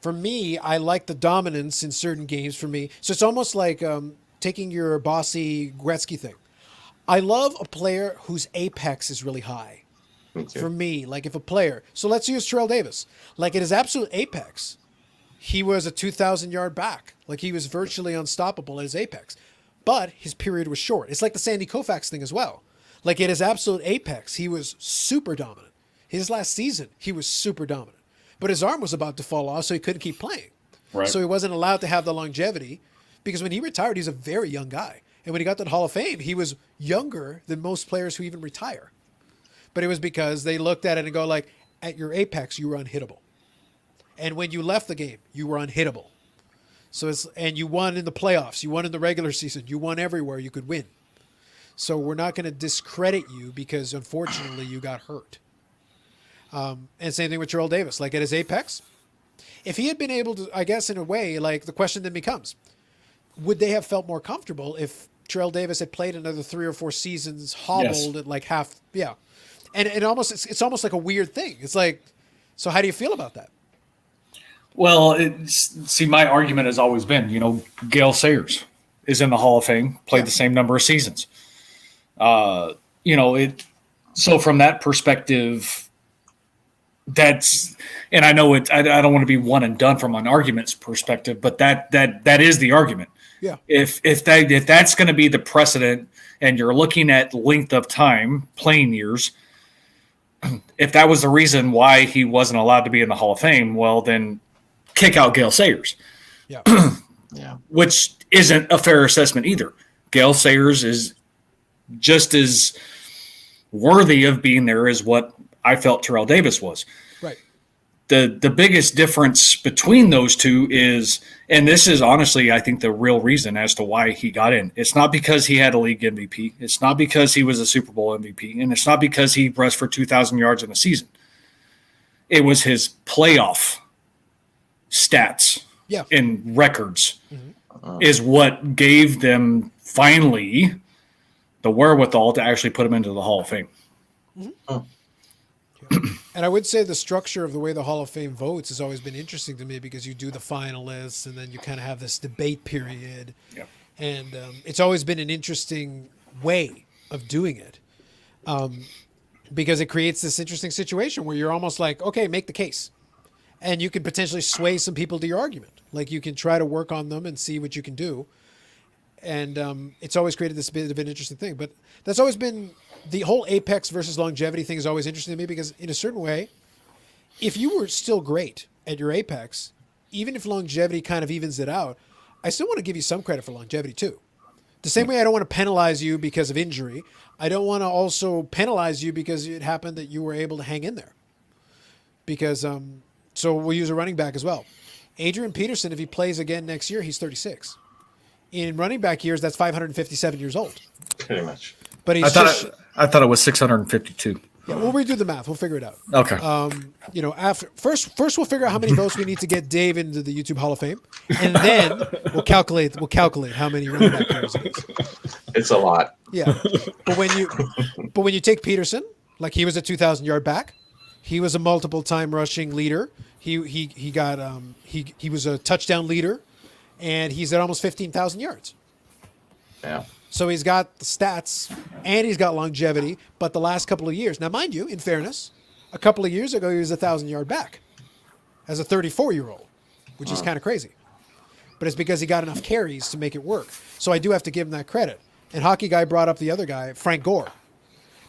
For me, I like the dominance in certain games for me. So it's almost like taking your Bossy Gretzky thing. I love a player whose apex is really high. For me, like if a player, so let's use Terrell Davis. Like at his absolute apex, he was a 2,000-yard back. Like he was virtually unstoppable at his apex. But his period was short. It's like the Sandy Koufax thing as well. Like at his absolute apex, he was super dominant. His last season, he was super dominant. But his arm was about to fall off, so he couldn't keep playing. Right. So he wasn't allowed to have the longevity because when he retired, he was a very young guy. And when he got to the Hall of Fame, he was younger than most players who even retire. But it was because they looked at it and go like, at your apex, you were unhittable. And when you left the game, you were unhittable. So and you won in the playoffs. You won in the regular season. You won everywhere you could win. So we're not going to discredit you because, unfortunately, you got hurt. And same thing with Terrell Davis. Like at his apex, if he had been able to, I guess in a way, like the question then becomes, would they have felt more comfortable if Terrell Davis had played another 3 or 4 seasons hobbled at like half? Yeah. And it's almost like a weird thing. It's like, so how do you feel about that? Well, see, my argument has always been, you know, Gale Sayers is in the Hall of Fame, played the same number of seasons. You know, so from that perspective, that's, and I know I don't want to be one and done from an argument's perspective, but that is the argument. Yeah. If that's going to be the precedent and you're looking at length of time, playing years, if that was the reason why he wasn't allowed to be in the Hall of Fame, well, then kick out Gale Sayers. Yeah. Yeah. Which isn't a fair assessment either. Gale Sayers is just as worthy of being there as what I felt Terrell Davis was. Right. The biggest difference between those two is, and this is honestly, I think, the real reason as to why he got in. It's not because he had a league MVP. It's not because he was a Super Bowl MVP. And it's not because he rushed for 2,000 yards in a season. It was his playoff stats and records is what gave them finally the wherewithal to actually put him into the Hall of Fame. And I would say the structure of the way the Hall of Fame votes has always been interesting to me because you do the finalists and then you kind of have this debate period. Yeah. And it's always been an interesting way of doing it because it creates this interesting situation where you're almost like, okay, make the case. And you can potentially sway some people to your argument. Like you can try to work on them and see what you can do. And it's always created this bit of an interesting thing. But that's always been the whole apex versus longevity thing is always interesting to me because in a certain way, if you were still great at your apex, even if longevity kind of evens it out, I still want to give you some credit for longevity too. The same way I don't want to penalize you because of injury, I don't want to also penalize you because it happened that you were able to hang in there. Because, so we'll use a running back as well. Adrian Peterson, if he plays again next year, he's 36. In running back years, that's 557 years old. Pretty much. But he's I thought it was 652. Yeah, we'll redo the math. We'll figure it out. Okay. After first we'll figure out how many votes we need to get Dave into the YouTube Hall of Fame, and then we'll calculate how many running back players it is. It's a lot. Yeah, but when you take Peterson, like he was a 2,000-yard back, he was a multiple-time rushing leader. He was a touchdown leader, and he's at almost 15,000 yards. Yeah. So he's got the stats and he's got longevity, but the last couple of years, now mind you, in fairness, a couple of years ago he was a 1,000-yard back as a 34-year-old, which is kind of crazy. But it's because he got enough carries to make it work. So I do have to give him that credit. And Hockey Guy brought up the other guy, Frank Gore.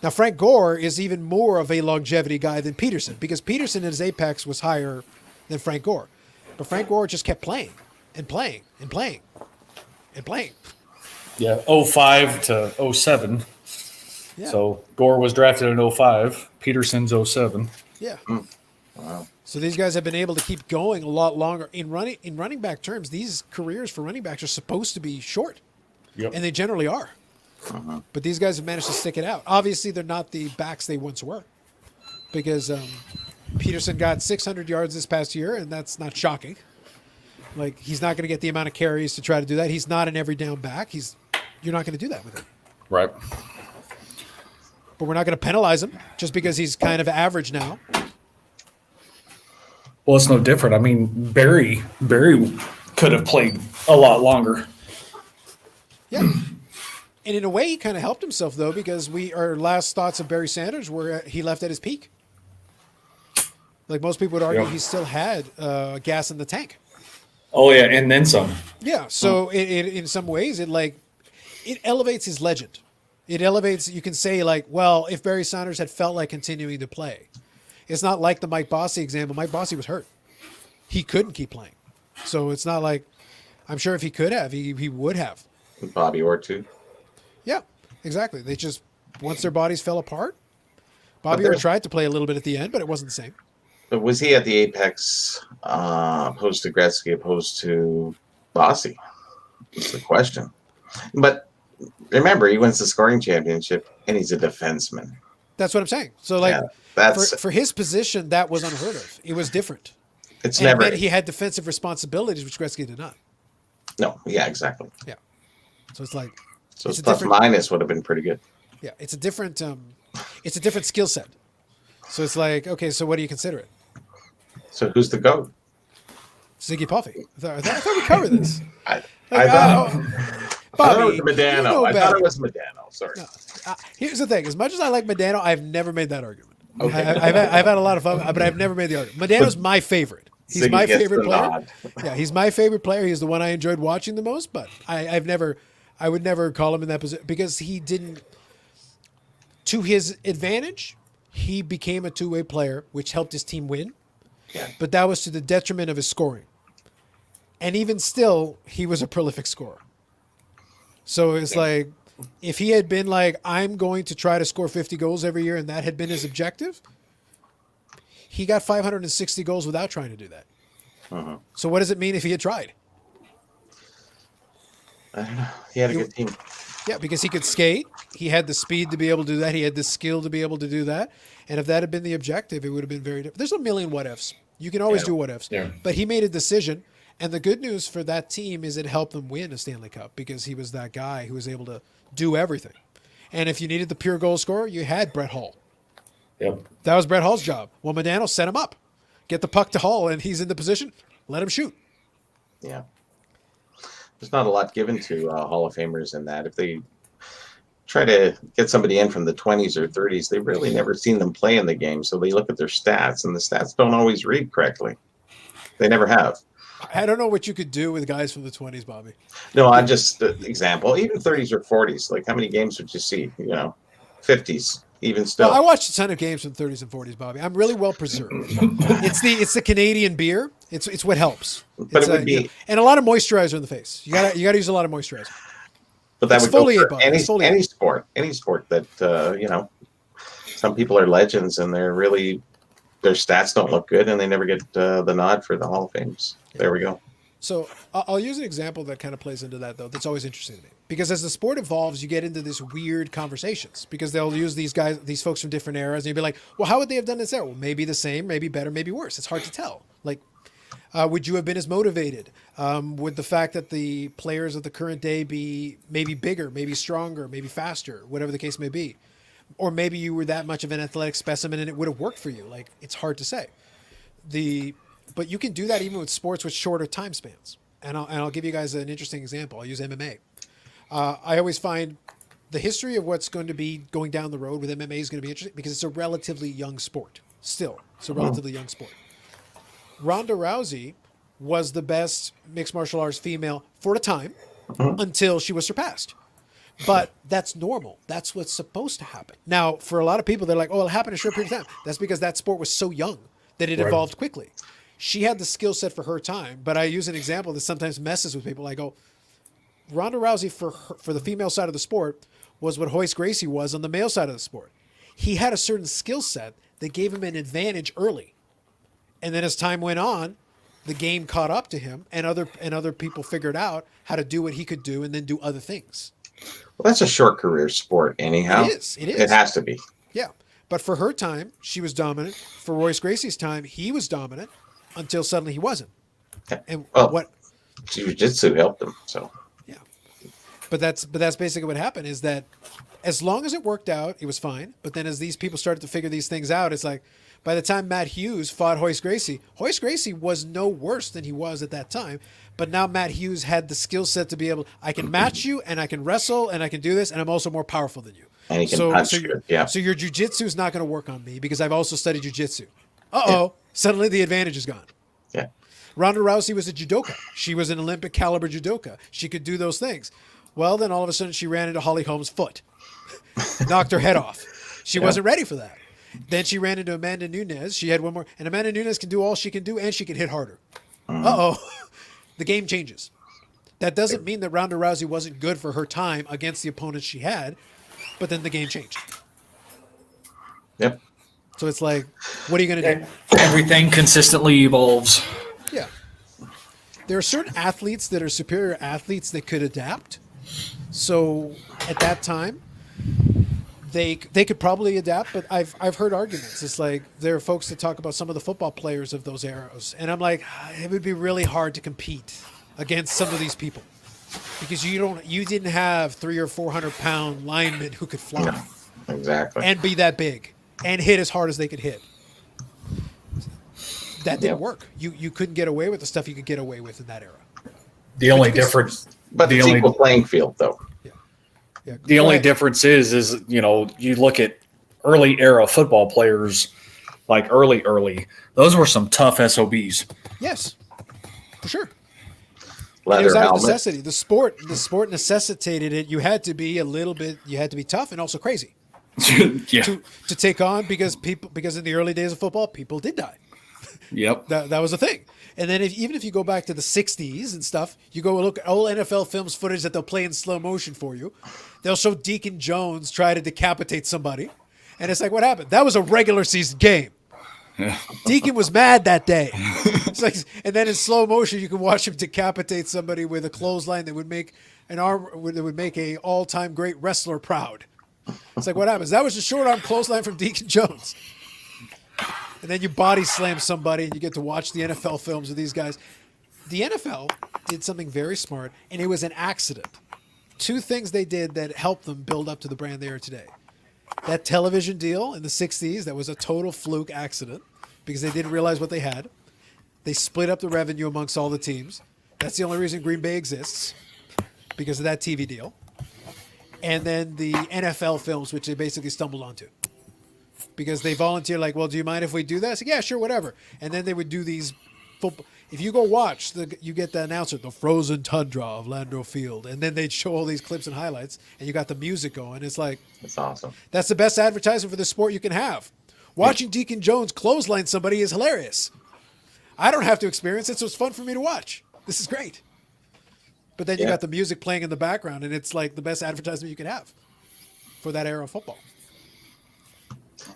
Now Frank Gore is even more of a longevity guy than Peterson because Peterson in his apex was higher than Frank Gore. But Frank Gore just kept playing and playing and playing and playing. Yeah, 05 to 07. Yeah. So Gore was drafted in 05. Peterson's 07. Yeah. Wow. So these guys have been able to keep going a lot longer. In running back terms, these careers for running backs are supposed to be short. Yep. And they generally are. But these guys have managed to stick it out. Obviously, they're not the backs they once were. Because Peterson got 600 yards this past year, and that's not shocking. Like, he's not going to get the amount of carries to try to do that. He's not an every down back. You're not going to do that with him. Right. But we're not going to penalize him just because he's kind of average now. Well, it's no different. I mean, Barry could have played a lot longer. Yeah. And in a way, he kind of helped himself, though, because our last thoughts of Barry Sanders were he left at his peak. Like most people would argue, he still had gas in the tank. Oh, yeah, and then some. Yeah, so in some ways, it elevates his legend. It elevates, you can say, like, well, if Barry Sanders had felt like continuing to play. It's not like the Mike Bossy example. Mike Bossy was hurt. He couldn't keep playing. So it's not like, I'm sure if he could have, he would have. Bobby Orr, too. Yeah, exactly. They just, once their bodies fell apart, Bobby Orr tried to play a little bit at the end, but it wasn't the same. But was he at the apex opposed to Gretzky, opposed to Bossy? That's the question. But remember, he wins the scoring championship, and he's a defenseman. That's what I'm saying. So, like, for his position, that was unheard of. It was different. It meant he had defensive responsibilities, which Gretzky did not. No, yeah, exactly. Yeah. So it's like. So it's plus minus would have been pretty good. Yeah, it's a different skill set. So it's like, okay, so what do you consider it? So who's the GOAT? Ziggy Puffy. I thought we covered this. I thought Bobby, it was Medano. I thought it was Medano. Sorry. No. Here's the thing. As much as I like Medano, I've never made that argument. Okay. I've had a lot of fun, but I've never made the argument. Medano's my favorite. He's Ziggy my gets favorite the player. nod. Yeah, he's my favorite player. He's the one I enjoyed watching the most, but I would never call him in that position because he didn't, to his advantage, he became a two-way player, which helped his team win. Yeah. But that was to the detriment of his scoring. And even still, he was a prolific scorer. So it's like, if he had been like, I'm going to try to score 50 goals every year, and that had been his objective, He got 560 goals without trying to do that. Uh-huh. So what does it mean if he had tried? I don't know. He had a good team. Yeah, because he could skate. He had the speed to be able to do that. He had the skill to be able to do that. And if that had been the objective, it would have been very different. There's a million what ifs. You can always do what ifs. Yeah. But he made a decision. And the good news for that team is it helped them win a Stanley Cup because he was that guy who was able to do everything. And if you needed the pure goal scorer, you had Brett Hull. Yep. That was Brett Hull's job. Well, Modano set him up. Get the puck to Hull, and he's in the position. Let him shoot. Yeah. There's not a lot given to Hall of Famers in that. If they try to get somebody in from the 20s or 30s, they've really never seen them play in the game. So they look at their stats, and the stats don't always read correctly. They never have. I don't know what you could do with guys from the 20s, Bobby. No, I just example, even 30s or 40s. Like, how many games would you see? 50s, even still. Well, I watched a ton of games from 30s and 40s, Bobby. I'm really well preserved. It's the Canadian beer. It's what helps. But it would be, and a lot of moisturizer in the face. You gotta use a lot of moisturizer. but that would go Exfoliate, for Bob. any Exfoliate. any sport that some people are legends and they're really, their stats don't look good and they never get the nod for the Hall of Fames. There we go. So I'll use an example that kind of plays into that, though. That's always interesting to me because as the sport evolves, you get into this weird conversations because they'll use these folks from different eras, and you'll be like, "Well, how would they have done this there?" Well, maybe the same, maybe better, maybe worse. It's hard to tell. Like, would you have been as motivated? Would the fact that the players of the current day be maybe bigger, maybe stronger, maybe faster, whatever the case may be, or maybe you were that much of an athletic specimen and it would have worked for you? Like, it's hard to say. But you can do that even with sports with shorter time spans. And I'll give you guys an interesting example. I'll use MMA. I always find the history of what's going to be going down the road with MMA is going to be interesting because it's a relatively young sport. Still, it's a relatively young sport. Ronda Rousey was the best mixed martial arts female for a time until she was surpassed. But that's normal. That's what's supposed to happen. Now, for a lot of people, they're like, oh, it happened in a short period of time. That's because that sport was so young that it evolved quickly. She had the skill set for her time, but I use an example that sometimes messes with people. I go, Ronda Rousey for the female side of the sport was what Hoist Gracie was on the male side of the sport. He had a certain skill set that gave him an advantage early. And then as time went on, the game caught up to him and other people figured out how to do what he could do and then do other things. Well, that's a short career sport anyhow. It is. It has to be. Yeah. But for her time, she was dominant. For Royce Gracie's time, he was dominant until suddenly he wasn't. And Jiu-jitsu helped him. So yeah. But that's basically what happened is that as long as it worked out, it was fine. But then as these people started to figure these things out, it's like by the time Matt Hughes fought Hoist Gracie was no worse than he was at that time. But now Matt Hughes had the skill set to be able, I can match you and I can wrestle and I can do this and I'm also more powerful than you. And he can punch good. Yeah. So your jiu-jitsu is not going to work on me because I've also studied jiu-jitsu. Uh-oh. Suddenly the advantage is gone. Yeah. Ronda Rousey was a judoka. She was an Olympic caliber judoka. She could do those things. Well, then all of a sudden she ran into Holly Holm's foot. Knocked her head off. She wasn't ready for that. Then she ran into Amanda Nunes. She had one more. And Amanda Nunes can do all she can do and she can hit harder. Uh-oh. The game changes. That doesn't mean that Ronda Rousey wasn't good for her time against the opponents she had, but then the game changed. Yep. So it's like, what are you going to do? Everything consistently evolves. Yeah. There are certain athletes that are superior athletes that could adapt. So at that time, they could probably adapt, but I've heard arguments. It's like there are folks that talk about some of the football players of those eras, and I'm like, it would be really hard to compete against some of these people because you didn't have 300 or 400 pound linemen who could fly Exactly. and be that big and hit as hard as they could hit. That didn't work. You couldn't get away with the stuff you could get away with in that era. The only difference, But it's equal playing field, though. Yeah. the only difference is you look at early era football players, like early, those were some tough SOBs. Yes, for sure. Leather it was out of helmet. necessity. The sport necessitated it. You had to be tough and also crazy Yeah. to take on because in the early days of football, people did die. Yep. That was a thing. And then even if you go back to the 60s and stuff, you go look at old NFL films footage that they'll play in slow motion for you. They'll show Deacon Jones try to decapitate somebody. And it's like, what happened? That was a regular season game. Deacon was mad that day. It's like, and then in slow motion, you can watch him decapitate somebody with a clothesline that would make a all-time great wrestler proud. It's like, what happens? That was a short arm clothesline from Deacon Jones. And then you body slam somebody, and you get to watch the NFL films of these guys. The NFL did something very smart, and it was an accident. Two things they did that helped them build up to the brand they are today. That television deal in the 60s, that was a total fluke accident because they didn't realize what they had. They split up the revenue amongst all the teams. That's the only reason Green Bay exists, because of that TV deal. And then the NFL films, which they basically stumbled onto. Because they volunteered, like, well, do you mind if we do that? I said, yeah, sure, whatever. And then they would do these football. If you go watch, you get the announcer, the frozen tundra of Landau Field, and then they'd show all these clips and highlights, and you got the music going. It's like, That's awesome. that's the best advertising for the sport you can have. Watching Deacon Jones clothesline somebody is hilarious. I don't have to experience it, so it's fun for me to watch. This is great. But then you got the music playing in the background, and it's like the best advertisement you can have for that era of football.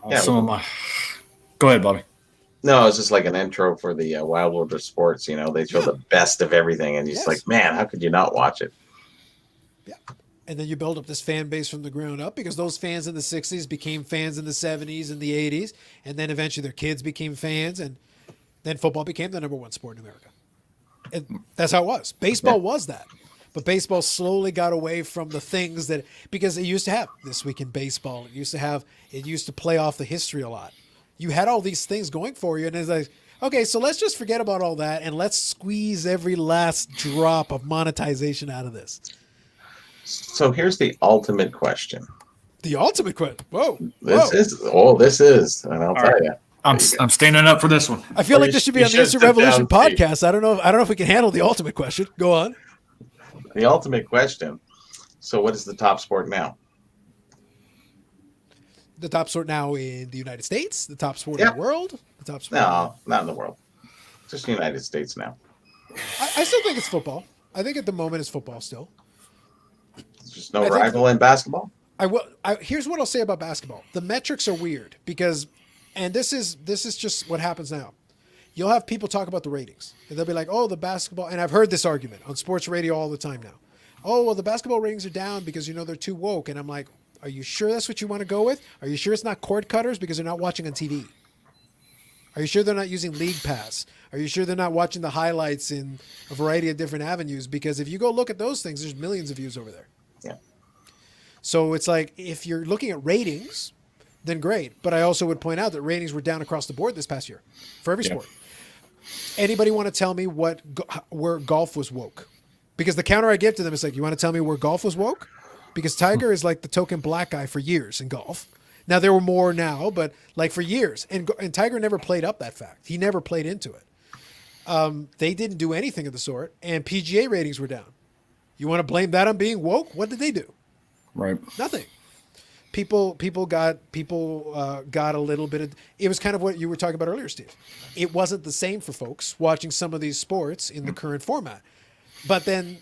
Yeah, Go ahead, Bobby. No, it's just like an intro for the Wild World of Sports. You know, they show the best of everything, and you're just like, man, how could you not watch it? Yeah. And then you build up this fan base from the ground up because those fans in the 60s became fans in the 70s and the 80s. And then eventually their kids became fans. And then football became the number one sport in America. And that's how it was. Baseball was that. But baseball slowly got away from the things that, because it used to have This Week in Baseball. It used to play off the history a lot. You had all these things going for you. And it's like, okay, so let's just forget about all that. And let's squeeze every last drop of monetization out of this. So here's the ultimate question. The ultimate question. Whoa. This is, and I'll tell you. I'm standing up for this one. I feel like this should be on the Instant Revolution podcast. I don't know if we can handle the ultimate question. Go on. The ultimate question. So what is the top sport now? The top sport now in the United States? The top sport in the world? The top sport? No, not in the world. Just the United States now. I still think it's football. I think at the moment it's football still. There's just no rival in basketball? Here's what I'll say about basketball. The metrics are weird because, and this is just what happens now. You'll have people talk about the ratings, and they'll be like, oh, the basketball, and I've heard this argument on sports radio all the time now. Oh, well, the basketball ratings are down because, they're too woke. And I'm like, are you sure that's what you want to go with? Are you sure it's not cord cutters because they're not watching on TV? Are you sure they're not using League Pass? Are you sure they're not watching the highlights in a variety of different avenues? Because if you go look at those things, there's millions of views over there. Yeah. So it's like, if you're looking at ratings, then great. But I also would point out that ratings were down across the board this past year for every sport. Anybody want to tell me where golf was woke? Because the counter I give to them is like, you want to tell me where golf was woke? Because Tiger is like the token black guy for years in golf. Now, there were more now, but like for years. And Tiger never played up that fact. He never played into it. They didn't do anything of the sort. And PGA ratings were down. You want to blame that on being woke? What did they do? Right. Nothing. People got a little bit of, it was kind of what you were talking about earlier, Steve. It wasn't the same for folks watching some of these sports in the current format. But then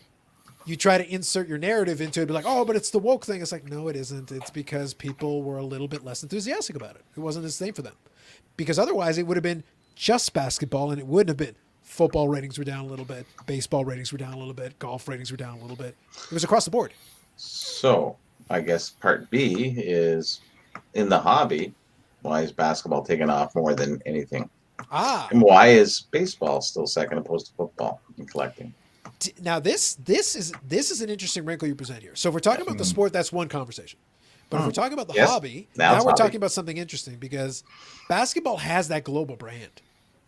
you try to insert your narrative into it, be like, oh, but it's the woke thing. It's like, no, it isn't. It's because people were a little bit less enthusiastic about it. It wasn't the same for them. Because otherwise it would have been just basketball, and it wouldn't have been football ratings were down a little bit, baseball ratings were down a little bit, golf ratings were down a little bit. It was across the board. So I guess part B is, in the hobby, why is basketball taking off more than anything? And why is baseball still second opposed to football in collecting? Now this is an interesting wrinkle you present here. So if we're talking about the sport, that's one conversation. But if we're talking about the hobby, now we're talking about something interesting, because basketball has that global brand.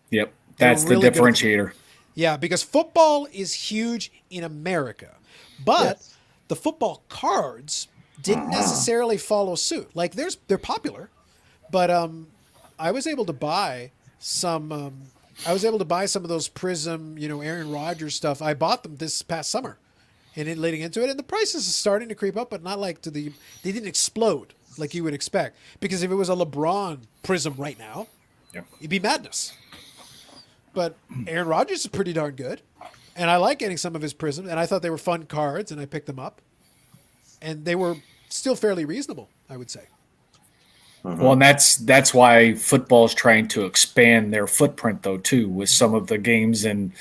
Yep. That's really the differentiator. Yeah, because football is huge in America. But the football cards didn't necessarily follow suit. Like they're popular, but I was able to buy some of those Prism, Aaron Rodgers stuff. I bought them this past summer, and leading into it, and the prices are starting to creep up, but not like they didn't explode like you would expect. Because if it was a LeBron Prism right now, it'd be madness. But Aaron Rodgers is pretty darn good, and I like getting some of his Prisms, and I thought they were fun cards, and I picked them up, and they were still fairly reasonable, I would say. Well, and that's why football is trying to expand their footprint, though, too, with some of the games in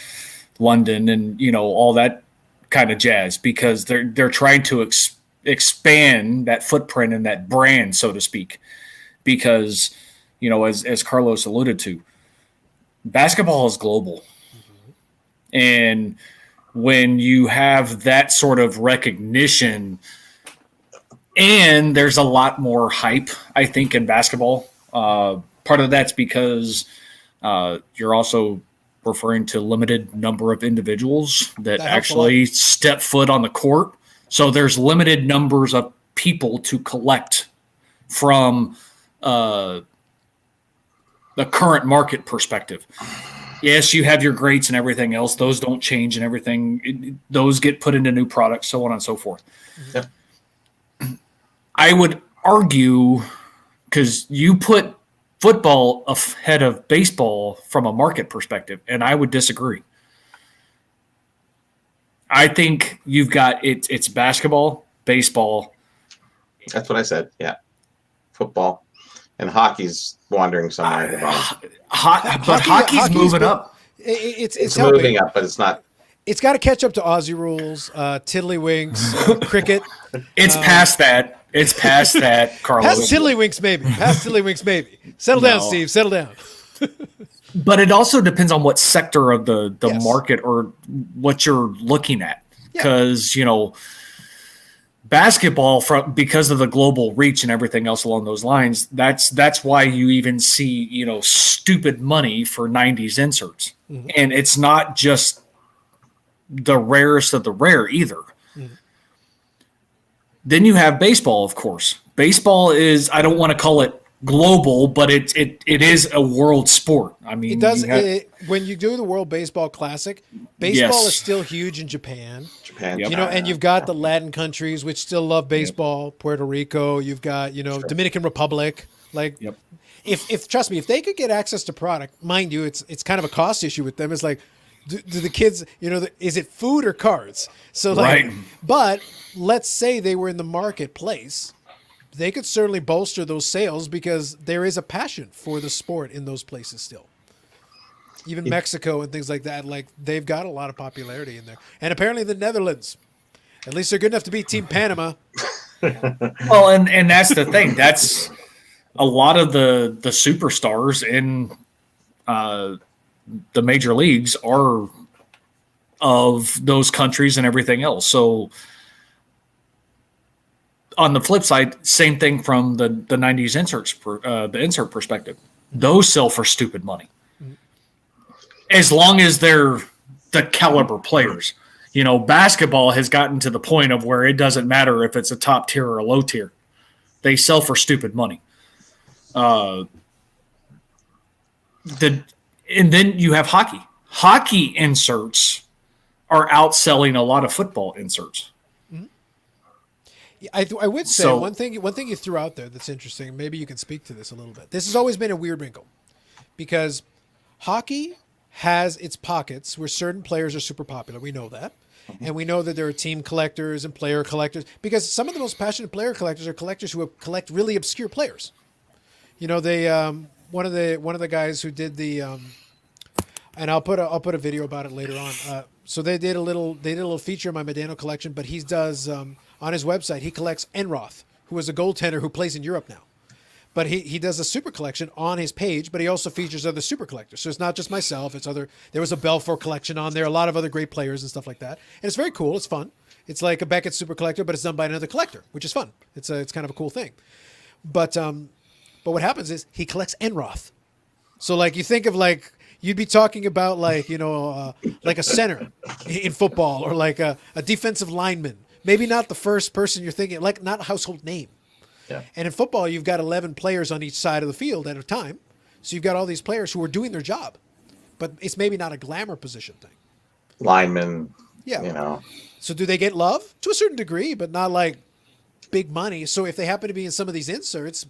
London and all that kind of jazz, because they're trying to expand that footprint and that brand, so to speak, because as Carlos alluded to, basketball is global, and when you have that sort of recognition. And there's a lot more hype, I think, in basketball. Part of that's because you're also referring to limited number of individuals that actually step foot on the court. So there's limited numbers of people to collect from the current market perspective. Yes, you have your greats and everything else. Those don't change and everything. Those get put into new products, so on and so forth. Yep. I would argue, because you put football ahead of baseball from a market perspective, and I would disagree. I think you've got it's basketball, baseball. That's what I said. Yeah, football, and hockey's wandering somewhere. But hockey's moving up. It's moving up, but it's not. It's got to catch up to Aussie rules, tiddlywinks, cricket. It's past that. It's past that, Carlos. Past tiddlywinks, maybe. Settle down, Steve. Settle down. But it also depends on what sector of the market or what you're looking at. Because, basketball, because of the global reach and everything else along those lines, that's why you even see, stupid money for 90s inserts. Mm-hmm. And it's not just the rarest of the rare either. Mm-hmm. Then you have baseball, of course. Baseball is, I don't want to call it global, but it is a world sport. I mean, it does. When you do the World Baseball Classic, baseball is still huge in Japan. Yep. And you've got the Latin countries which still love baseball. Puerto Rico. You've got Dominican Republic. If trust me, if they could get access to product, mind you, it's kind of a cost issue with them. It's like, do the kids, is it food or cards? So but let's say they were in the marketplace, they could certainly bolster those sales because there is a passion for the sport in those places still. Even Mexico and things like that, they've got a lot of popularity in there. And apparently the Netherlands, at least they're good enough to beat Team Panama. Well, and that's the thing. That's a lot of the superstars in the major leagues are of those countries and everything else. So on the flip side, same thing from the 90s inserts, the insert perspective. Those sell for stupid money. As long as they're the caliber players. Basketball has gotten to the point of where it doesn't matter if it's a top tier or a low tier. They sell for stupid money. And then you have hockey. Hockey inserts are outselling a lot of football inserts. I would say one thing you threw out there that's interesting. Maybe you can speak to this a little bit. This has always been a weird wrinkle because hockey has its pockets where certain players are super popular. We know that. Mm-hmm. And we know that there are team collectors and player collectors because some of the most passionate player collectors are collectors who collect really obscure players. They one of the guys who did the and I'll put a video about it later on. So they did a little feature in my Medano collection, but he does on his website he collects Enroth, who is a goaltender who plays in Europe now. But he does a super collection on his page, but he also features other super collectors. So it's not just myself; it's other. There was a Belfort collection on there, a lot of other great players and stuff like that. And it's very cool. It's fun. It's like a Beckett super collector, but it's done by another collector, which is fun. It's kind of a cool thing. But what happens is he collects Enroth. So you think of you'd be talking about like a center in football or like a defensive lineman. Maybe not the first person you're thinking, not a household name. Yeah. And in football, you've got 11 players on each side of the field at a time. So you've got all these players who are doing their job, but it's maybe not a glamour position thing. Linemen. Yeah. So do they get love? To a certain degree, but not like big money. So if they happen to be in some of these inserts,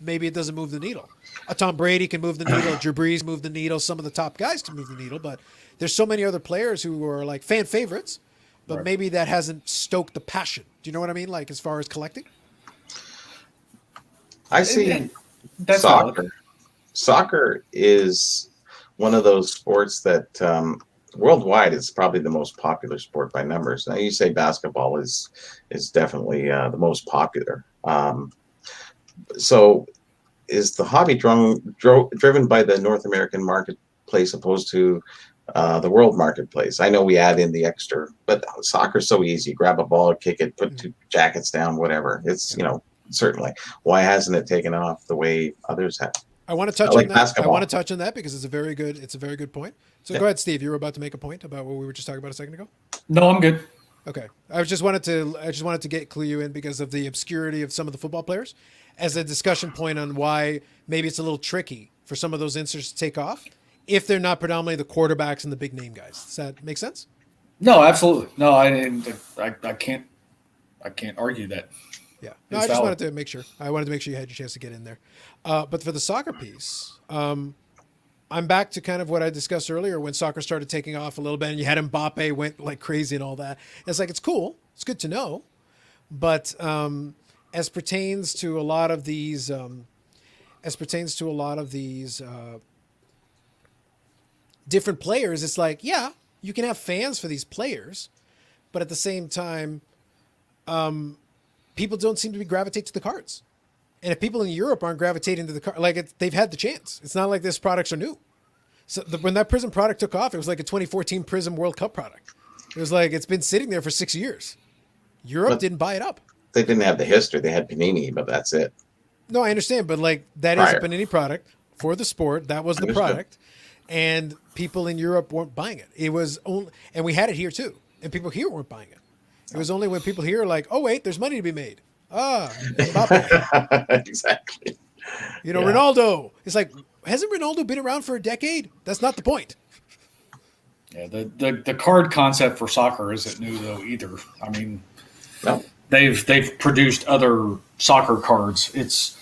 maybe it doesn't move the needle. A Tom Brady can move the needle. Drew Brees move the needle. Some of the top guys can move the needle, but there's so many other players who are like fan favorites, but maybe that hasn't stoked the passion. Do you know what I mean? As far as collecting? I see That's soccer. valid. Soccer is one of those sports that worldwide is probably the most popular sport by numbers. Now you say basketball is definitely the most popular. So is the hobby driven by the North American marketplace opposed to the world marketplace? I know we add in the extra, but soccer's so easy. Grab a ball, kick it, put two jackets down, whatever. It's, certainly. Why hasn't it taken off the way others have? I want to touch on that. Basketball. I want to touch on that because it's a very good point. So go ahead, Steve. You were about to make a point about what we were just talking about a second ago. No, I'm good. Okay. I just wanted to get clue you in because of the obscurity of some of the football players as a discussion point on why maybe it's a little tricky for some of those inserts to take off if they're not predominantly the quarterbacks and the big name guys. Does that make sense? No, absolutely. No, I can't argue that. Yeah. No, I just wanted to make sure. I wanted to make sure you had your chance to get in there. But for the soccer piece, I'm back to kind of what I discussed earlier when soccer started taking off a little bit and you had Mbappe went like crazy and all that. It's like, it's cool. It's good to know. But as pertains to a lot of these, different players, it's like, yeah, you can have fans for these players, but at the same time, people don't seem to gravitate to the cards. And if people in Europe aren't gravitating to the card, they've had the chance. It's not like these products are new. So when that Prism product took off, it was like a 2014 Prism World Cup product. It was like, it's been sitting there for 6 years. Europe didn't buy it up. They didn't have the history. They had Panini, but that's it. No, I understand. But that is a Panini product for the sport. That was the product. And people in Europe weren't buying it. It was only, and we had it here too. And people here weren't buying it. It was only when people here are like, oh, wait, there's money to be made. Exactly. Ronaldo. It's like, hasn't Ronaldo been around for a decade? That's not the point. Yeah, the card concept for soccer isn't new though either. I mean, no. They've produced other soccer cards. It's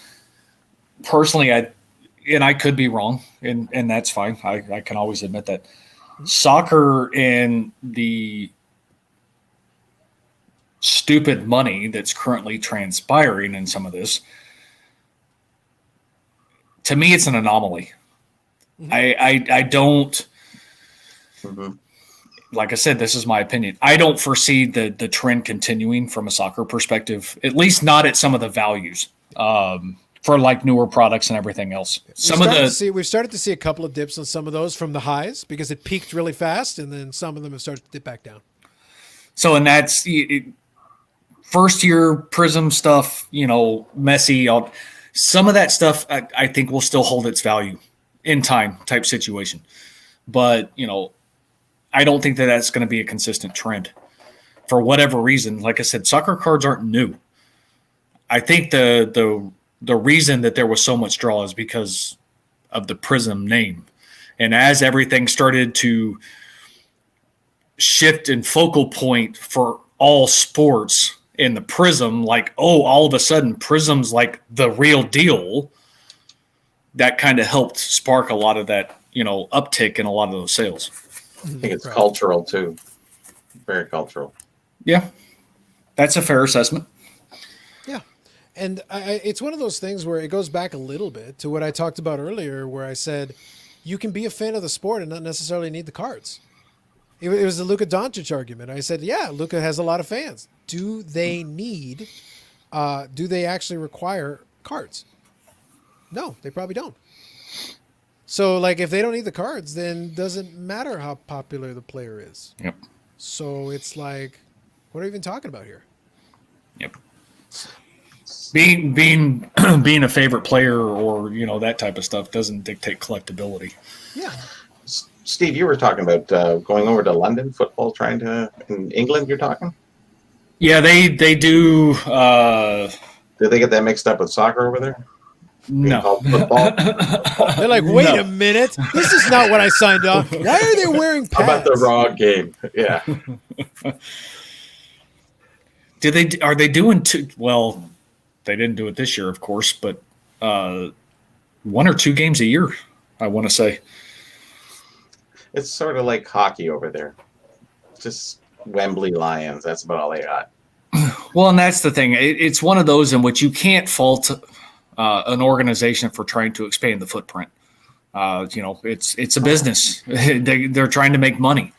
personally, I could be wrong, and that's fine. I can always admit that. Soccer and the stupid money that's currently transpiring in some of this, to me, it's an anomaly. Mm-hmm. I don't, like I said, this is my opinion. I don't foresee the trend continuing from a soccer perspective, at least not at some of the values for like newer products and everything else. We've started to see a couple of dips on some of those from the highs because it peaked really fast, and then some of them have started to dip back down. So, and that's first year Prism stuff, messy. Some of that stuff I think will still hold its value in time type situation. But, I don't think that that's going to be a consistent trend for whatever reason. Like I said, soccer cards aren't new. I think the reason that there was so much draw is because of the Prism name. And as everything started to shift in focal point for all sports in the Prism, like, all of a sudden Prism's like the real deal, that kind of helped spark a lot of that, uptick in a lot of those sales. I think it's cultural too. Very cultural. Yeah, that's a fair assessment. Yeah. And it's one of those things where it goes back a little bit to what I talked about earlier, where I said, you can be a fan of the sport and not necessarily need the cards. It was the Luka Doncic argument. I said, yeah, Luka has a lot of fans. Do they actually require cards? No, they probably don't. So, if they don't need the cards, then doesn't matter how popular the player is. Yep. So it's like, what are we even talking about here? Yep. Being a favorite player or, that type of stuff doesn't dictate collectability. Yeah. Steve, you were talking about going over to London football, in England you're talking? Yeah, they do. Did they get that mixed up with soccer over there? No. They're like, wait a minute. This is not what I signed up. Why are they wearing pads? How about the raw game? Yeah. Are they doing two? Well, they didn't do it this year, of course, but 1 or 2 games a year, I want to say. It's sort of like hockey over there. Just Wembley Lions. That's about all they got. Well, and that's the thing. It's one of those in which you can't fault an organization for trying to expand the footprint. It's a business. They're trying to make money.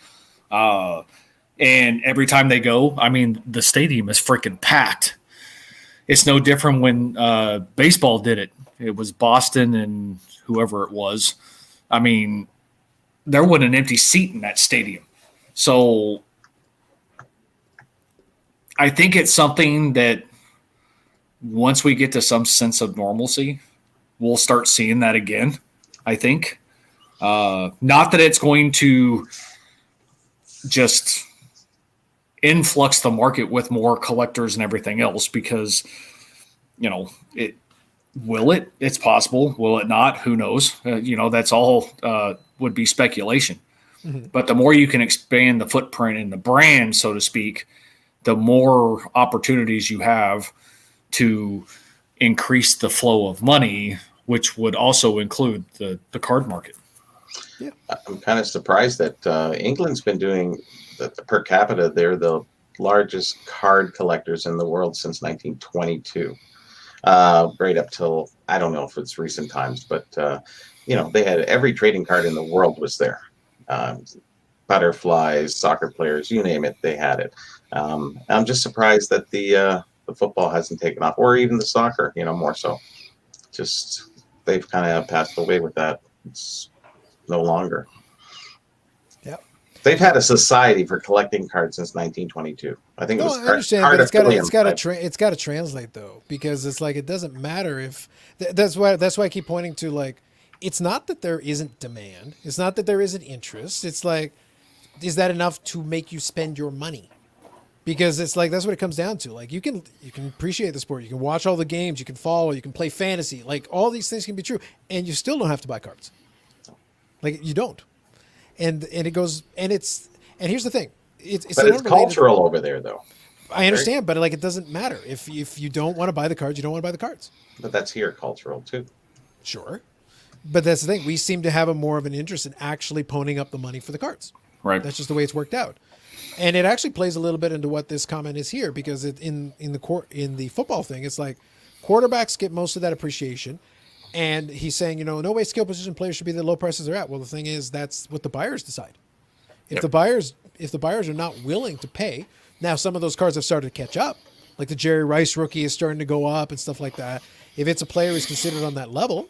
And every time they go, I mean, the stadium is freaking packed. It's no different when baseball did it. It was Boston and whoever it was. I mean, there wasn't an empty seat in that stadium. So I think it's something that once we get to some sense of normalcy, we'll start seeing that again, I think. Not that it's going to just influx the market with more collectors and everything else, because, it's possible. Will it not? Who knows? That's all would be speculation. Mm-hmm. But the more you can expand the footprint and the brand, so to speak, the more opportunities you have to increase the flow of money, which would also include the card market. Yeah, I'm kind of surprised that England's been doing the per capita. They're the largest card collectors in the world since 1922, right up till, I don't know if it's recent times, but they had every trading card in the world was there. Butterflies, soccer players, you name it, they had it. I'm just surprised that the football hasn't taken off, or even the soccer, more so. Just they've kind of passed away with that. It's no longer. Yep. They've had a society for collecting cards since 1922. I think it was. I understand, but it's got to translate though, because it's like it doesn't matter if that's why I keep pointing to, like, it's not that there isn't demand, it's not that there isn't interest. It's like, is that enough to make you spend your money? Because it's like, that's what it comes down to. Like, you can appreciate the sport, you can watch all the games, you can follow, you can play fantasy, like all these things can be true, and you still don't have to buy cards. Like, you don't. And it goes, and here's the thing. It's cultural over there though. I understand, but like, it doesn't matter. If you don't want to buy the cards, you don't want to buy the cards. But that's here cultural too. Sure. But that's the thing. We seem to have more of an interest in actually ponying up the money for the cards. Right. That's just the way it's worked out. And it actually plays a little bit into what this comment is here, because in the football thing, it's like quarterbacks get most of that appreciation. And he's saying, no way skill position players should be the low prices they're at. Well, the thing is, that's what the buyers decide. If the buyers are not willing to pay, now some of those cards have started to catch up. Like the Jerry Rice rookie is starting to go up and stuff like that. If it's a player who's considered on that level,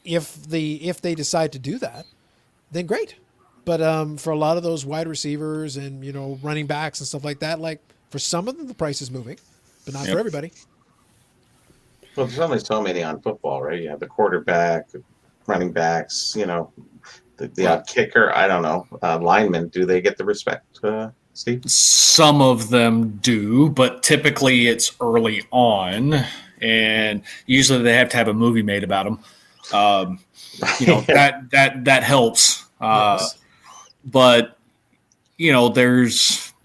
if they decide to do that, then great. But for a lot of those wide receivers and running backs and stuff like that, like for some of them the price is moving, but not for everybody. Well, there's only so many on football, right? You have the quarterback, running backs, the odd kicker. I don't know, linemen. Do they get the respect, Steve? Some of them do, but typically it's early on, and usually they have to have a movie made about them. That helps. Yes. But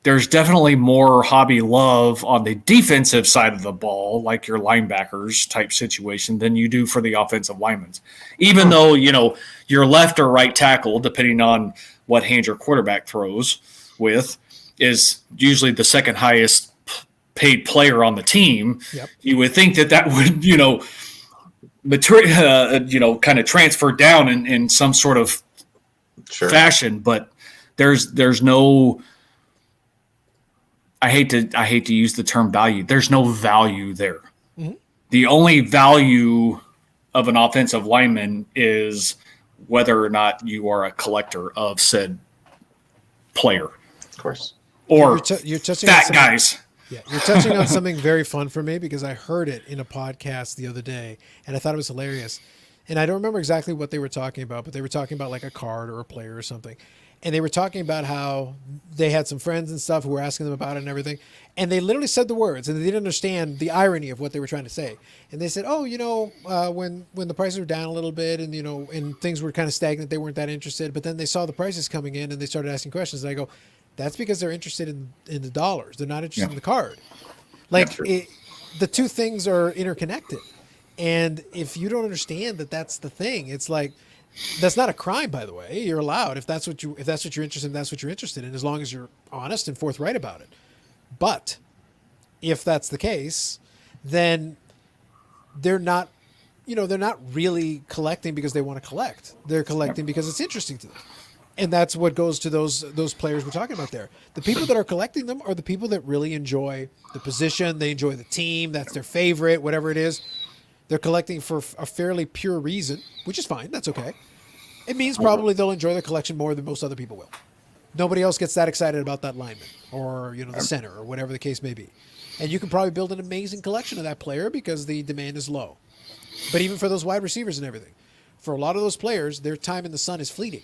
there's definitely more hobby love on the defensive side of the ball, like your linebackers type situation, than you do for the offensive linemen. Even though, your left or right tackle, depending on what hand your quarterback throws with, is usually the second highest paid player on the team. Yep. You would think that would, kind of transfer down in some sort of fashion, but there's no. I hate to use the term value. There's no value there. Mm-hmm. The only value of an offensive lineman is whether or not you are a collector of said player. Of course. Or you're touching fat guys. Yeah, you're touching on something very fun for me, because I heard it in a podcast the other day and I thought it was hilarious. And I don't remember exactly what they were talking about, but they were talking about like a card or a player or something. And they were talking about how they had some friends and stuff who were asking them about it and everything. And they literally said the words, and they didn't understand the irony of what they were trying to say. And they said, when the prices were down a little bit and, and things were kind of stagnant, they weren't that interested. But then they saw the prices coming in and they started asking questions. And I go, that's because they're interested in the dollars. They're not interested in the card. Like the two things are interconnected. And if you don't understand that that's the thing, it's like, that's not a crime, by the way. You're allowed if that's what you're interested in. That's what you're interested in, as long as you're honest and forthright about it. But if that's the case, then they're not, they're not really collecting because they want to collect. They're collecting because it's interesting to them. And that's what goes to those players we're talking about there. The people that are collecting them are the people that really enjoy the position. They enjoy the team. That's their favorite, whatever it is. They're collecting for a fairly pure reason, which is fine. That's okay. It means probably they'll enjoy the collection more than most other people will. Nobody else gets that excited about that lineman or, the center or whatever the case may be. And you can probably build an amazing collection of that player because the demand is low. But even for those wide receivers and everything, for a lot of those players, their time in the sun is fleeting.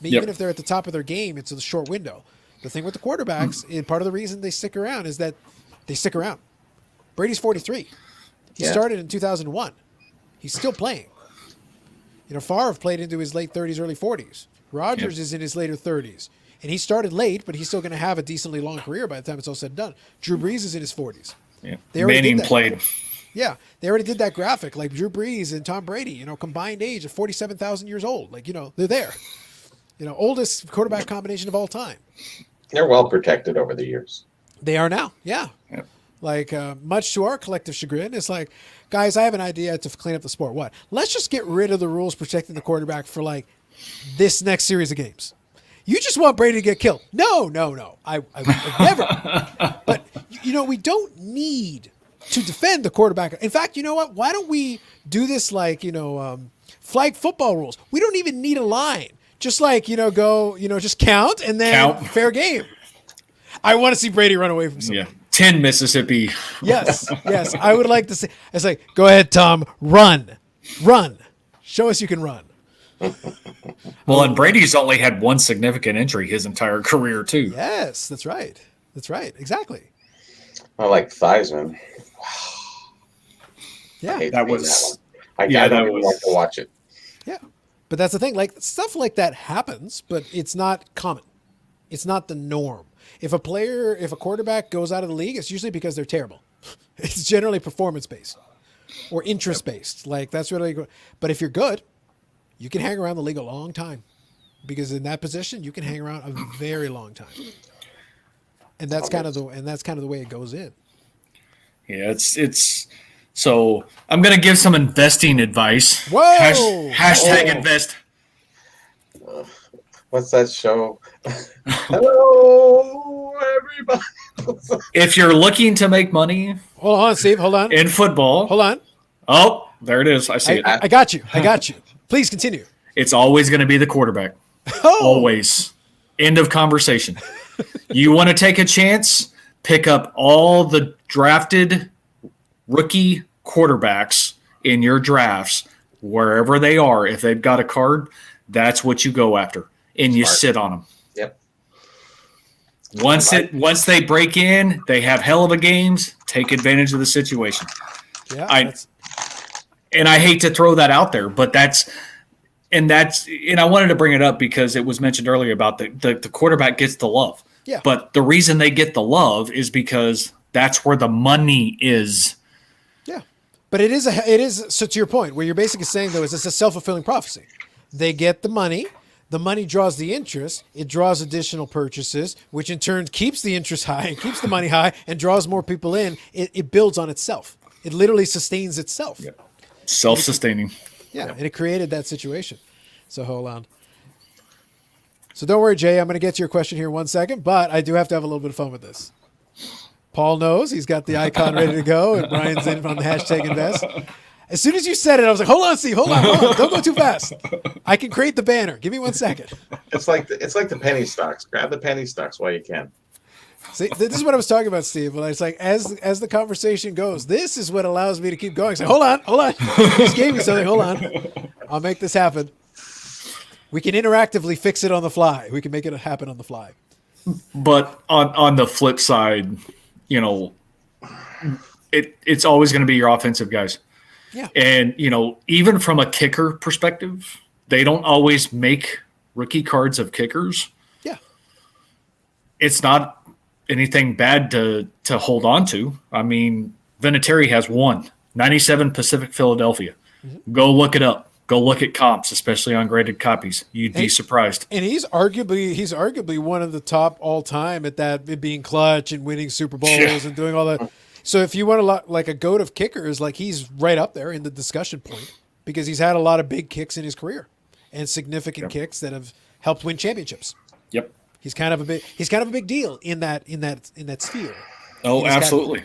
Even if they're at the top of their game, it's a short window. The thing with the quarterbacks, and part of the reason they stick around is that they stick around. Brady's 43. He started in 2001. He's still playing. Favre played into his late 30s, early 40s. Rodgers is in his later 30s. And he started late, but he's still going to have a decently long career by the time it's all said and done. Drew Brees is in his 40s. Yeah. Manning played. Yeah, they already did that graphic, like Drew Brees and Tom Brady, combined age of 47,000 years old. Like, they're there. Oldest quarterback combination of all time. They're well protected over the years. They are now, yeah. Yep. Like, much to our collective chagrin, it's like, guys, I have an idea to clean up the sport. What? Let's just get rid of the rules protecting the quarterback for, like, this next series of games. You just want Brady to get killed. No. I never. But, we don't need to defend the quarterback. In fact, you know what? Why don't we do this like, flag football rules? We don't even need a line. Just like, go, just count and then fair game. I want to see Brady run away from something. Yeah. 10 Mississippi. Yes. I would like to see. It's like, go ahead, Tom, run. Show us you can run. Well, and Brady's only had one significant injury his entire career, too. Yes, that's right. Exactly. I like Theismann. Yeah. I That was. I don't even like to watch it. Yeah. But that's the thing. Like, stuff like that happens, but it's not common. It's not the norm. If a quarterback goes out of the league, it's usually because they're terrible. It's generally performance-based or interest-based. Like, that's really good. But if you're good, you can hang around the league a long time because in that position, you can hang around a very long time. And that's kind of the way it goes in. Yeah, it's so I'm going to give some investing advice. Whoa! Hashtag invest. What's that show? Hello, everybody. If you're looking to make money. Hold on, Steve. Hold on. In football. Hold on. Oh, there it is. I see it. I got you. Please continue. It's always going to be the quarterback. Oh. Always. End of conversation. You want to take a chance? Pick up all the drafted rookie quarterbacks in your drafts, wherever they are. If they've got a card, that's what you go after, and you sit on them. Yep. Once they break in, they have hell of a games. Take advantage of the situation. Yeah. And I hate to throw that out there, but and I wanted to bring it up because it was mentioned earlier about the quarterback gets the love. Yeah. But the reason they get the love is because that's where the money is. Yeah. But it is so to your point, where you're basically saying though is it's a self-fulfilling prophecy. They get the money draws the interest, it draws additional purchases, which in turn keeps the interest high and keeps the money high and draws more people in. It builds on itself. It literally sustains itself. Yeah. Self-sustaining. Yeah, and it created that situation. So hold on. So don't worry, Jay. I'm going to get to your question here in 1 second, but I do have to have a little bit of fun with this. Paul knows. He's got the icon ready to go, and Brian's in on the hashtag invest. As soon as you said it, I was like, hold on, Steve. Hold on. Don't go too fast. I can create the banner. Give me 1 second. It's like the penny stocks. Grab the penny stocks while you can. See, this is what I was talking about, Steve. But it's like as the conversation goes, this is what allows me to keep going. It's like, hold on. You just gave me something. Hold on. I'll make this happen. We can interactively fix it on the fly. We can make it happen on the fly. But on the flip side, it's always going to be your offensive guys. Yeah. And, even from a kicker perspective, they don't always make rookie cards of kickers. Yeah. It's not anything bad to hold on to. I mean, Vinatieri has one, 97 Pacific Philadelphia. Mm-hmm. Go look it up. Go look at comps, especially on graded copies. You'd be surprised. And he's arguably one of the top all time at that, it being clutch and winning Super Bowls and doing all that. So if you want like a goat of kickers, like he's right up there in the discussion point because he's had a lot of big kicks in his career and significant kicks that have helped win championships. Yep. He's kind of a big deal in that sphere. Oh, absolutely.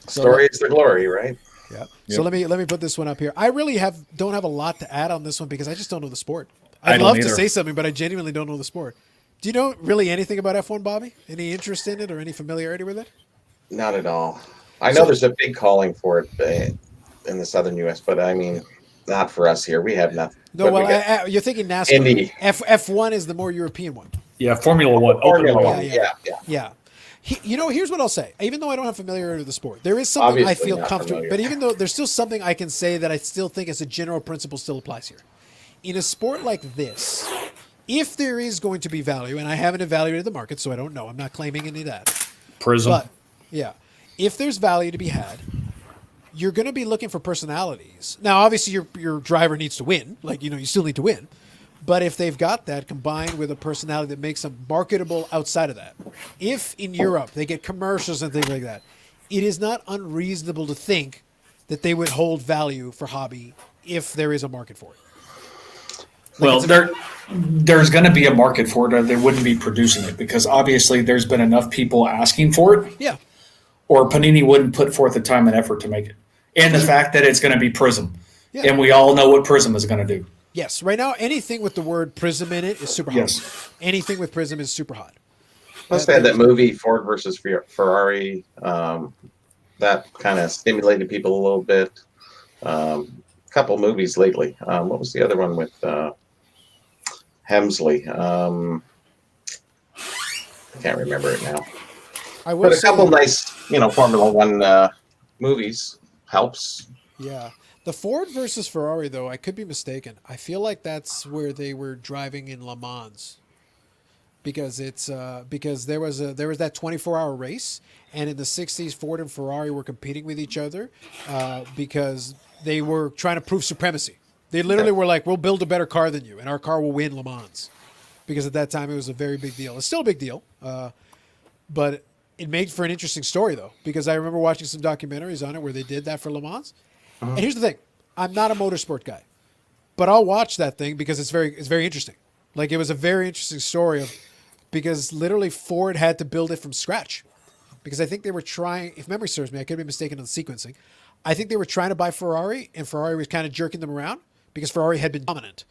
Story is the glory, right? Yeah. So let me put this one up here. I really don't have a lot to add on this one because I just don't know the sport. I'd love to say something, but I genuinely don't know the sport. Do you know really anything about F1, Bobby? Any interest in it or any familiarity with it? Not at all. I know there's a big calling for it in the southern U.S., but I mean, not for us here. We have nothing. No, well, you're thinking NASCAR. Indy. F1 is the more European one. Yeah, Formula One. Formula One. Yeah. Here's what I'll say. Even though I don't have familiarity with the sport, there is something Obviously I feel not comfortable. familiar. But even though there's still something I can say that I still think as a general principle still applies here. In a sport like this, if there is going to be value, and I haven't evaluated the market, so I don't know. I'm not claiming any of that. Prism. But yeah, if there's value to be had, you're going to be looking for personalities. Now, obviously, your driver needs to win. Like, you still need to win. But if they've got that combined with a personality that makes them marketable outside of that, if in Europe they get commercials and things like that, it is not unreasonable to think that they would hold value for hobby if there is a market for it. Well, there's going to be a market for it, or they wouldn't be producing it because obviously there's been enough people asking for it. Yeah. Or Panini wouldn't put forth the time and effort to make it. And the fact that it's going to be Prism. Yeah. And we all know what Prism is going to do. Yes. Right now, anything with the word Prism in it is super hot. Yes. Anything with Prism is super hot. Plus, they had that movie Ford versus Ferrari. That kind of stimulated people a little bit. Couple movies lately. What was the other one with Hemsley? I can't remember it now. But a couple nice, Formula One movies helps. Yeah. The Ford versus Ferrari, though, I could be mistaken. I feel like that's where they were driving in Le Mans, because there was that 24-hour race, and in the 60s, Ford and Ferrari were competing with each other because they were trying to prove supremacy. They literally were like, "We'll build a better car than you, and our car will win Le Mans," because at that time it was a very big deal. It's still a big deal, but it made for an interesting story, though, because I remember watching some documentaries on it where they did that for Le Mans. And here's the thing. I'm not a motorsport guy, but I'll watch that thing because it's very interesting. Like, it was a very interesting story because literally Ford had to build it from scratch because I think they were trying, if memory serves me, I could be mistaken on the sequencing. I think they were trying to buy Ferrari and Ferrari was kind of jerking them around because Ferrari had been dominant.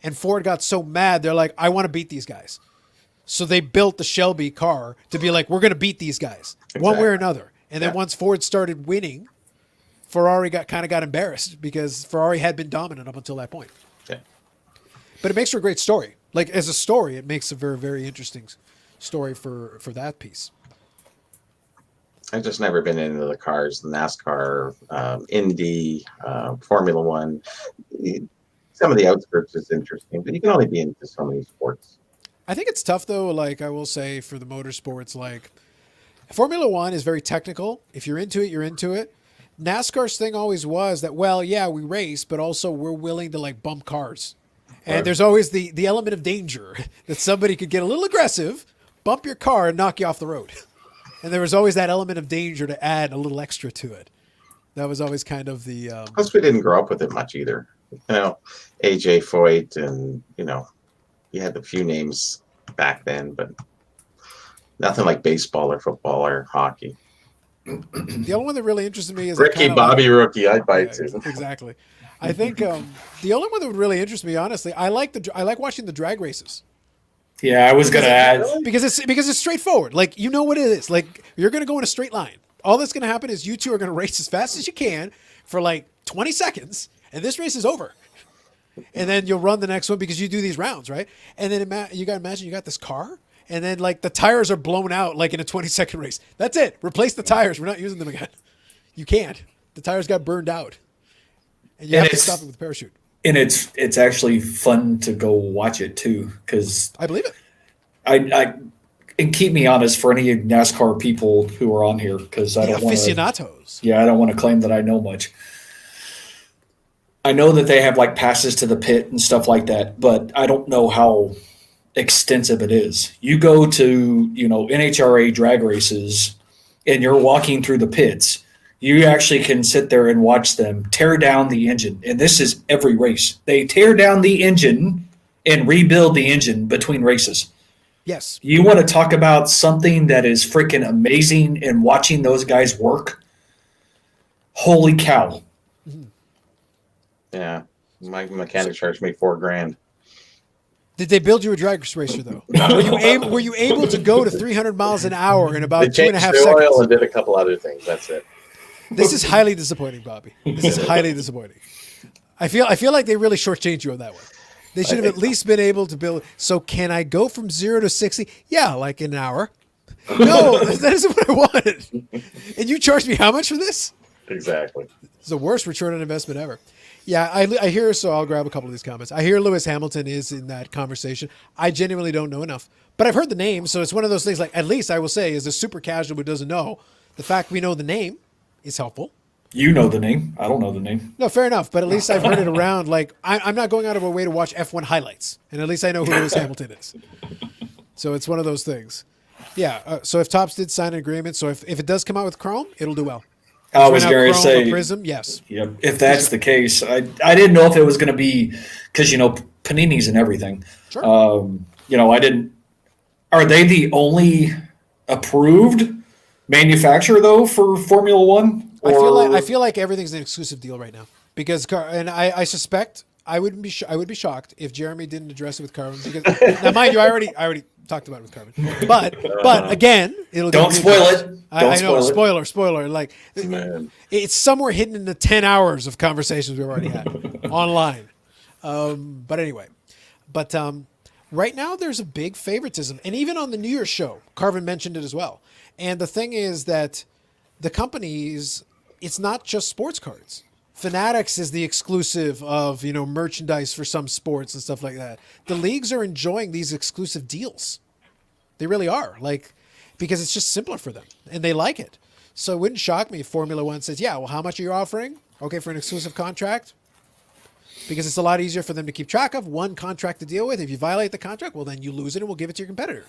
And Ford got so mad, they're like, I want to beat these guys. So they built the Shelby car to be like, we're going to beat these guys one way or another. And then once Ford started winning, Ferrari got embarrassed because Ferrari had been dominant up until that point. Okay. But it makes for a great story. Like, as a story, it makes a very, very interesting story for that piece. I've just never been into the cars, NASCAR, Indy, Formula One. Some of the outskirts is interesting, but you can only be into so many sports. I think it's tough, though, like I will say, for the motorsports, like Formula One is very technical. If you're into it, you're into it. NASCAR's thing always was that, well, yeah, we race, but also we're willing to like bump cars. And there's always the element of danger that somebody could get a little aggressive, bump your car, and knock you off the road. And there was always that element of danger to add a little extra to it. That was always kind of the... Plus, we didn't grow up with it much either. AJ Foyt and, you had a few names back then, but nothing like baseball or football or hockey. The only one that really interested me is Ricky Bobby Rookie. I'd buy it too. Exactly. I think the only one that would really interest me, honestly, I like watching the drag races. Yeah, I was gonna add because it's straightforward. Like, you know what it is. Like, you're gonna go in a straight line. All that's gonna happen is you two are gonna race as fast as you can for like 20 seconds, and this race is over. And then you'll run the next one because you do these rounds, right? And then you gotta imagine you got this car. And then, like, the tires are blown out, like, in a 20-second race. That's it. Replace the tires. We're not using them again. You can't. The tires got burned out. And you have to stop it with a parachute. And it's actually fun to go watch it, too, because... I believe it. And keep me honest for any NASCAR people who are on here, because I don't want to... Aficionados. Yeah, I don't want to claim that I know much. I know that they have, like, passes to the pit and stuff like that, but I don't know how... extensive it is. You go to NHRA drag races and you're walking through the pits, you actually can sit there and watch them tear down the engine. And this is every race. They tear down the engine and rebuild the engine between races. Yes. You want to talk about something that is freaking amazing and watching those guys work? Holy cow. Yeah. My mechanic charged me $4,000. Did they build you a drag racer though? Were you able to go to 300 miles an hour in about They 2.5 changed the seconds? oil and did a couple other things. That's it. This is highly disappointing, Bobby. This is highly disappointing. I feel like they really shortchanged you on that one. They should have at least been able to build. So can I go from 0 to 60? Yeah, like in an hour. No, that isn't what I wanted. And you charged me how much for this? Exactly. It's the worst return on investment ever. Yeah, I hear, so I'll grab a couple of these comments. I hear Lewis Hamilton is in that conversation. I genuinely don't know enough. But I've heard the name, so it's one of those things like, at least I will say, as a super casual who doesn't know, the fact we know the name is helpful. You know the name. I don't know the name. No, fair enough. But at least I've heard it around. Like, I'm not going out of my way to watch F1 highlights. And at least I know who Lewis Hamilton is. So it's one of those things. Yeah, so if Topps did sign an agreement, so if it does come out with Chrome, it'll do well. I was going to say, Prism, yes. Yep. If that's the case, I didn't know if it was going to be because Panini's and everything. Sure. I didn't. Are they the only approved manufacturer though for Formula One? I feel like everything's an exclusive deal right now because, and I suspect I would be shocked if Jeremy didn't address it with Carvin. Because now, mind you, I already talked about it with Carvin. But again, it'll don't spoil it. I know, spoiler. Like, it's somewhere hidden in the 10 hours of conversations we've already had online. But anyway, right now there's a big favoritism, and even on the New Year's show, Carvin mentioned it as well. And the thing is that the companies, it's not just sports cards. Fanatics is the exclusive of, merchandise for some sports and stuff like that. The leagues are enjoying these exclusive deals. They really are, because it's just simpler for them and they like it. So it wouldn't shock me if Formula One says, yeah, well, how much are you offering? Okay, for an exclusive contract. Because it's a lot easier for them to keep track of, one contract to deal with. If you violate the contract, well, then you lose it and we'll give it to your competitor.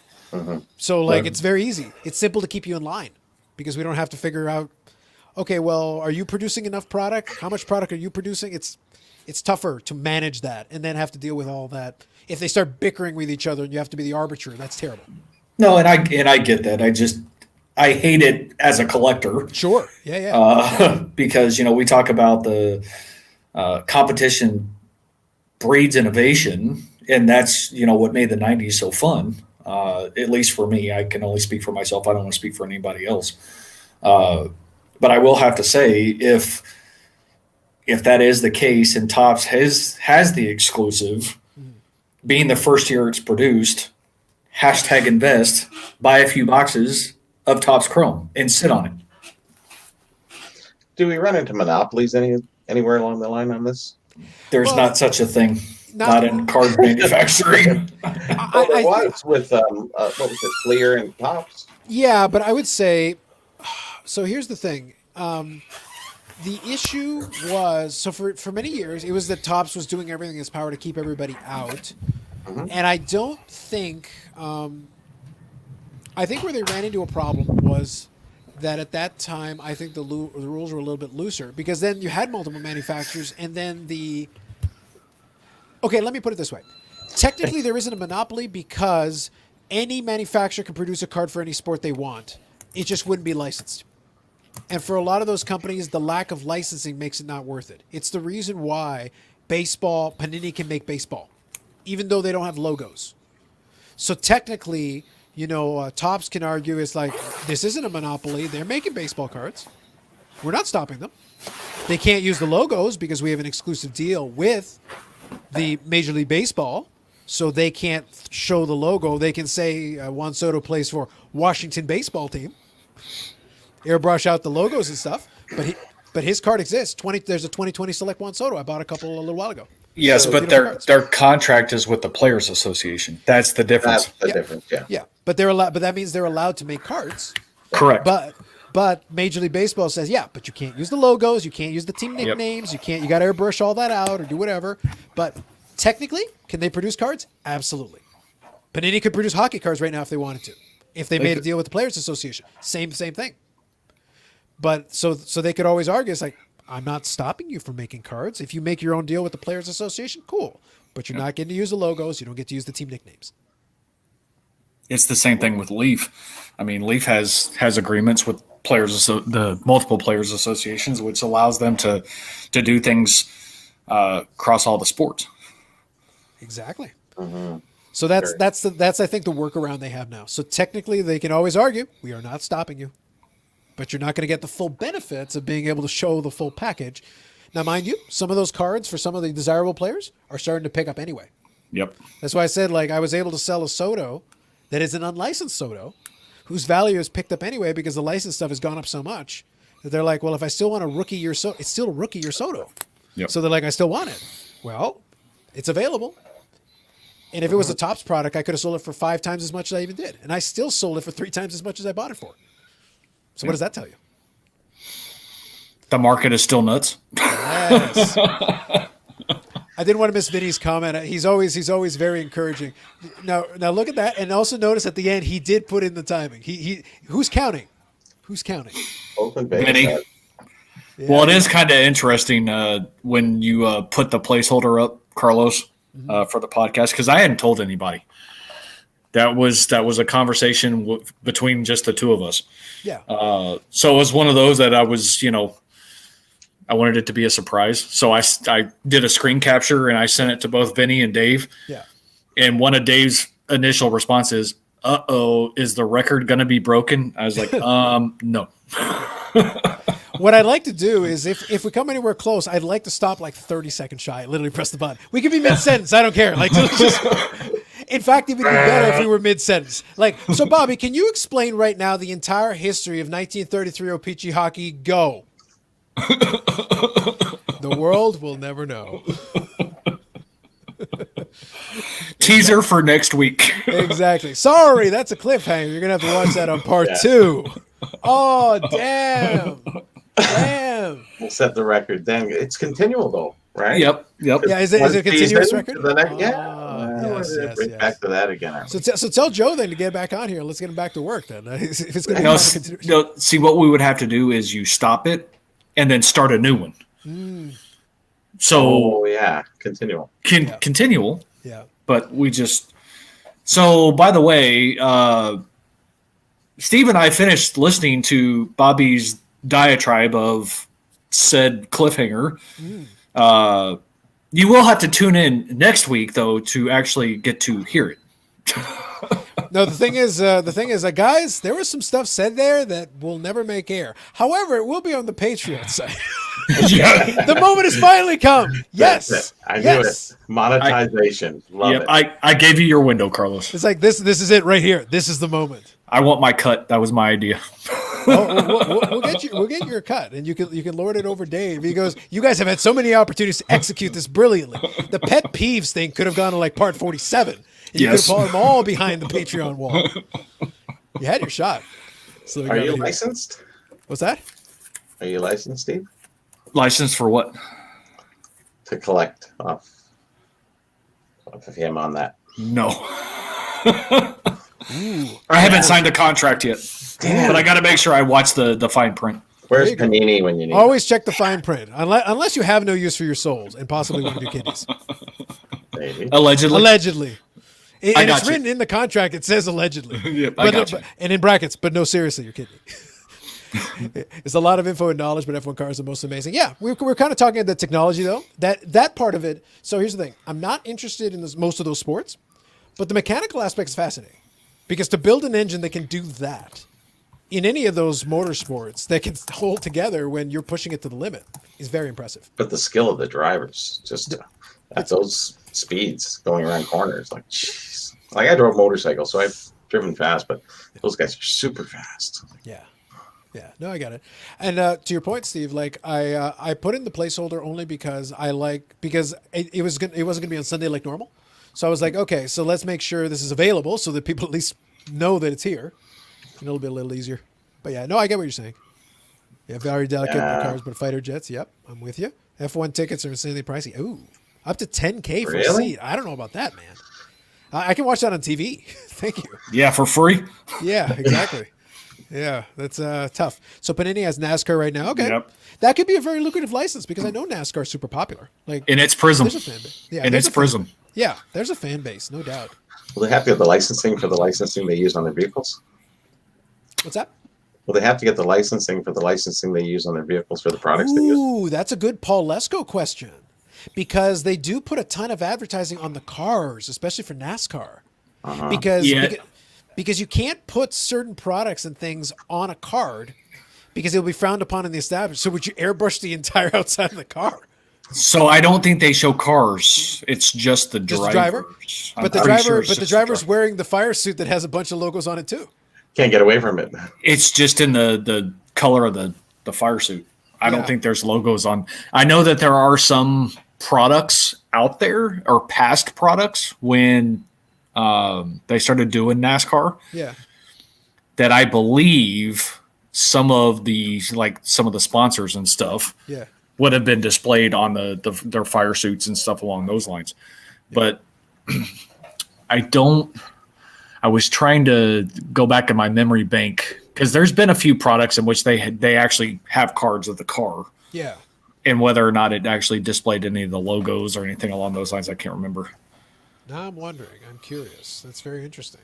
So it's very easy. It's simple to keep you in line because we don't have to figure out, okay, well, are you producing enough product? How much product are you producing? It's tougher to manage that and then have to deal with all that. If they start bickering with each other and you have to be the arbiter, that's terrible. No, and I get that. I hate it as a collector. Sure. Yeah. Because, we talk about the competition breeds innovation, and that's, what made the 90s so fun. At least for me, I can only speak for myself. I don't want to speak for anybody else. But I will have to say, if that is the case and Topps has the exclusive, being the first year it's produced, #invest, buy a few boxes of Topps Chrome and sit on it. Do we run into monopolies anywhere along the line on this? There's not such a thing. Not in card manufacturing. There was with what was it, Fleer and Topps? Yeah, but I would say, so here's the thing. The issue was, so for many years, it was that Topps was doing everything in its power to keep everybody out. And I don't think, I think where they ran into a problem was that at that time, I think the rules were a little bit looser because then you had multiple manufacturers and then okay, let me put it this way. Technically, there isn't a monopoly because any manufacturer can produce a card for any sport they want. It just wouldn't be licensed. And for a lot of those companies, the lack of licensing makes it not worth it. It's the reason why Panini can make baseball, even though they don't have logos. So technically, Topps can argue it's like, this isn't a monopoly. They're making baseball cards. We're not stopping them. They can't use the logos because we have an exclusive deal with the Major League Baseball, so they can't show the logo. They can say Juan Soto plays for Washington baseball team, airbrush out the logos and stuff, but his card exists. There's a 2020 Select Juan Soto. I bought a little while ago. Yes, so, but their contract is with the Players Association. That's the difference. That's the difference. Yeah. Yeah, but they're allowed. But that means they're allowed to make cards. Correct. But Major League Baseball says, yeah, but you can't use the logos, you can't use the team nicknames, you got to airbrush all that out or do whatever. But technically, can they produce cards? Absolutely. Panini could produce hockey cards right now if they wanted to. If they made a deal with the Players Association, same thing. But so they could always argue, it's like, I'm not stopping you from making cards. If you make your own deal with the Players Association, cool. But you're not getting to use the logos. You don't get to use the team nicknames. It's the same thing with Leaf. I mean, Leaf has agreements with the multiple players associations, which allows them to do things across all the sports. Exactly. Mm-hmm. So that's I think the workaround they have now. So technically, they can always argue, we are not stopping you, but you're not going to get the full benefits of being able to show the full package. Now, mind you, some of those cards for some of the desirable players are starting to pick up anyway. Yep. That's why I said, like, I was able to sell a Soto that is an unlicensed Soto, whose value is picked up anyway because the licensed stuff has gone up so much that they're like, well, if I still want a rookie year Soto, it's still a rookie year Soto. Yep. So they're like, I still want it. Well, it's available. And if it was a Topps product, I could have sold it for 5 times as much as I even did. And I still sold it for 3 times as much as I bought it for. So what does that tell you? The market is still nuts. Yes. I didn't want to miss Vinny's comment. He's always very encouraging. Now look at that, and also notice at the end he did put in the timing. He who's counting? Who's counting? Vinny. Yeah. Well, it is kind of interesting when you put the placeholder up, Carlos, for the podcast, because I hadn't told anybody. That was a conversation between just the two of us. Yeah. So it was one of those that I was, I wanted it to be a surprise. So I did a screen capture and I sent it to both Vinny and Dave. Yeah. And one of Dave's initial responses, "Uh-oh, is the record going to be broken?" I was like, no. What I'd like to do is if we come anywhere close, I'd like to stop like 30 seconds shy, literally press the button. We could be mid-sentence. I don't care. Like, just, in fact, it would be better if we were mid-sentence. Like, so Bobby, can you explain right now the entire history of 1933 O-Pee-Chee hockey? Go. The world will never know. Teaser for next week. Exactly. Sorry, that's a cliffhanger. You're going to have to watch that on part 2. Oh, damn. Damn. We'll set the record then. It's continual, though, right? Yep. Yeah, is it a continuous record? Bring back to that again. So tell Joe then to get back on here. Let's get him back to work then. If it's going to see, what we would have to do is you stop it and then start a new one. So continual. Continual. Yeah. But we just – so, by the way, Steve and I finished listening to Bobby's diatribe of said cliffhanger. You will have to tune in next week, though, to actually get to hear it. No, the thing is, guys, there was some stuff said there that will never make air. However, it will be on the Patreon site. The moment has finally come. Yes. I knew it. Monetization. Love it. I gave you your window, Carlos. It's like this is it right here. This is the moment. I want my cut. That was my idea. We'll get your cut, and you can lord it over Dave. He goes, you guys have had so many opportunities to execute this brilliantly. The pet peeves thing could have gone to like part 47. And you could have put them all behind the Patreon wall. You had your shot. So are you licensed? What's that? Are you licensed, Steve? Licensed for what? To collect off of him on that. No. I haven't signed a contract yet. Damn. But I got to make sure I watch the fine print. Where's Panini when you need Always check the fine print, unless you have no use for your souls and possibly one of your kidneys. Maybe. Allegedly. And it's written in the contract. It says allegedly. Yep, and in brackets, but no, seriously, you're kidding me. It's a lot of info and knowledge, but F1 cars are the most amazing. Yeah, we're kind of talking about the technology, though. That part of it. So here's the thing. I'm not interested in most of those sports, but the mechanical aspect is fascinating. Because to build an engine that can do that in any of those motorsports that can hold together when you're pushing it to the limit is very impressive. But the skill of the drivers, just at those speeds going around corners, like, jeez. Like, I drove motorcycles, so I've driven fast, but those guys are super fast. Yeah. Yeah. No, I got it. And to your point, Steve, like I put in the placeholder only because it wasn't going to be on Sunday like normal. So I was like, okay, so let's make sure this is available so that people at least know that it's here. And it'll be a little easier. But yeah, no, I get what you're saying. Yeah, very delicate cars, but fighter jets. Yep, I'm with you. F1 tickets are insanely pricey. Ooh, up to $10K for a seat. I don't know about that, man. I can watch that on TV. Thank you. Yeah, for free. Yeah, exactly. Yeah, that's tough. So Panini has NASCAR right now. Okay, Yep. that could be a very lucrative license because I know NASCAR is super popular. Like, And it's Prism. there's a fan base. Yeah, And there's it's a fan Prism. base. Yeah, there's a fan base, no doubt. Will they have to get the licensing for the licensing they use on their vehicles? What's that? Will they have to get the licensing for the licensing they use on their vehicles for the products they use? Ooh, that's a good Paul Lesko question. Because they do put a ton of advertising on the cars, especially for NASCAR. Because, Yeah. because you can't put certain products and things on a card because it'll be frowned upon in the establishment. So would you airbrush the entire outside of the car? So I don't think they show cars. It's just the Just driver. the driver? But the driver's wearing the fire suit that has a bunch of logos on it too. Can't get away from it. It's just in the color of the fire suit. I Yeah. don't think there's logos on. I know that there are some products out there or past products when they started doing NASCAR Yeah. that I believe some of the sponsors and stuff Yeah. would have been displayed on their fire suits and stuff along those lines. But I was trying to go back in my memory bank because there's been a few products in which they actually have cards of the car, Yeah. and whether or not it actually displayed any of the logos or anything along those lines, I can't remember. Now I'm wondering. I'm curious. That's very interesting.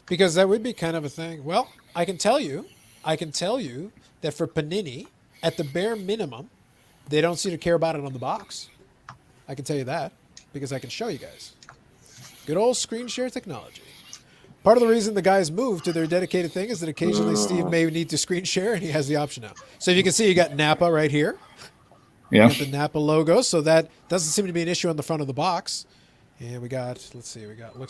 Because that would be kind of a thing. Well, I can tell you that for Panini, at the bare minimum, they don't seem to care about it on the box. I can tell you that because I can show you guys. Good old screen share technology. Part of the reason the guys moved to their dedicated thing is that occasionally Steve may need to screen share, and he has the option now. So if you can see, you got Napa right here. Yeah. Got the Napa logo, so that doesn't seem to be an issue on the front of the box. And we got, looks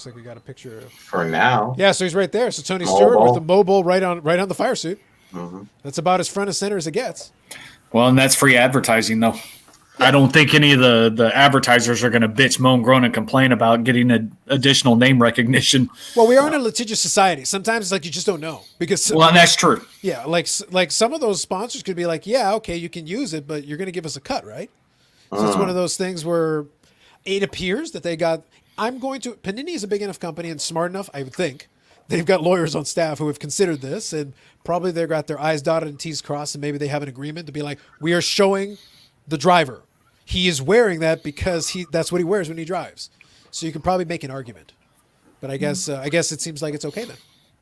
like we got a picture of. For now. Yeah, so he's right there. So Tony Stewart with the mobile right on the fire suit. Mm-hmm. That's about as front and center as it gets. Well, and that's free advertising, though. I don't think any of the advertisers are going to bitch, moan, groan, and complain about getting additional name recognition. Well, we are in a litigious society. Sometimes it's like you just don't know because. Well, and that's true. Yeah, like some of those sponsors could be like, yeah, okay, you can use it, but you're going to give us a cut, right? So it's one of those things where it appears that they got. Panini is a big enough company and smart enough, I would think. They've got lawyers on staff who have considered this, and probably they've got their I's dotted and T's crossed, and maybe they have an agreement to be like, we are showing the driver. He is wearing that because that's what he wears when he drives. So you can probably make an argument. But I guess it seems like it's okay then.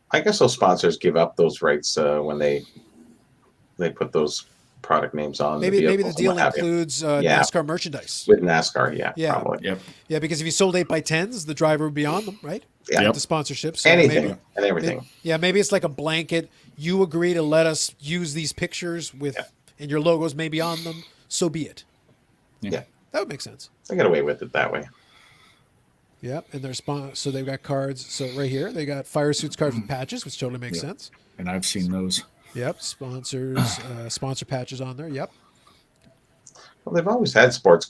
I guess those sponsors give up those rights when they put those product names on. Maybe the deal includes NASCAR merchandise. With NASCAR, yeah, probably. Yep. Yeah, because if you sold 8x10s, the driver would be on them, right? Yeah. Yep. The sponsorship. So Anything and everything. Maybe it's like a blanket. You agree to let us use these pictures and your logos may be on them. So be it. Yeah. That would make sense. They get away with it that way. Yep, and they're so they've got cards. So right here, they got fire suits cards with patches, which totally makes sense. And I've seen those. Yep, sponsors, sponsor patches on there. Yep. Well, they've always had sports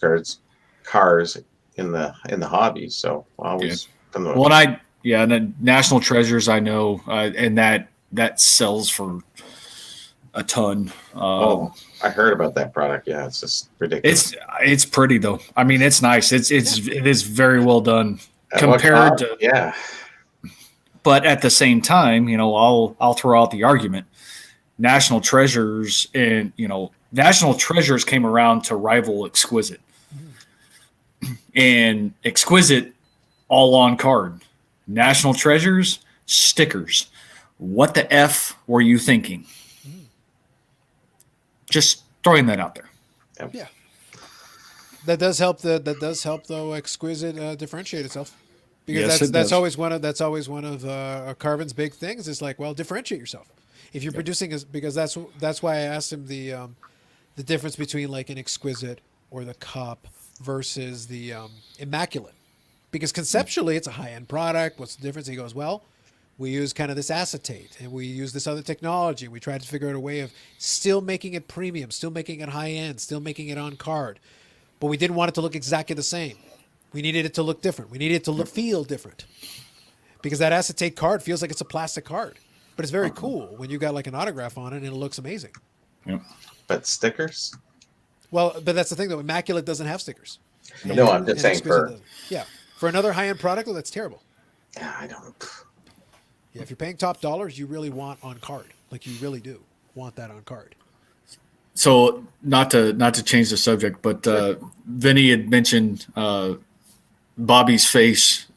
cars in the hobby. So always. And the National Treasures I know, and that sells for a ton. I heard about that product. Yeah, it's just ridiculous. It's pretty though. I mean, it's nice. It is very well done compared to yeah. But at the same time, I'll throw out the argument. National Treasures National Treasures came around to rival Exquisite. And Exquisite all on card. National Treasures stickers. What the F were you thinking? Just throwing that out there. Yeah. That does help though Exquisite differentiate itself. Because that's always one of Carvin's big things is like, well, differentiate yourself. If you're producing because that's why I asked him the difference between like an Exquisite or the Cup versus the Immaculate. Because conceptually it's a high-end product. What's the difference? He goes, well, we use kind of this acetate and we use this other technology. We tried to figure out a way of still making it premium, still making it high-end, still making it on card. But we didn't want it to look exactly the same. We needed it to look different. We needed it to feel different. Because that acetate card feels like it's a plastic card. But it's very cool when you got like an autograph on it and it looks amazing. Yep. But stickers? Well, but that's the thing though. Immaculate doesn't have stickers. No, I'm just saying for another high-end product, that's terrible. Yeah, I don't. Yeah, if you're paying top dollars, you really want on card. Like you really do want that on card. So not to change the subject, but Vinny had mentioned Bobby's face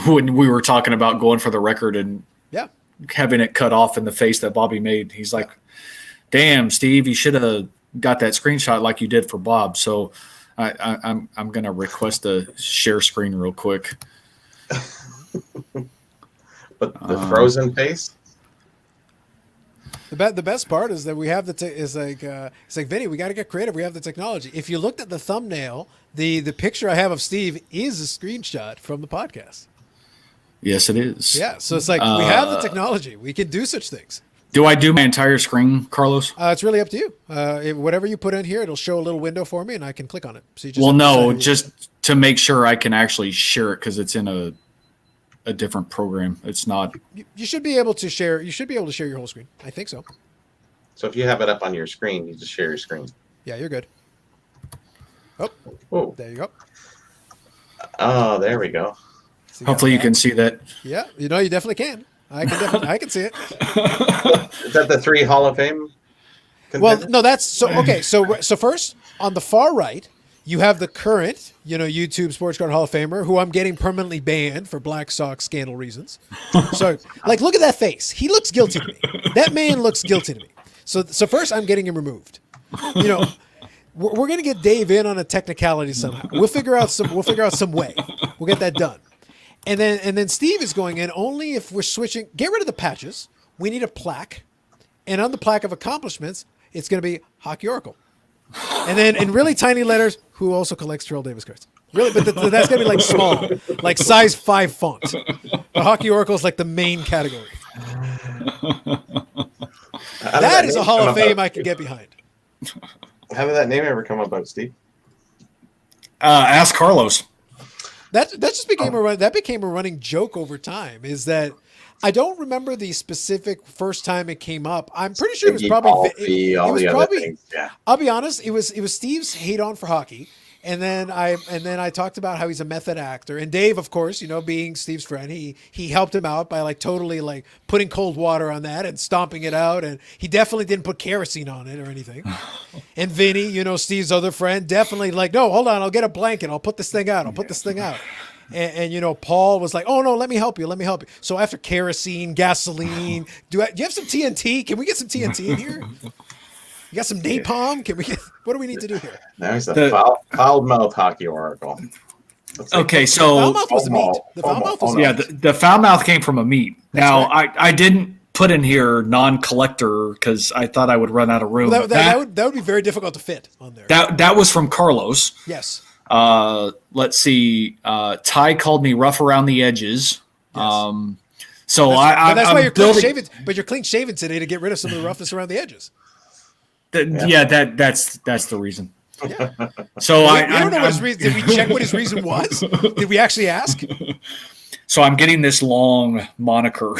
when we were talking about going for the record and Yeah. having it cut off in the face that Bobby made. He's like, "Damn, Steve, you should have got that screenshot like you did for Bob." So I'm gonna request a share screen real quick. But the frozen face. The best part is that we have it's like Vinny, we got to get creative. We have the technology. If you looked at the thumbnail, the picture I have of Steve is a screenshot from the podcast. Yes, it is. Yeah, so it's like we have the technology. We can do such things. Do I do my entire screen, Carlos? It's really up to you. Whatever you put in here, it'll show a little window for me, and I can click on it. So you just just to make sure I can actually share it because it's in a different program. It's not. You should be able to share. You should be able to share your whole screen. I think so. So if you have it up on your screen, you just share your screen. Yeah, you're good. Oh, Whoa. There you go. Oh, there we go. So Hopefully you can see that. Yeah, you definitely can. I can see it. Is that the 3 Hall of Fame? Well, no, that's so okay. So first on the far right, you have the current, YouTube Sports Card Hall of Famer, who I'm getting permanently banned for Black Sox scandal reasons. So, look at that face. He looks guilty to me. That man looks guilty to me. So first, I'm getting him removed. We're gonna get Dave in on a technicality somehow. We'll figure out some way. We'll get that done. And then Steve is going in only if we're switching. Get rid of the patches. We need a plaque, and on the plaque of accomplishments, it's going to be Hockey Oracle. And then in really tiny letters, who also collects Terrell Davis cards. Really, but that's going to be like small, like size 5 font. But Hockey Oracle is like the main category. That is a Hall of Fame I can get behind. How did that name ever come about, Steve? Ask Carlos. That just became a running joke over time. Is that I don't remember the specific first time it came up. I'm pretty sure it was probably other things. Yeah. I'll be honest. It was Steve's hate on for hockey, and then I talked about how he's a method actor. And Dave, of course, being Steve's friend, he helped him out by totally putting cold water on that and stomping it out. And he definitely didn't put kerosene on it or anything. And Vinny, Steve's other friend, definitely no, hold on, I'll get a blanket, I'll put this thing out. And Paul was like, "Oh no, let me help you. So after kerosene, gasoline, do you have some TNT? Can we get some TNT in here? You got some napalm? What do we need to do here?" There's the foul mouth Hockey Oracle. Okay, the so foul mouth was a meat. The foul mouth was the foul mouth came from a meat. Now right. I didn't put in here non-collector because I thought I would run out of room. Well, that would be very difficult to fit on there. That was from Carlos. Yes. Let's see. Ty called me rough around the edges. Yes. So that's why you're building, clean shaven. But you're clean shaven today to get rid of some of the roughness around the edges. That's the reason. Yeah. So I don't know what his reason. Did we check what his reason was? Did we actually ask? So I'm getting this long moniker.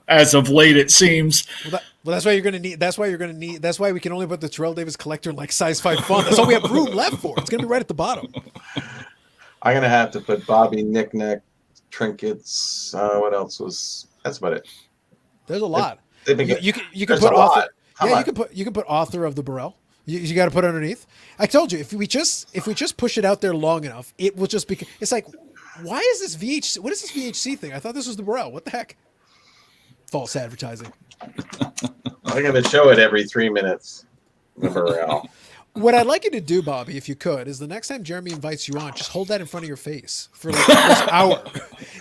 As of late, it seems. Well, that's why you're going to need. That's why we can only put the Terrell Davis collector in size 5 font. That's all we have room left for. It's going to be right at the bottom. I'm going to have to put Bobby knickknack trinkets. What else was? That's about it. There's a lot. You can There's put a author. lot. Yeah, you can put author of the Burrell. You got to put underneath. I told you if we just push it out there long enough, it will just be. It's like, why is this VHC? What is this VHC thing? I thought this was the Burrell. What the heck? False advertising. I'm going to show it every 3 minutes. The Burrell. What I'd like you to do, Bobby, if you could, is the next time Jeremy invites you on, just hold that in front of your face for the first hour.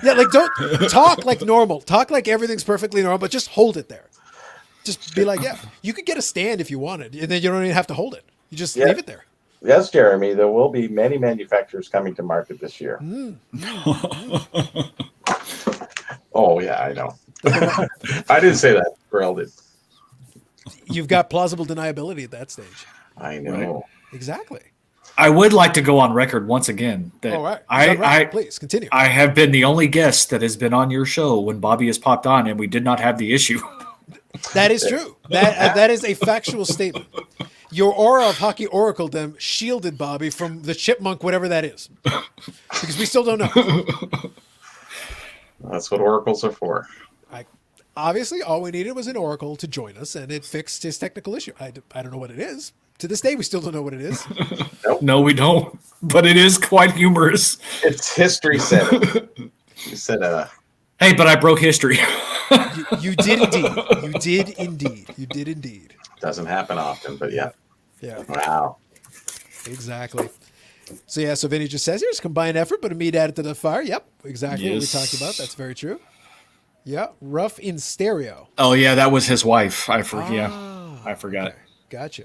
Yeah, don't talk like normal. Talk like everything's perfectly normal, but just hold it there. Just be like, yeah, you could get a stand if you wanted, and then you don't even have to hold it. You just leave it there. Yes, Jeremy, there will be many manufacturers coming to market this year. Oh, yeah, I know. I didn't say that. Burrell did. You've got plausible deniability at that stage. I know. Right? Exactly. I would like to go on record once again that all right. Please continue. I have been the only guest that has been on your show when Bobby has popped on, and we did not have the issue. That is true. That is a factual statement. Your aura of Hockey Oracle them shielded Bobby from the chipmunk, whatever that is, because we still don't know. That's what oracles are for. Obviously, all we needed was an oracle to join us, and it fixed his technical issue. I don't know what it is. To this day, we still don't know what it is. No, we don't. But it is quite humorous. It's history said it. You said, Hey, but I broke history. You did indeed. You did indeed. You did indeed. Doesn't happen often, but yeah. Yeah. Wow. Exactly. So yeah, so Vinny just says here's combined effort, but a meat added to the fire. Yep, exactly what we talked about. That's very true. Yeah, rough in stereo. Oh yeah, that was his wife. I forgot. I forgot. Okay. Gotcha.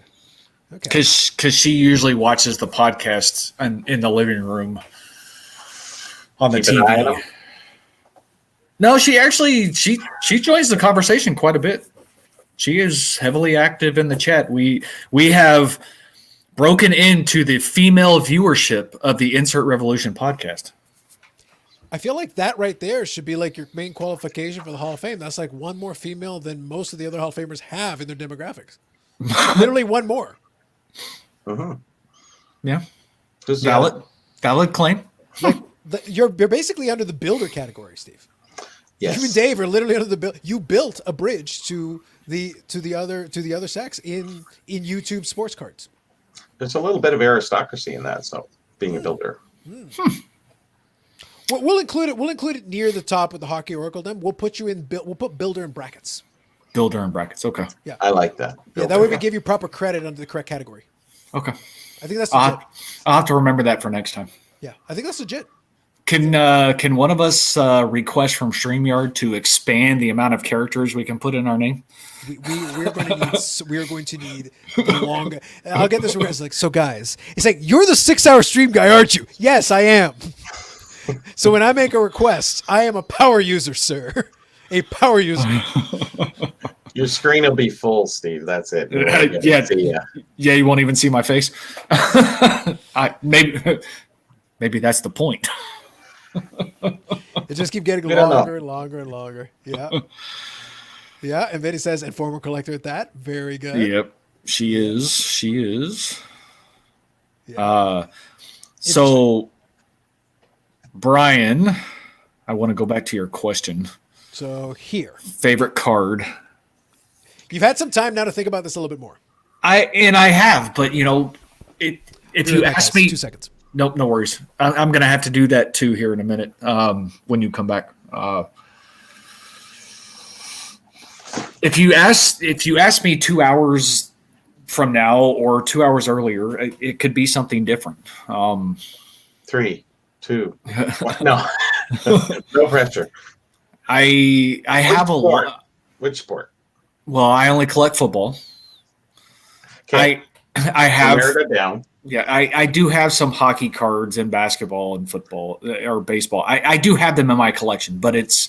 Okay. Because she usually watches the podcasts in the living room on the Keep an eye on TV. them. No, she actually she joins the conversation quite a bit. She is heavily active in the chat. We have broken into the female viewership of the Insert Revolution podcast. I feel like that right there should be like your main qualification for the Hall of Fame. That's like one more female than most of the other Hall of Famers have in their demographics. Literally one more. Mm-hmm. Yeah, Who's valid claim. Like you're basically under the builder category, Steve. Yes. You and Dave are literally under the build. You built a bridge to the other sex in YouTube sports cards. There's a little bit of aristocracy in that, so being a builder. We'll include it. We'll include it near the top with the hockey oracle. Then we'll put you in. We'll put builder in brackets. Builder in brackets. Okay. Yeah. I like that. Yeah. That way we give you proper credit under the correct category. Okay. I think that's legit. I'll have to remember that for next time. Yeah. I think that's legit. Can one of us request from StreamYard to expand the amount of characters we can put in our name? We're going to need the long. I'll get this request. Like, so guys, it's like you're the 6-hour stream guy, aren't you? Yes, I am. So when I make a request, I am a power user, sir. A power user. Your screen will be full, Steve. That's it. Yeah. You won't even see my face. Maybe that's the point. It just keep getting longer and longer and longer. Yeah. Yeah. And Vinny says, and former collector at that. Very good. Yep. She is. Yeah. So, Brian, I want to go back to your question. So here. Favorite card. You've had some time now to think about this a little bit more. I have, but if you ask me 2 seconds. Nope, no worries. I'm going to have to do that too here in a minute when you come back. If you ask me 2 hours from now or 2 hours earlier, it could be something different. 3, 2, 1. No, no pressure. I have a lot. Which sport? Well, I only collect football. Okay. I have narrowed it down. Yeah, I do have some hockey cards and basketball and football or baseball. I do have them in my collection, but it's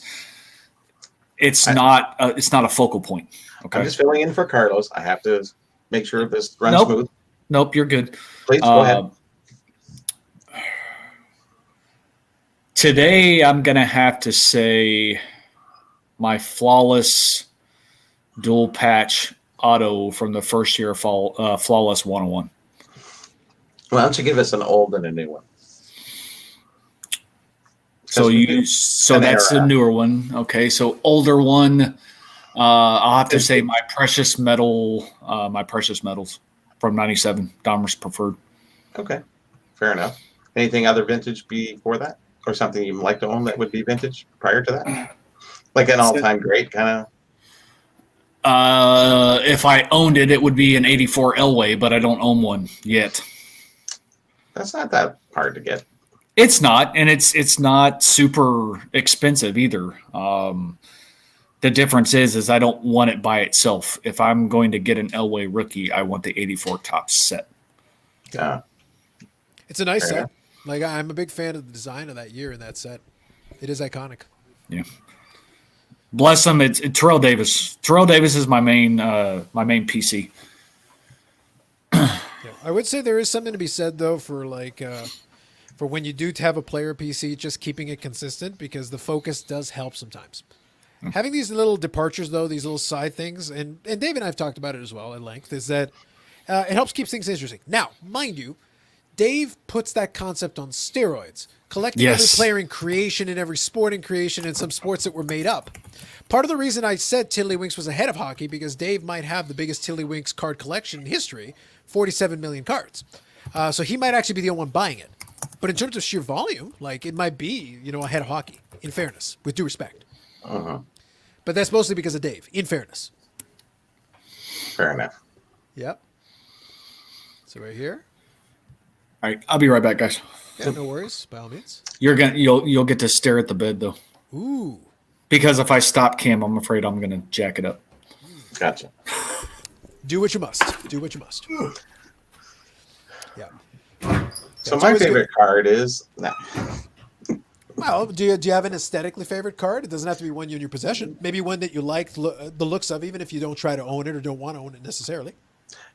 not a focal point. Okay, I'm just filling in for Carlos. I have to make sure this runs smooth. Nope, you're good. Please go ahead. Today, I'm gonna have to say my flawless dual patch auto from the first year of Flawless 101. Why don't you give us an old and a new one? So that's a newer one. Okay, so older one. I'll have to say my precious metals from '97, Dahmer's Preferred. Okay, fair enough. Anything other vintage before that, or something you'd like to own that would be vintage prior to that, like an all-time great kind of? If I owned it, it would be an '84 Elway, but I don't own one yet. That's not that hard to get. It's not, and it's not super expensive either. The difference is I don't want it by itself. If I'm going to get an Elway rookie, I want the '84 top set. Yeah, it's a nice set. Like I'm a big fan of the design of that year in that set. It is iconic. Yeah. Bless him. It's Terrell Davis. Terrell Davis is my main PC. Yeah. I would say there is something to be said though for for when you do have a player PC, just keeping it consistent because the focus does help sometimes. Having these little departures though, these little side things, and Dave and I have talked about it as well at length, is that it helps keep things interesting. Now, mind you, Dave puts that concept on steroids, collecting every player in creation in every sport in creation and some sports that were made up. Part of the reason I said Tiddlywinks was ahead of hockey because Dave might have the biggest Tiddlywinks card collection in history, 47 million cards. So he might actually be the only one buying it. But in terms of sheer volume, like it might be, ahead of hockey, in fairness, with due respect. But that's mostly because of Dave, in fairness. Fair enough. Yep. So right here. All right, I'll be right back, guys. Yeah, no worries, by all means. You'll get to stare at the bed though. Ooh. Because if I stop Cam, I'm afraid I'm gonna jack it up. Gotcha. Do what you must. Do what you must. Yeah. So my favorite card is Well, do you have an aesthetically favorite card? It doesn't have to be one in your possession. Maybe one that you like the looks of, even if you don't try to own it or don't want to own it necessarily.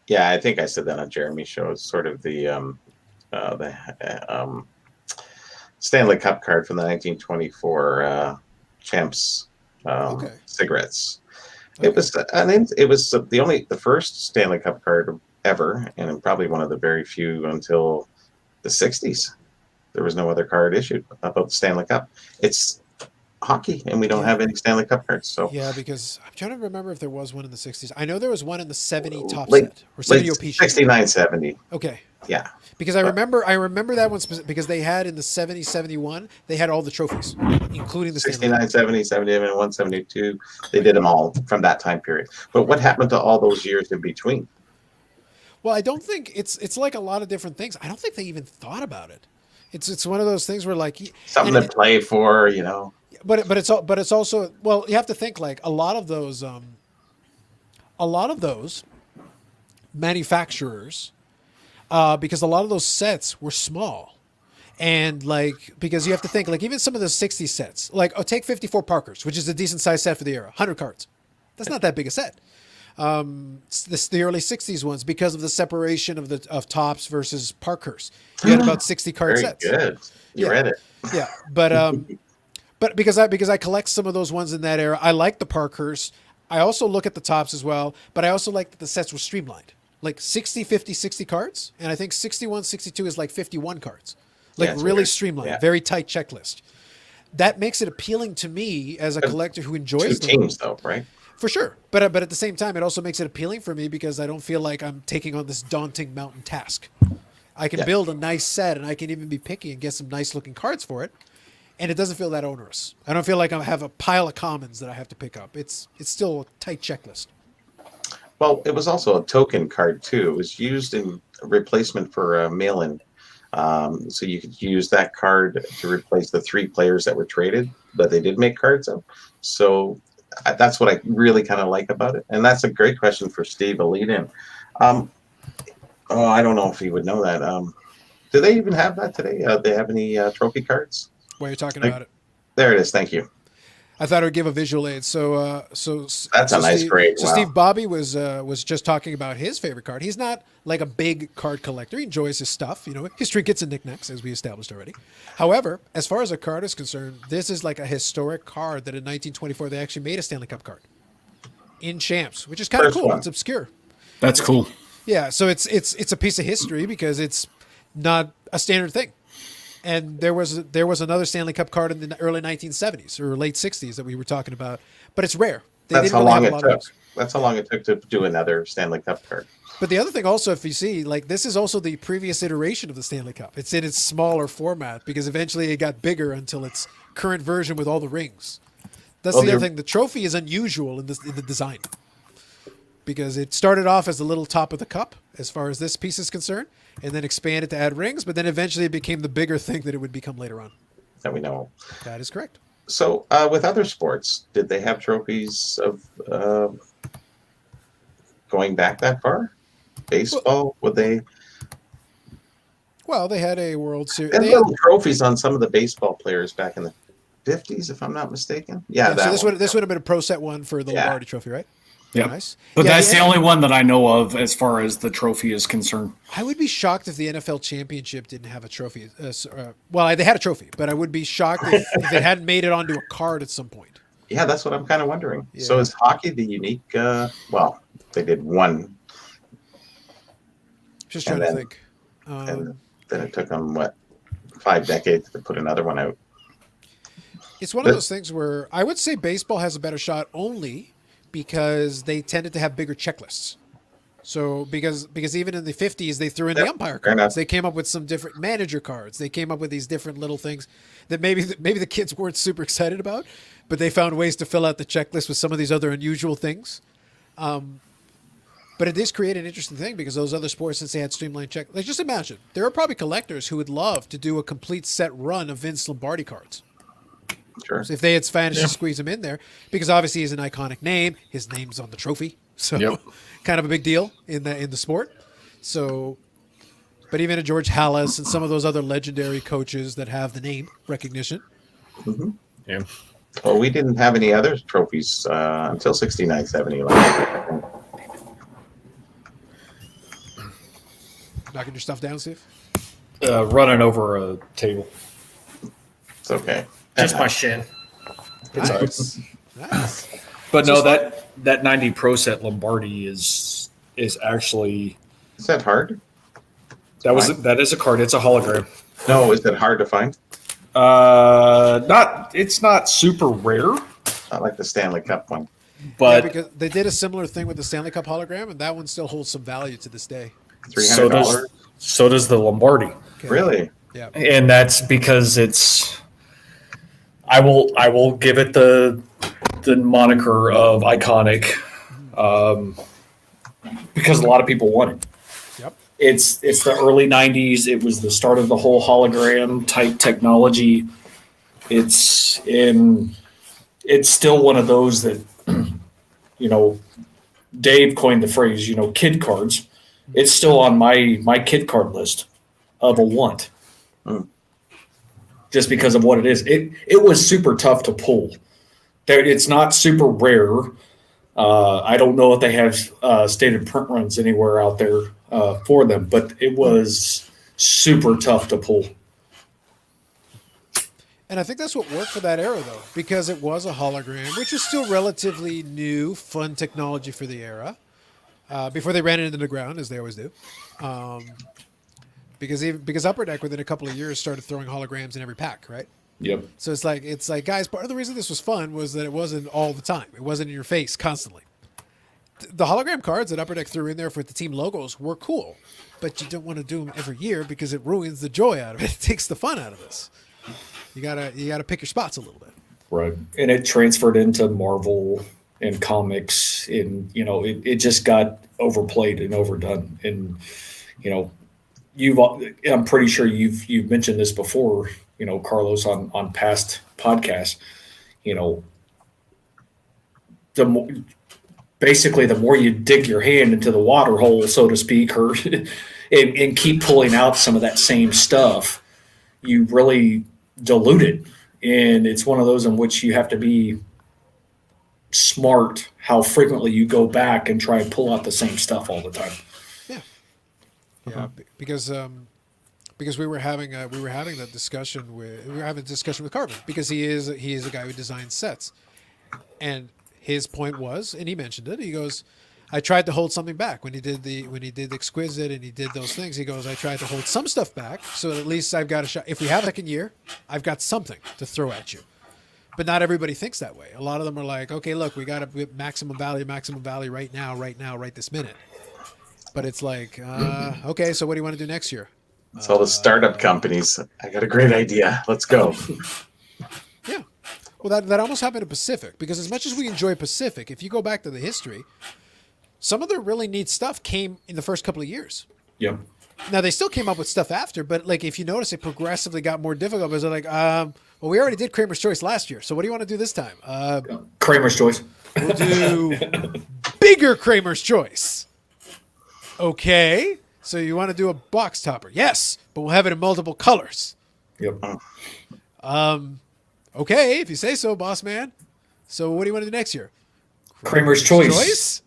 Yeah, I think I said that on Jeremy's show. It's sort of the Stanley Cup card from the 1924 Champs cigarettes. Okay. It was the first Stanley Cup card ever, and probably one of the very few until the 60s. There was no other card issued about the Stanley Cup. It's hockey, and we don't have any Stanley Cup cards. So yeah, because I'm trying to remember if there was one in the 60s. I know there was one in the 70 top set or 70 OP. 69, 70. Okay. Yeah. Because I remember that one because they had in the 70, 71, they had all the trophies, including the 69, 70, 71, 72. They did them all from that time period. But what happened to all those years in between? Well, I don't think it's like a lot of different things. I don't think they even thought about it. It's one of those things where like something to play for, But it's also, well, you have to think like a lot of those manufacturers, because a lot of those sets were small, and like because you have to think like even some of the 60 sets, like take 54 Parkers, which is a decent sized set for the era, 100 cards. That's not that big a set. The early 60s ones, because of the separation of tops versus Parkers, you had about 60 card sets. Very good. You read it. Yeah, but because I collect some of those ones in that era, I like the Parkers. I also look at the tops as well, but I also like that the sets were streamlined. Like 60, 50, 60 cards, and I think 61, 62 is like 51 cards. Like really streamlined, very tight checklist. That makes it appealing to me as a collector who enjoys them. Teams though, right? For sure. But at the same time, it also makes it appealing for me because I don't feel like I'm taking on this daunting mountain task. I can build a nice set, and I can even be picky and get some nice looking cards for it. And it doesn't feel that onerous. I don't feel like I have a pile of commons that I have to pick up. It's still a tight checklist. Well, it was also a token card too. It was used in replacement for a mail-in. So you could use that card to replace the 3 players that were traded, but they did make cards of. So that's what I really kind of like about it. And that's a great question for Steve, a lead in. I don't know if he would know that. Do they even have that today? Do they have any trophy cards? While you're talking about it. There it is. Thank you. I thought it would give a visual aid. So that's a nice grade. So Steve Bobby was just talking about his favorite card. He's not like a big card collector. He enjoys his stuff, his trinkets and knickknacks, as we established already. However, as far as a card is concerned, this is like a historic card that in 1924 they actually made a Stanley Cup card in Champs, which is kind of cool. It's obscure. That's cool. Yeah, so it's a piece of history because it's not a standard thing. And there was another Stanley Cup card in the early 1970s or late 60s that we were talking about, but it's rare. That's how long it took. That's how long it took to do another Stanley Cup card. But the other thing also, if you see, like this is also the previous iteration of the Stanley Cup. It's in its smaller format because eventually it got bigger until its current version with all the rings. That's the other thing. The trophy is unusual in the design because it started off as the little top of the cup as far as this piece is concerned, and then expanded to add rings, but then eventually it became the bigger thing that it would become later on. That we know. That is correct. So with other sports, did they have trophies of going back that far? Baseball, would they? Well, they had a World Series. They had trophies on some of the baseball players back in the 50s, if I'm not mistaken. Yeah, so this would have been a Pro Set one for the Lombardi Trophy, right? Yeah, nice. But that's the only one that I know of as far as the trophy is concerned. I would be shocked if the NFL championship didn't have a trophy. Well, they had a trophy, but I would be shocked if it hadn't made it onto a card at some point. Yeah, that's what I'm kind of wondering. Yeah. So is hockey the unique? Well, they did one. Just trying to think. then it took them, 5 decades to put another one out. It's one of those things where I would say baseball has a better shot only because they tended to have bigger checklists. So because even in the 50s, they threw in the umpire cards. They came up with some different manager cards. They came up with these different little things that maybe the kids weren't super excited about, but they found ways to fill out the checklist with some of these other unusual things. But it does create an interesting thing because those other sports, since they had streamlined check, like just imagine there are probably collectors who would love to do a complete set run of Vince Lombardi cards. Sure. So if they had managed to squeeze him in there, because obviously he's an iconic name, his name's on the trophy, so kind of a big deal in the sport. So, but even a George Halas and some of those other legendary coaches that have the name recognition. Mm-hmm. Yeah. Well, we didn't have any other trophies until 69, 70. Knocking your stuff down, Steve? Running over a table. It's okay. Just my shin. It's all right. Nice. But no, that 90 Pro Set Lombardi is actually Is that hard? that is a card. It's a hologram. No, is it hard to find? It's not super rare, Not like the Stanley Cup one. but because they did a similar thing with the Stanley Cup hologram, and that one still holds some value to this day. $300. so does the Lombardi. Okay. Really? Yeah. And that's because it's I will give it the moniker of iconic because a lot of people want it. Yep. It's the early 90s. It was the start of the whole hologram type technology. It's still one of those that Dave coined the phrase, kid cards. It's still on my kid card list of a want. Just because of what it is. It was super tough to pull. It's not super rare. I don't know if they have stated print runs anywhere out there for them, but it was super tough to pull. And I think that's what worked for that era, though, because it was a hologram, which was still relatively new, fun technology for the era, before they ran it into the ground, as they always do. Because Upper Deck, within a couple of years, started throwing holograms in every pack, right? Yep. So it's like, guys, part of the reason this was fun was that it wasn't all the time. It wasn't in your face constantly. The hologram cards that Upper Deck threw in there for the team logos were cool, but you don't want to do them every year because it ruins the joy out of it. It takes the fun out of this. You gotta pick your spots a little bit. Right. And it transferred into Marvel and comics, and it just got overplayed and overdone. And I'm pretty sure you've mentioned this before, Carlos, on past podcasts. The more you dig your hand into the water hole, so to speak, or and keep pulling out some of that same stuff, you really dilute it. And it's one of those in which you have to be smart how frequently you go back and try and pull out the same stuff all the time. Yeah, because we were having that discussion with Carvin, because he is a guy who designs sets, and his point was, and he mentioned it. He goes, I tried to hold something back when he did the Exquisite and he did those things. He goes, I tried to hold some stuff back so that at least I've got a shot. If we have a second year, I've got something to throw at you. But not everybody thinks that way. A lot of them are like, okay, look, we got a maximum value right now, right this minute. But it's like, okay, so what do you want to do next year? It's all the startup companies. I got a great idea. Let's go. Yeah. Well, that almost happened to Pacific, because as much as we enjoy Pacific, if you go back to the history, some of the really neat stuff came in the first couple of years. Yep. Now, they still came up with stuff after, but like if you notice, it progressively got more difficult because they're like, well, we already did Kramer's Choice last year, so what do you want to do this time? Kramer's Choice. We'll do bigger Kramer's Choice. Okay. So you want to do a box topper? Yes, but we'll have it in multiple colors. Yep. Okay, if you say so, boss man. So what do you want to do next year? Kramer's Choice.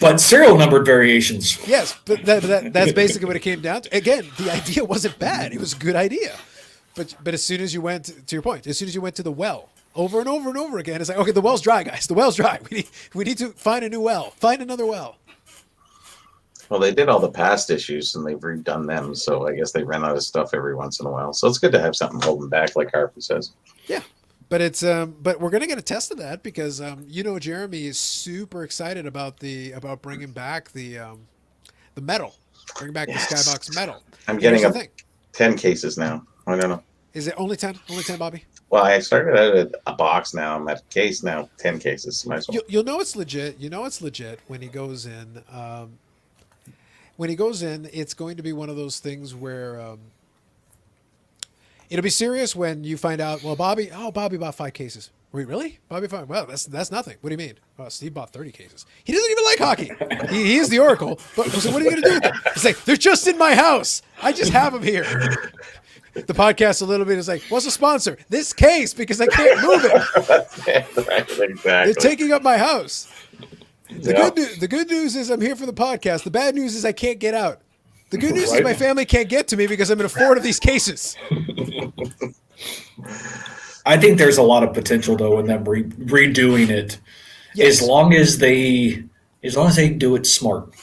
But serial numbered variations. Yes, but that's basically what it came down to. Again, the idea wasn't bad. It was a good idea. But as soon as you went, to your point, as soon as you went to the well, over and over and over again, it's like, okay, the well's dry, guys. The well's dry. We need to find a new well. Find another well. Well, they did all the past issues and they've redone them, so I guess they run out of stuff every once in a while. So it's good to have something holding back, like Harper says. Yeah. But it's but we're gonna get a test of that because Jeremy is super excited about bringing back the metal, bring back the Skybox metal. I'm getting 10 cases now. I don't know. Is it only 10? Only 10, Bobby? Well, I started out at a box. Now I'm at a case. Now 10 cases. You'll know it's legit. You know it's legit when he goes in. When he goes in, it's going to be one of those things where it'll be serious when you find out. Well, Bobby bought 5 cases. Wait, really? Bobby 5? Well, that's nothing. What do you mean? Well, Steve bought 30 cases. He doesn't even like hockey. He is the Oracle. But so what are you going to do with them? It's like they're just in my house. I just have them here. The podcast a little bit is like, what's the sponsor? This case, because I can't move it. Right, exactly. They're taking up my house. The good news is I'm here for the podcast. The bad news is I can't get out. The good news is my family can't get to me because I'm in 4 of these cases. I think there's a lot of potential though in them redoing it, as long as they do it smart.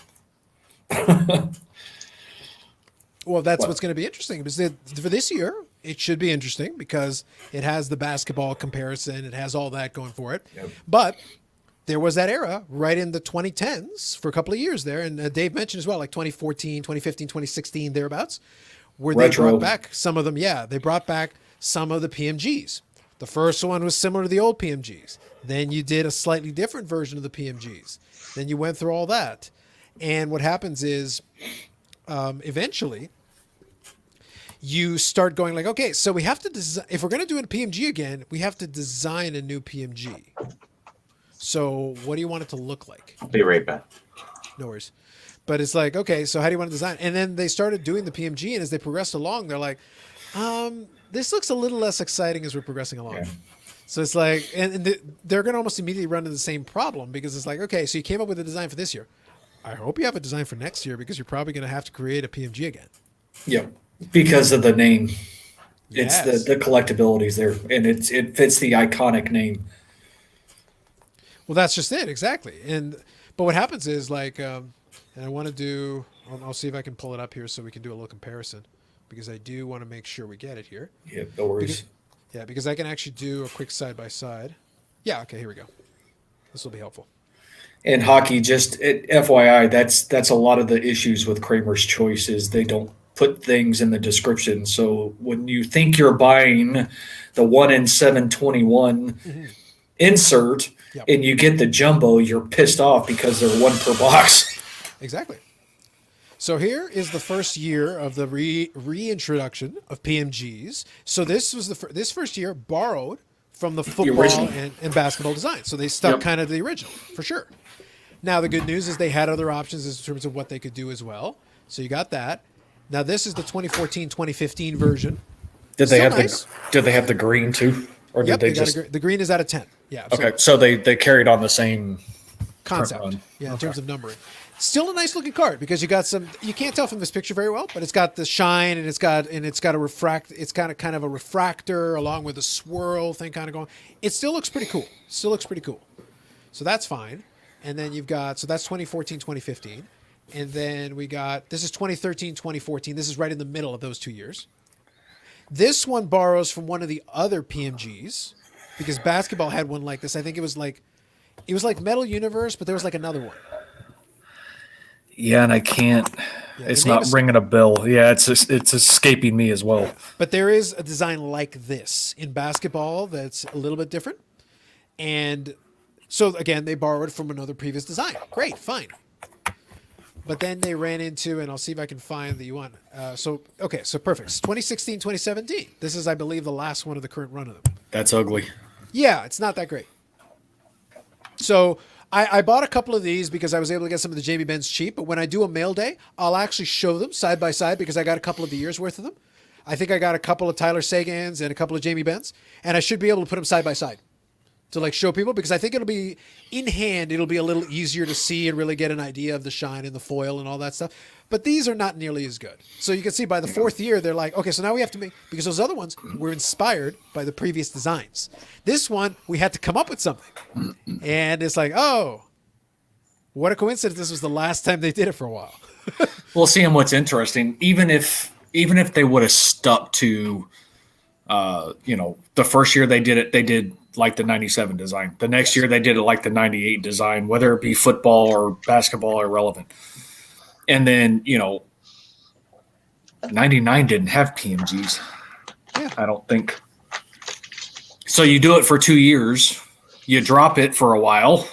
Well, that's what's going to be interesting. Because for this year, it should be interesting because it has the basketball comparison. It has all that going for it. Yep. But there was that era right in the 2010s for a couple of years there. And Dave mentioned as well, like 2014, 2015, 2016, thereabouts, where they brought back some of them. Yeah, they brought back some of the PMGs. The first one was similar to the old PMGs. Then you did a slightly different version of the PMGs. Then you went through all that. And what happens is eventually you start going like, okay, so we have to design, if we're going to do a PMG again, we have to design a new PMG. So what do you want it to look like? I'll be right back. No worries. But it's like, okay, so how do you want to design? And then they started doing the PMG, and as they progressed along, they're like, this looks a little less exciting as we're progressing along. Yeah. So it's like, and they're going to almost immediately run into the same problem because it's like, okay, so you came up with a design for this year. I hope you have a design for next year because you're probably going to have to create a PMG again. Yeah, because of the name. Yes. It's the collectabilities there, and it fits the iconic name. Well, that's just it, exactly. But what happens is like, and I want to do. I'll see if I can pull it up here so we can do a little comparison because I do want to make sure we get it here. Yeah, no worries. Because I can actually do a quick side by side. Yeah, okay, here we go. This will be helpful. And hockey, just FYI, that's a lot of the issues with Kramer's Choice is they don't put things in the description. So when you think you're buying the 1 in 721 insert and you get the jumbo, you're pissed off because they're 1 per box. Exactly. So here is the first year of the reintroduction of PMGs. So this was this first year borrowed from the football and basketball design. So they stuck kind of to the original, for sure. Now, the good news is they had other options in terms of what they could do as well. So you got that. Now, this is the 2014-2015 version. Did they have the green too? Or did they just... The green is out of 10. Yeah. Absolutely. Okay, so they carried on the same concept. Yeah, in terms of numbering. Still a nice looking card because you got some. You can't tell from this picture very well, but it's got the shine and it's got a refract. It's got a kind of a refractor along with a swirl thing kind of going. It still looks pretty cool. So that's fine. And then you've got that's 2014, 2015, and then we got this is 2013, 2014. This is right in the middle of those 2 years. This one borrows from one of the other PMGs because basketball had one like this. I think it was like Metal Universe, but there was like another one. Yeah, and I can't. Yeah, it's not ringing a bell. Yeah, it's escaping me as well. But there is a design like this in basketball that's a little bit different. And so, again, they borrowed from another previous design. Great, fine. But then they ran into, and I'll see if I can find the one. So perfect. 2016, 2017. This is, I believe, the last one of the current run of them. That's ugly. Yeah, it's not that great. So I bought a couple of these because I was able to get some of the Jamie Benns cheap. But when I do a mail day, I'll actually show them side by side because I got a couple of the years worth of them. I think I got a couple of Tyler Sagans and a couple of Jamie Benns. And I should be able to put them side by side to like show people because I think it'll be in hand. It'll be a little easier to see and really get an idea of the shine and the foil and all that stuff. But these are not nearly as good. So you can see by the 4th year, they're like, okay, so now we have to make, because those other ones were inspired by the previous designs. This one, we had to come up with something. And it's like, oh, what a coincidence. This was the last time they did it for a while. Well, seeing what's interesting, even if they would have stuck to, the first year they did like the 97 design. The next year they did it like the 98 design, whether it be football or basketball, irrelevant. And then, 99 didn't have PMGs. Yeah. I don't think. So you do it for 2 years, you drop it for a while,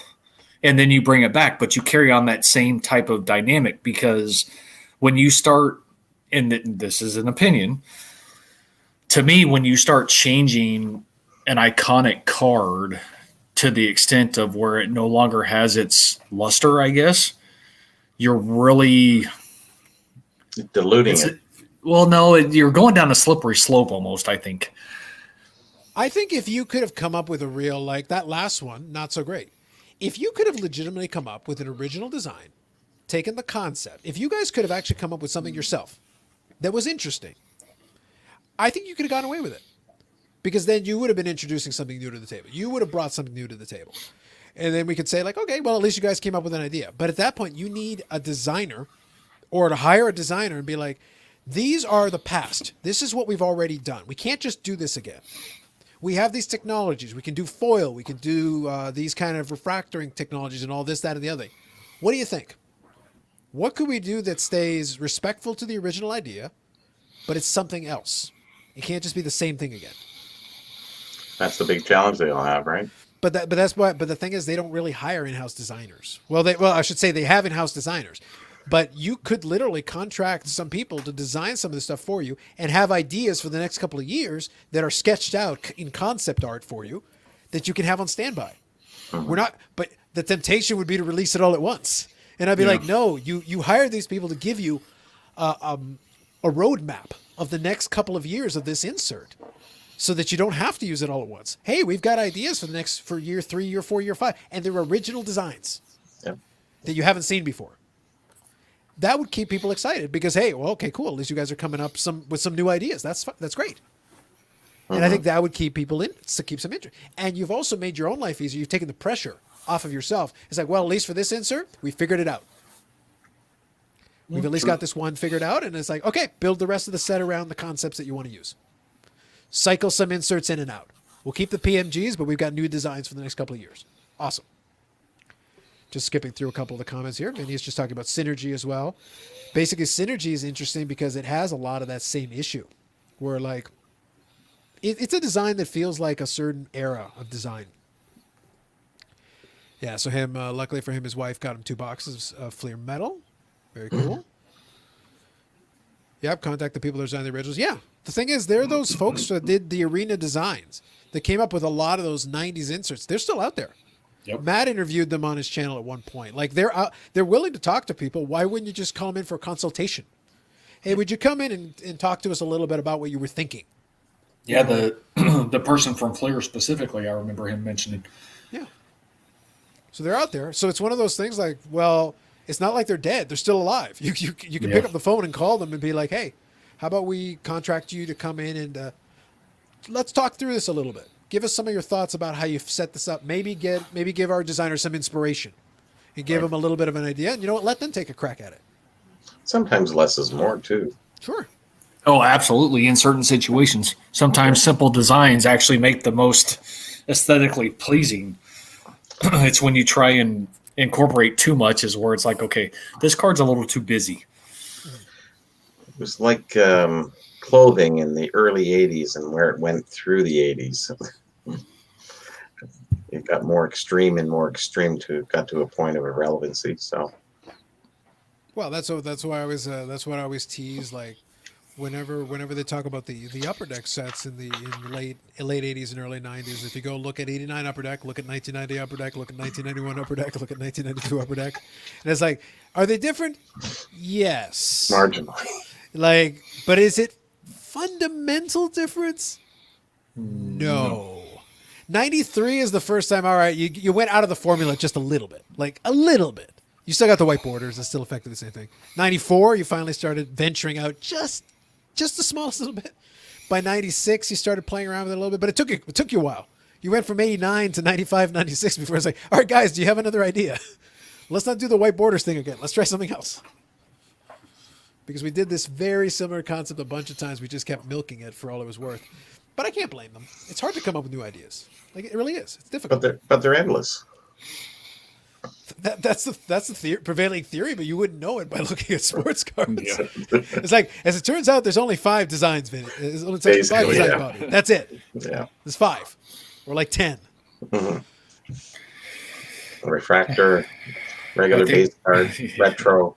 and then you bring it back, but you carry on that same type of dynamic, because when you start, and this is an opinion, to me, when you start changing an iconic card to the extent of where it no longer has its luster, I guess, you're really diluting it. Well, no, you're going down a slippery slope almost, I think. I think if you could have come up with a real, like that last one, not so great. If you could have legitimately come up with an original design, taken the concept, if you guys could have actually come up with something yourself that was interesting, I think you could have gotten away with it. Because then you would have been introducing something new to the table. You would have brought something new to the table. And then we could say, like, okay, well, at least you guys came up with an idea. But at that point, you need a designer, or to hire a designer and be like, these are the past. This is what we've already done. We can't just do this again. We have these technologies. We can do foil. We can do these kind of refractoring technologies and all this, that, and the other thing. What do you think? What could we do that stays respectful to the original idea, but it's something else? It can't just be the same thing again. That's the big challenge they'll have, right? But that's why. But the thing is, they don't really hire in-house designers. Well, I should say they have in-house designers, but you could literally contract some people to design some of this stuff for you and have ideas for the next couple of years that are sketched out in concept art for you that you can have on standby. Mm-hmm. We're not, but the temptation would be to release it all at once, and I'd be like, no, you hire these people to give you a roadmap of the next couple of years of this insert, so that you don't have to use it all at once. Hey, we've got ideas for year 3, year 4, year 5, and they're original designs that you haven't seen before. That would keep people excited because, hey, well, okay, cool. At least you guys are coming up with some new ideas. That's great. Mm-hmm. And I think that would keep people in, to keep some interest. And you've also made your own life easier. You've taken the pressure off of yourself. It's like, well, at least for this insert, we figured it out. We've at least got this one figured out, and it's like, okay, build the rest of the set around the concepts that you want to use. Cycle some inserts in and out. We'll keep the PMGs, but we've got new designs for the next couple of years. Awesome. Just skipping through a couple of the comments here. Vinny's just talking about synergy as well. Basically, synergy is interesting because it has a lot of that same issue where, like, it's a design that feels like a certain era of design. Yeah, so him, luckily for him, his wife got him 2 boxes of Fleer metal. Very cool. Yep, contact the people that designed the originals. Yeah, the thing is, they're those folks that did the arena designs that came up with a lot of those 90s inserts. They're still out there. Yep. Matt interviewed them on his channel at one point. Like, they're willing to talk to people. Why wouldn't you just call them in for a consultation? Hey, would you come in and talk to us a little bit about what you were thinking? Yeah, the person from Fleer specifically, I remember him mentioning. Yeah. So they're out there. So it's one of those things like, well, it's not like they're dead. They're still alive. You can pick up the phone and call them and be like, hey, how about we contract you to come in and let's talk through this a little bit. Give us some of your thoughts about how you've set this up. Maybe give our designer some inspiration and give them a little bit of an idea. And you know what? Let them take a crack at it. Sometimes less is more, too. Sure. Oh, absolutely. In certain situations, sometimes simple designs actually make the most aesthetically pleasing. It's when you try and incorporate too much is where it's like, okay, this card's a little too busy. It was like clothing in the early 80s and where it went through the 80s. It got more extreme and more extreme got to a point of irrelevancy. So, well, that's why I always that's what I always tease. Like, whenever they talk about the upper deck sets in the late 80s and early 90s, if you go look at 89 upper deck, look at 1990 upper deck, look at 1991 upper deck, look at 1992 upper deck, and it's like, are they different? Yes, marginally. Like, but is it fundamental difference? No. 93 is the first time, all right, you went out of the formula just a little bit. Like, a little bit. You still got the white borders. It's still effectively the same thing. 94, you finally started venturing out just the smallest little bit. By 96, you started playing around with it a little bit, but it took you a while. You went from 89 to 95, 96 before it's like, all right, guys, do you have another idea? Let's not do the white borders thing again. Let's try something else. because we did this very similar concept a bunch of times. We just kept milking it for all it was worth. But I can't blame them. It's hard to come up with new ideas. Like, it really is. It's difficult. But they're endless. That's the prevailing theory, but you wouldn't know it by looking at sports cards. Yeah. It's like, as it turns out, there's only 5 designs, Vinny. There's only 5 designs, yeah. Bobby. That's it. Yeah. There's 5. Or like 10. Mm-hmm. Refractor, regular base card, retro.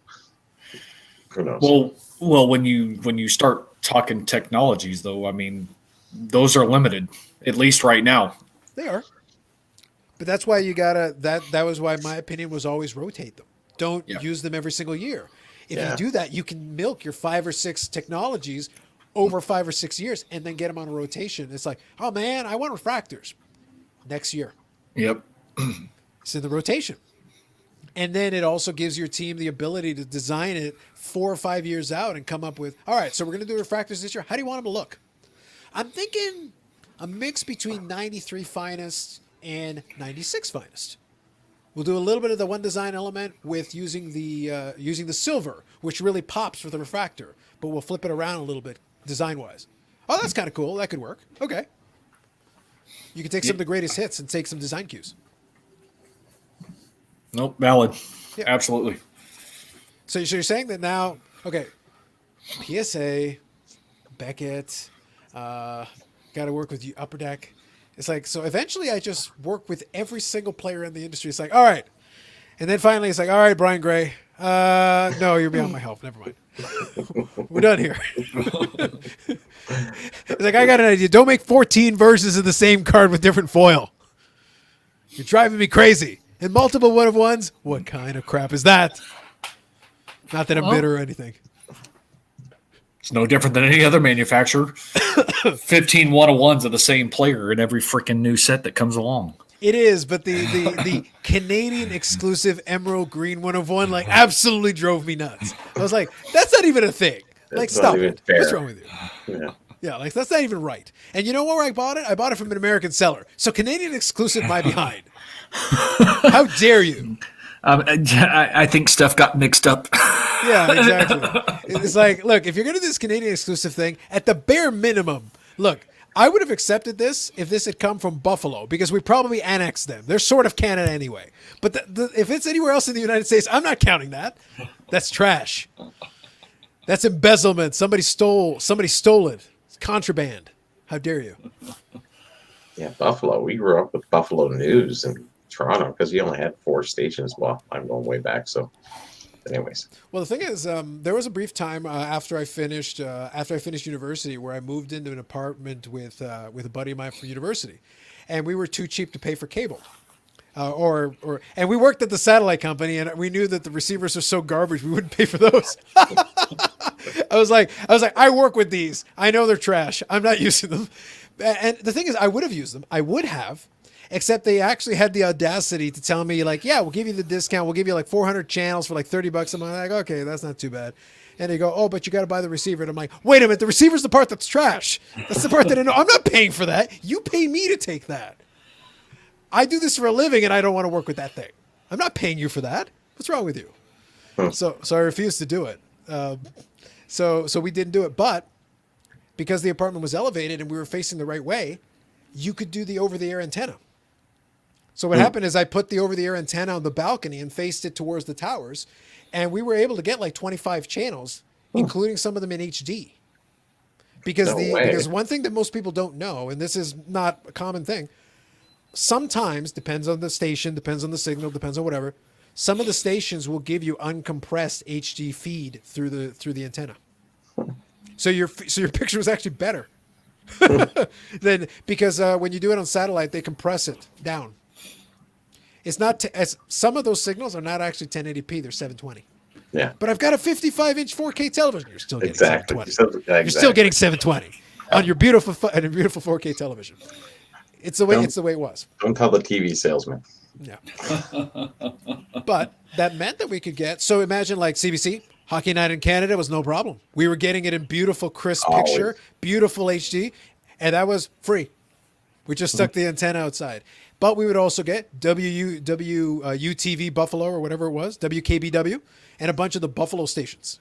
Who knows? Well, when you start talking technologies, though, I mean, those are limited, at least right now. They are. But that's why you gotta. That was why my opinion was always rotate them. Don't use them every single year. If you do that, you can milk your 5 or 6 technologies over 5 or 6 years, and then get them on a rotation. It's like, oh man, I want refractors next year. Yep. It's in the rotation. And then it also gives your team the ability to design it 4 or 5 years out and come up with, all right, so we're going to do refractors this year. How do you want them to look? I'm thinking a mix between 93 finest and 96 finest. We'll do a little bit of the one design element with using the silver, which really pops for the refractor, but we'll flip it around a little bit design-wise. Oh, that's kind of cool. That could work. Okay. You can take some of the greatest hits and take some design cues. Nope, valid. Yeah. Absolutely. So you're saying that now, okay, PSA, Beckett, got to work with you, Upper Deck. It's like, so eventually I just work with every single player in the industry. It's like, all right. And then finally it's like, all right, Brian Gray. No, you're beyond my help. Never mind. We're done here. It's like, I got an idea. Don't make 14 versions of the same card with different foil. You're driving me crazy. And multiple 1-of-1s? What kind of crap is that? Not that I'm bitter or anything. It's no different than any other manufacturer. 15 1-of-1s of the same player in every freaking new set that comes along. It is, but the Canadian exclusive emerald green 1-of-1 like absolutely drove me nuts. I was like, that's not even a thing. Like, stop it. Fair. What's wrong with you? Yeah, like that's not even right. And you know where I bought it? I bought it from an American seller. So Canadian exclusive, my behind. How dare you? I think stuff got mixed up. Yeah, exactly. It's like, look, if you're going to do this Canadian exclusive thing, at the bare minimum, look, I would have accepted this if this had come from Buffalo, because we probably annexed them. They're sort of Canada anyway. But if it's anywhere else in the United States, I'm not counting that. That's trash. That's embezzlement. Somebody stole it. It's contraband. How dare you? Yeah, Buffalo. We grew up with Buffalo News in Toronto because we only had 4 stations. Well, I'm going way back, so anyways. Well, the thing is, there was a brief time after I finished university where I moved into an apartment with a buddy of mine from university, and we were too cheap to pay for cable, and we worked at the satellite company, and we knew that the receivers are so garbage we wouldn't pay for those. I was like, I work with these. I know they're trash. I'm not using them. And the thing is, I would have used them. I would have. Except they actually had the audacity to tell me, like, yeah, we'll give you the discount. We'll give you like 400 channels for like $30 a month. I'm like, okay, that's not too bad. And they go, oh, but you got to buy the receiver. And I'm like, wait a minute, the receiver's the part that's trash. That's the part that I know. I'm not paying for that. You pay me to take that. I do this for a living, and I don't want to work with that thing. I'm not paying you for that. What's wrong with you? So I refused to do it. So we didn't do it. But because the apartment was elevated and we were facing the right way, you could do the over-the-air antenna. So what happened is I put the over-the-air antenna on the balcony and faced it towards the towers, and we were able to get like 25 channels, including some of them in HD. Because one thing that most people don't know, and this is not a common thing, sometimes, depends on the station, depends on the signal, depends on whatever, some of the stations will give you uncompressed HD feed through the antenna. So your picture was actually better. Then because when you do it on satellite, they compress it down. It's not some of those signals are not actually 1080p; they're 720. Yeah. But I've got a 55-inch 4K television. You're still getting 720. Exactly. You're still getting 720 on your beautiful 4K television. It's the way it was. Don't tell the TV salesman. Yeah. But that meant that we could get. So imagine like CBC. Hockey Night in Canada was no problem. We were getting it in beautiful, crisp picture, beautiful HD, and that was free. We just stuck the antenna outside. But we would also get UTV Buffalo or whatever it was, WKBW, and a bunch of the Buffalo stations.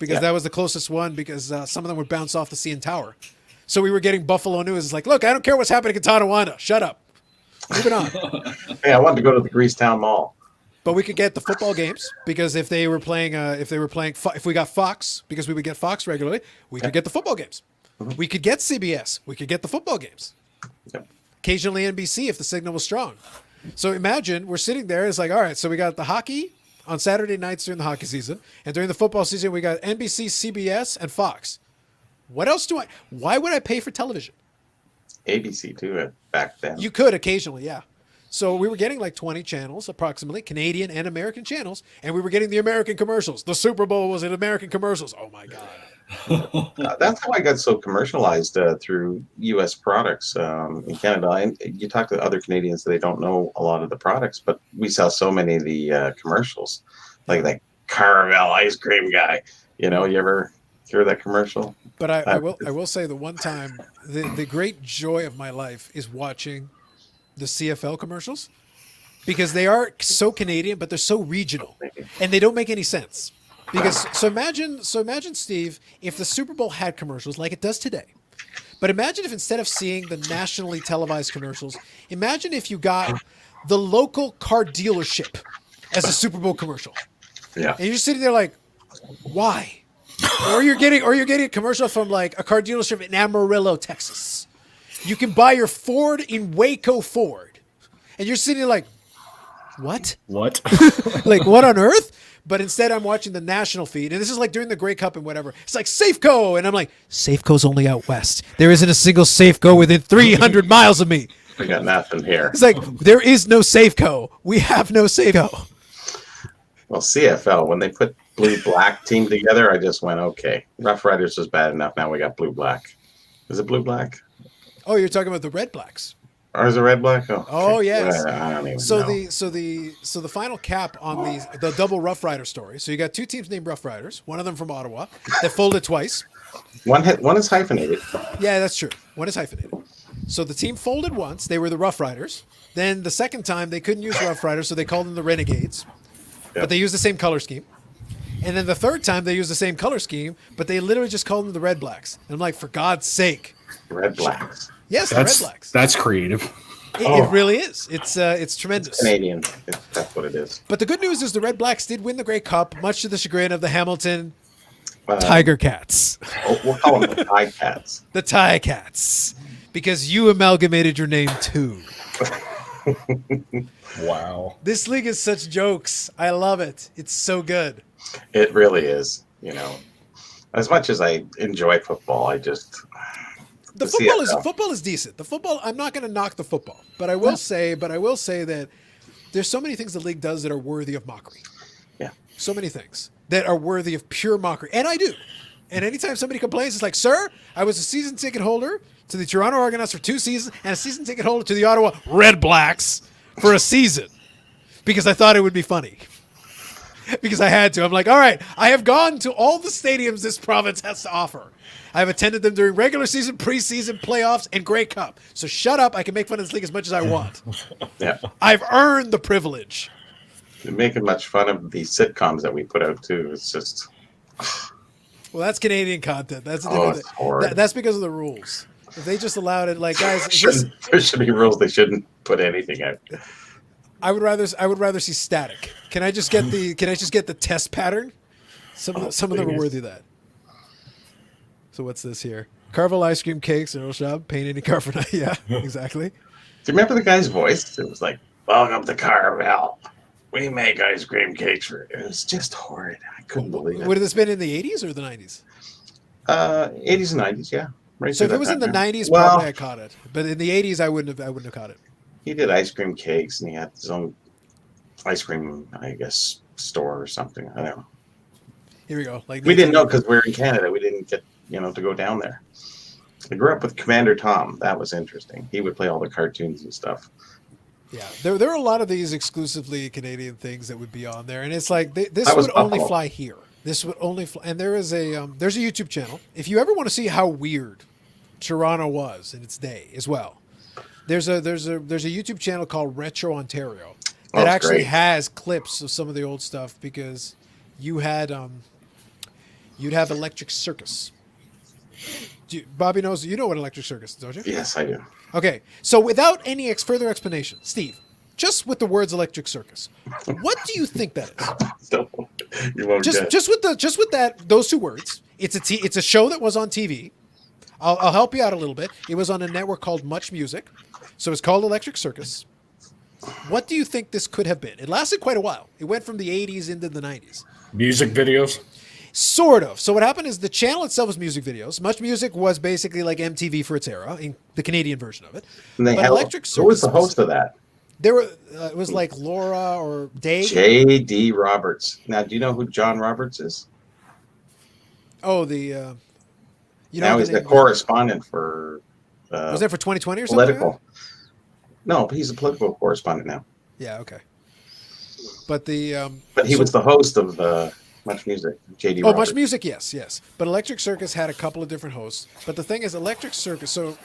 because that was the closest one, because some of them would bounce off the CN Tower. So we were getting Buffalo News. It's like, look, I don't care what's happening in Tonawanda. Shut up. Moving on. Hey, I wanted to go to the Greasetown Mall. But we could get the football games, because if we got Fox, because we would get Fox regularly, we could get the football games. We could get CBS. We could get the football games. Yep. Occasionally NBC if the signal was strong. So imagine we're sitting there. It's like, all right, so we got the hockey on Saturday nights during the hockey season, and during the football season we got NBC, CBS, and Fox. What else why would I pay for television? ABC too back then. You could occasionally, yeah. So we were getting like 20 channels, approximately, Canadian and American channels, and we were getting the American commercials. The Super Bowl was in American commercials. Oh my God. That's how I got so commercialized through U.S. products in Canada. And you talk to other Canadians, they don't know a lot of the products, but we sell so many of the commercials, like that Carvel ice cream guy. You know, you ever hear that commercial? But I will say the one time, the great joy of my life is watching the CFL commercials, because they are so Canadian, but they're so regional, and they don't make any sense. Because so imagine, Steve, if the Super Bowl had commercials like it does today, but imagine if instead of seeing the nationally televised commercials, imagine if you got the local car dealership as a Super Bowl commercial. Yeah. And you're sitting there like, why? Or you're getting a commercial from like a car dealership in Amarillo, Texas. You can buy your Ford in Waco Ford. And you're sitting there like, what? What? Like, what on earth? But instead I'm watching the national feed. And this is like during the Grey Cup and whatever. It's like Safeco. And I'm like, Safeco's only out west. There isn't a single Safeco within 300 miles of me. We got nothing here. It's like, there is no Safeco. We have no Safeco. Well, CFL, when they put blue-black team together, I just went, okay. Rough Riders was bad enough. Now we got blue-black. Is it blue-black? Oh, you're talking about the Red Blacks. Or is it red-black? Oh, yes. I don't even So know. the final cap on the double Rough Rider story. So you got two teams named Rough Riders, one of them from Ottawa, that folded twice. One is hyphenated. Yeah, that's true. One is hyphenated. So the team folded once. They were the Rough Riders. Then the second time they couldn't use Rough Riders, so they called them the Renegades. Yep. But they used the same color scheme. And then the third time they used the same color scheme, but they literally just called them the Red Blacks. And I'm like, for God's sake. Red Blacks. Yes, the Red Blacks. That's creative. It really is. It's tremendous. It's Canadian. That's what it is. But the good news is the Red Blacks did win the Grey Cup, much to the chagrin of the Hamilton Tiger Cats. We'll call them the Tie Cats. The Tie Cats. Because you amalgamated your name too. Wow. This league is such jokes. I love it. It's so good. It really is. You know, as much as I enjoy football, I just The football is decent. The football, I'm not going to knock the football, but I will say that there's so many things the league does that are worthy of mockery. Yeah. So many things that are worthy of pure mockery, and I do. And anytime somebody complains, it's like, sir, I was a season ticket holder to the Toronto Argonauts for 2 seasons and a season ticket holder to the Ottawa Red Blacks for a season because I thought it would be funny. Because I had to. I'm like, all right, I have gone to all the stadiums this province has to offer. I have attended them during regular season, preseason, playoffs, and Grey Cup. So shut up. I can make fun of this league as much as I want. Yeah. I've earned the privilege. They're making much fun of the sitcoms that we put out too. It's just Well, that's Canadian content. That's a Oh, different it's thing. horrid. That's because of the rules. If they just allowed it, like, guys, there should be rules. They shouldn't put anything out. I would rather see static. Can I just get the test pattern? Some of them are worthy of that. So what's this here? Carvel ice cream cakes in Earl Shop, paint any car for night. Yeah, exactly. Do you remember the guy's voice? It was like, "Welcome to Carvel. We make ice cream cakes for." It was just horrid. I couldn't believe it. Would have this been in the 80s or the 90s? 80s and 90s, yeah. Right So if through it was that in the time. 90s, Well, probably I caught it. But in the 80s, I wouldn't have caught it. he did ice cream cakes, and he had his own ice cream, I guess, store or something. I don't know. Here we go. Like We didn't know because we were in Canada. We didn't get to go down there. I grew up with Commander Tom. That was interesting. He would play all the cartoons and stuff. Yeah, there are a lot of these exclusively Canadian things that would be on there, and it's like this That was would only Buffalo. fly here. This would only fly, and there's a YouTube channel. If you ever want to see how weird Toronto was in its day as well, there's a YouTube channel called Retro Ontario that That's actually great. has clips of some of the old stuff because you had you'd have Electric Circus. Bobby knows, you know what Electric Circus is, don't you? Yes, I do. Okay, so without any further explanation, Steve, just with the words Electric Circus, what do you think that is? No, you won't get. Just with those two words. It's a show that was on TV. I'll help you out a little bit. It was on a network called Much Music, so it's called Electric Circus. What do you think this could have been? It lasted quite a while. It went from the 80s into the 90s. Music videos? Sort of. So what happened is the channel itself was music videos. Much Music was basically like MTV for its era, in the Canadian version of it. And they But had, Electric who was Circus the host of that? There were it was like Laura or Dave. J.D. Roberts. Now, do you know who John Roberts is? Oh, the Now he's the correspondent for. Was that for 2020 or something? Political. No, but he's a political correspondent now. Yeah. Okay. But But he was the host of Much Music. J.D. Roberts. Much Music, yes. But Electric Circus had a couple of different hosts. But the thing is, Electric Circus. So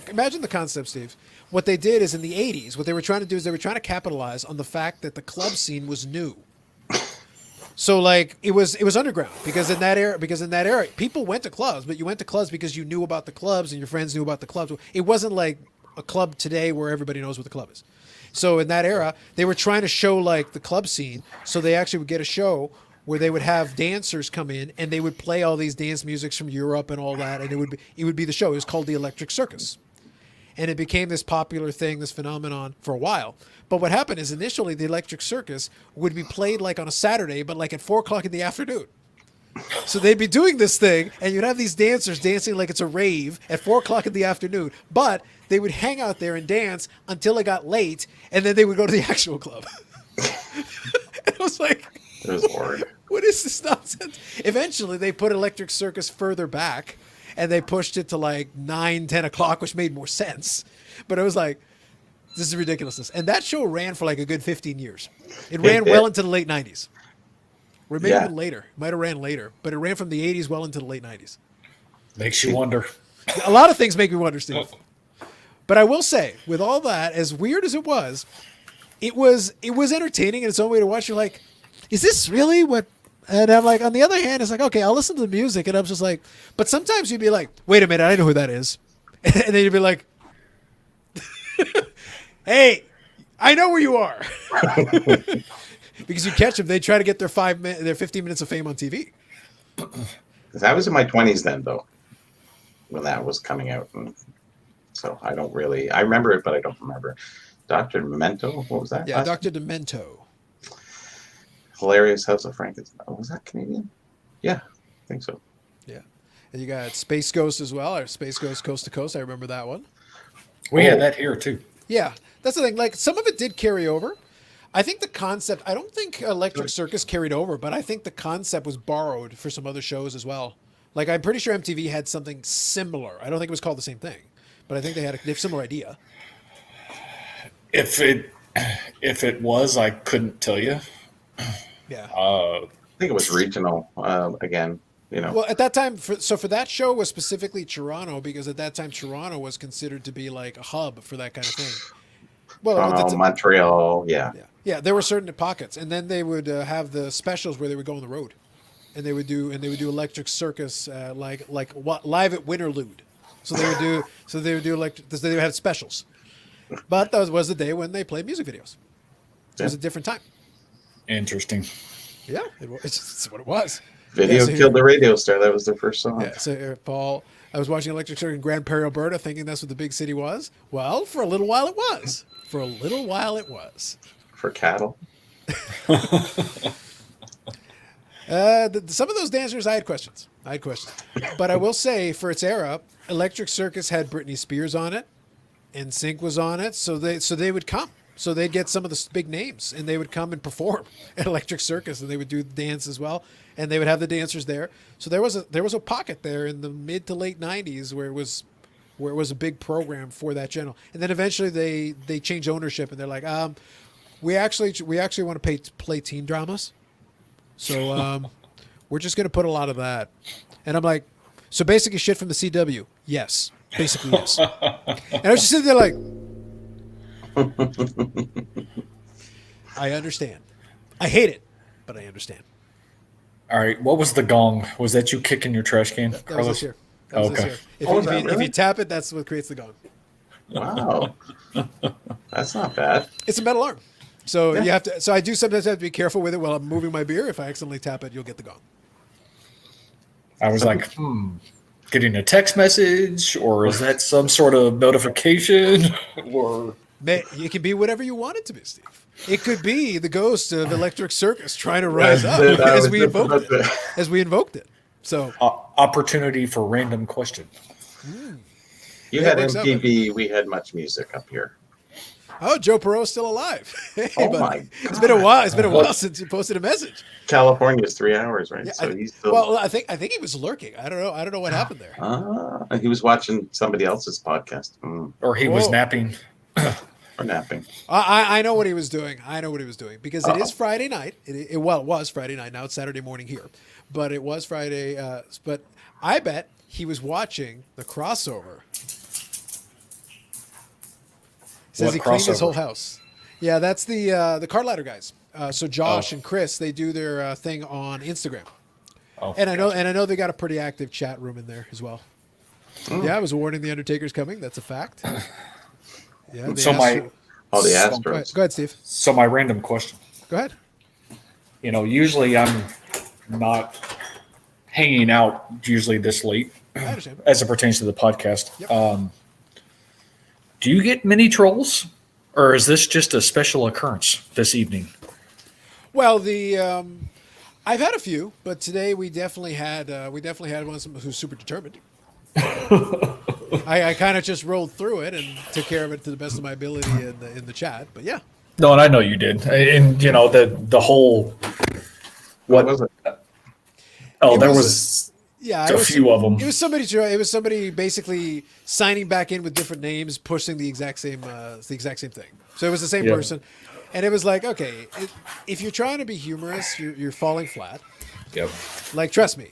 imagine the concept, Steve. What they did is in the 80s, what they were trying to do is they were trying to capitalize on the fact that the club scene was new. So like it was underground because in that era people went to clubs, but you went to clubs because you knew about the clubs and your friends knew about the clubs. It wasn't like a club today where everybody knows what the club is. So in that era, they were trying to show like the club scene. So they actually would get a show where they would have dancers come in and they would play all these dance musics from Europe and all that, and it would be the show. It was called the Electric Circus. And it became this popular thing, this phenomenon for a while. But what happened is initially the Electric Circus would be played like on a Saturday, but like at 4 o'clock in the afternoon. So they'd be doing this thing, and you'd have these dancers dancing like it's a rave at 4 o'clock in the afternoon. But they would hang out there and dance until it got late, and then they would go to the actual club. It was like, It was horrid. what is this nonsense? Eventually, they put Electric Circus further back, and they pushed it to like 9, 10 o'clock, which made more sense. But it was like, this is ridiculousness. And that show ran for like a good 15 years. It ran well into the late 90s. Or maybe even later. Might have ran later. But it ran from the 80s well into the late 90s. Makes you wonder. A lot of things make me wonder, Steve. But I will say, with all that, as weird as it was entertaining in its own way to watch. You're like, is this really what... And I'm like, on the other hand, it's like, okay, I'll listen to the music. And I'm just like, but sometimes you'd be like, wait a minute, I know who that is. And then you'd be like, hey, I know where you are. Because you catch them, they try to get their 15 minutes of fame on TV. I was in my 20s then, though, when that was coming out. And so I remember it, but I don't remember. Dr. Demento, what was that? Yeah, Dr. Demento. Hilarious House of Frankenstein. Oh, was that Canadian? Yeah, I think so. Yeah. And you got Space Ghost as well, or Space Ghost Coast to Coast. I remember that one. We had that here, too. Yeah, that's the thing. Like, some of it did carry over. I think the concept, I don't think Electric Circus carried over, but I think the concept was borrowed for some other shows as well. Like, I'm pretty sure MTV had something similar. I don't think it was called the same thing, but I think they had a similar idea. If it was, I couldn't tell you. Yeah. I think it was regional again. Well, at that time, for that show was specifically Toronto, because at that time Toronto was considered to be like a hub for that kind of thing. Well, Montreal, yeah. There were certain pockets, and then they would have the specials where they would go on the road, and they would do Electric Circus live at Winterlude. So they would have specials. But that was the day when they played music videos. It was a different time. Interesting. Yeah, it's what it was. Video killed the radio star. That was their first song. Yeah, so Paul, I was watching Electric Circus in Grand Prairie, Alberta, thinking that's what the big city was. Well, for a little while it was. For cattle. Some of those dancers, I had questions. But I will say, for its era, Electric Circus had Britney Spears on it, and Sync was on it, so they would come. So they'd get some of the big names, and they would come and perform at Electric Circus, and they would do the dance as well, and they would have the dancers there. So there was a pocket there in the mid to late 90s where it was a big program for that channel. And then eventually they changed ownership, and they're like, we actually want to play teen dramas, so we're just going to put a lot of that. And I'm like, so basically shit from the CW. Yes, basically yes. And I was just sitting there like, I understand. I hate it, but I understand. All right. What was the gong? Was that you kicking your trash can, That was Carlos? this here. That was this Okay. here. If Really? you tap it, that's what creates the gong. Wow. That's not bad. It's a metal arm. So Yeah. you have to. So I do sometimes have to be careful with it while I'm moving my beer. If I accidentally tap it, you'll get the gong. I was like, getting a text message, or is that some sort of notification? Or It can be whatever you want it to be, Steve. It could be the ghost of Electric Circus trying to rise up That's it. I as was we just invoked about it. to- As we invoked it. So opportunity for random question. You Yeah, had it works out, MTV. We had much music up here. oh, Joe Perot's still alive. Hey, Oh buddy. my It's been a God. while. It's been a while since you posted a message. California's 3 hours, right? Yeah, So he's still. well, I think he was lurking. I don't know what happened there. He was watching somebody else's podcast Or he was Whoa. napping. or napping. I know what he was doing. I know what he was doing because it is Friday night. It was Friday night. Now it's Saturday morning here, but it was Friday. But I bet he was watching the crossover. Says What he cleaned his crossover? whole house. Yeah, that's the card ladder guys. So Josh and Chris, they do their thing on Instagram, Oh, and I know they got a pretty active chat room in there as well. Yeah, I was warning the Undertaker's coming. That's a fact. Yeah. they So asked my- you- Oh, the So- Go Astros. ahead, Steve. So my random question. Go ahead. Usually I'm not hanging out usually this late I understand. as it pertains to the podcast. Yep. Do you get many trolls, or is this just a special occurrence this evening? Well, I've had a few, but today we definitely had one who's super determined. I kind of just rolled through it and took care of it to the best of my ability in the chat. But yeah, No, and I know you did. And the whole What was it? Oh, It there was- was yeah, a few of them. It was somebody basically signing back in with different names, pushing the exact same thing. So it was the same Yeah. person, and it was like, okay, if you're trying to be humorous, you're falling flat. Yep. Like, trust me,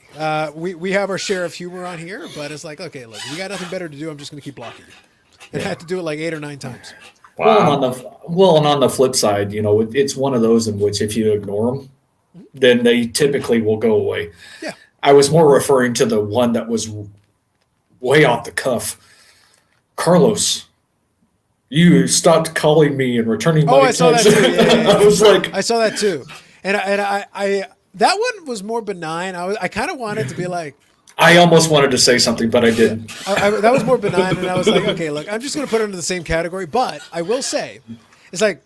we have our share of humor on here, but it's like, okay, look, you got nothing better to do. I'm just going to keep blocking you. And I had to do it like 8 or 9 times. Well, and on the flip side, it's one of those in which if you ignore them, then they typically will go away. Yeah. I was more referring to the one that was way off the cuff. Carlos, you stopped calling me and returning my Oh, I saw that text. too. Yeah. I was like, I saw that too, and I that one was more benign. I kind of wanted to be like, I almost wanted to say something, but I didn't. that was more benign, and I was like, okay, look, I'm just going to put it into the same category. But I will say, it's like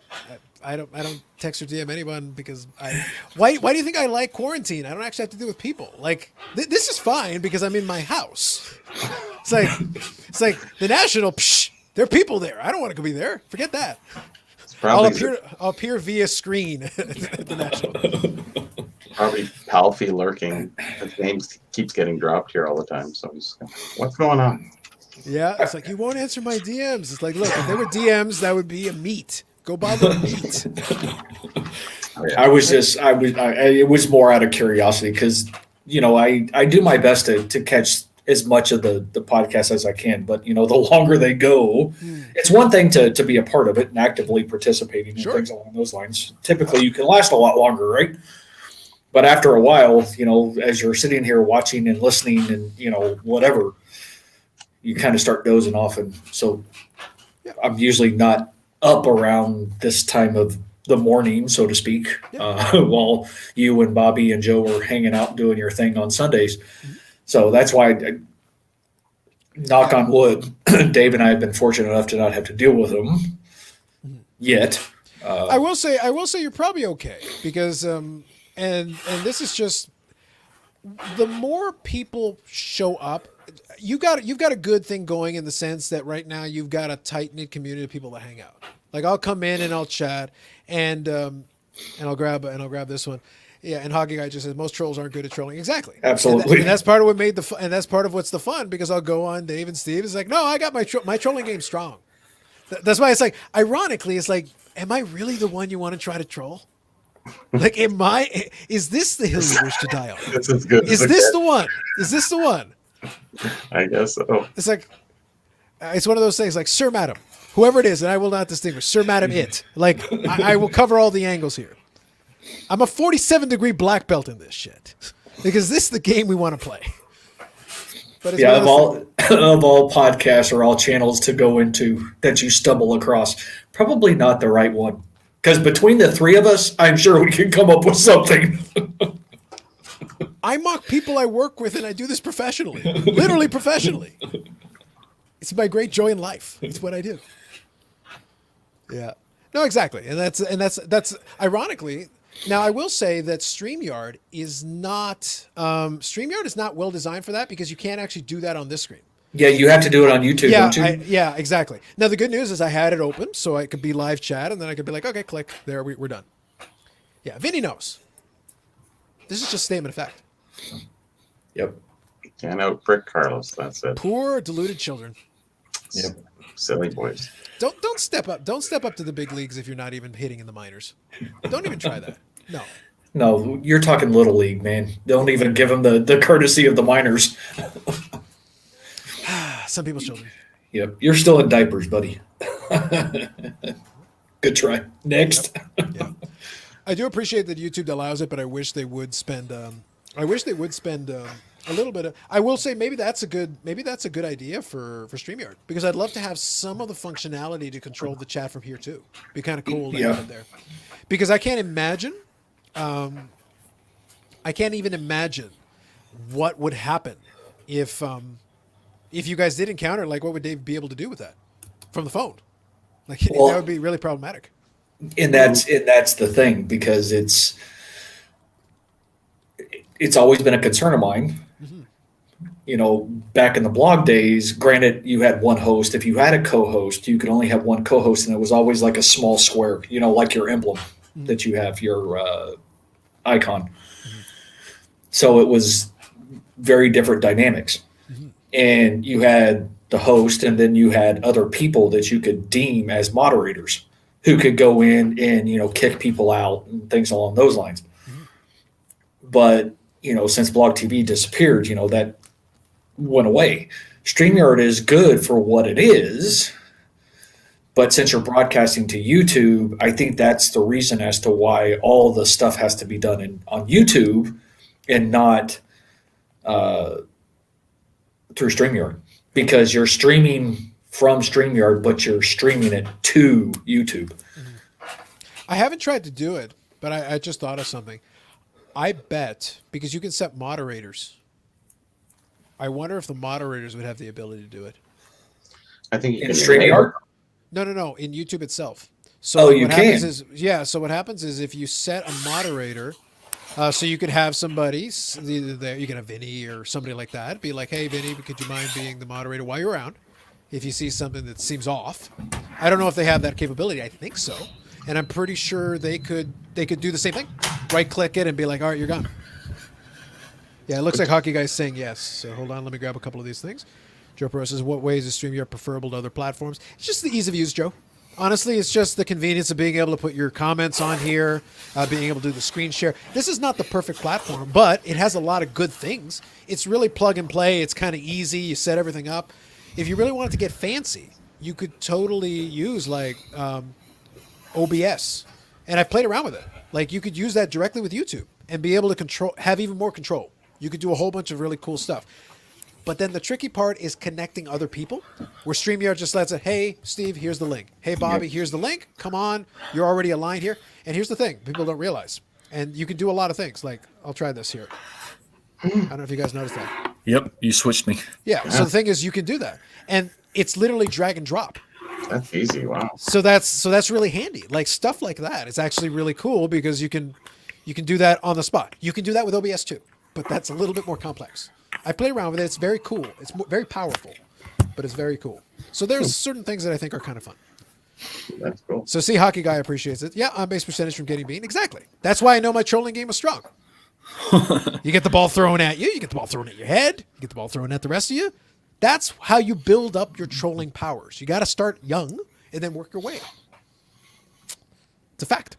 I don't text or DM anyone because why do you think I like quarantine? I don't actually have to deal with people. Like this is fine because I'm in my house. It's like the National. Psh, there are people there. I don't want to go be there. Forget that. I'll appear via screen at the National. Probably Palfy lurking. His name keeps getting dropped here all the time. So he's, what's going on? Yeah, it's like you won't answer my DMs. It's like, look, if they were DMs, that would be a meet. Go bother a meet. Oh, yeah. It was more out of curiosity because, I do my best to catch as much of the podcast as I can, but the longer they go, it's one thing to be a part of it and actively participating Sure. in things along those lines. Typically you can last a lot longer, right? But after a while, as you're sitting here watching and listening and, whatever, you kind of start dozing off. And so I'm usually not up around this time of the morning, so to speak, while you and Bobby and Joe were hanging out doing your thing on Sundays. So that's why, knock on wood, Dave and I have been fortunate enough to not have to deal with them yet. I will say you're probably okay because and this is just the more people show up, you've got a good thing going in the sense that right now you've got a tight knit community of people that hang out. Like I'll come in and I'll chat and I'll grab this one. Yeah, and Hockey Guy just says most trolls aren't good at trolling. Exactly, Absolutely. and that's part of what made and that's part of what's the fun because I'll go on Dave and Steve. It's like, no, I got my trolling game strong. That's why it's like, ironically, it's like, am I really the one you want to try to troll? Like, is this the hill you wish to die on? This is good. Is this the one? Is this the one? I guess so. It's like, it's one of those things like, Sir, Madam, whoever it is, and I will not distinguish, Sir, Madam, it. Like, I will cover all the angles here. I'm a 47-degree black belt in this shit. because this is the game we want to play. But it's Yeah, of all podcasts or all channels to go into that you stumble across, probably not the right one. Because between the three of us, I'm sure we can come up with something. I mock people I work with, and I do this professionally, literally professionally. It's my great joy in life. It's what I do. Yeah. No, exactly, and that's ironically. Now, I will say that StreamYard is not well designed for that because you can't actually do that on this screen. Yeah, you have to do it on YouTube, don't you? Yeah, exactly. Now, the good news is I had it open so I could be live chat, and then I could be like, okay, click. There, we're done. Yeah, Vinny knows. This is just statement of fact. Yep. Can't out-brick Carlos, that's it. Poor, deluded children. Yep. Silly boys. Don't step up. Don't step up to the big leagues if you're not even hitting in the minors. Don't even try that. No. No, you're talking Little League, man. Don't even give them the courtesy of the minors. Some people's children. Yep. You're still in diapers, buddy. Good try. Next. Yeah. I do appreciate that YouTube allows it, but I wish they would spend. A little bit of. I will say maybe that's a good idea for StreamYard because I'd love to have some of the functionality to control the chat from here too. Be kind of cool to have it there, because I can't imagine. I can't even imagine what would happen if you guys did encounter, like, what would Dave be able to do with that from the phone? Like, that would be really problematic. And that's the thing, because it's always been a concern of mine. Mm-hmm. You know, back in the blog days, granted, you had one host. If you had a co-host, you could only have one co-host, and it was always like a small square, you know, like your emblem that you have, your icon. Mm-hmm. So it was very different dynamics. Mm-hmm. And you had the host, and then you had other people that you could deem as moderators who could go in and, you know, kick people out and things along those lines. Mm-hmm. But, you know, since Blog TV disappeared, you know, that went away. StreamYard is good for what it is, but since you're broadcasting to YouTube, I think that's the reason as to why all the stuff has to be done on YouTube and not through StreamYard, because you're streaming from StreamYard, but you're streaming it to YouTube. I haven't tried to do it, but I just thought of something. I bet, because you can set moderators, I wonder if the moderators would have the ability to do it. I think you in can StreamYard? No, in YouTube itself. So you can. So what happens is if you set a moderator, so you could have somebody either there, you can have Vinny or somebody like that, be like, hey, Vinny, could you mind being the moderator while you're around? If you see something that seems off. I don't know if they have that capability. I think so. And I'm pretty sure they could do the same thing. Right click it and be like, all right, you're gone. Yeah, it looks like Hockey Guy's saying yes. So hold on, let me grab a couple of these things. Joe Pro says, what ways is StreamYard preferable to other platforms? It's just the ease of use, Joe. Honestly, it's just the convenience of being able to put your comments on here, being able to do the screen share. This is not the perfect platform, but it has a lot of good things. It's really plug and play. It's kind of easy. You set everything up. If you really wanted to get fancy, you could totally use like OBS. And I've played around with it. Like, you could use that directly with YouTube and be able to have even more control. You could do a whole bunch of really cool stuff. But then the tricky part is connecting other people, where StreamYard just lets it, hey, Steve, here's the link. Hey, Bobby, here's the link. Come on. You're already aligned here. And here's the thing. People don't realize. And you can do a lot of things. Like, I'll try this here. I don't know if you guys noticed that. Yep, you switched me. Yeah, so the thing is, you can do that. And it's literally drag and drop. That's easy. Wow. So that's really handy. Like, stuff like that. It's actually really cool because you can do that on the spot. You can do that with OBS too, but that's a little bit more complex. I play around with it. It's very cool. It's very powerful, but it's very cool. So there's certain things that I think are kind of fun. That's cool. So see, Hockey Guy appreciates it. Yeah, on base percentage from getting beaten. Exactly. That's why I know my trolling game is strong. You get the ball thrown at you. You get the ball thrown at your head. You get the ball thrown at the rest of you. That's how you build up your trolling powers. You got to start young and then work your way. It's a fact.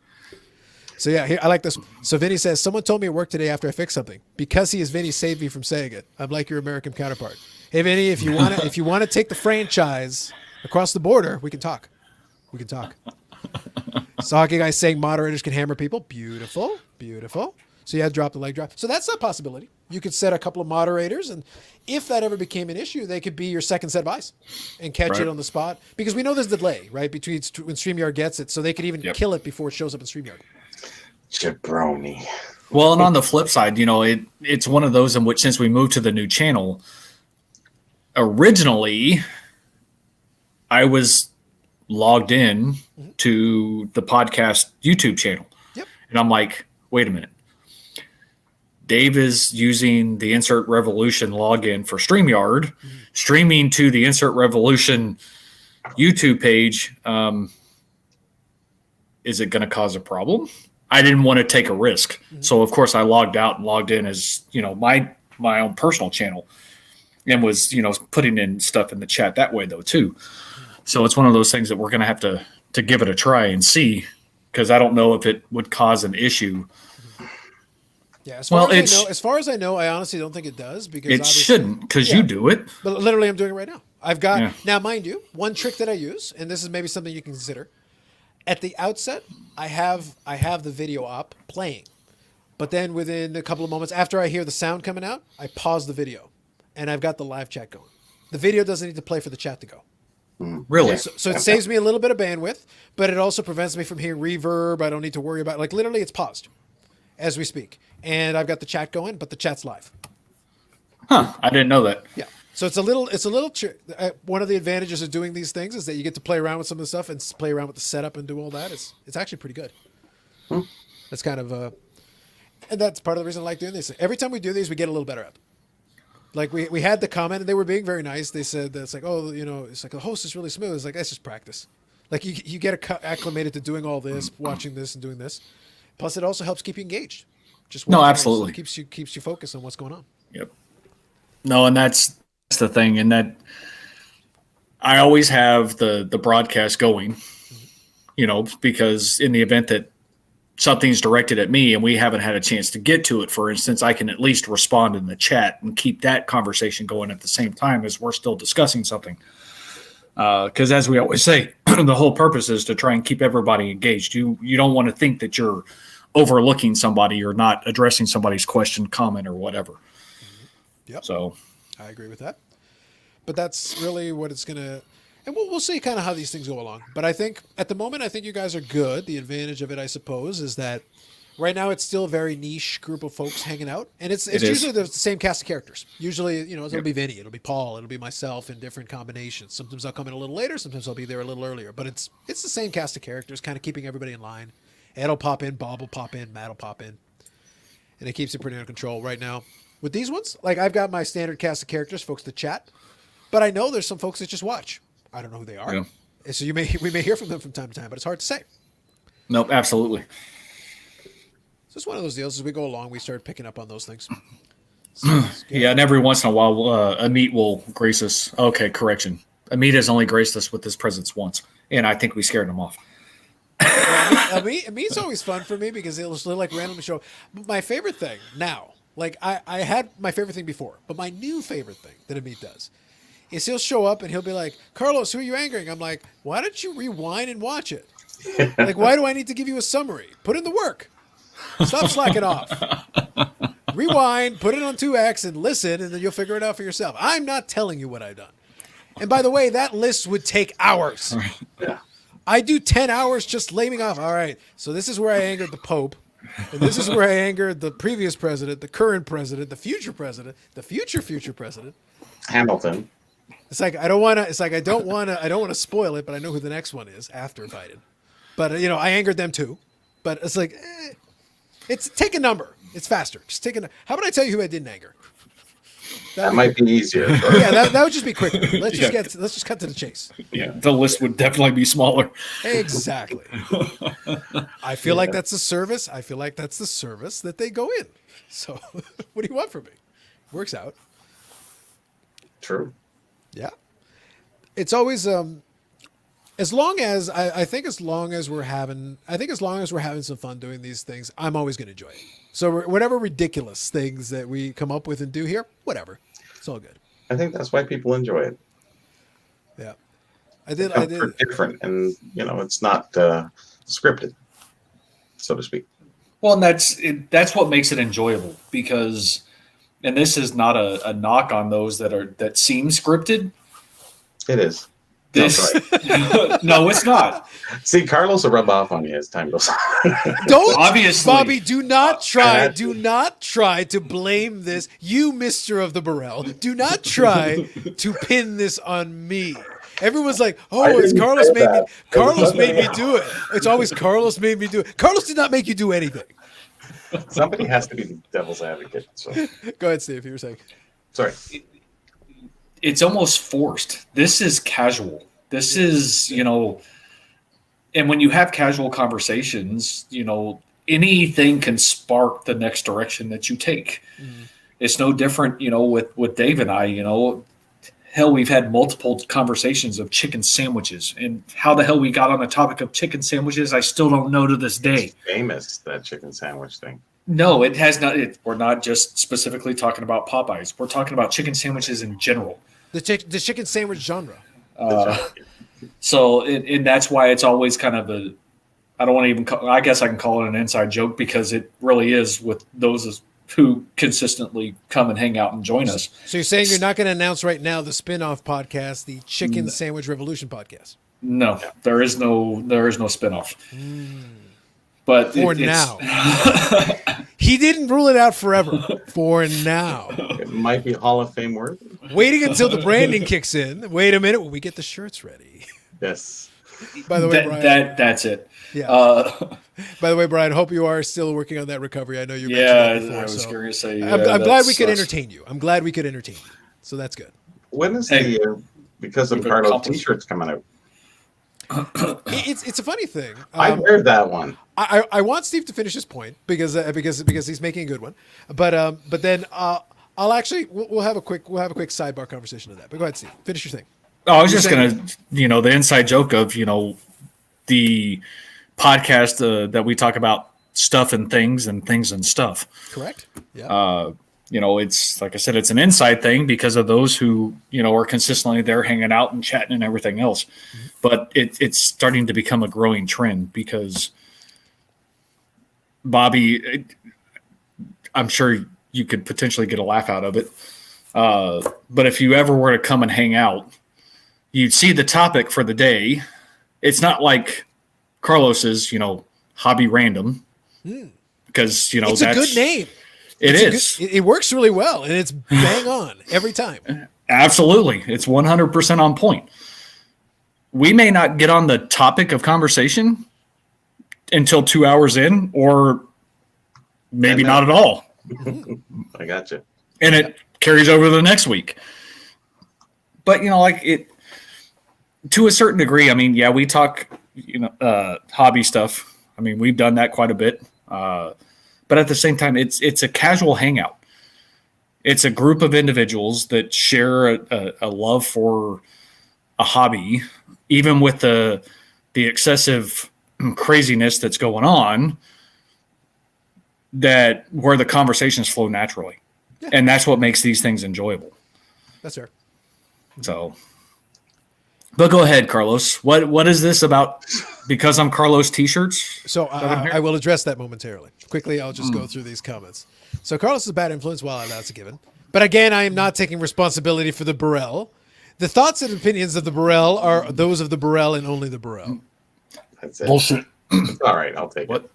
So yeah, here, I like this. So Vinny says, someone told me at work today after I fixed something. Because he is Vinny, saved me from saying it. I'm like your American counterpart. Hey Vinny, if you want to take the franchise across the border, we can talk. We can talk. So Hockey Guy saying moderators can hammer people. Beautiful, beautiful. So you had to drop the leg drop. So that's a possibility. You could set a couple of moderators, and if that ever became an issue, they could be your second set of eyes and catch it on the spot. Because we know there's a delay, right, between when StreamYard gets it, so they could even kill it before it shows up in StreamYard. Jabroni. Well, and on the flip side, it's one of those in which, since we moved to the new channel, originally I was logged in to the podcast YouTube channel. Yep. And I'm like, wait a minute. Dave is using the Insert Revolution login for StreamYard, streaming to the Insert Revolution YouTube page. Is it going to cause a problem? I didn't want to take a risk. So, of course, I logged out and logged in as, my own personal channel, and was, putting in stuff in the chat that way, though, too. So it's one of those things that we're going to have to give it a try and see, because I don't know if it would cause an issue. Yeah, as far as I know, I honestly don't think it does, because it shouldn't, because you do it. But literally, I'm doing it right now. I've got now, mind you, one trick that I use, and this is maybe something you can consider. At the outset, I have the video up playing, but then within a couple of moments after I hear the sound coming out, I pause the video, and I've got the live chat going. The video doesn't need to play for the chat to go. Really? So it saves me a little bit of bandwidth, but it also prevents me from hearing reverb. I don't need to worry about, like, literally it's paused as we speak. And I've got the chat going, but the chat's live. Huh. I didn't know that. Yeah. So it's a little one of the advantages of doing these things is that you get to play around with some of the stuff and play around with the setup and do all that. It's actually pretty good. That's kind of and that's part of the reason I like doing this. Every time we do these, we get a little better at them. Like we had the comment, and they were being very nice. They said that it's like, oh, it's like the host is really smooth. It's like, that's just practice. Like you get acclimated to doing all this, watching this and doing this. Plus, it also helps keep you engaged. Absolutely. So it keeps you focused on what's going on. Yep. No, and that's the thing, and that I always have the broadcast going, because in the event that something's directed at me and we haven't had a chance to get to it, for instance, I can at least respond in the chat and keep that conversation going at the same time as we're still discussing something. Because as we always say, the whole purpose is to try and keep everybody engaged. You don't want to think that you're overlooking somebody or not addressing somebody's question, comment, or whatever. Yep. So I agree with that. But that's really what it's going to, and we'll see kind of how these things go along. But I think at the moment, I think you guys are good. The advantage of it, I suppose, is that right now it's still a very niche group of folks hanging out. And it's usually the same cast of characters. Usually, it'll be Vinny, it'll be Paul, it'll be myself in different combinations. Sometimes I'll come in a little later, sometimes I'll be there a little earlier. But it's the same cast of characters, kind of keeping everybody in line. Ed will pop in, Bob will pop in, Matt will pop in. And it keeps it pretty under control right now. With these ones, like I've got my standard cast of characters, folks that chat. But I know there's some folks that just watch. I don't know who they are. Yeah. So we may hear from them from time to time, but it's hard to say. Nope, absolutely. So it's one of those deals. As we go along, we start picking up on those things. So yeah, and every once in a while, Amit will grace us. Okay, correction. Amit has only graced us with his presence once, and I think we scared him off. Amit's always fun for me because it'll just like randomly show. But my favorite thing now, like I had my favorite thing before, but my new favorite thing that Amit does is he'll show up and he'll be like, Carlos, who are you angering? I'm like, why don't you rewind and watch it? Like, why do I need to give you a summary? Put in the work. Stop slacking off. Rewind, put it on 2X and listen, and then you'll figure it out for yourself. I'm not telling you what I've done. And by the way, that list would take hours. Yeah. I do 10 hours just laming off. All right, so this is where I angered the Pope. And this is where I angered the previous president, the current president, the future president, the future president. Hamilton. It's like I don't want to spoil it, but I know who the next one is after Biden. But I angered them too. But it's like it's take a number. It's faster. Just take a. How about I tell you who I didn't anger? That might be easier. Yeah, that would just be quicker. Let's just cut to the chase. Yeah, the list would definitely be smaller. Exactly. I feel like that's a service. I feel like that's the service that they go in. So, what do you want from me? Works out. True. Yeah. It's always as long as as long as we're having some fun doing these things, I'm always going to enjoy it. So whatever ridiculous things that we come up with and do here, whatever, it's all good. I think that's why people enjoy it. Yeah, I did. Different, and it's not scripted, so to speak. Well, and that's what makes it enjoyable because, and this is not a knock on those that seem scripted. It is. This, no, it's not. See, Carlos will rub off on you as time goes on. Don't, Obviously. Bobby, do not try to blame this. You, Mr. of the Burrell, do not try to pin this on me. Everyone's like, oh, it's Carlos made me do it. It's always Carlos made me do it. Carlos did not make you do anything. Somebody has to be the devil's advocate. So. Go ahead, Steve. You were saying. Sorry. It's almost forced. This is casual. This is, and when you have casual conversations, anything can spark the next direction that you take. Mm-hmm. It's no different, with Dave and I, hell, we've had multiple conversations of chicken sandwiches, and how the hell we got on the topic of chicken sandwiches, I still don't know to this day. It's famous, that chicken sandwich thing. No, it has not. We're not just specifically talking about Popeyes. We're talking about chicken sandwiches in general. The chicken sandwich genre. And that's why it's always kind of I don't want to even I guess I can call it an inside joke because it really is with those who consistently come and hang out and join us. So you're saying you're not going to announce right now the spin-off podcast, the Chicken Sandwich Revolution podcast? No, there is no spinoff. But for now. He didn't rule it out forever. For now. It might be Hall of Fame worthy. Waiting until the branding kicks in. Wait a minute when we get the shirts ready. Yes. By the way, Brian. That's it. Yeah. By the way, Brian, hope you are still working on that recovery. I know you mentioned that before. I was going to say. I'm glad we could entertain you. So that's good. When is the Because of Carlos t-shirts coming out? It's a funny thing. I wear that one. I want Steve to finish his point because he's making a good one. But then I'll actually we'll have a quick sidebar conversation of that. But go ahead, Steve. Finish your thing. Oh, I was just gonna the inside joke of the podcast that we talk about stuff and things and stuff. Correct. Yeah. It's like I said, it's an inside thing because of those who, are consistently there hanging out and chatting and everything else. Mm-hmm. But it's starting to become a growing trend because Bobby, I'm sure you could potentially get a laugh out of it. But if you ever were to come and hang out, you'd see the topic for the day. It's not like Carlos's, hobby random because, it's a good name. It works really well, and it's bang on every time. Absolutely. It's 100% on point. We may not get on the topic of conversation until 2 hours in, or maybe not at all. I got you. And it carries over to the next week. But, to a certain degree, we talk, hobby stuff. We've done that quite a bit. But at the same time, it's a casual hangout. It's a group of individuals that share a love for a hobby, even with the excessive craziness that's going on, where the conversations flow naturally. Yeah. And that's what makes these things enjoyable. That's fair. So, but go ahead, Carlos. What is this about? Because I'm Carlos t-shirts? So I will address that momentarily. Quickly, I'll just go through these comments. So Carlos is a bad influence. Well, that's a given. But again, I am not taking responsibility for the Burrell. The thoughts and opinions of the Burrell are those of the Burrell and only the Burrell. That's it. Bullshit. All right, I'll take it.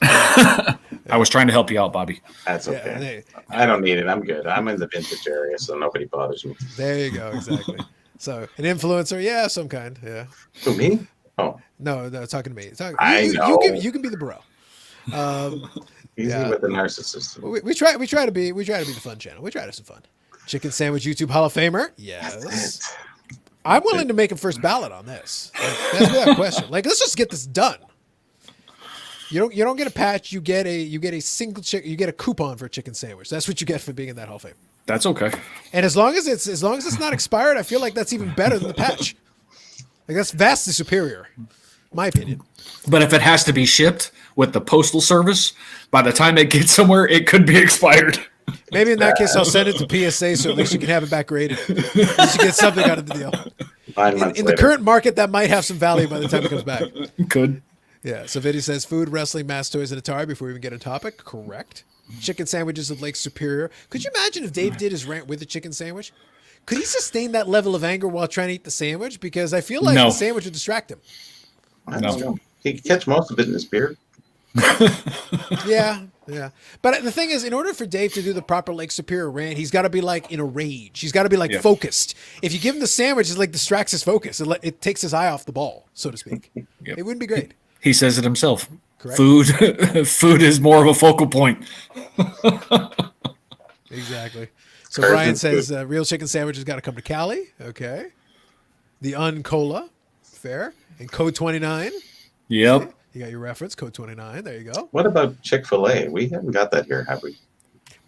I was trying to help you out, Bobby. That's okay. I don't need it. I'm good. I'm in the vintage area, so nobody bothers me. There you go. Exactly. So an influencer, yeah, some kind, yeah. Who, me? Oh. No, talking to me. I know. You can be the Burrell. Easy with the narcissist. We try to be the fun channel. We try to have some fun. Chicken Sandwich YouTube Hall of Famer. Yes. I'm willing to make him first ballot on this. That's without question. Let's just get this done. You don't get a patch. You get a single you get a coupon for a chicken sandwich. That's what you get for being in that Hall of Fame. That's okay. And as long as it's not expired, I feel like that's even better than the patch. That's vastly superior, my opinion. But if it has to be shipped with the postal service, by the time it gets somewhere, it could be expired. Maybe in that case, I'll send it to PSA so at least you can have it back graded. At least you get something out of the deal. In the current market, that might have some value by the time it comes back. Could. Yeah. So Vinny says food, wrestling, mass toys, and Atari before we even get a topic. Correct. Chicken sandwiches of Lake Superior. Could you imagine if Dave did his rant with a chicken sandwich? Could he sustain that level of anger while trying to eat the sandwich? Because I feel like No. the sandwich would distract him. No. He could catch most of it in his beard. Yeah. But the thing is, in order for Dave to do the proper Lake Superior rant, he's got to be like in a rage. He's got to be like focused. If you give him the sandwich, it like distracts his focus. It takes his eye off the ball, so to speak. It wouldn't be great. He says it himself. Correct. Food is more of a focal point. Exactly. So Brian says real chicken sandwiches got to come to Cali. Okay. The Uncola. Fair. And Code 29. Yep. You got your reference, Code 29. There you go. What about Chick-fil-A? We haven't got that here, have we?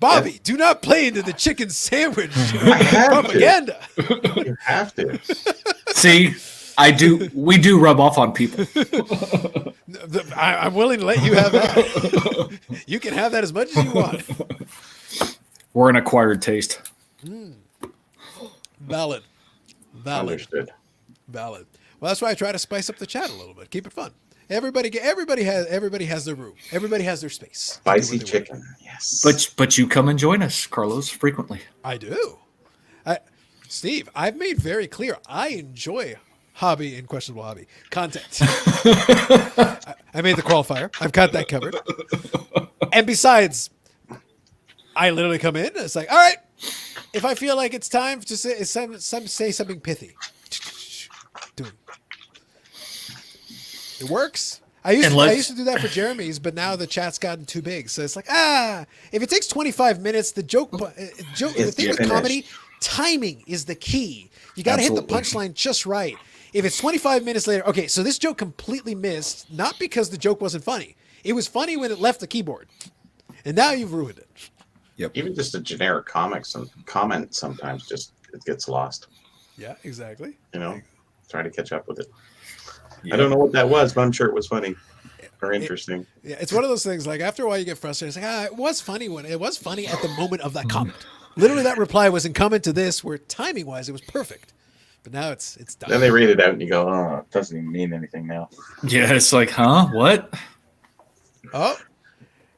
Bobby, do not play into the chicken sandwich I have propaganda. You have to. See, we do rub off on people. I'm willing to let you have that. You can have that as much as you want. We're an acquired taste. Valid. Understood. Valid. Well, that's why I try to spice up the chat a little bit. Keep it fun. Everybody has their room. Everybody has their space. Spicy chicken. Yes. But you come and join us, Carlos, frequently. I do. Steve, I've made very clear I enjoy hobby and questionable hobby content. I made the qualifier. I've got that covered. And besides, I literally come in. It's like, all right, if I feel like it's time to say something pithy, do it. It works. I used to do that for Jeremy's, but now the chat's gotten too big. So it's like, if it takes 25 minutes, the thing with comedy, timing is the key. You got to hit the punchline just right. If it's 25 minutes later, okay, so this joke completely missed, not because the joke wasn't funny. It was funny when it left the keyboard. And now you've ruined it. Yep. Even just a generic comment sometimes just it gets lost. Yeah, exactly. Try to catch up with it. Yep. I don't know what that was, but I'm sure it was funny or interesting. It's one of those things, like after a while you get frustrated. It's like, it was funny at the moment of that comment. Literally that reply was in comment to this where timing wise it was perfect. But now it's done. Then they read it out and you go, oh, it doesn't even mean anything now. Yeah, it's like, huh? What? Oh,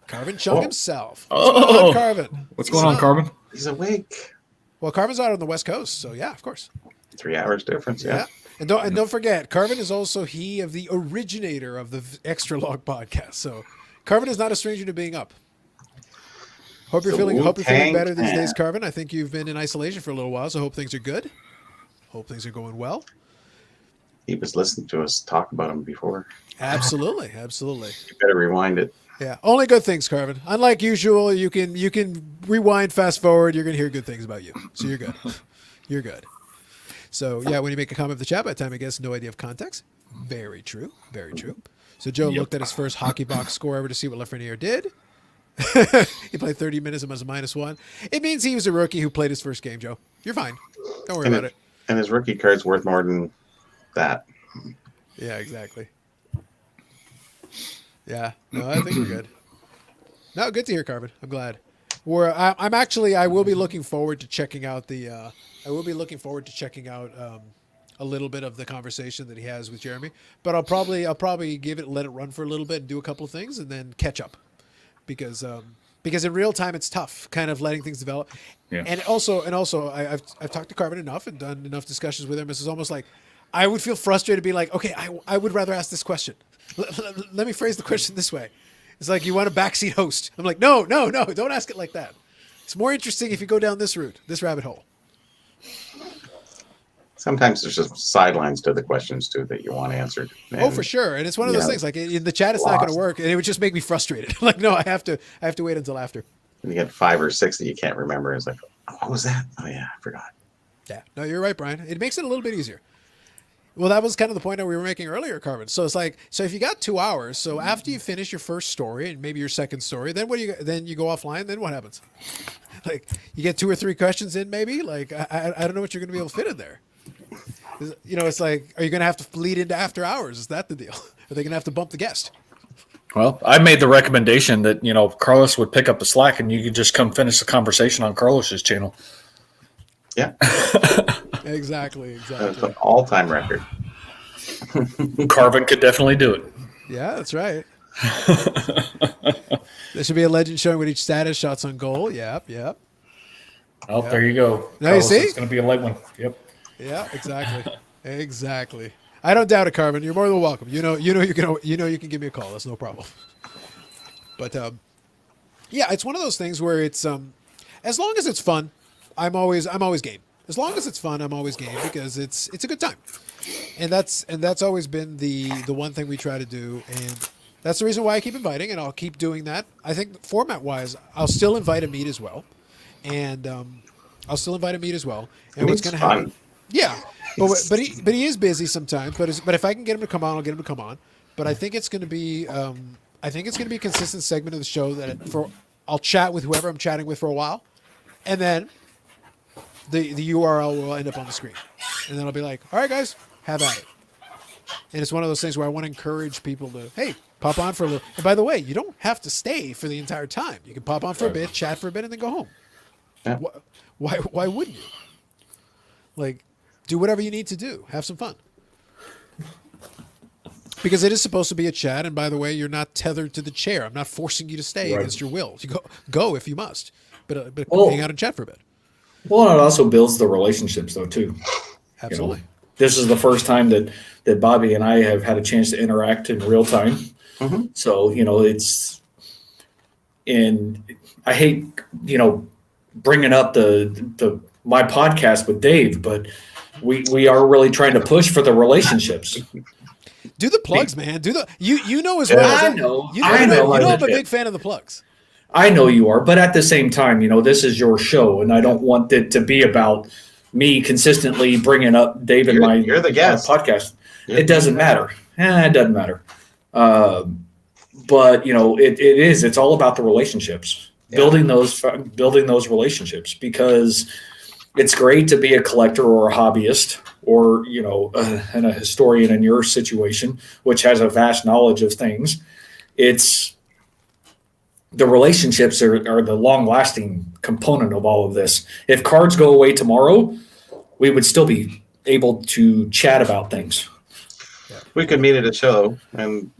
Carvin Chung himself. Oh, Carvin. What's going on, Carvin? He's awake. Well, Carvin's out on the West Coast, so yeah, of course. 3 hours difference, yeah. And don't forget, Carvin is also the originator of the Extra Log podcast. So Carvin is not a stranger to being up. Hope you're feeling better these days, Carvin. I think you've been in isolation for a little while, so hope things are good. Hope things are going well. He was listening to us talk about him before. Absolutely. You better rewind it. Yeah, only good things, Carvin. Unlike usual, you can rewind, fast forward. You're gonna hear good things about you, so you're good. You're good. So yeah, when you make a comment in the chat, by the time it gets no idea of context. Very true. Very true. So Joe looked at his first hockey box score ever to see what Lafreniere did. He played 30 minutes and was a -1. It means he was a rookie who played his first game, Joe. You're fine. Don't worry about it. And his rookie card's worth more than that. Yeah, exactly. Yeah, no, I think we're good. No, good to hear, Carvin. I'm glad. I will be looking forward to checking out a little bit of the conversation that he has with Jeremy. But I'll probably let it run for a little bit and do a couple of things and then catch up, because in real time it's tough, kind of letting things develop. Yeah. And also I've talked to Carvin enough and done enough discussions with him. It's almost like I would feel frustrated to be like, okay, I would rather ask this question. Let me phrase the question this way. It's like, you want a backseat host. I'm like, no, don't ask it like that. It's more interesting if you go down this route, this rabbit hole. Sometimes there's just sidelines to the questions too that you want answered. Oh, for sure. And it's one of those things, like in the chat, it's not going to work, and it would just make me frustrated. Like, no, I have to wait until after. And you get 5 or 6 that you can't remember. It's like, oh, what was that? Oh yeah, I forgot. Yeah, no, you're right, Brian. It makes it a little bit easier. Well, that was kind of the point that we were making earlier, Carvin. So it's like, so if you got 2 hours, so after you finish your first story and maybe your second story, then then you go offline. Then what happens? Like, you get 2 or 3 questions in, maybe. Like, I don't know what you're going to be able to fit in there. It's like, are you going to have to lead into after hours? Is that the deal? Are they going to have to bump the guest? Well, I made the recommendation that, Carlos would pick up the slack and you could just come finish the conversation on Carlos's channel. Yeah. Exactly. That's an all-time record. Carvin could definitely do it. Yeah, that's right. There should be a legend showing with each status, shots on goal. Yep. Oh, there you go. Now you see? It's going to be a late one. Yep. Yeah, exactly. I don't doubt it, Carmen. You're more than welcome. You can give me a call. That's no problem. But yeah, it's one of those things where it's as long as it's fun, I'm always game. As long as it's fun, I'm always game because it's a good time, and that's always been the one thing we try to do, and that's the reason why I keep inviting, and I'll keep doing that. I think format wise, I'll still invite Amit as well, and And what's going to happen? Yeah, but he is busy sometimes. But if I can get him to come on, I'll get him to come on. But I think it's going to be a consistent segment of the show I'll chat with whoever I'm chatting with for a while, and then the URL will end up on the screen, and then I'll be like, all right, guys, have at it. And it's one of those things where I want to encourage people to, hey, pop on for a little. And by the way, you don't have to stay for the entire time. You can pop on for a bit, chat for a bit, and then go home. Yeah. Why wouldn't you? Like, do whatever you need to do. Have some fun. Because it is supposed to be a chat, and by the way, you're not tethered to the chair. I'm not forcing you to stay against your will. You go if you must, but hang out and chat for a bit. Well, it also builds the relationships, though, too. Absolutely. This is the first time that Bobby and I have had a chance to interact in real time. Mm-hmm. So, and I hate, bringing up my podcast with Dave, but we are really trying to push for the relationships. Do the plugs, man. You know as well. I know. I'm a big fan of the plugs. I know you are, but at the same time, this is your show, and I don't want it to be about me consistently bringing up Dave and you're the guest. Podcast. It doesn't matter. It doesn't matter. But it's all about the relationships, building those relationships, because it's great to be a collector or a hobbyist or, and a historian in your situation, which has a vast knowledge of things. It's the relationships are the long-lasting component of all of this. If cards go away tomorrow, we would still be able to chat about things. We could meet at a show and,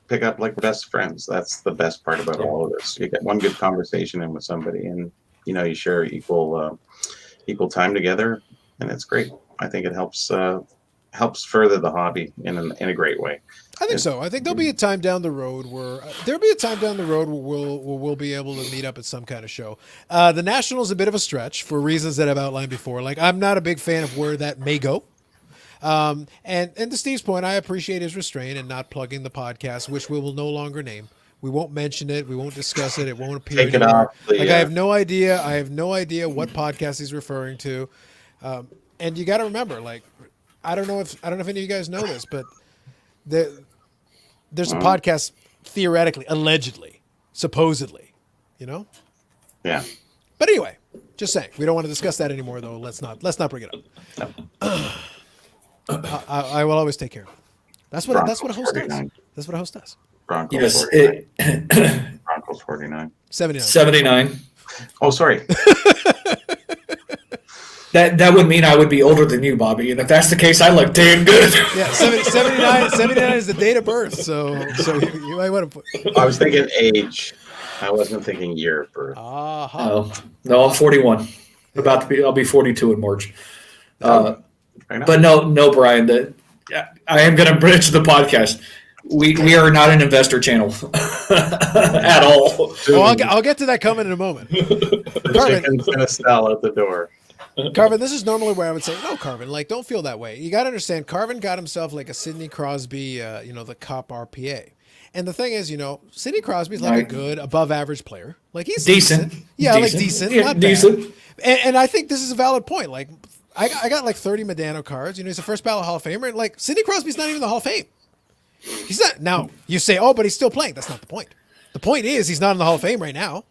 pick up like best friends. That's the best part about all of this. You get one good conversation in with somebody, and, you share equal time together, and it's great. I think it helps further the hobby in a great way. I think so. I think there'll be a time down the road where we'll be able to meet up at some kind of show. The National is a bit of a stretch for reasons that I've outlined before. Like, I'm not a big fan of where that may go. And to Steve's point, I appreciate his restraint and not plugging the podcast, which we will no longer name. We won't mention it. We won't discuss it. It won't appear Take anymore. it off. I have no idea. I have no idea what podcast he's referring to. And you got to remember, like, I don't know if any of you guys know this, but there's a podcast theoretically, allegedly, supposedly, Yeah. But anyway, just saying, we don't want to discuss that anymore, though. Let's not bring it up. I will always take care of it. That's what a host does. That's what a host does. Broncos. Yes. Broncos 49. 79. Oh, sorry. That would mean I would be older than you, Bobby. And if that's the case, I look damn good. Yeah, 79 is the date of birth. So you might want to put. I was thinking age. I wasn't thinking year of birth. Uh-huh. No, I'm 41. I'll be 42 in March. But But no, Brian. I am going to bridge the podcast. We are not an investor channel at all. Well, I'll get to that coming in a moment. Chicken's going to sell at the door. Carvin, this is normally where I would say, no, Carvin, like, don't feel that way. You got to understand, Carvin got himself like a Sidney Crosby, the Cop RPA. And the thing is, Sidney Crosby's like a good, above average player. Like, he's decent. Yeah, decent. Like decent, yeah, not decent. Bad. And I think this is a valid point. Like, I got like 30 Medano cards. He's a first ballot Hall of Famer. And like, Sidney Crosby's not even in the Hall of Fame. He's not. Now, you say, oh, but he's still playing. That's not the point. The point is he's not in the Hall of Fame right now.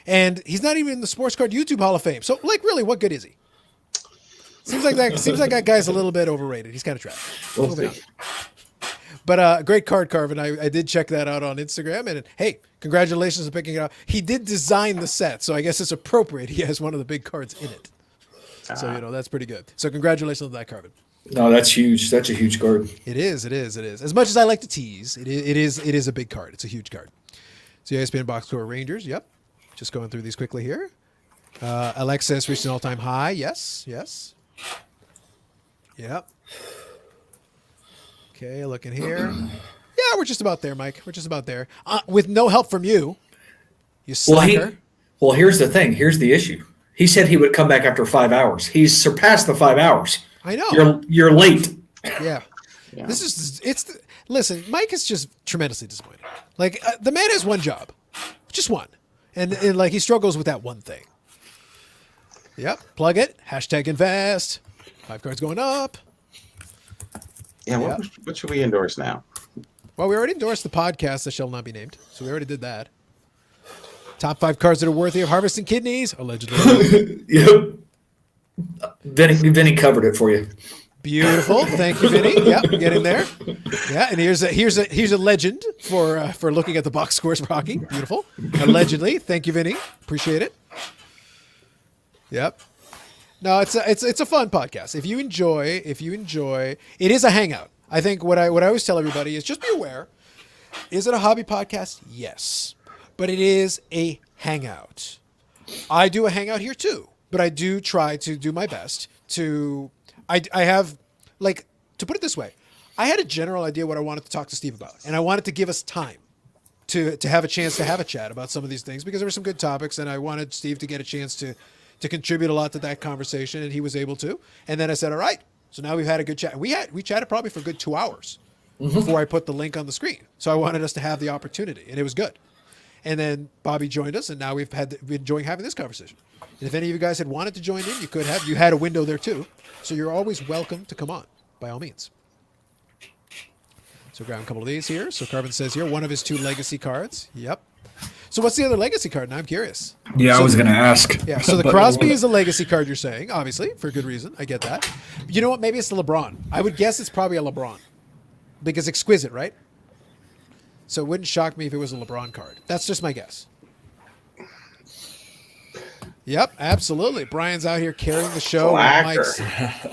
And he's not even in the Sports Card YouTube Hall of Fame. So, like, really, what good is he? Seems like that guy's a little bit overrated. He's kind of trash. We'll see. But great card, Carvin. I did check that out on Instagram. And hey, congratulations on picking it up. He did design the set, so I guess it's appropriate. He has one of the big cards in it. So, that's pretty good. So congratulations on that, Carvin. No, that's huge. That's a huge card. It is. As much as I like to tease, it is a big card. It's a huge card. So ESPN box score Rangers. Yep. Just going through these quickly here. Alexis reached an all-time high. Yes. Yep. Okay, looking here. Yeah, we're just about there, Mike. We're just about there. With no help from you. You slacker. Well, here's the thing. Here's the issue. He said he would come back after 5 hours. He's surpassed the 5 hours. I know. You're late. Yeah. Listen, Mike is just tremendously disappointed. Like, the man has one job. Just one. And like, he struggles with that one thing. Yep. Plug it. Hashtag invest. 5 cards going up. Yeah, what should we endorse now? Well, we already endorsed the podcast that shall not be named. So we already did that. Top 5 cards that are worthy of harvesting kidneys, allegedly. Yep. Vinny covered it for you. Beautiful. Thank you, Vinny. Yep, getting there. Yeah, and here's a legend for looking at the box scores for hockey. Beautiful. Allegedly. Thank you, Vinny. Appreciate it. Yep. No, it's a fun podcast. If you enjoy, it is a hangout. I think what I always tell everybody is just be aware. Is it a hobby podcast? Yes. But it is a hangout. I do a hangout here too, but I do try to do my best to I have, like, to put it this way, I had a general idea what I wanted to talk to Steve about, and I wanted to give us time to have a chance to have a chat about some of these things because there were some good topics, and I wanted Steve to get a chance to contribute a lot to that conversation, and he was able to. And then I said, all right, so now we've had a good chat. We chatted probably for a good 2 hours before I put the link on the screen. So I wanted us to have the opportunity, and it was good. And then Bobby joined us, and now we've been enjoying having this conversation. And if any of you guys had wanted to join in, you could have. You had a window there too. So you're always welcome to come on, by all means. So grab a couple of these here. So Carvin says here, one of his 2 legacy cards. Yep. So what's the other legacy card? Now I'm curious. Yeah, I was going to ask. Yeah, so the Crosby is a legacy card you're saying, obviously, for good reason. I get that. You know what? Maybe it's the LeBron. I would guess it's probably a LeBron. Because exquisite, right? So it wouldn't shock me if it was a LeBron card. That's just my guess. Yep, absolutely. Brian's out here carrying the show.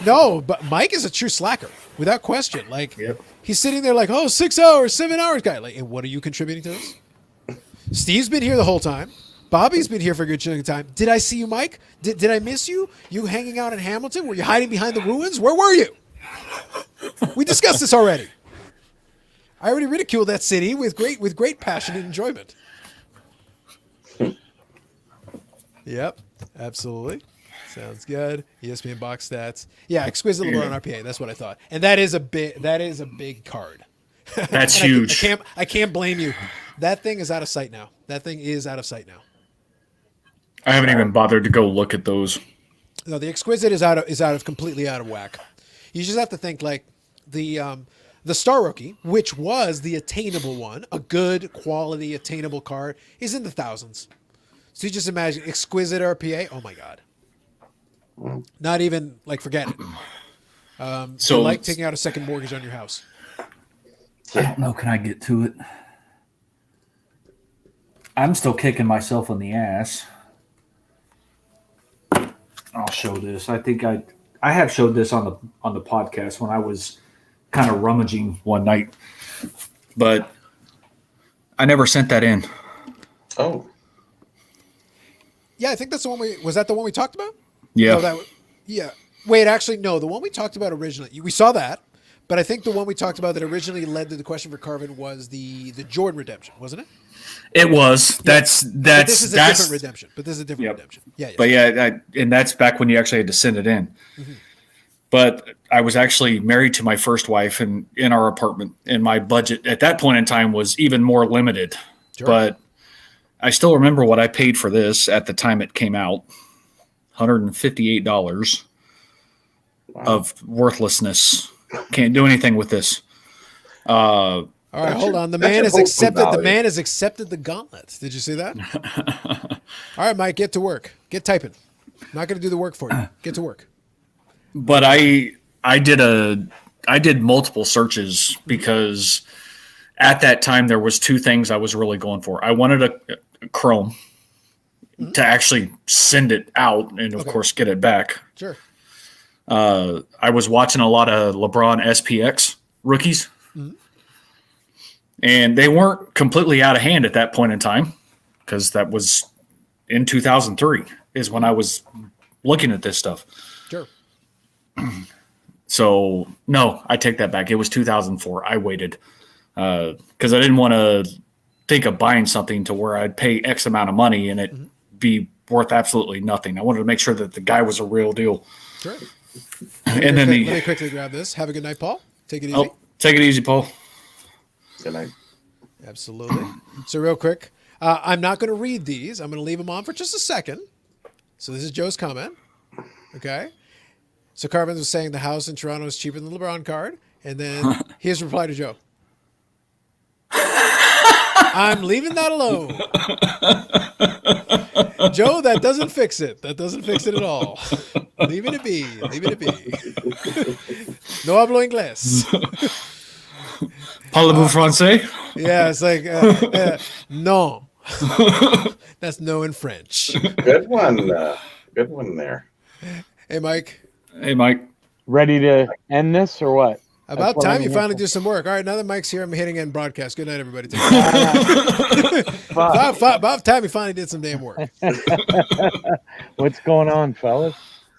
No, but Mike is a true slacker, without question. Like, He's sitting there like, 6 hours, 7 hours, guy. Like, and what are you contributing to this? Steve's been here the whole time. Bobby's been here for a good chunk of time. Did I see you, Mike? Did I miss you? You hanging out in Hamilton? Were you hiding behind the ruins? Where were you? We discussed this already. I already ridiculed that city with great passion and enjoyment. Yep, absolutely. Sounds good. ESPN box stats. Yeah, exquisite LeBron RPA. That's what I thought. And that is a big card. That's huge. I can't blame you. That thing is out of sight now. I haven't even bothered to go look at those. No, the exquisite is completely out of whack. You just have to think like the Star Rookie, which was the attainable one, a good quality attainable card, is in the thousands. So you just imagine exquisite RPA. Oh my God. Not even like forget it. So like taking out a second mortgage on your house. I don't know. Can I get to it? I'm still kicking myself in the ass. I'll show this. I think I have showed this on the podcast when I was kind of rummaging one night, but I never sent that in. Oh. Yeah, I think that's the one was that the one we talked about? Yeah. No, yeah. Wait, actually, no. The one we talked about originally, we saw that, but I think the one we talked about that originally led to the question for Carvin was the Jordan redemption, wasn't it? It was. Yeah. That's this is a different redemption. But this is a different redemption. Yeah. But yeah, and that's back when you actually had to send it in. Mm-hmm. But I was actually married to my first wife and in our apartment, and my budget at that point in time was even more limited. Sure. But I still remember what I paid for this at the time it came out. $158 of worthlessness. Can't do anything with this. All right, hold on. The man has accepted the gauntlet. Did you see that? All right, Mike, get to work. Get typing. I'm not going to do the work for you. Get to work. But I did multiple searches because at that time there was 2 things I was really going for. I wanted a Chrome to actually send it out and of course get it back. Sure. I was watching a lot of LeBron SPX rookies, and they weren't completely out of hand at that point in time, because that was in 2003 is when I was looking at this stuff. Sure. So, no, I take that back. It was 2004. I waited because I didn't want to think of buying something to where I'd pay X amount of money and it be worth absolutely nothing. I wanted to make sure that the guy was a real deal. Sure. And then let me quickly grab this. Have a good night, Paul. Take it easy. Oh, take it easy, Paul. Good night. Absolutely. So real quick, I'm not going to read these. I'm going to leave them on for just a second. So this is Joe's comment. Okay. So Carvin was saying the house in Toronto is cheaper than the LeBron card. And then his reply to Joe. I'm leaving that alone. Joe, that doesn't fix it. That doesn't fix it at all. Leaving it be. Leaving it be. No hablo inglés. Parlez-vous français? Yeah, it's like, no. That's no in French. Good one. Good one there. Hey, Mike. Hey, Mike. Ready to end this or what? About time you finally do some work. All right, now that Mike's here, I'm hitting end broadcast. Good night, everybody. Take care. About time you finally did some damn work. What's going on, fellas?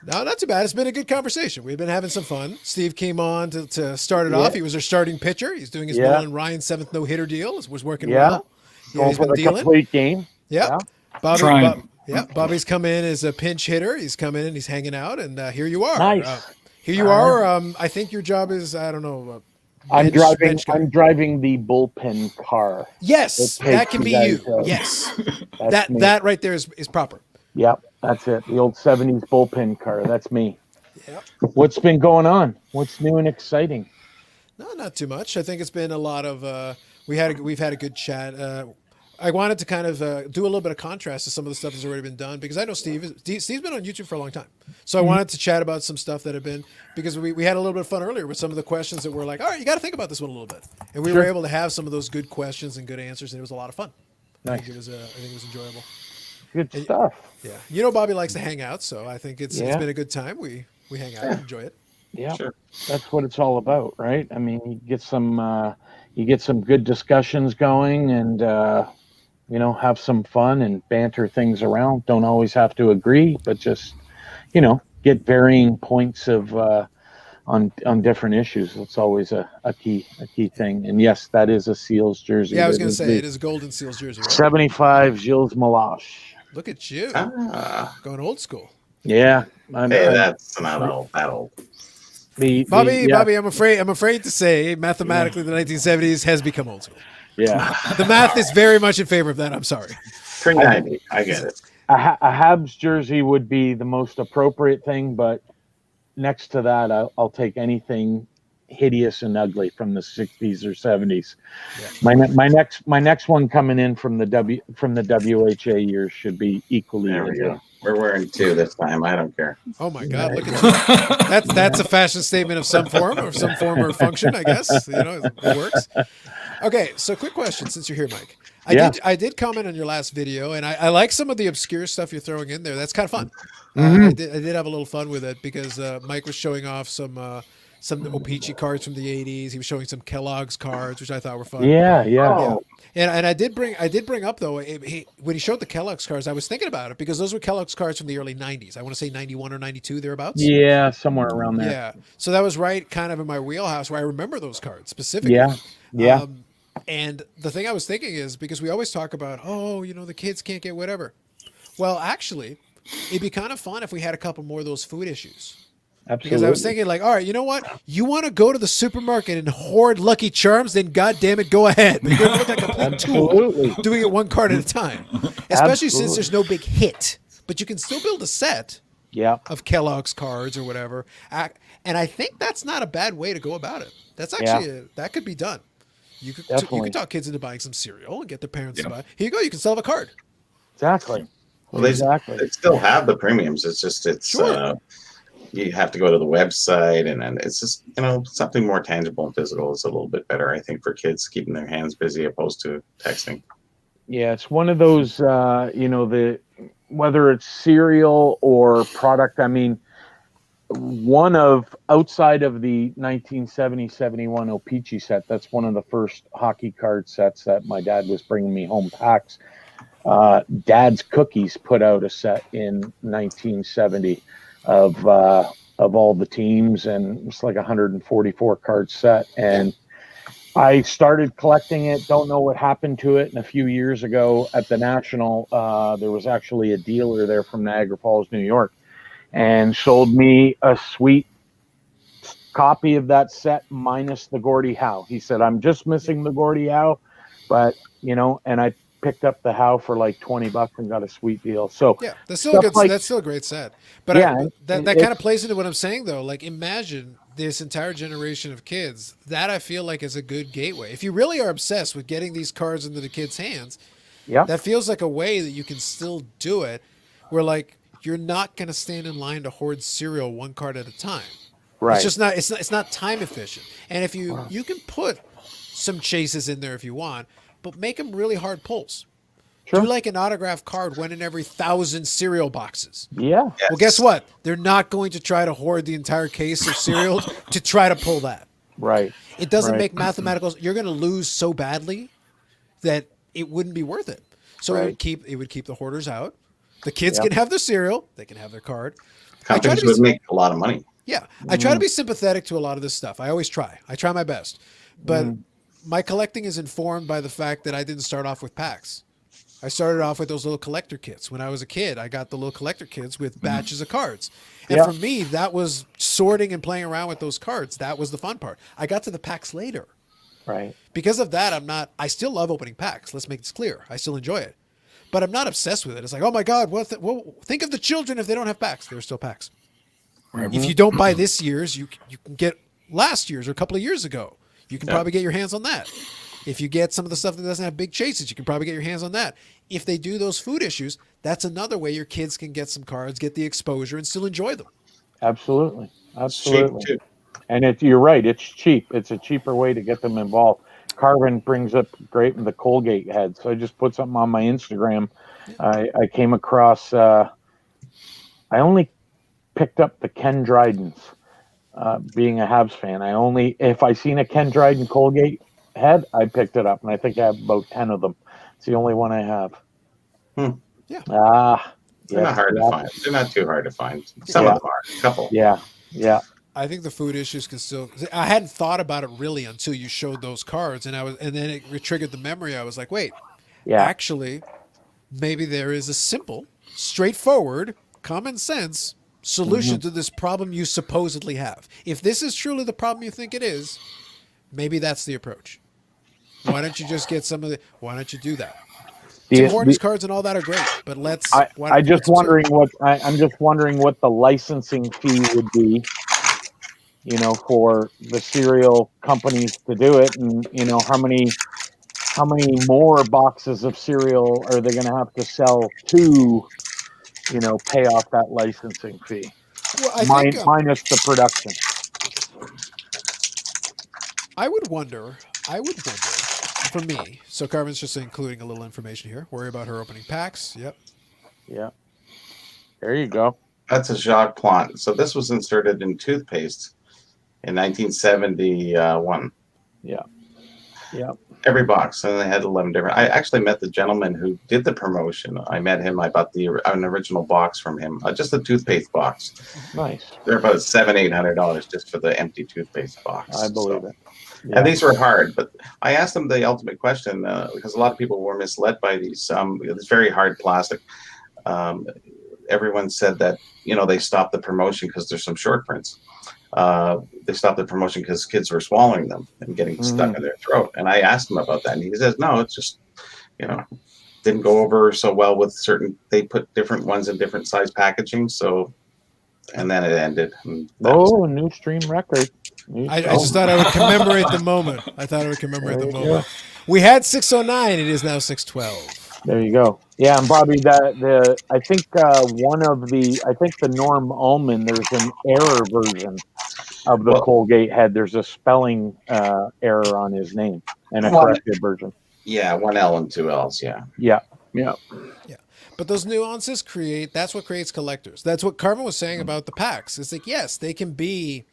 No, not too bad. It's been a good conversation. We've been having some fun. Steve came on to start it off. He was our starting pitcher. He's doing his Nolan Ryan 7th no-hitter deal. It was working well. He's been dealing. Complete game. Yeah. Bobby's come in as a pinch hitter. He's come in and he's hanging out, and here you are. Nice. Here you are. I think your job is, I don't know. I'm driving the bullpen car. Yes, that can be you. Yes, that right there is proper. Yep, that's it. The old 70s bullpen car. That's me. Yep. What's been going on? What's new and exciting? No, not too much. I think it's been a lot of. We've had a good chat. I wanted to kind of do a little bit of contrast to some of the stuff that's already been done, because I know Steve's been on YouTube for a long time. So I wanted to chat about some stuff that had been, because we had a little bit of fun earlier with some of the questions that were like, all right, you got to think about this one a little bit. And we were able to have some of those good questions and good answers, and it was a lot of fun. Nice. I think it was enjoyable. Good stuff. Yeah. You know, Bobby likes to hang out, so I think it's been a good time. We hang out and enjoy it. Yeah. Sure. That's what it's all about, right? I mean, you get some good discussions going, and have some fun and banter things around. Don't always have to agree, but just, get varying points of on different issues. That's always a key thing. And yes, that is a Seals jersey. Yeah, I was going to say it is a golden Seals jersey. Right? 75 Gilles Malache. Look at you, going old school. Yeah, that's not that old. Bobby, I'm afraid to say, mathematically, the 1970s has become old school. Yeah, the math is very much in favor of that. I'm sorry. Pre-90, I get it. A Habs jersey would be the most appropriate thing, but next to that, I'll take anything hideous and ugly from the 60s or 70s. Yeah. My next one coming in from the WHA years should be equally. There we go. We're wearing 2 this time. I don't care. Oh my God! Look at you. That's a fashion statement of some form or function, I guess. It works. Okay, so quick question, since you're here, Mike. I did comment on your last video, and I like some of the obscure stuff you're throwing in there. That's kind of fun. I did have a little fun with it, because Mike was showing off some O-Pee-Chee cards from the 80s. He was showing some Kellogg's cards, which I thought were fun. Yeah. And I did bring up, though, when he showed the Kellogg's cards, I was thinking about it, because those were Kellogg's cards from the early 90s. I want to say 91 or 92, thereabouts. Yeah, somewhere around there. Yeah. So that was right kind of in my wheelhouse, where I remember those cards specifically. Yeah. And the thing I was thinking is, because we always talk about, the kids can't get whatever. Well, actually, it'd be kind of fun if we had a couple more of those food issues. Absolutely. Because I was thinking, like, all right, you know what? You want to go to the supermarket and hoard Lucky Charms, then God damn it, go ahead. But you're going to look like a complete tool doing it one card at a time. Especially since there's no big hit. But you can still build a set of Kellogg's cards or whatever. And I think that's not a bad way to go about it. That's actually, that could be done. You could talk kids into buying some cereal and get their parents to buy. Here you go. You can sell a card. Exactly. Well, they still have the premiums. It's just you have to go to the website, and it's just something more tangible and physical is a little bit better, I think, for kids, keeping their hands busy opposed to texting. Yeah, it's one of those whether it's cereal or product. I mean, one of, outside of the 1970-71 O-Pee-Chee set, that's one of the first hockey card sets that my dad was bringing me home packs. Dad's Cookies put out a set in 1970 of all the teams, and it's like a 144 card set. And I started collecting it. Don't know what happened to it. And a few years ago at the National, there was actually a dealer there from Niagara Falls, New York, and sold me a sweet copy of that set minus the Gordie Howe. He said, I'm just missing the Gordie Howe, but and I picked up the Howe for like $20 and got a sweet deal. So yeah, that's still a good. That's still a great set. But yeah, that kind of plays into what I'm saying though. Like, imagine this entire generation of kids. That I feel like is a good gateway. If you really are obsessed with getting these cards into the kids' hands, that feels like a way that you can still do it. Where like you're not going to stand in line to hoard cereal one card at a time. Right. It's just not. It's not time efficient. And if you can put some chases in there if you want, but make them really hard pulls. Sure. Do like an autographed card one in every 1,000 cereal boxes. Yeah. Yes. Well, guess what? They're not going to try to hoard the entire case of cereal to try to pull that. Right. It doesn't make mathematical. You're going to lose so badly that it wouldn't be worth it. So it would keep the hoarders out. The kids can have their cereal. They can have their card. Companies would make a lot of money. Yeah. I try to be sympathetic to a lot of this stuff. I always try. I try my best. But my collecting is informed by the fact that I didn't start off with packs. I started off with those little collector kits. When I was a kid, I got the little collector kits with batches of cards. And for me, that was sorting and playing around with those cards. That was the fun part. I got to the packs later. Right. Because of that, I still love opening packs. Let's make this clear. I still enjoy it. But I'm not obsessed with it. It's like, oh my God, think of the children if they don't have packs. There are still packs. If you don't buy this year's, you can get last year's or a couple of years ago. You can probably get your hands on that. If you get some of the stuff that doesn't have big chases, you can probably get your hands on that. If they do those food issues, that's another way your kids can get some cards, get the exposure, and still enjoy them. Absolutely. Cheap too. And you're right. It's cheap. It's a cheaper way to get them involved. Carvin brings up great the Colgate head. So I just put something on my Instagram. I came across, I only picked up the Ken Drydens, being a Habs fan. If I seen a Ken Dryden Colgate head, I picked it up. And I think I have about 10 of them. It's the only one I have. Yeah. They're not hard to find. They're not too hard to find. Some of them are. A couple. Yeah. Yeah. I think the food issues can still. I hadn't thought about it really until you showed those cards, and then it triggered the memory. I was like, wait, actually, maybe there is a simple, straightforward, common sense solution to this problem you supposedly have. If this is truly the problem you think it is, maybe that's the approach. Why don't you just get some of the? Why don't you do that? Tim Hortons cards and all that are great, but let's. I'm just wondering what the licensing fee would be. For the cereal companies to do it, and how many more boxes of cereal are they going to have to sell to, pay off that licensing fee? Well, I think, minus the production. I would wonder, for me, so Carmen's just including a little information here. Worry about her opening packs. Yep. Yeah. There you go. That's a Jacques Plante. So this was inserted in toothpaste in 1971. Yeah. Yeah. Every box. And they had 11 different. I actually met the gentleman who did the promotion. I met him. I bought an original box from him. Just a toothpaste box. Nice. They're about $700-800 just for the empty toothpaste box. I believe it. Yeah. And these were hard, but I asked them the ultimate question because a lot of people were misled by these. It's very hard plastic. Everyone said that, they stopped the promotion because there's some short prints. They stopped the promotion because kids were swallowing them and getting stuck in their throat. And I asked him about that, and he says, no, it's just, didn't go over so well with they put different ones in different size packaging. So, and then it ended. A new stream record. I just thought I would commemorate the moment. We had 609. It is now 612. There you go. Yeah, and Bobby, I think the Norm Ullman, there's an error version of the Colgate head. There's a spelling error on his name and a corrected version. Yeah, 1 L and 2 L's. Yeah. Yeah. Yeah. Yeah. But those nuances that's what creates collectors. That's what Carmen was saying about the packs. It's like, yes, they can be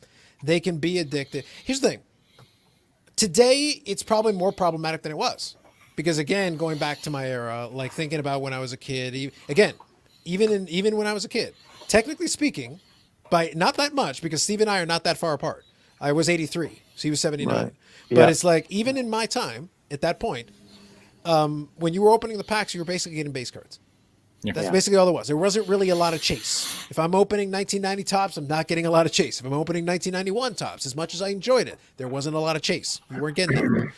addicted. Here's the thing. Today, it's probably more problematic than it was. Because again, going back to my era, like thinking about when I was a kid, even when I was a kid, technically speaking, by not that much, because Steve and I are not that far apart. I was 83, so he was 79. Right. But Yeah. it's like, even in my time, at that point, when you were opening the packs, you were basically getting base cards. That's basically all there was. There wasn't really a lot of chase. If I'm opening 1990 tops, I'm not getting a lot of chase. If I'm opening 1991 tops, as much as I enjoyed it, there wasn't a lot of chase. You weren't getting it.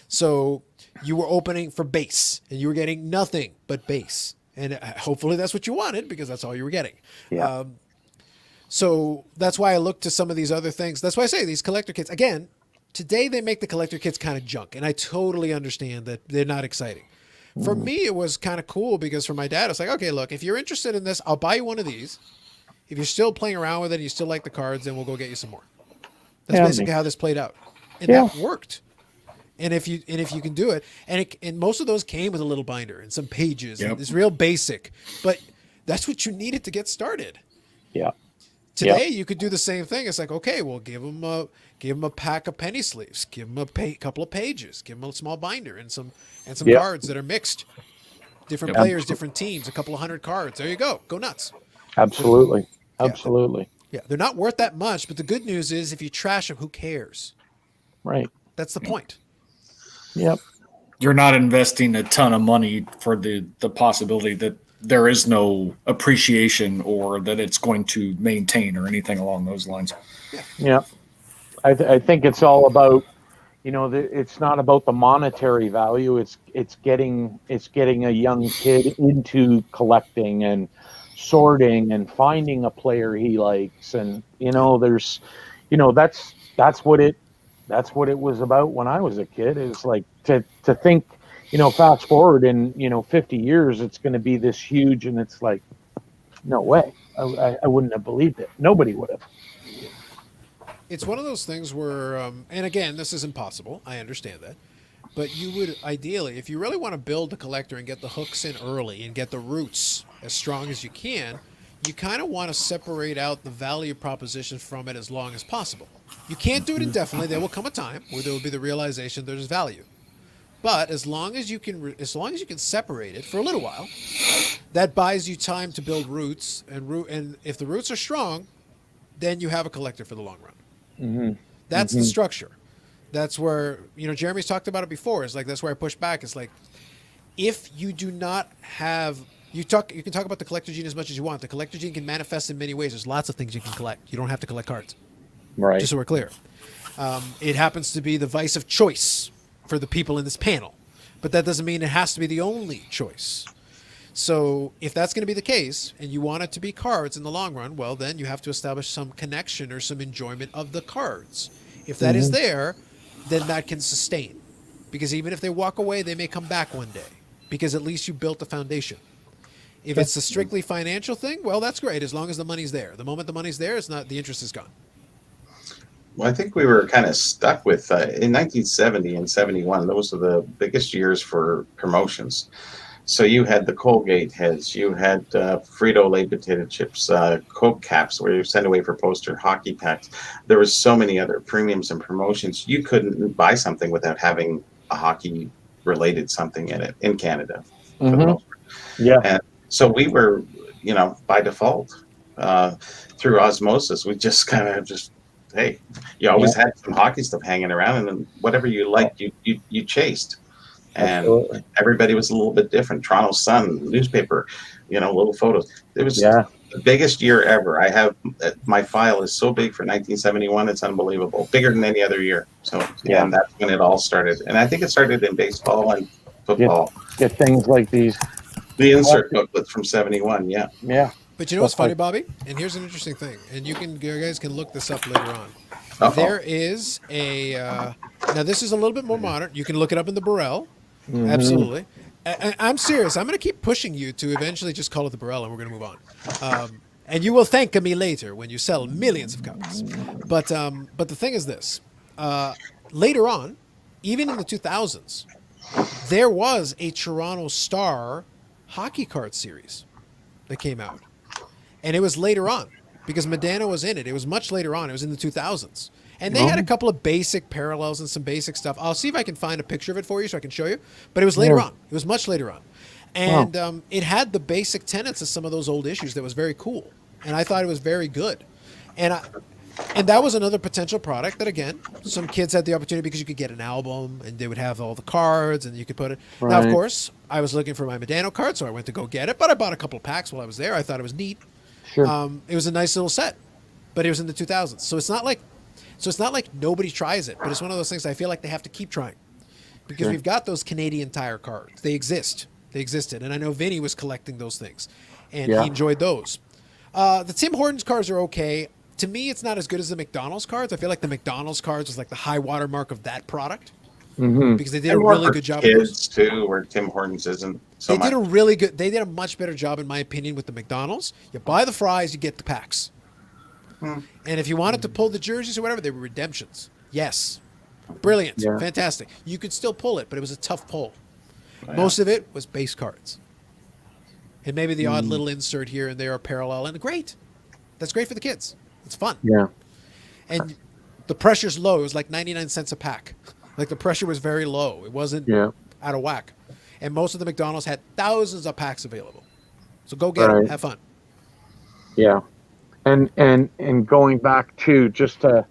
So you were opening for base, and you were getting nothing but base. And hopefully that's what you wanted, because that's all you were getting. Yeah. So that's why I look to some of these other things. That's why I say these collector kits. Again, today they make the collector kits kind of junk, and I totally understand that they're not exciting. For me, it was kind of cool, because for my dad, it's like, okay, look, if you're interested in this, I'll buy you one of these. If you're still playing around with it and you still like the cards, then we'll go get you some more. That's basically how this played out. And that worked. And if you can do it, and most of those came with a little binder and some pages. Yep. And it's real basic, but that's what you needed to get started. Yeah. Today you could do the same thing. It's like, okay, well, give them a pack of penny sleeves, give them a couple of pages, give them a small binder and some cards that are mixed, different players, different teams, a couple of 100 cards. There you go. Go nuts. Absolutely. Absolutely. Yeah, they're not worth that much, but the good news is if you trash them, who cares? Right. That's the point. Yep. You're not investing a ton of money for the possibility that there is no appreciation or that it's going to maintain or anything along those lines. Yeah. I think it's all about, it's not about the monetary value. It's getting a young kid into collecting and sorting and finding a player he likes. And, there's, that's what it was about when I was a kid. It's like to think, fast forward in, 50 years, it's going to be this huge. And it's like, no way. I wouldn't have believed it. Nobody would have. It's one of those things where, and again, this is impossible. I understand that. But you would ideally, if you really want to build a collector and get the hooks in early and get the roots as strong as you can, you kind of want to separate out the value proposition from it as long as possible. You can't do it indefinitely. There will come a time where there will be the realization there's value. But as long as you can separate it for a little while, that buys you time to build roots, and if the roots are strong, then you have a collector for the long run. Mm-hmm. That's the structure. That's where, Jeremy's talked about it before. It's like, that's where I push back. It's like, if you do not have, you can talk about the collector gene as much as you want. The collector gene can manifest in many ways. There's lots of things you can collect. You don't have to collect cards. Right. Just so we're clear. It happens to be the vice of choice for the people in this panel, but that doesn't mean it has to be the only choice. So if that's going to be the case and you want it to be cards in the long run, well, then you have to establish some connection or some enjoyment of the cards. If that is there, then that can sustain, because even if they walk away, they may come back one day, because at least you built the foundation. If it's a strictly financial thing, well, that's great, as long as the money's there. The moment the money's there, the interest is gone. Well, I think we were kind of stuck with in 1970 and 71. Those are the biggest years for promotions. So you had the Colgate heads, you had Frito-Lay potato chips, Coke caps, where you send away for poster, hockey packs. There was so many other premiums and promotions. You couldn't buy something without having a hockey-related something in it in Canada. For the most part. Yeah. And so we were, by default, through osmosis, we just kind of hey, you always had some hockey stuff hanging around, and then whatever you liked, you chased. And Absolutely. everybody was a little bit different. Toronto Sun newspaper, little photos. It was the biggest year ever. I have my file is so big for 1971. It's unbelievable, bigger than any other year. So and that's when it all started. And I think it started in baseball and football. Get things like these. The insert booklets from 71. Yeah. Yeah. But you know what's funny, Bobby? And here's an interesting thing, and you guys can look this up later on. There is a now this is a little bit more modern. You can look it up in the Burrell. Absolutely. I'm serious. I'm going to keep pushing you to eventually just call it the Burrell, and we're going to move on. And you will thank me later when you sell millions of copies. But the thing is this: later on, even in the 2000s, there was a Toronto Star hockey card series that came out. And it was later on because Medano was in it. It was much later on. It was in the 2000s. And they had a couple of basic parallels and some basic stuff. I'll see if I can find a picture of it for you so I can show you. But it was later on. It was much later on. And it had the basic tenets of some of those old issues that was very cool. And I thought it was very good. And that was another potential product that, again, some kids had the opportunity because you could get an album and they would have all the cards and you could put it. Right. Now, of course, I was looking for my Medano card, so I went to go get it. But I bought a couple of packs while I was there. I thought it was neat. Sure. It was a nice little set, but it was in the 2000s. So it's not like nobody tries it, but it's one of those things I feel like they have to keep trying because we've got those Canadian Tire cards. They exist. They existed. And I know Vinny was collecting those things and he enjoyed those. The Tim Hortons cards are okay. To me, it's not as good as the McDonald's cards. I feel like the McDonald's cards was like the high watermark of that product because they did a really good job. Kids too, where Tim Hortons isn't so much. They did a much better job, in my opinion, with the McDonald's. You buy the fries, you get the packs. And if you wanted to pull the jerseys or whatever, they were redemptions. Yes. Brilliant. Yeah. Fantastic. You could still pull it, but it was a tough pull. Yeah. Most of it was base cards. And maybe the odd little insert here and there are parallel. And great. That's great for the kids. It's fun. Yeah. And the pressure's low. It was like 99 cents a pack. Like the pressure was very low. It wasn't out of whack. And most of the McDonald's had thousands of packs available. So go get them. Have fun. Yeah. And going back to just to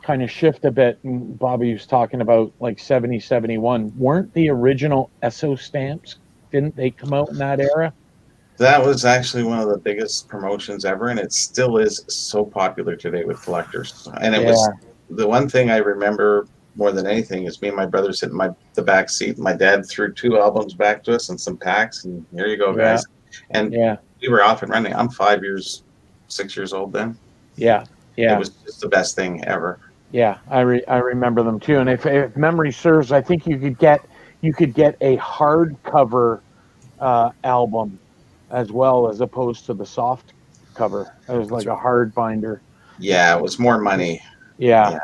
kind of shift a bit, and Bobby was talking about like 70, 71. Weren't the original ESO stamps, didn't they come out in that era? That was actually one of the biggest promotions ever, and it still is so popular today with collectors. And it was the one thing I remember more than anything is me and my brother sitting in the back seat. My dad threw 2 albums back to us and some packs, and here you go, guys. And we were off and running. I'm 6 years old then. Yeah. It was just the best thing ever. Yeah, I remember them too. And if memory serves, I think you could get a hardcover album as well as opposed to the soft cover. It was like a hard binder. Yeah, it was more money. Yeah.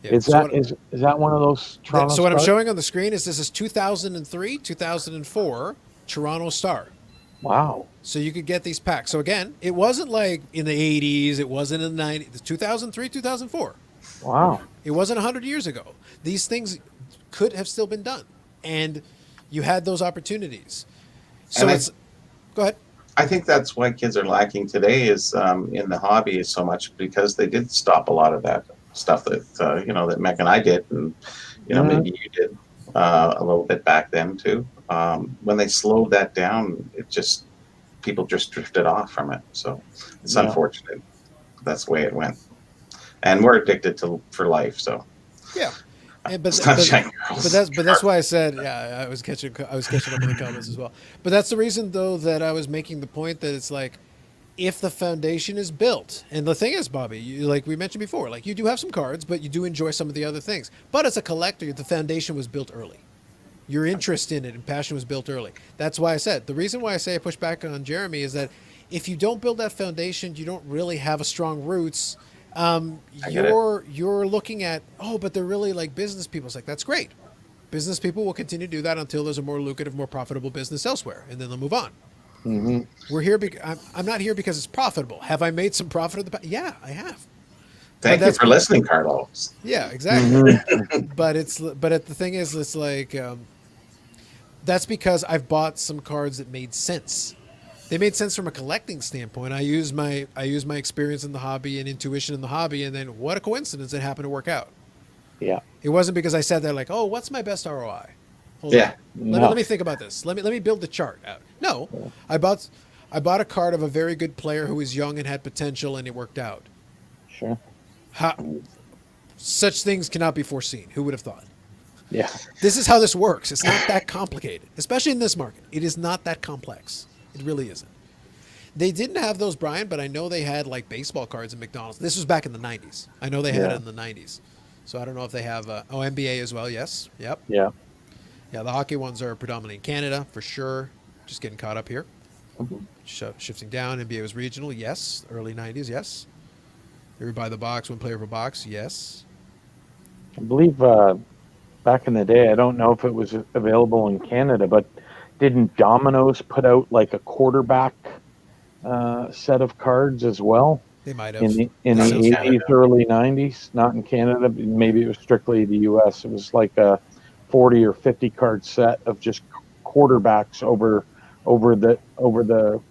Yeah. Is that one of those Toronto So what I'm Stars? showing on the screen is this is 2003, 2004 Toronto Star. Wow. So you could get these packs. So again, it wasn't like in the 80s. It wasn't in the 90s. 2003, 2004. Wow. It wasn't 100 years ago. These could have still been done. And you had those opportunities. So go ahead. I think that's why kids are lacking today is in the hobby is so much because they did stop a lot of that stuff that, that Mec and I did. And, maybe you did a little bit back then too. When they slowed that down, people just drifted off from it. So it's unfortunate. That's the way it went. And we're addicted for life. So yeah. But that's why I said I was catching up on the comments as well. But that's the reason though that I was making the point that it's like if the foundation is built, and the thing is, Bobby, like we mentioned before, like you do have some cards, but you do enjoy some of the other things. But as a collector, the foundation was built early. Your interest in it and passion was built early. That's why I said the reason why I say I push back on Jeremy is that if you don't build that foundation, you don't really have a strong roots. You're looking at, but they're really like business people. It's like, that's great. Business people will continue to do that until there's a more lucrative, more profitable business elsewhere, and then they'll move on. Mm-hmm. We're here. I'm not here because it's profitable. Have I made some profit? Yeah, I have. Thank you for listening, Carlos. Yeah, exactly. But the thing is, it's like, that's because I've bought some cards that made sense. They made sense from a collecting standpoint. I use my experience in the hobby and intuition in the hobby, and then what a coincidence it happened to work out. Yeah. It wasn't because I sat there like, what's my best ROI? Let me think about this. Let me build the chart out. No, I bought a card of a very good player who was young and had potential, and it worked out. Sure. Such things cannot be foreseen. Who would have thought? Yeah. This is how this works. It's not that complicated, especially in this market. It is not that complex. It really isn't. They didn't have those, Brian, but I know they had like baseball cards in McDonald's. This was back in the 90s. I know they had it in the 90s. So I don't know if they have NBA as well. Yes. Yep. Yeah. Yeah, the hockey ones are predominantly in Canada for sure. Just getting caught up here. Shifting down. NBA was regional. Yes. Early 90s. Yes. Every by the box, one player per box. Yes. I believe back in the day, I don't know if it was available in Canada, but didn't Domino's put out like a quarterback set of cards as well They might have. in the Not in 80s, Canada. early 90s? Not in Canada. Maybe it was strictly the U.S. It was like a 40 or 50 card set of just quarterbacks over the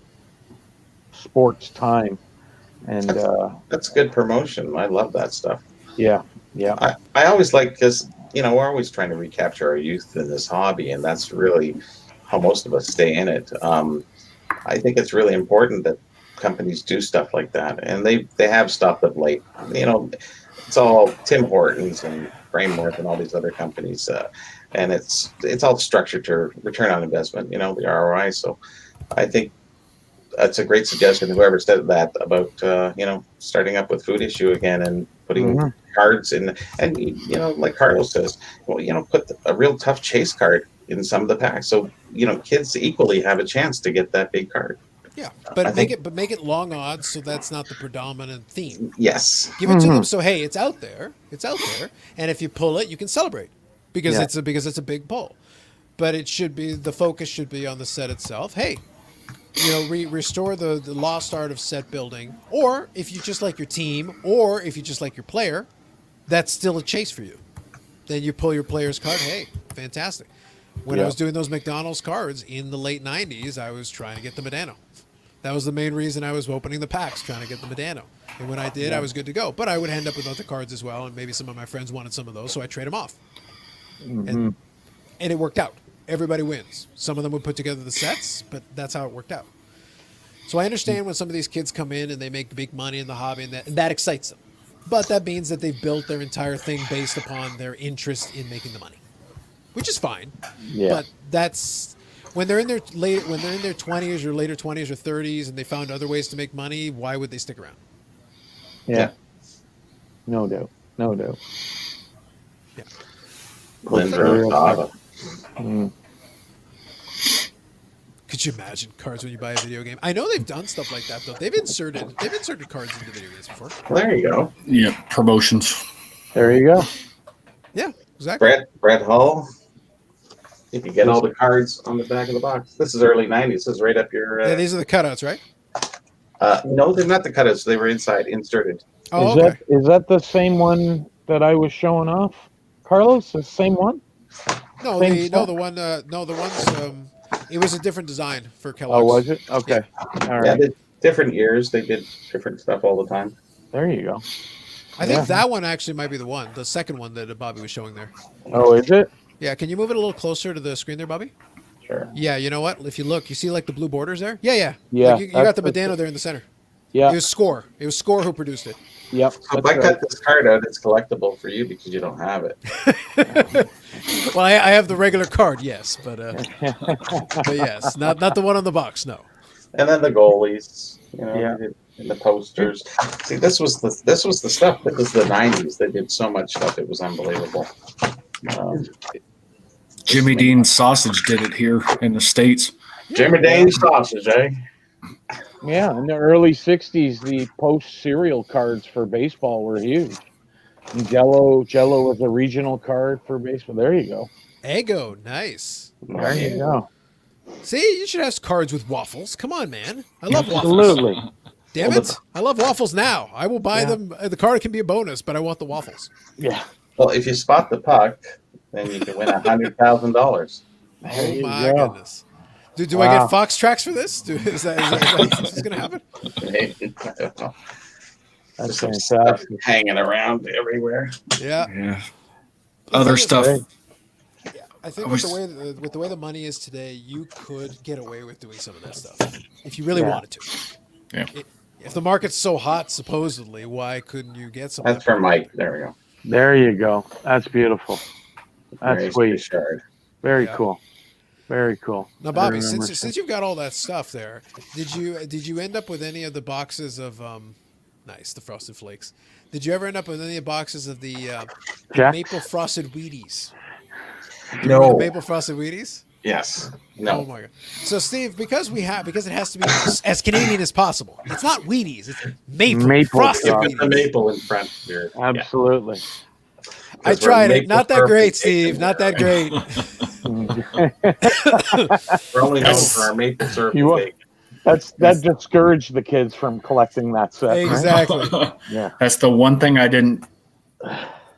sports time, and That's good promotion. I love that stuff. yeah. I always like, because we're always trying to recapture our youth in this hobby, and that's really how most of us stay in it. I think it's really important that companies do stuff like that, and they have stopped of late. It's all Tim Hortons and Framework and all these other companies, and it's all structured to return on investment. The ROI. So I think that's a great suggestion. Whoever said that about starting up with Food Issue again and putting cards in, and like Carlos says, put a real tough chase card in some of the packs, so kids equally have a chance to get that big card. Yeah, but make it long odds, so that's not the predominant theme. Yes, Give it to them, so hey, it's out there, and if you pull it, you can celebrate because it's a big pull. But the focus should be on the set itself. Hey, restore the lost art of set building, or if you just like your team, or if you just like your player, that's still a chase for you. Then you pull your player's card. Hey, fantastic. When I was doing those McDonald's cards in the late 90s, I was trying to get the Medano. That was the main reason I was opening the packs, trying to get the Medano. And when I did, I was good to go. But I would end up with other cards as well, and maybe some of my friends wanted some of those, so I trade them off. And it worked out. Everybody wins. Some of them would put together the sets, but that's how it worked out. So I understand when some of these kids come in and they make big money in the hobby, and that excites them. But that means that they've built their entire thing based upon their interest in making the money, which is fine. Yeah. But that's when they're in their 20s or later 20s or 30s and they found other ways to make money. Why would they stick around? Yeah. No doubt. Yeah. Linda. Could you imagine cards when you buy a video game? I know they've done stuff like that though. They've inserted cards into video games before. There you go. Yeah, promotions. There you go. Yeah, exactly. Brett Hull. You can get all the cards on the back of the box. This is early 90s. This is right up your... Yeah, these are the cutouts, right? No, they're not the cutouts. They were inside, inserted. Oh, okay. Is that the same one that I was showing off, Carlos? The same one? No, Same stuff? the ones. It was a different design for Kellogg's. Oh, was it? Okay. All Yeah, right. different years. They did different stuff all the time. There you go. I think that one actually might be the second one that Bobby was showing there. Oh, is it? Yeah, can you move it a little closer to the screen there, Bobby? Sure. Yeah, you know what? If you look, you see like the blue borders there? Yeah. Yeah, Like you got the that's- Medano there in the center. Yeah. It was Score. It was Score who produced it. Yep. So if I cut this card out, it's collectible for you because you don't have it. Well, I have the regular card, yes, but yes, not the one on the box, no. And then the goalies, Yeah. and the posters. See, this was the stuff. That was the 90s. They did so much stuff. It was unbelievable. Jimmy Dean Sausage did it here in the States. Jimmy Dean sausage, eh? Yeah, in the early 60s, the post serial cards for baseball were huge. And Jello was a regional card for baseball. There you go. Eggo, nice. There you go. See, you should have cards with waffles. Come on, man. I love waffles. Absolutely. Damn it. I love waffles now. I will buy them. The card can be a bonus, but I want the waffles. Yeah. Well, if you spot the puck, then you can win $100,000. Oh, you my go. goodness. Do I get Fox tracks for this? Is that what's going to happen? That's Some stuff fantastic. hanging around everywhere. Yeah. Yeah. Other stuff. I think with the way the money is today, you could get away with doing some of that stuff if you really wanted to. Yeah. If the market's so hot, supposedly, why couldn't you get some? That's for Mike. There we go. There you go. That's beautiful. That's Very sweet. shard. Very Yeah. cool. Very cool. Now, I Bobby, remember since you've got all that stuff there, did you end up with any of the boxes of the Frosted Flakes? Did you ever end up with any of the boxes of the Jack? Maple Frosted Wheaties? No. The Maple Frosted Wheaties? Yes. Oh No. my god! So Steve, because it has to be as Canadian as possible. It's not Wheaties. It's Maple Frosted Frosted. Put the Wheaties. maple in front here. Absolutely. I Because we're tried it. maple Not that perfect great, Steve. bacon Not that there. great. We're only known for our maple syrup You and are- bacon. that discouraged the kids from collecting that set. Right? Exactly. Yeah. That's the one thing I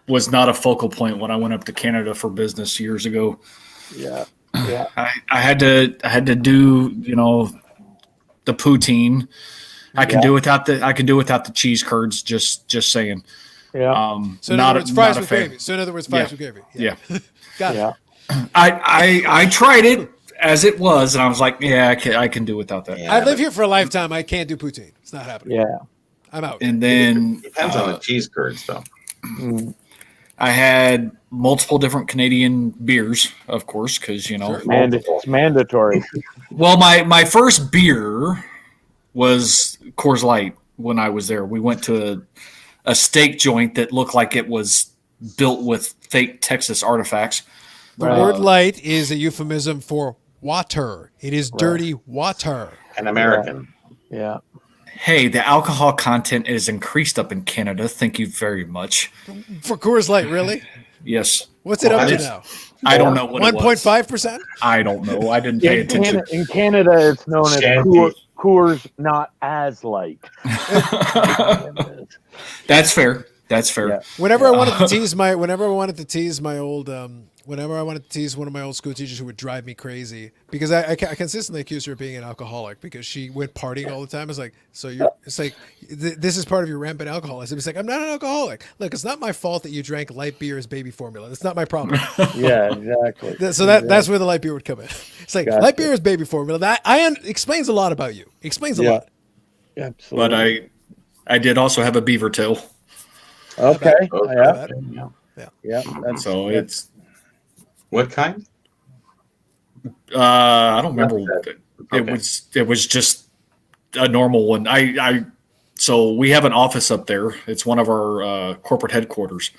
was not a focal point when I went up to Canada for business years ago. Yeah. Yeah. I had to do, the poutine. I can do without the cheese curds. Just saying. Yeah. So in other words, fries with gravy. Yeah. With gravy. Yeah. Got it. Yeah. I tried it as it was, and I was like, yeah, I can do without that. Yeah, I live here for a lifetime. I can't do poutine. It's not happening. Yeah. I'm out. And then Depends on the cheese curds, though. I had multiple different Canadian beers, of course, because Sure. It's mandatory. Well, my first beer was Coors Light when I was there. We went to a steak joint that looked like it was built with fake Texas artifacts. The word light is a euphemism for water. It is dirty water. An American. Yeah. Hey, the alcohol content is increased up in Canada. Thank you very much. For Coors Light, really? Yes. What's it up to it's- now? I don't know what it was. 1.5%? I don't know. I didn't pay attention. In Canada, it's known as Shanty. Coors Not As Light. That's fair. That's fair. Yeah. Whenever I wanted to tease my one of my old school teachers who would drive me crazy because I consistently accused her of being an alcoholic because she went partying all the time. It's like, this is part of your rampant alcoholism. It's like, I'm not an alcoholic. Look, it's not my fault that you drank light beer as baby formula. That's not my problem. Yeah, exactly. So that's where the light beer would come in. It's like, Gotcha. light beer is baby formula. That explains a lot about you. Explains a Yeah. lot. Absolutely. But I did also have a beaver tail. Okay. Okay. Yeah. Yeah. Yeah. That's So it's What kind? I don't remember. Okay. It was just a normal one. So we have an office up there. It's one of our corporate headquarters.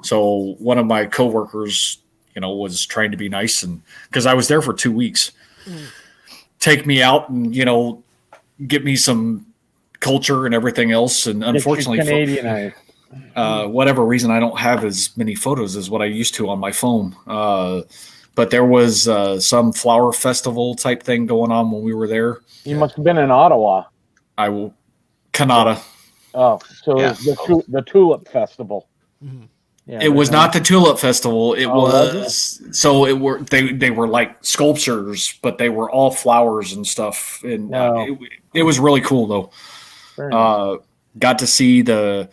So one of my coworkers, was trying to be nice, and because I was there for 2 weeks, take me out and get me some culture and everything else. And unfortunately, Canadian. whatever reason, I don't have as many photos as what I used to on my phone. But there was some flower festival type thing going on when we were there. You must have been in Ottawa. Canada. Oh, so Yeah. the Tulip Festival. Mm-hmm. Yeah, It was not the Tulip Festival. It was they were like sculptures, but they were all flowers and stuff. And No. it was really cool though. Very nice. Got to see the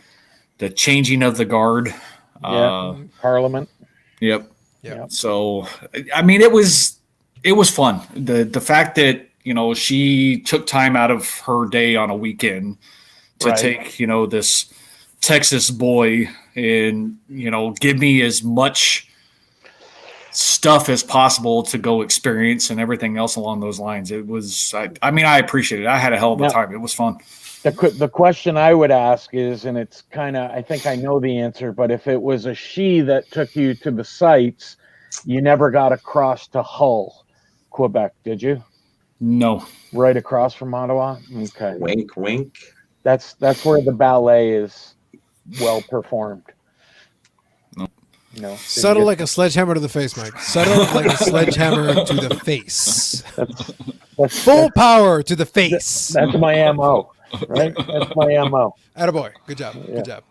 changing of the guard. Parliament. Yep. Yeah. So, I mean, it was fun. The fact that she took time out of her day on a weekend to Right. take this Texas boy and give me as much stuff as possible to go experience and everything else along those lines. It was. I appreciate it. I had a hell of a time. It was fun. The question I would ask is, and it's kind of, I think I know the answer, but if it was a she that took you to the sites, you never got across to Hull, Quebec, did you? No. Right across from Ottawa? Okay. Wink, wink. That's where the ballet is well performed. No. Subtle like a sledgehammer to the face, Mike. Subtle like a sledgehammer to the face. That's Full power to the face. That's my MO, right? That's my MO. Attaboy. Good job. Yeah. Good job.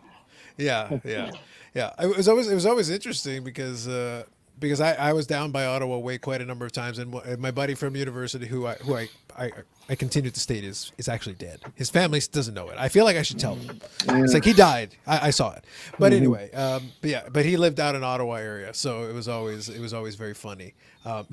Yeah. It was always interesting because I was down by Ottawa way quite a number of times, and my buddy from university who I continue to state is actually dead. His family doesn't know it. I feel like I should tell them. It's like he died. I saw it. But anyway, but he lived out in Ottawa area, so it was always very funny.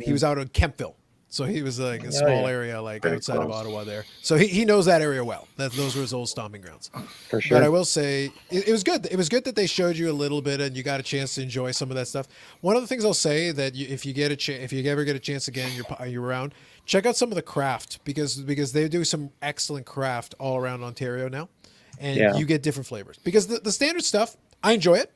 He was out in Kempville. So he was like a small area, like Very outside of close. Ottawa there. So he knows that area well. Those were his old stomping grounds. For sure. But I will say it was good. It was good that they showed you a little bit and you got a chance to enjoy some of that stuff. One of the things I'll say that if you ever get a chance again, you're around, check out some of the craft because they do some excellent craft all around Ontario now, and you get different flavors. Because the standard stuff, I enjoy it,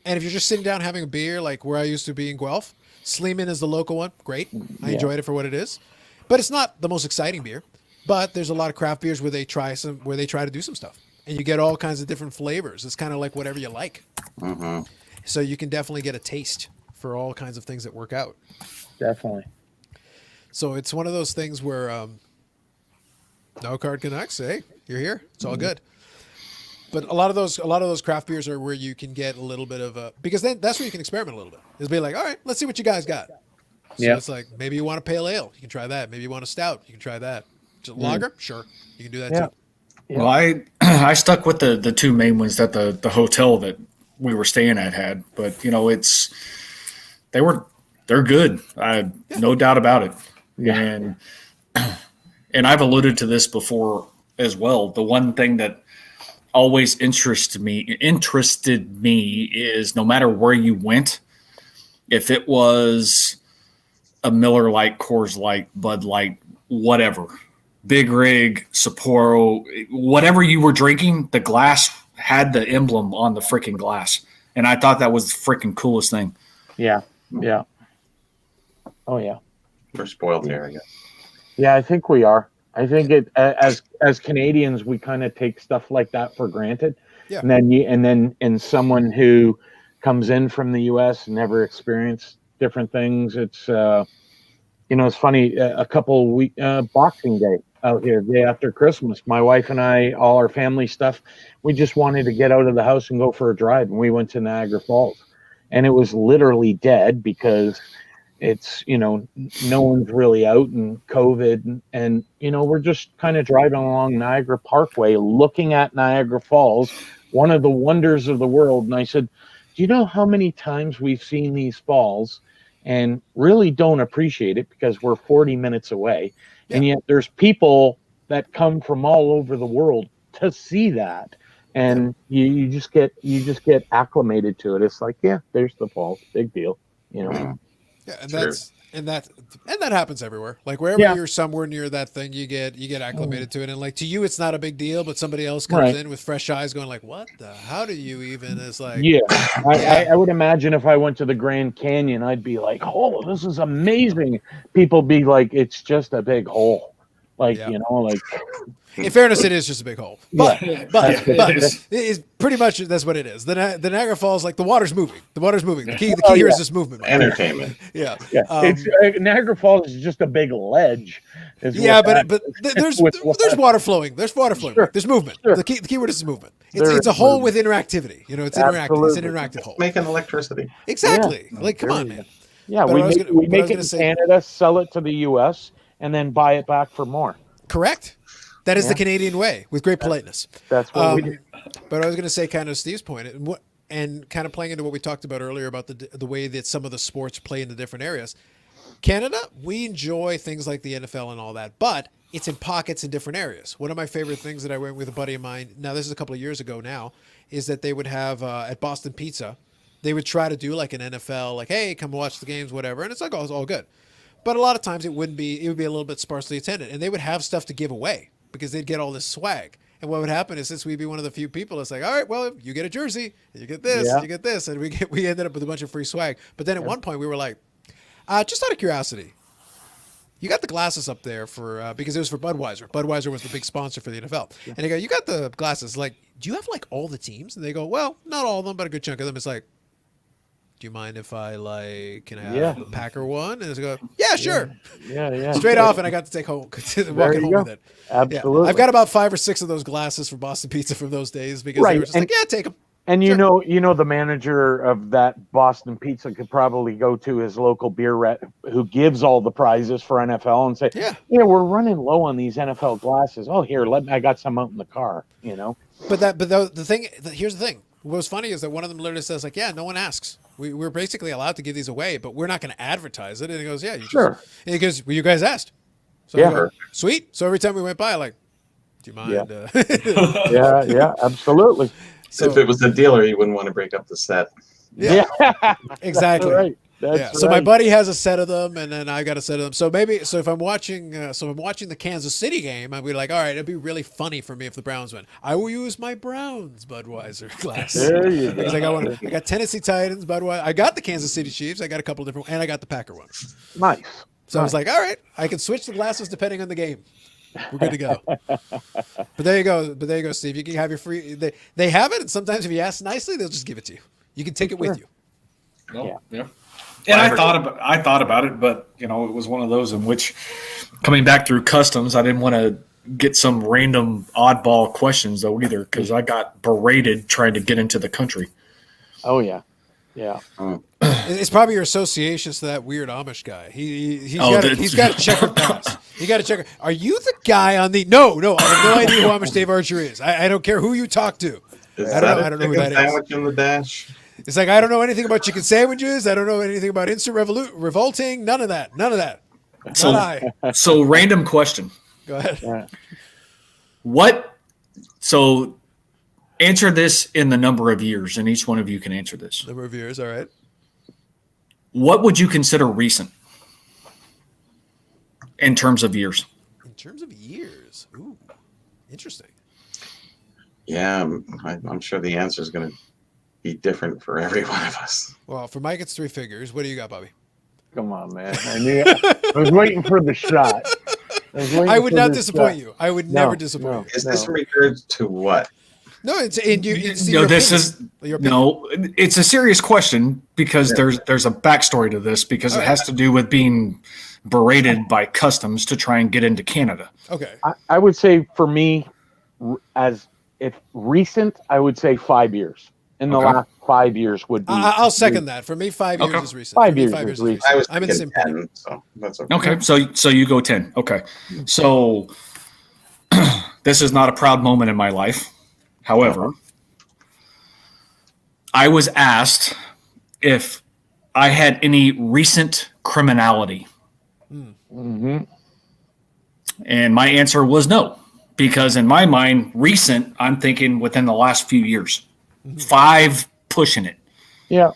and if you're just sitting down having a beer like where I used to be in Guelph, Sleeman is the local one. Great, I enjoyed it for what it is, but it's not the most exciting beer. But there's a lot of craft beers where they try to do some stuff, and you get all kinds of different flavors. It's kind of like whatever you like. Mm-hmm. So you can definitely get a taste for all kinds of things that work out. Definitely. So it's one of those things where no card connects. Hey, you're here. It's all good. But a lot of those craft beers are where you can get a little bit of a, because then that's where you can experiment a little bit. Is be like, all right, let's see what you guys got. So it's like, maybe you want a pale ale, you can try that. Maybe you want a stout, you can try that. Just lager, sure, you can do that too. Yeah. Well, I stuck with the two main ones that the hotel that we were staying at had, but they're good. No doubt about it. Yeah. And I've alluded to this before as well. The one thing that always interested me is no matter where you went, if it was a Miller Lite, Coors Light, Bud Light, whatever, Big Rig, Sapporo, whatever you were drinking, the glass had the emblem on the freaking glass. And I thought that was the freaking coolest thing. Yeah. Yeah. Oh yeah. We're spoiled here, I guess. Yeah, I think we are. I think as Canadians, we kind of take stuff like that for granted. Yeah. And then someone who comes in from the U.S. and never experienced different things, it's it's funny. A couple week Boxing Day out here, day after Christmas, my wife and I, all our family stuff, we just wanted to get out of the house and go for a drive, and we went to Niagara Falls, and it was literally dead because it's no one's really out and COVID, and we're just kind of driving along Niagara Parkway looking at Niagara Falls, one of the wonders of the world. And I said, do you know how many times we've seen these falls and really don't appreciate it because we're 40 minutes away? Yeah. And yet there's people that come from all over the world to see that, and you just get acclimated to it. It's like, yeah, there's the falls, big deal. Yeah, and that happens everywhere. Like wherever you're somewhere near that thing, you get acclimated to it, and like to you, it's not a big deal, but somebody else comes in with fresh eyes, going like, "What the? How do you even?" It's like, I would imagine if I went to the Grand Canyon, I'd be like, "Oh, this is amazing." People be like, "It's just a big hole," like like. In fairness, it is just a big hole, but it's pretty much that's what it is. The Niagara Falls, like the water's moving. The water's moving. The key here is this movement. Right? Entertainment. Yeah. Niagara Falls is just a big ledge. But there's water flowing. There's water flowing. Sure. There's movement. Sure. The key word is movement. It's a hole with interactivity. It's interactive. It's an interactive hole. Making electricity. Exactly. Yeah. Like, come on, man. Yeah, we make it in Canada, sell it to the U.S., and then buy it back for more. Correct. That is the Canadian way, with great politeness. That's what we do. But I was going to say, kind of Steve's point, and kind of playing into what we talked about earlier about the way that some of the sports play into different areas. Canada, we enjoy things like the NFL and all that, but it's in pockets in different areas. One of my favorite things that I went with a buddy of mine, now this is a couple of years ago now, is that they would have at Boston Pizza, they would try to do like an NFL, like, hey, come watch the games, whatever, and it's like, oh, it's all good. But a lot of times it would be a little bit sparsely attended, and they would have stuff to give away, because they'd get all this swag. And what would happen is, since we'd be one of the few people, it's like, all right, well, you get a jersey, you get this, you get this. And we ended up with a bunch of free swag. But then at one point we were like, just out of curiosity, you got the glasses up there for, because it was for Budweiser. Budweiser was the big sponsor for the NFL. Yeah. And they go, you got the glasses. Like, do you have like all the teams? And they go, well, not all of them, but a good chunk of them. It's like, do you mind if I can I have the Packer one? And I go, yeah, sure. Yeah. Straight off, and I got to take home, walking home with it. Absolutely. Yeah. I've got about 5 or 6 of those glasses for Boston Pizza from those days, because they were just like, yeah, take them. And you know, the manager of that Boston Pizza could probably go to his local beer rep who gives all the prizes for NFL and say, yeah, we're running low on these NFL glasses. Oh, here, I got some out in the car. But the thing, here's the thing. What was funny is that one of them literally says, like, yeah, no one asks. We're basically allowed to give these away, but we're not going to advertise it. And he goes, yeah, sure. And he goes, well, you guys asked. So I go, sweet. So every time we went by, like, do you mind? Yeah, absolutely. So, if it was the dealer, he wouldn't want to break up the set. Yeah. Exactly. That's right. So my buddy has a set of them, and then I got a set of them. So if I'm watching, the Kansas City game, I'd be like, all right, it'd be really funny for me if the Browns win. I will use my Browns Budweiser glass. There you go. Because I got Tennessee Titans Budweiser. I got the Kansas City Chiefs. I got a couple of different, and I got the Packer one. Nice. So I was like, all right, I can switch the glasses depending on the game. We're good to go. But there you go, Steve. You can have your free. They have it, and sometimes if you ask nicely, they'll just give it to you. You can take it with you. Yeah. And I thought about it, but it was one of those in which coming back through customs, I didn't want to get some random oddball questions though either, because I got berated trying to get into the country. Oh yeah. Yeah. It's probably your associations to that weird Amish guy. He's got a checkered past. You got to check. Are you the guy on the? No. I have no idea who Amish Dave Archer is. I don't care who you talk to. I don't know who that is. Sandwich in the dash. It's like I don't know anything about chicken sandwiches. I don't know anything about instant revolting. None of that. So random question. Go ahead. What? So answer this in the number of years, and each one of you can answer this. Number of years. All right. What would you consider recent in terms of years? In terms of years. Ooh, interesting. Yeah, I'm sure the answer is going to be different for every one of us. Well, for Mike, it's 3 figures. What do you got, Bobby? Come on, man. I was waiting for the shot. I would not disappoint you. I would never disappoint you. Is this in regards to what? No, it's in you. It's it's a serious question because there's a backstory to this because it has to do with being berated by customs to try and get into Canada. Okay. I would say for me, as if recent, I would say 5 years. In the last 5 years would be. I'll second that. For me, 5 years is recent. 5 years is recent. I was I'm in the same 10, so that's okay. Okay, so you go 10. Okay, so this is not a proud moment in my life. However, I was asked if I had any recent criminality. Mm-hmm. And my answer was no, because in my mind, recent, I'm thinking within the last few years, 5 pushing it. Yeah.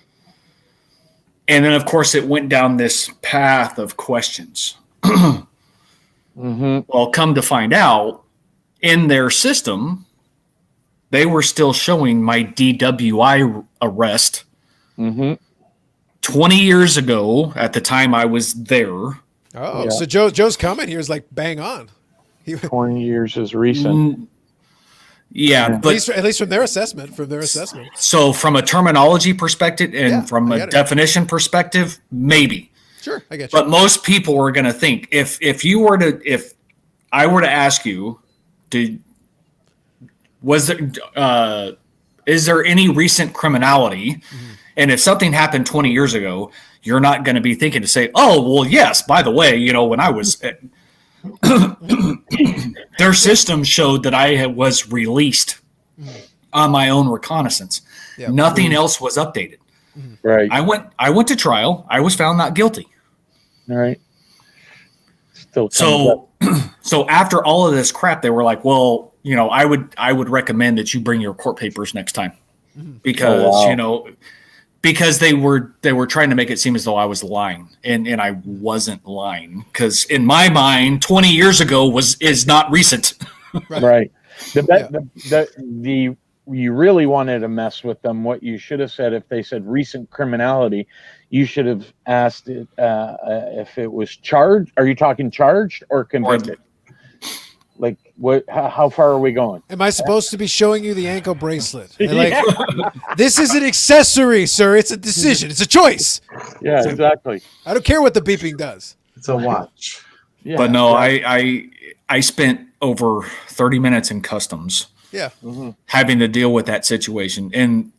And then, of course, it went down this path of questions. Well, come to find out, in their system, they were still showing my DWI arrest 20 years ago at the time I was there. Oh, so Joe's comment here is like bang on. 20 years is recent. Yeah, but at least from their assessment. So from a terminology perspective and from a definition perspective, maybe. Sure, I get you. But most people are going to think if I were to ask you, is there any recent criminality? And if something happened 20 years ago, you're not going to be thinking to say, oh, well, yes, by the way, when I was their system showed that I was released on my own reconnaissance. Yep. Nothing else was updated. Right. I went to trial. I was found not guilty. All right. So after all of this crap, they were like, well, I would recommend that you bring your court papers next time because, because they were trying to make it seem as though I was lying and I wasn't lying because in my mind, 20 years ago is not recent. Right. You really wanted to mess with them. What you should have said if they said recent criminality, you should have asked it, if it was charged. Are you talking charged or convicted? Like what? How far are we going? Am I supposed to be showing you the ankle bracelet? This is an accessory, sir. It's a decision. It's a choice. Yeah, exactly. I don't care what the beeping does. It's a watch. Yeah, but no, I spent over 30 minutes in customs. Yeah. Having to deal with that situation and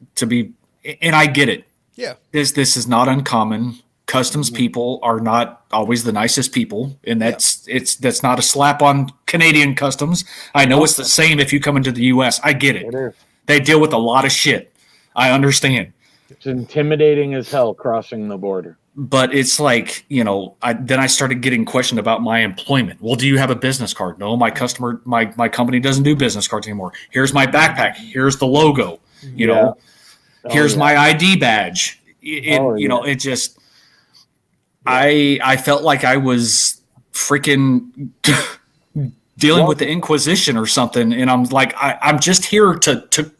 I get it. Yeah. This is not uncommon. Customs people are not always the nicest people, and that's not a slap on Canadian customs. I know it's the same if you come into the U.S. I get it. They deal with a lot of shit. I understand. It's intimidating as hell crossing the border. But it's like, then I started getting questioned about my employment. Well, do you have a business card? No, my company doesn't do business cards anymore. Here's my backpack. Here's the logo. Here's my ID badge. It just. I felt like I was freaking dealing with the Inquisition or something, and I'm like, I'm just here to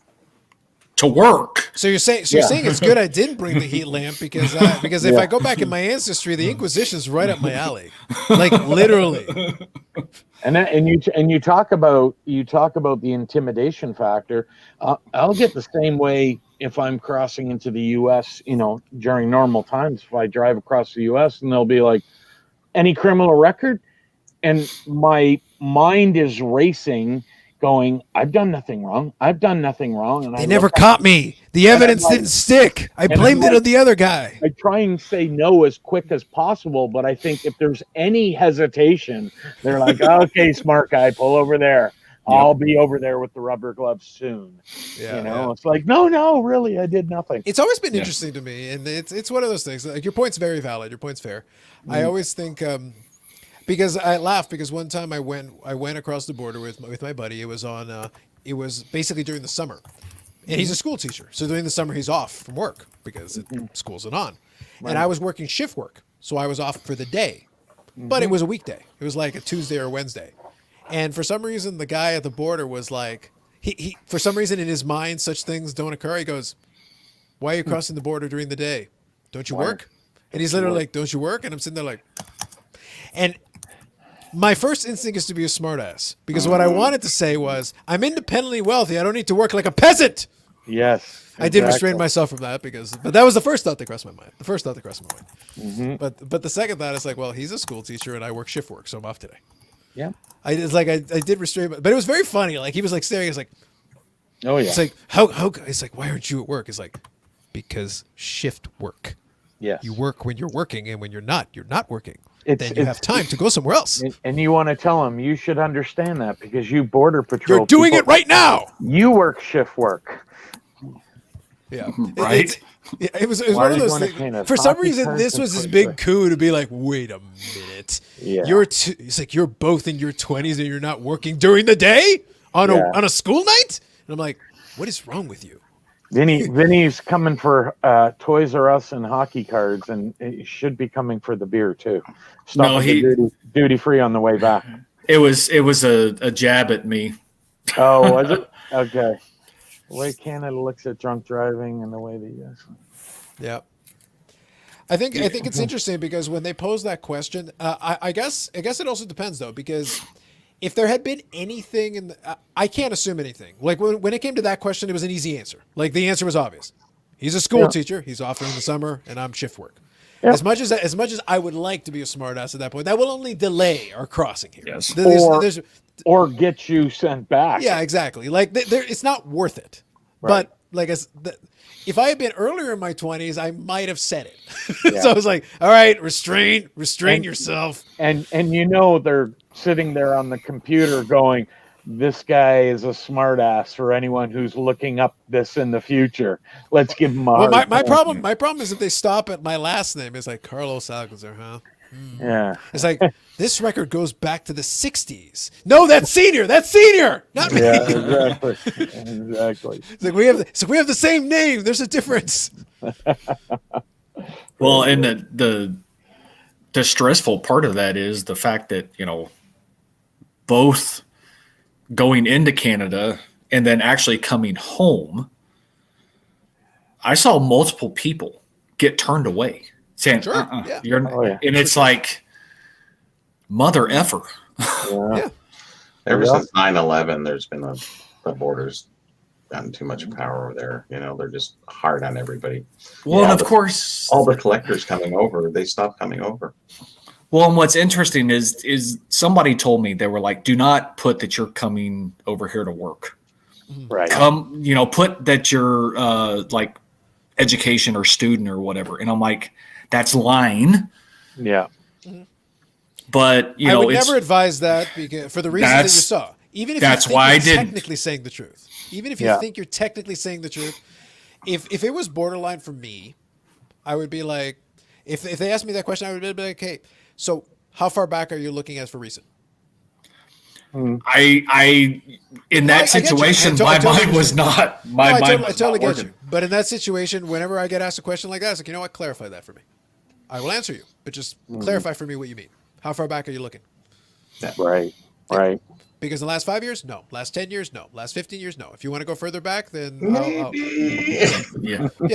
work. So you're saying it's good I didn't bring the heat lamp because if I go back in my ancestry, the Inquisition's right up my alley, like literally. And you talk about the intimidation factor. I'll get the same way if I'm crossing into the U.S., during normal times, if I drive across the U.S. and they'll be like, any criminal record? And my mind is racing, going, I've done nothing wrong. I've done nothing wrong. And They never caught me. The evidence didn't stick. I blamed it on the other guy. I try and say no as quick as possible, but I think if there's any hesitation, they're like, okay, smart guy, pull over there. I'll be over there with the rubber gloves soon. Yeah, It's like, no, really, I did nothing. It's always been interesting to me, and it's one of those things. Like, your point's very valid. Your point's fair. I always think because I laugh because one time I went across the border with my buddy. It was basically during the summer, and he's a school teacher, so during the summer he's off from work because school's not on, and I was working shift work, so I was off for the day, but it was a weekday. It was like a Tuesday or Wednesday. And for some reason, the guy at the border was like, he for some reason in his mind, such things don't occur. He goes, why are you crossing the border during the day? Don't you work? And he's literally like, don't you work? And I'm sitting there like, and my first instinct is to be a smartass because what I wanted to say was, I'm independently wealthy. I don't need to work like a peasant. Yes. I did restrain myself from that but that was the first thought that crossed my mind. But the second thought is like, well, he's a school teacher and I work shift work, so I'm off today. Yeah. I did restrain, but it was very funny. Like he was like staring. He's like, oh yeah. It's like how it's like, why aren't you at work? It's like, because shift work. Yes. You work when you're working, and when you're not working. Then you have time to go somewhere else. And you want to tell them you should understand that because you border patrol. You're doing it right now. You work shift work. Yeah. Right. It was one of those things. For some reason, this was his big coup to be like, wait a minute. Yeah. It's like you're both in your 20s and you're not working during the day on a school night? And I'm like, what is wrong with you? Vinny's coming for Toys R Us and hockey cards, and he should be coming for the beer too. Duty free on the way back. It was a jab at me. Oh, was it? Okay. The way Canada looks at drunk driving and the way the U.S. Yeah. I think it's interesting because when they pose that question, I guess it also depends though, because if there had been anything I can't assume anything. Like when it came to that question, it was an easy answer. Like the answer was obvious. He's a school teacher. He's off during the summer, and I'm shift work. Yep. As much as I would like to be a smartass at that point, that will only delay our crossing here. Yes. Or get you sent back. Yeah, exactly. Like it's not worth it. Right. But like if I had been earlier in my 20s, I might have said it. Yeah. So I was like, all right, restrain yourself. And they're sitting there on the computer going, this guy is a smartass for anyone who's looking up this in the future. Let's give him a my problem is if they stop at my last name. It's like Carlos Alcazar, huh? Yeah. It's like, this record goes back to the 60s. No, that's senior, not me. Yeah, exactly. It's like we have the same name. There's a difference. Well, and the stressful part of that is the fact that, both going into Canada and then actually coming home, I saw multiple people get turned away. Saying, and it's like, mother effer. Yeah. Ever since 9/11, there's been the borders gotten too much power over there. They're just hard on everybody. Well, and of course, all the collectors coming over, they stopped coming over. Well, and what's interesting is somebody told me, they were like, do not put that you're coming over here to work. Right. Put that you're like education or student or whatever. And I'm like, that's lying. Yeah. But I would never advise that because for the reasons that you saw. Even if that's you why think you're I didn't. Technically saying the truth. Even if you think you're technically saying the truth, if it was borderline for me, I would be like, if they asked me that question, I would be like, hey, so how far back are you looking at for recent? I in that situation, my mind was not. My mind I totally get you. But in that situation, whenever I get asked a question like that, it's like, you know what? Clarify that for me. I will answer you, but just clarify for me what you mean. How far back are you looking? Yeah. Right. Because in the last 5 years, no. Last 10 years, no. Last 15 years, no. If you want to go further back, then yeah.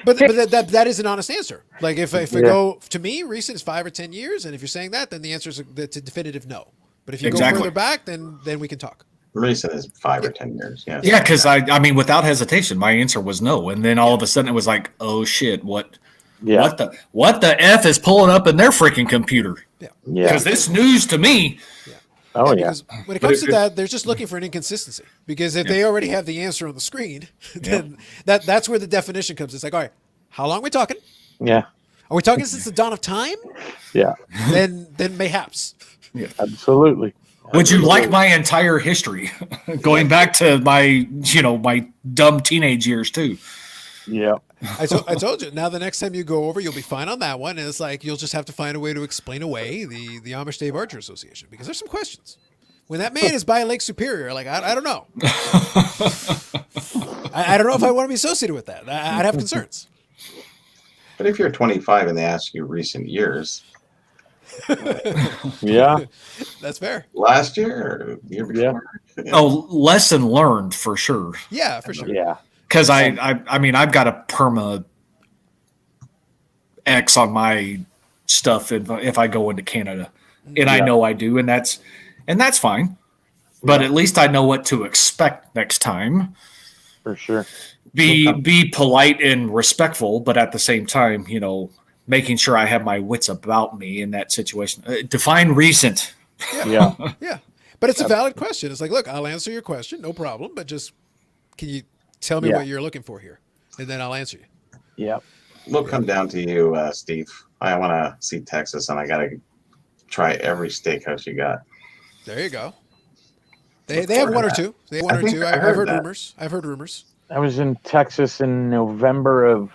But that is an honest answer. Like if we go to me, recent is 5 or 10 years, and if you're saying that, then the answer is a definitive no. But if you go further back, then we can talk. Recent is 5 or 10 years. Yeah. Yeah, because I mean, without hesitation, my answer was no, and then all of a sudden it was like, oh shit, what the f is pulling up in their freaking computer? Yeah. Because it's news to me. Oh yeah. Because when it comes to that, they're just looking for an inconsistency. Because if they already have the answer on the screen, then that's where the definition comes. It's like, all right, how long are we talking? Yeah. Are we talking since the dawn of time? Yeah. Then mayhaps. Absolutely. Would you like my entire history, going back to my my dumb teenage years too? Yeah. I told you. Now the next time you go over, you'll be fine on that one. And it's like you'll just have to find a way to explain away the Amish Dave Archer Association, because there's some questions. When that man is by Lake Superior, like I don't know. I don't know if I want to be associated with that. I'd have concerns. But if you're 25 and they ask you recent years, Yeah. That's fair. last year or the year before, Oh, lesson learned for sure. Yeah, for sure. Yeah. Because I mean, I've got a perma X on my stuff if I go into Canada, and I know I do, and that's fine. But at least I know what to expect next time. For sure. Be polite and respectful, but at the same time, making sure I have my wits about me in that situation. Define recent. Yeah. Yeah. But it's a valid question. It's like, look, I'll answer your question, no problem. But just can you tell me what you're looking for here, and then I'll answer you. Yeah. we'll come down to you, Steve. I want to see Texas, and I got to try every steakhouse you got. There you go. They have one or two. They have one or two. I've heard rumors. I've heard rumors. I was in Texas in November of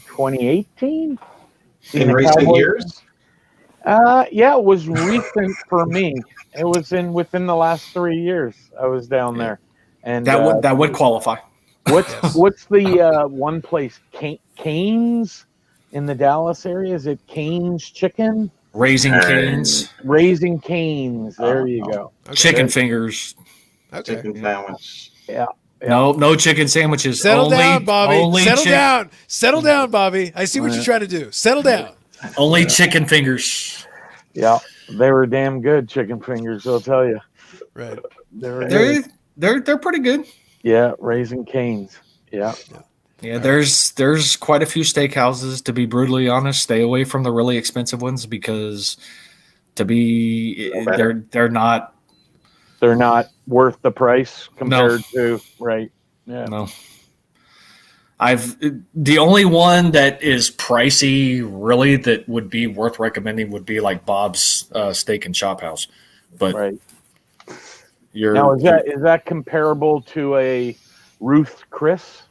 2018. In recent years? Yeah, it was recent for me. It was within the last 3 years I was down there. And That would qualify. What's the one place? Cane's in the Dallas area? Is it Cane's Chicken? Raising Cane's. Raising Cane's. There you go. Okay. Chicken fingers. Okay. Chicken sandwich. Yeah. No chicken sandwiches. Settle down, Bobby. Only Settle down, Bobby. I see what you're trying to do. Settle down. Only chicken fingers. Yeah. They were damn good chicken fingers, I'll tell you. Right. They're pretty good. Yeah, Raising Cane's. Yeah. Yeah, there's quite a few steakhouses, to be brutally honest. Stay away from the really expensive ones because they're not worth the price compared to right. Yeah. No. The only one that is pricey really that would be worth recommending would be like Bob's Steak and Shop House. But right. Now is that comparable to a Ruth Chris?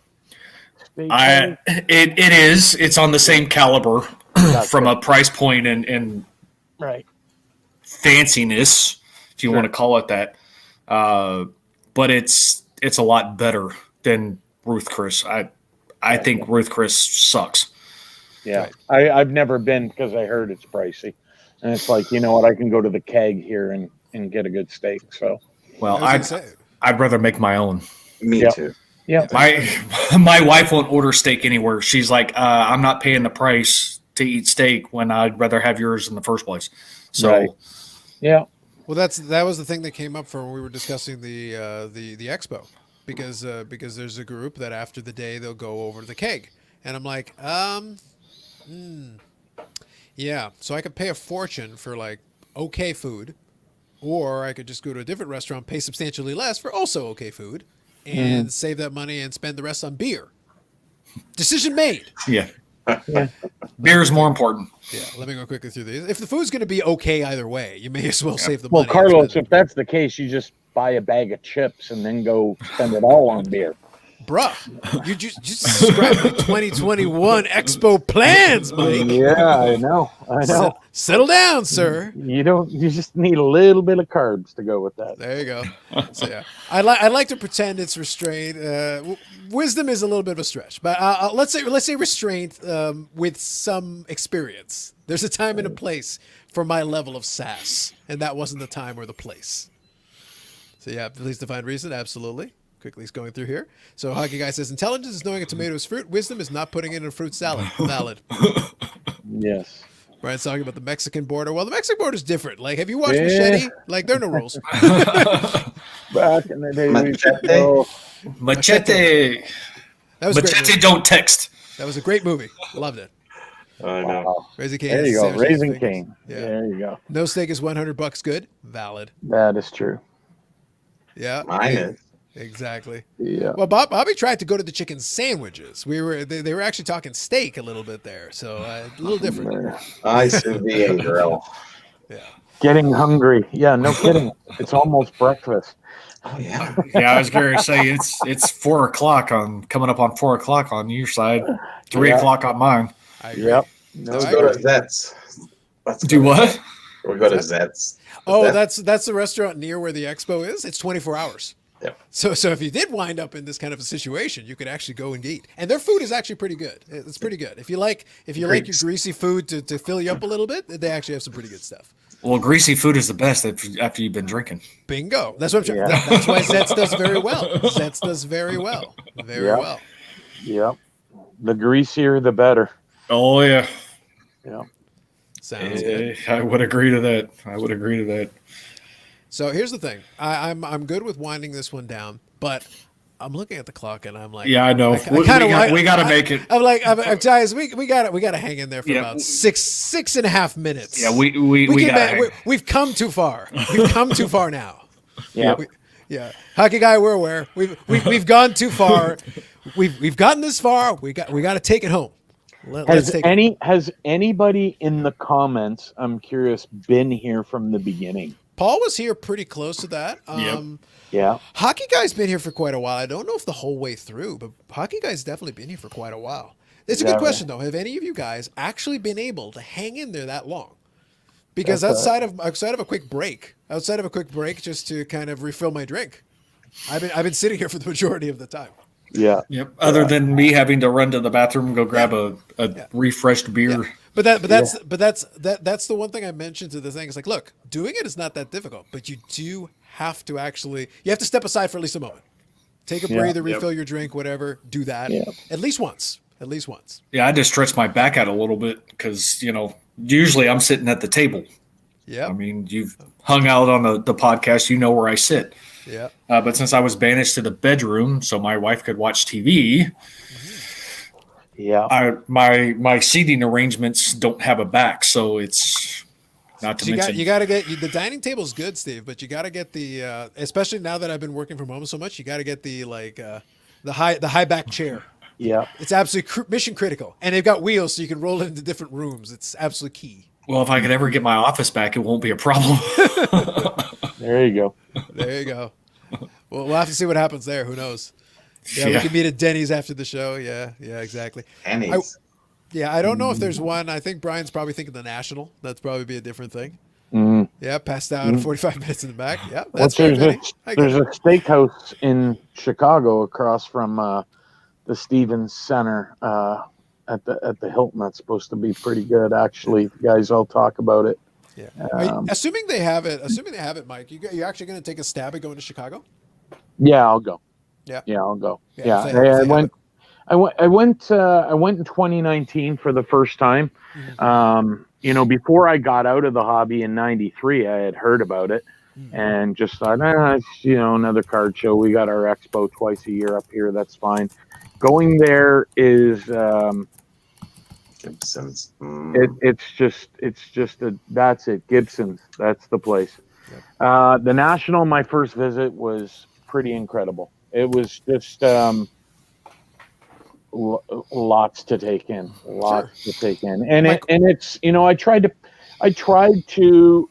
It is. It's on the same caliber from a price point and right fanciness, if you want to call it that. But it's a lot better than Ruth Chris. I think Ruth Chris sucks. Yeah, I've never been because I heard it's pricey, and it's like, you know what, I can go to the Keg here and get a good steak. So, well, I'd rather make my own. Me too. Yeah, my wife won't order steak anywhere. She's like, I'm not paying the price to eat steak when I'd rather have yours in the first place. So, yeah. Well, that was the thing that came up when we were discussing the expo, because there's a group that after the day they'll go over to the Keg, and I'm like, yeah. So I could pay a fortune for like okay food, or I could just go to a different restaurant, pay substantially less for also okay food, and save that money and spend the rest on beer. Decision made. Yeah. Beer is more important. Yeah, let me go quickly through these. If the food's going to be okay either way, you may as well save the Well, money. Carlos, if that's the case, you just buy a bag of chips and then go spend it all on beer. Bruh, you just described the 2021 Expo plans, Mike. Yeah, I know. Settle down, sir. You just need a little bit of carbs to go with that. There you go. So yeah, I like to pretend it's restraint. Wisdom is a little bit of a stretch, but let's say restraint with some experience. There's a time and a place for my level of sass, and that wasn't the time or the place. So yeah, please define reason. Absolutely. Quickly going through here. So Hockey Guy says, intelligence is knowing a tomato is fruit. Wisdom is not putting it in a fruit salad. Valid. Yes. Brian's talking about the Mexican border. Well, the Mexican border is different. Like, have you watched Yeah. Machete? Like, there are no rules. Back in the day, Machete. Machete. That was a great Machete movie. don't text. That was a great movie. Loved it. I know. wow. Raising Cane. There has you go, sandwich in his Raising fingers. Cane. Yeah. There you go. No steak is $100 good. Valid. That is true. Yeah. Mine is. Exactly. Yeah. Well, Bobby tried to go to the chicken sandwiches. They were actually talking steak a little bit there, so a little different. I sous vide grill. Yeah. Getting hungry. Yeah, no kidding. It's almost breakfast. Oh yeah. Yeah, I was going to say it's 4 o'clock coming up on 4 o'clock on your side, 3 Yeah. o'clock on mine. I agree. Yep. Let's I go to agree. Zets. Let's Do go. what? We go to Zets. Oh, Zets. that's the restaurant near where the expo is. It's 24 hours. Yep. So if you did wind up in this kind of a situation, you could actually go and eat. And their food is actually pretty good. It's pretty good. If you like your greasy food to fill you up a little bit, they actually have some pretty good stuff. Well, greasy food is the best after you've been drinking. Bingo. That's what I'm trying. Yeah. That's why Zets does very well. Zets does very well. Very Yeah. well. Yep. The greasier, the better. Oh yeah, Yeah. Sounds good. I would agree to that. So here's the thing. I'm good with winding this one down, but I'm looking at the clock and I'm like, Yeah, I know. We got to make it. I'm like, guys, we got to hang in there for Yeah. about six and a half minutes. Yeah, we we've come too far. We've come too far now. Yeah. Yeah, hockey guy, we're aware. We've gone too far. We've gotten this far. We got to take it home. Let's take it. Has anybody in the comments, I'm curious, been here from the beginning? Paul was here pretty close to that. Yeah. Hockey guy's been here for quite a while. I don't know if the whole way through, but hockey guy's definitely been here for quite a while. It's a good question though. Have any of you guys actually been able to hang in there that long? Because outside of a quick break, just to kind of refill my drink, I've been sitting here for the majority of the time. Yeah. Yep. Other than me having to run to the bathroom and go grab a refreshed beer. Yeah. But that's the one thing I mentioned to the thing. It's like, look, doing it is not that difficult, but you do have to you have to step aside for at least a moment. Take a breather, refill your drink, whatever. Do that at least once. Yeah, I just stretched my back out a little bit because usually I'm sitting at the table. Yeah. I mean, you've hung out on the podcast, you know where I sit. Yeah. But since I was banished to the bedroom so my wife could watch TV, my seating arrangements don't have a back, so it's not to mention. You got to get the dining table is good, Steve, but you got to get the especially now that I've been working from home so much, you got to get the high back chair. Yeah. It's absolutely mission critical, and they've got wheels so you can roll it into different rooms. It's absolutely key. Well, if I could ever get my office back, it won't be a problem. There you go. There you go. Well, we'll have to see what happens there. Who knows? Yeah, we can meet at Denny's after the show. Yeah, exactly. Denny's. I don't know if there's one. I think Brian's probably thinking the National. That'd probably be a different thing. Mm. Yeah, passed out 45 minutes in the back. Yeah, Well, there's a steakhouse in Chicago across from the Stevens Center at the Hilton. That's supposed to be pretty good, actually. The guys all talk about it. Yeah. Assuming they have it, Mike. You actually going to take a stab at going to Chicago? Yeah, I'll go. Yeah, I'll go. Yeah, I went in 2019 for the first time. Mm-hmm. Before I got out of the hobby in '93, I had heard about it and just thought, it's, another card show. We got our expo twice a year up here. That's fine. Going there is Gibson's. That's it. Gibson's. That's the place. Yep. The National, my first visit was pretty incredible. It was just lots to take in, and it's I tried to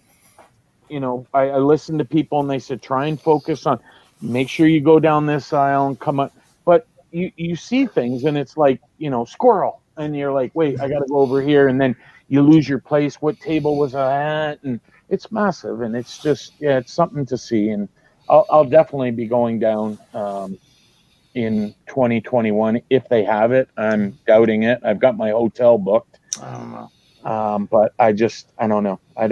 I listened to people and they said try and focus on, make sure you go down this aisle and come up, but you see things and it's like squirrel, and you're like, wait, I got to go over here, and then you lose your place. What table was I at? And it's massive, and it's just it's something to see, and I'll definitely be going down in 2021 if they have it. I'm doubting it. I've got my hotel booked. I don't know. But I don't know. I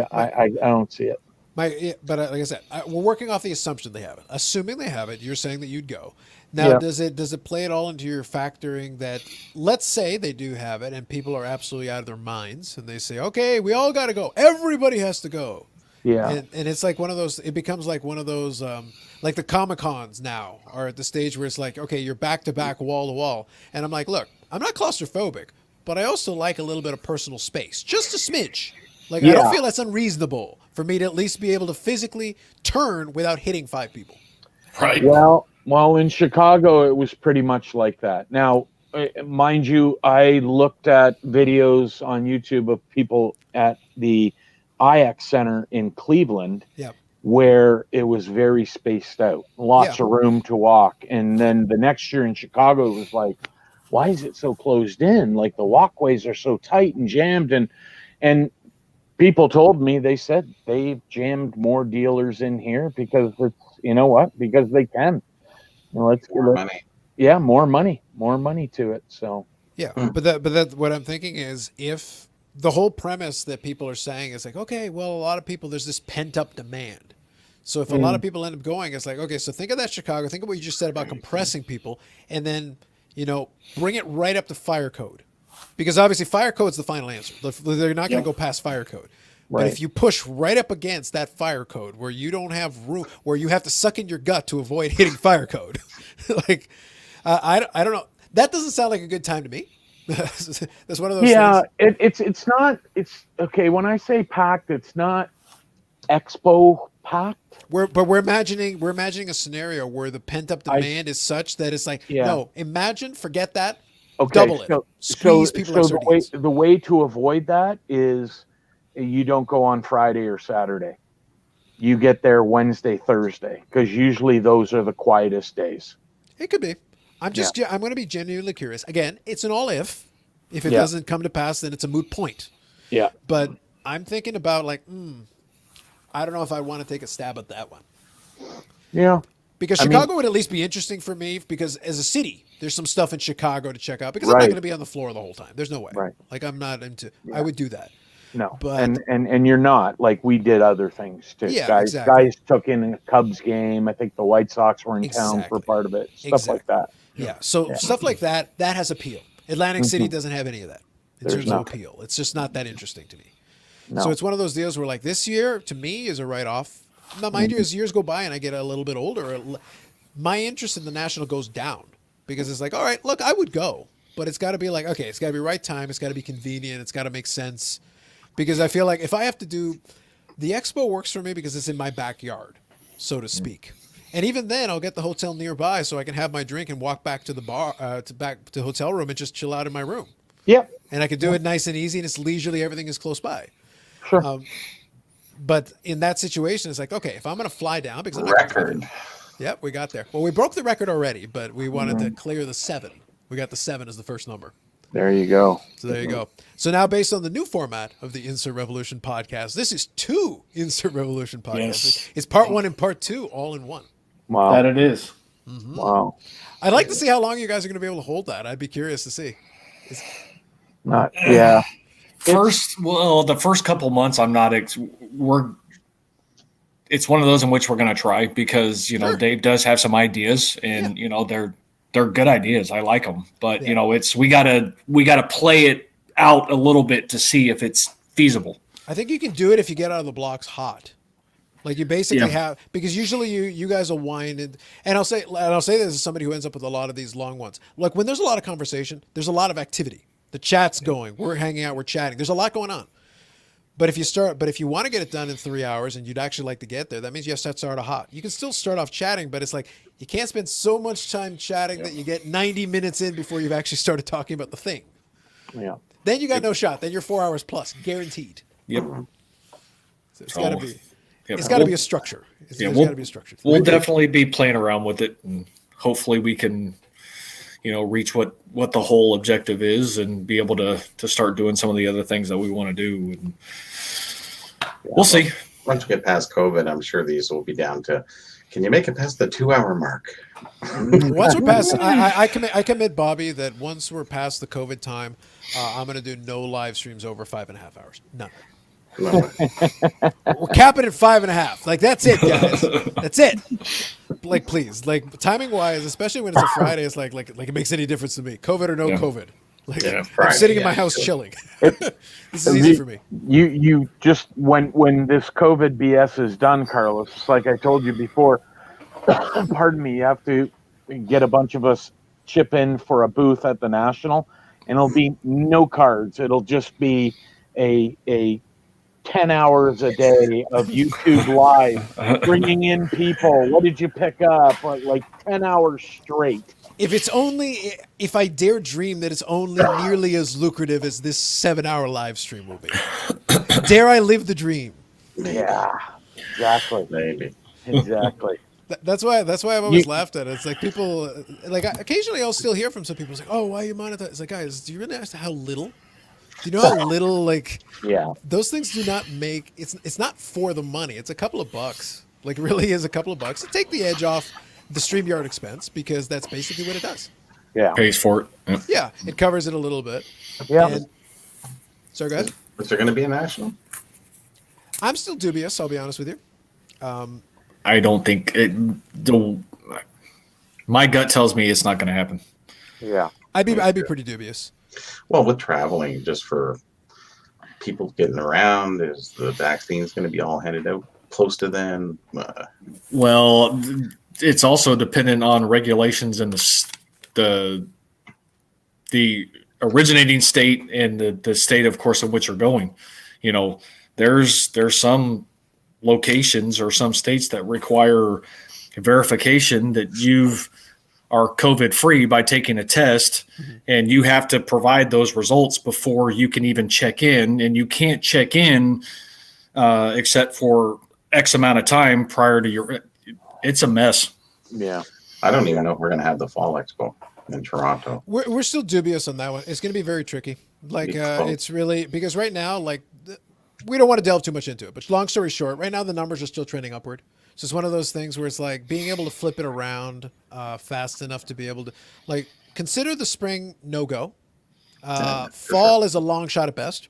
don't see it. But like I said, we're working off the assumption they have it. Assuming they have it, you're saying that you'd go. Now, does it play it all into your factoring that, let's say they do have it and people are absolutely out of their minds and they say, okay, we all got to go. Everybody has to go. Yeah. And it's like one of those, it becomes like one of those, like the Comic-Cons now are at the stage where it's like, okay, you're back to back, wall to wall. And I'm like, look, I'm not claustrophobic, but I also like a little bit of personal space, just a smidge. Like, I don't feel that's unreasonable for me to at least be able to physically turn without hitting 5 people. Right. Well, in Chicago, it was pretty much like that. Now, mind you, I looked at videos on YouTube of people at the IX Center in Cleveland, where it was very spaced out, lots of room to walk. And then the next year in Chicago, it was like, why is it so closed in? Like the walkways are so tight and jammed. And people told me, they said they've jammed more dealers in here because it's, you know what? Because they can. Let's money. Yeah, more money to it. So but what I'm thinking is, if the whole premise that people are saying is like, okay, well, a lot of people, there's this pent up demand. So if a lot of people end up going, it's like, okay, so think of that Chicago, think of what you just said about compressing people, and then, bring it right up to fire code, because obviously fire code's the final answer. They're not going to go past fire code. But if you push right up against that fire code where you don't have room, where you have to suck in your gut to avoid hitting fire code, like, I don't know. That doesn't sound like a good time to me. That's one of those things. It's not, it's okay. When I say packed, it's not expo packed. We're imagining a scenario where the pent up demand is such that it's like, no, imagine, forget that, double it, squeeze people like sardines. The way to avoid that is, you don't go on Friday or Saturday. You get there Wednesday, Thursday, because usually those are the quietest days. It could be. I'm going to be genuinely curious. Again, it's an all if. If it doesn't come to pass, then it's a moot point. Yeah. But I'm thinking about like, I don't know if I want to take a stab at that one. Yeah. Because Chicago would at least be interesting for me, because as a city, there's some stuff in Chicago to check out, because I'm not going to be on the floor the whole time. There's no way. Right. Like, I'm not into, I would do that. No, but and you're not, like, we did other things too. Yeah, guys took in a Cubs game. I think the White Sox were in town for part of it. Stuff like that. Yeah. So stuff like that has appeal. Atlantic City doesn't have any of that in terms of appeal. It's just not that interesting to me. No. So it's one of those deals where, like, this year to me is a write-off. Now, mind you, as years go by and I get a little bit older, my interest in the National goes down, because it's like, all right, look, I would go, but it's got to be like, okay, it's got to be right time. It's got to be convenient. It's got to make sense. Because I feel like if I have to do, the expo works for me because it's in my backyard, so to speak. And even then, I'll get the hotel nearby so I can have my drink and walk back to the bar, back to the hotel room, and just chill out in my room. Yep. And I can do it nice and easy, and it's leisurely. Everything is close by. Sure. But in that situation, it's like, okay, if I'm going to fly down, because I'm record. Yep, we got there. Well, we broke the record already, but we wanted to clear the 7. We got the 7 as the first number. There you go. So there you go. So now, based on the new format of the Insert Revolution podcast, this is 2 Insert Revolution podcasts. Yes. It's part 1 and part 2 all in one. Wow. That it is. Mm-hmm. Wow. I'd like to see how long you guys are going to be able to hold that. I'd be curious to see. The first couple months, I'm not. It's one of those in which we're going to try, because Dave does have some ideas, and they're good ideas. I like them, but we gotta play it out a little bit to see if it's feasible. I think you can do it if you get out of the blocks hot. Like, you basically have, because usually you guys will wind and I'll say this as somebody who ends up with a lot of these long ones. Like, when there's a lot of conversation, there's a lot of activity. The chat's going, we're hanging out, we're chatting. There's a lot going on. But if you want to get it done in 3 hours and you'd actually like to get there, that means you have to start hot. You can still start off chatting, but it's like, you can't spend so much time chatting that you get 90 minutes in before you've actually started talking about the thing. Yeah. Then you got no shot. Then you're 4 hours plus, guaranteed. Yep. So it's got to be. It's got to be a structure. It's got to be a structure. We'll definitely be playing around with it, and hopefully we can, reach what the whole objective is, and be able to start doing some of the other things that we want to do. And we'll see. Once we get past COVID, I'm sure these will be down to, can you make it past the 2-hour mark? Once we're past, I commit, Bobby, that once we're past the COVID time, I'm going to do no live streams over 5.5 hours. None. We're capping at 5.5. Like, that's it, guys. That's it. Like, please, like, timing wise, especially when it's a Friday, it's like it makes any difference to me. COVID or no COVID. Like, Yeah, I'm Friday, sitting in yeah, my house sure. chilling. This is easy for me. You just when this COVID BS is done, Carlos, like I told you before, pardon me, you have to get a bunch of us chip in for a booth at the National, and it'll be no cards. It'll just be a 10 hours a day of YouTube live, bringing in people. What did you pick up? Like 10 hours straight. If I dare dream that it's only nearly as lucrative as this 7-hour live stream will be. Dare I live the dream? Yeah, exactly. Maybe. Exactly. That's why I've always laughed at it. It's like people, like occasionally I'll still hear from some people. It's like, oh, why are you monetizing? It's like, guys, do you really understand how little? Do you know how little, like, Yeah. those things do not make, it's not for the money. It's a couple of bucks. Like, it really is a couple of bucks to take the edge off the StreamYard expense, because that's basically what it does. Yeah. Pays for it. Yeah. Yeah, it covers it a little bit. Yeah. And, sorry, go ahead. Is there going to be a national? I'm still dubious, I'll be honest with you. I don't think it. My gut tells me it's not going to happen. Yeah. I'd be pretty dubious. Well, with traveling, just for people getting around, is the vaccines going to be all handed out close to then? Well, it's also dependent on regulations in the originating state and the state, of course, in which you're going. You know, there's some locations or some states that require verification that you've are COVID free by taking a test, and you have to provide those results before you can even check in, and you can't check in except for X amount of time prior to your. It's a mess. Yeah. I don't even know if we're going to have the Fall Expo in Toronto. We're still dubious on that one. It's going to be very tricky. Like, it's really, because right now, like, we don't want to delve too much into it, but long story short, right now the numbers are still trending upward. So it's one of those things where it's like being able to flip it around fast enough to be able to, like, consider the spring no-go. Fall is a long shot at best.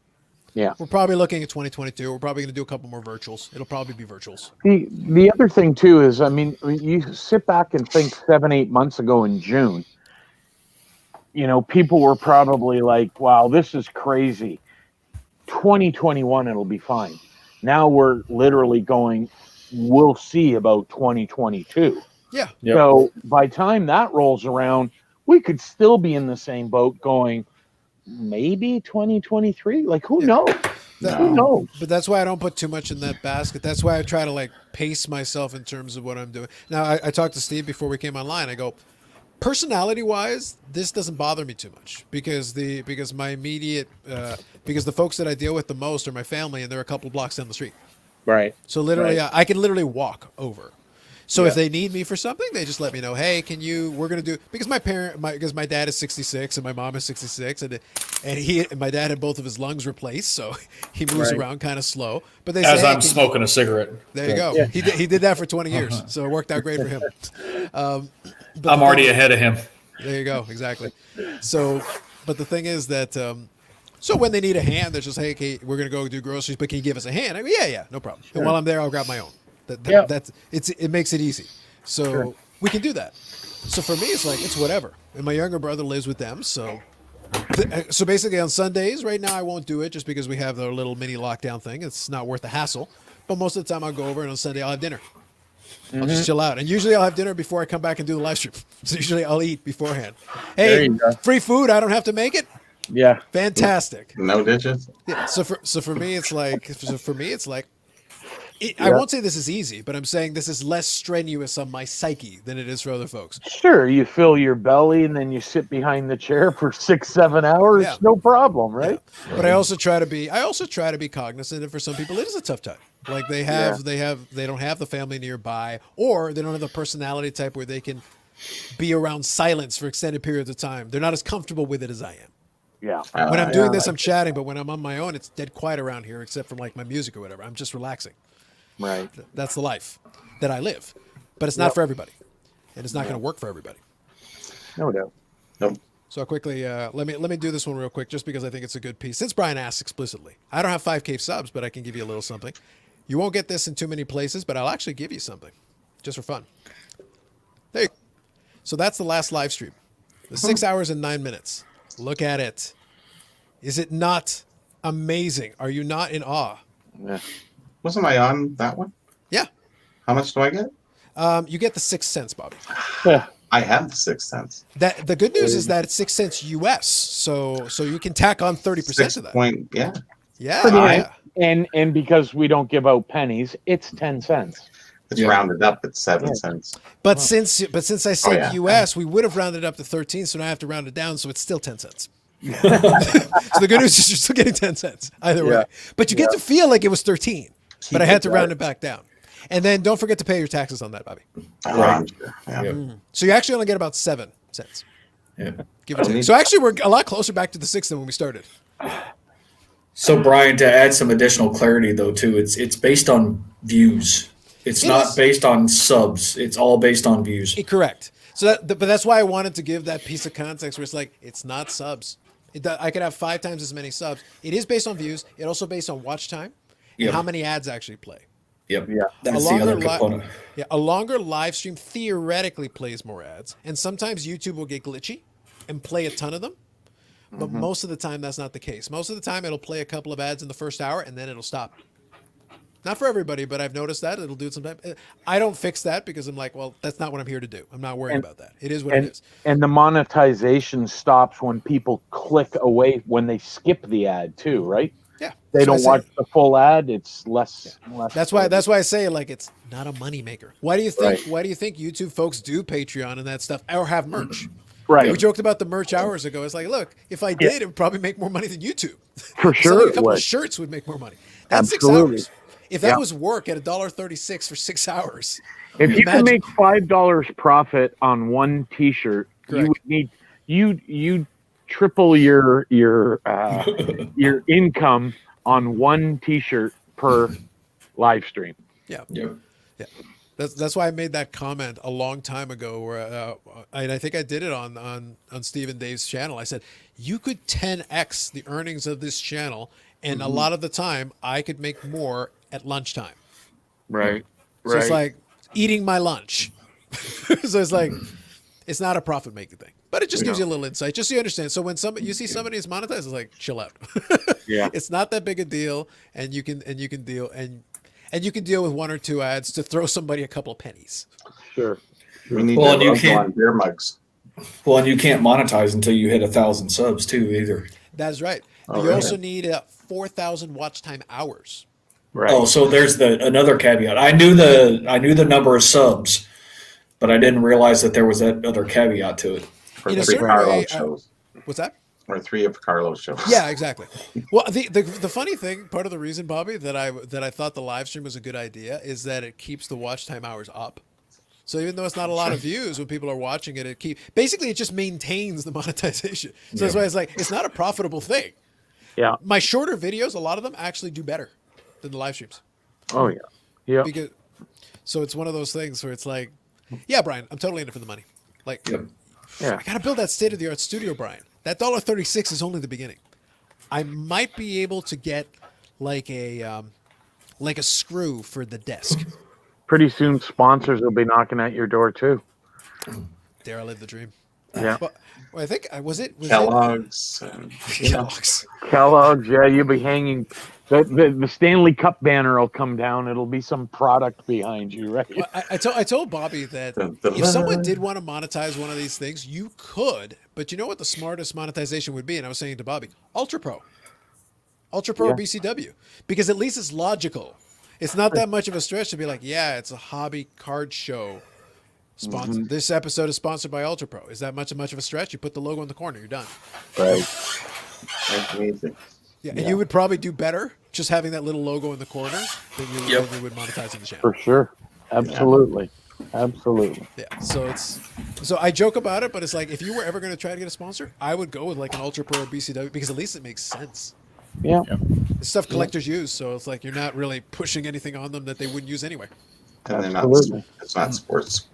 Yeah. We're probably looking at 2022. We're probably going to do a couple more virtuals. It'll probably be virtuals. The other thing too is, I mean, you sit back and think 7-8 months ago in June, you know, people were probably like, wow, this is crazy. 2021, it'll be fine. Now we're literally going, we'll see about 2022. Yeah. Yep. So by time that rolls around, we could still be in the same boat going, maybe 2023. Like, who knows? Who knows? But that's why I don't put too much in that basket. That's why I try to, like, pace myself in terms of what I'm doing. Now, I talked to Steve before we came online. I go, personality wise, this doesn't bother me too much because my immediate because the folks that I deal with the most are my family, and they're a couple blocks down the street. Right. So literally, Right. I can literally walk over. So Yeah. if they need me for something, they just let me know. Hey, we're gonna do, because my dad is 66 and my mom is 66, and my dad had both of his lungs replaced, so he moves Right. around kind of slow. But they As say, I'm smoking a cigarette. there you go. Yeah. He did that for 20 years, so it worked out great for him. But I'm the already thing- ahead of him. There you go. Exactly. So, but the thing is that, so when they need a hand, they're just, hey, okay, we're going to go do groceries, but can you give us a hand? I go, yeah, no problem. And while I'm there, I'll grab my own. Yeah. It makes it easy. So Sure. we can do that. So for me, it's like, it's whatever. And my younger brother lives with them. So basically on Sundays right now, I won't do it just because we have our little mini lockdown thing. It's not worth the hassle. But most of the time I'll go over, and on Sunday I'll have dinner. I'll just chill out. And usually I'll have dinner before I come back and do the live stream. So usually I'll eat beforehand. There Hey, you go. free food. I don't have to make it. Yeah. Fantastic. No digits? Yeah. So for me, it's like, I won't say this is easy, but I'm saying this is less strenuous on my psyche than it is for other folks. Sure, you fill your belly and then you sit behind the chair for 6-7 hours. Yeah. No problem, right? Yeah. But I also try to be cognizant that for some people it is a tough time. Like they don't have the family nearby, or they don't have the personality type where they can be around silence for extended periods of time. They're not as comfortable with it as I am. Yeah. When I'm doing yeah, this, I'm chatting, but when I'm on my own, it's dead quiet around here, except for like my music or whatever. I'm just relaxing. Right. That's the life that I live. But it's not for everybody. And it's not going to work for everybody. No doubt. Nope. So quickly, let me do this one real quick, just because I think it's a good piece. Since Brian asked explicitly, I don't have 5K subs, but I can give you a little something. You won't get this in too many places, but I'll actually give you something, just for fun. There you go. So that's the last live stream, the 6 hours and 9 minutes. Look at it. Is it not amazing? Are you not in awe? Yeah. Wasn't I on that one? Yeah. How much do I get? You get the 6 cents, Bobby. Yeah. I have the 6 cents. That the good news is that it's 6 cents US, so you can tack on 30% of that. Yeah. Yeah. And because we don't give out pennies, it's 10 cents. It's rounded up at 7 Yeah. cents. But since I said yeah. US, we would have rounded up to 13, so now I have to round it down, so it's still 10 cents. So the good news is you're still getting 10 cents either way. But you get to feel like it was 13. But I had to round it back down. And then don't forget to pay your taxes on that, Bobby. I'm sure. Yeah. So you actually only get about 7 cents. Yeah. Give or take. So actually we're a lot closer back to the 6 than when we started. So Brian, to add some additional clarity though, too, it's based on views. It's not based on subs. It's all based on views. Correct. So but that's why I wanted to give that piece of context where it's like, it's not subs. I could have 5 times as many subs. It is based on views. It also based on watch time and how many ads actually play. Yep. Yeah. That's the other component. A longer live stream theoretically plays more ads. And sometimes YouTube will get glitchy and play a ton of them. But most of the time, that's not the case. Most of the time, it'll play a couple of ads in the first hour and then it'll stop. Not for everybody, but I've noticed that. It'll do it sometimes. I don't fix that because I'm like, well, that's not what I'm here to do. I'm not worried about that. It is what it is. And the monetization stops when people click away, when they skip the ad too, right? Yeah. They don't watch the full ad. It's less. That's why I say, like, it's not a moneymaker. Why do you think YouTube folks do Patreon and that stuff or have merch? Right. We joked about the merch hours ago. It's like, look, if I did, it would probably make more money than YouTube. For sure. Like a couple of shirts would make more money. That's Absolutely. 6 hours. If that was work at $1.36 for 6 hours. If you can make $5 profit on one T-shirt, you would need you triple your income on one T-shirt per live stream. Yeah. That's why I made that comment a long time ago, where and I think I did it on Steve and Dave's channel. I said you could 10x the earnings of this channel, and a lot of the time I could make more at lunchtime. Right. So it's like eating my lunch. So it's like, it's not a profit making thing, but it just gives you a little insight, just so you understand. So when you see somebody is monetized, it's like, chill out. Yeah. It's not that big a deal, and you can deal with 1 or 2 ads to throw somebody a couple of pennies. Sure. We need to on beer mugs. Well, and you can't monetize until you hit 1,000 subs too, either. That's right. You also need 4,000 watch time hours. Right. Oh, so there's another caveat. I knew the number of subs, but I didn't realize that there was that other caveat to it. For 3 Carlos shows. What's that? Or 3 of Carlos shows. Yeah, exactly. Well, the funny thing, part of the reason, Bobby, that I thought the live stream was a good idea is that it keeps the watch time hours up. So even though it's not a lot of views when people are watching it, it just maintains the monetization. So that's why it's like, it's not a profitable thing. Yeah. My shorter videos, a lot of them actually do better than the live streams. Oh yeah. Yeah. So it's one of those things where it's like, yeah, Brian, I'm totally in it for the money. Like, Yeah. I got to build that state-of-the-art studio, Brian. That $1.36 is only the beginning. I might be able to get like a screw for the desk. Pretty soon, sponsors will be knocking at your door too. Dare I live the dream? Yeah. Well, I think was Kellogg's. Kellogg's. Kellogg's. Yeah, you'll be hanging. The Stanley Cup banner will come down. It'll be some product behind you, right? Well, I told Bobby that if someone did want to monetize one of these things, you could. But you know what the smartest monetization would be? And I was saying to Bobby, Ultra Pro or BCW, because at least it's logical. It's not that much of a stretch to be like, yeah, it's a hobby card show. Sponsored. This episode is sponsored by Ultra Pro. Is that much of a stretch? You put the logo in the corner, you're done. Right. That's amazing. Yeah, and you would probably do better just having that little logo in the corner than you would monetizing the channel. For sure. Absolutely. Absolutely. Yeah. So I joke about it, but it's like if you were ever going to try to get a sponsor, I would go with like an Ultra Pro or BCW because at least it makes sense. Yeah. It's stuff collectors use, so it's like you're not really pushing anything on them that they wouldn't use anyway. And they're not. It's not sports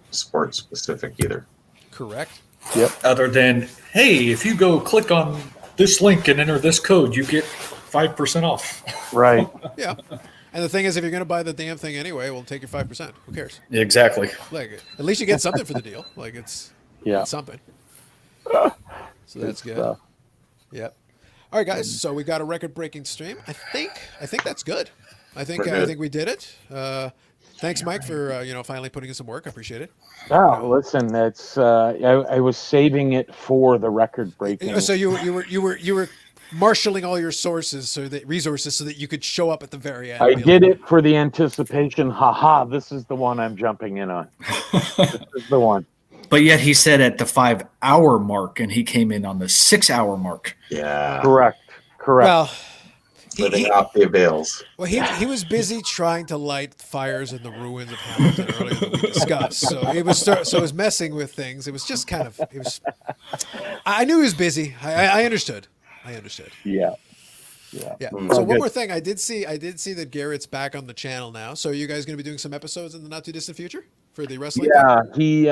specific either. Correct. Yep. Other than, hey, if you go click on this link and enter this code, you get 5% off. Right. Yeah. And the thing is, if you're going to buy the damn thing anyway, we'll take your 5%. Who cares? Exactly. Like, at least you get something for the deal. Like, it's something. So that's good. Stuff. Yep. All right, guys. So we got a record-breaking stream. I think that's good. I think We're good. we did it. Thanks, Mike, for finally putting in some work. I appreciate it. Oh, listen, that's I was saving it for the record breaking. So you were marshaling all your resources so that you could show up at the very end. I did it for the anticipation. Haha, this is the one I'm jumping in on. This is the one. But yet he said at the 5-hour mark, and he came in on the 6-hour mark. Yeah. Correct. Well, Living off the avails. Well, he was busy trying to light fires in the ruins of Hamilton earlier than we discussed. So it was messing with things. It was just kind of I knew he was busy. I understood. Yeah. Yeah. So one more thing, I did see that Garrett's back on the channel now. So are you guys going to be doing some episodes in the not too distant future for the wrestling? Yeah. He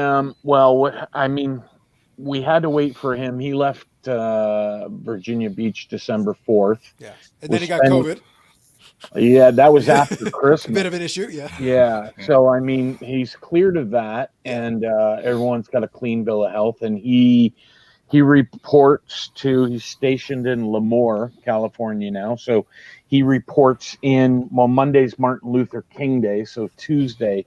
we had to wait for him. He left Virginia Beach December 4th. Yeah. And then he got COVID. Yeah, that was after Christmas. Bit of an issue, yeah. Yeah. So I mean, he's cleared of that, and everyone's got a clean bill of health, and he reports to. He's stationed in Lemoore, California now. So he reports in. Well, Monday's Martin Luther King Day, so Tuesday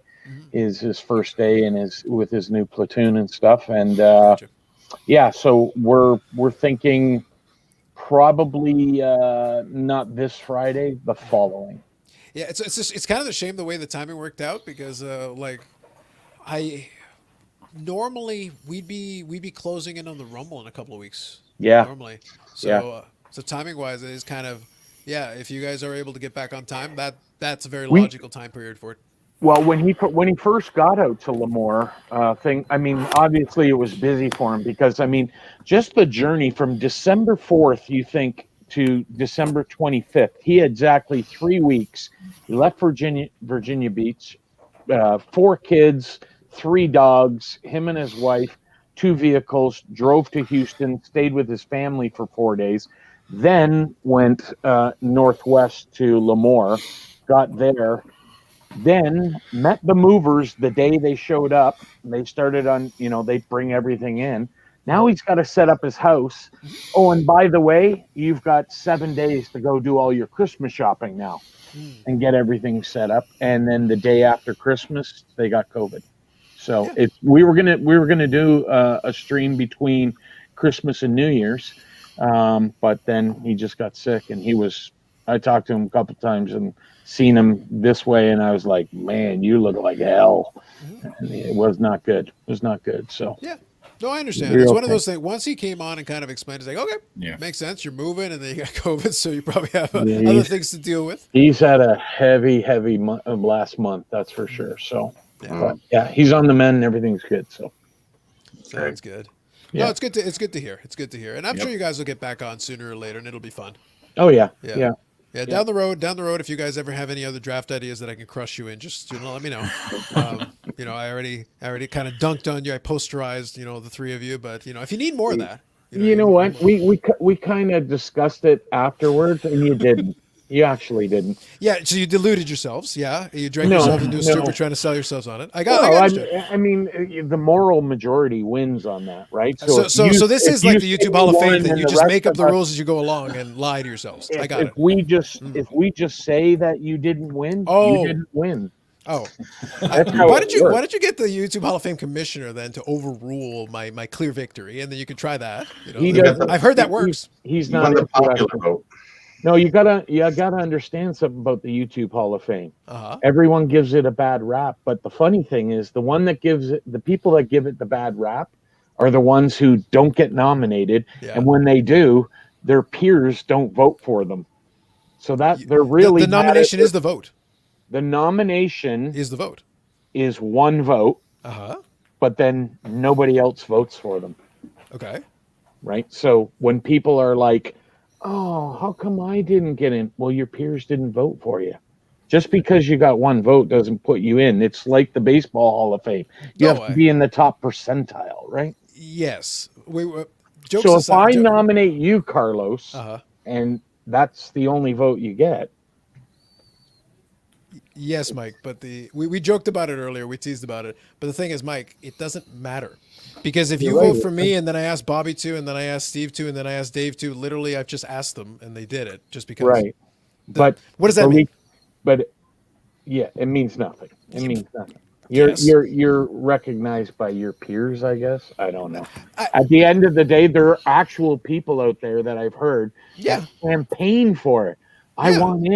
is his first day with his new platoon and stuff, and Gotcha. yeah. So we're thinking. Probably not this Friday, the following. Yeah, it's kind of a shame the way the timing worked out because normally we'd be closing in on the Rumble in a couple of weeks. Yeah. Normally. So so timing wise, it is kind of if you guys are able to get back on time, that's a very logical time period for it. Well, when he first got out to Lemoore, obviously it was busy for him because just the journey from December 4th, you think, to December 25th, he had exactly 3 weeks. He left Virginia Beach, 4 kids, 3 dogs, him and his wife, 2 vehicles, drove to Houston, stayed with his family for 4 days, then went northwest to Lemoore, got there. Then met the movers the day they showed up. They started on, they bring everything in. Now he's got to set up his house. Oh, and by the way, you've got 7 days to go do all your Christmas shopping now and get everything set up. And then the day after Christmas, they got COVID. So we were gonna do a stream between Christmas and New Year's, but then he just got sick, and I talked to him a couple times and seen him this way, and I was like, man, you look like hell. And it was not good. So yeah, no, I understand. It's one of those things. Once he came on and kind of explained, it's like, okay, makes sense. You're moving, and then you got COVID, so you probably have other things to deal with. He's had a heavy last month, that's for sure. So he's on the mend, and everything's good. So sounds good. Yeah. No, it's good to hear. It's good to hear, and I'm sure you guys will get back on sooner or later, and it'll be fun. Oh yeah. Yeah, down the road, if you guys ever have any other draft ideas that I can crush you in, just let me know. I already kind of dunked on you. I posterized, the 3 of you, but if you need more of that, you know what, we kind of discussed it afterwards, and you didn't. You actually didn't. Yeah, so you deluded yourselves. Yeah, you drank yourself into a stupor trying to sell yourselves on it. I understood. The moral majority wins on that, right? So this is like the YouTube Hall of Fame thing. You just make up the rules as you go along and lie to yourselves. I got it. If we just say that you didn't win, you didn't win. Oh, why did you get the YouTube Hall of Fame commissioner then to overrule my clear victory, and then you could try that? I've heard that works. He's not the popular vote. No, you gotta understand something about the YouTube Hall of Fame. Everyone gives it a bad rap, but the funny thing is, the people that give it the bad rap are the ones who don't get nominated, and when they do, their peers don't vote for them. So that they're really the nomination is the vote. The nomination is the vote. Is one vote. But then nobody else votes for them. Okay. Right. So when people are like, oh, how come I didn't get in? Well, your peers didn't vote for you. Just because you got one vote doesn't put you in. It's like the Baseball Hall of Fame. You have to be in the top percentile, right? Yes. We were. Jokes So if aside, I nominate you, Carlos, Uh-huh. and that's the only vote you get. Yes, Mike, but we joked about it earlier. We teased about it. But the thing is, Mike, it doesn't matter. Because if you You're right. vote for me and then I ask Bobby to, and then I ask Steve to, and then I ask Dave to, literally I've just asked them and they did it just because. Right. But what does that mean? Yeah, it means nothing. It means nothing. Yes. You're recognized by your peers, I guess. I don't know. At the end of the day, there are actual people out there that I've heard that campaign for it. I want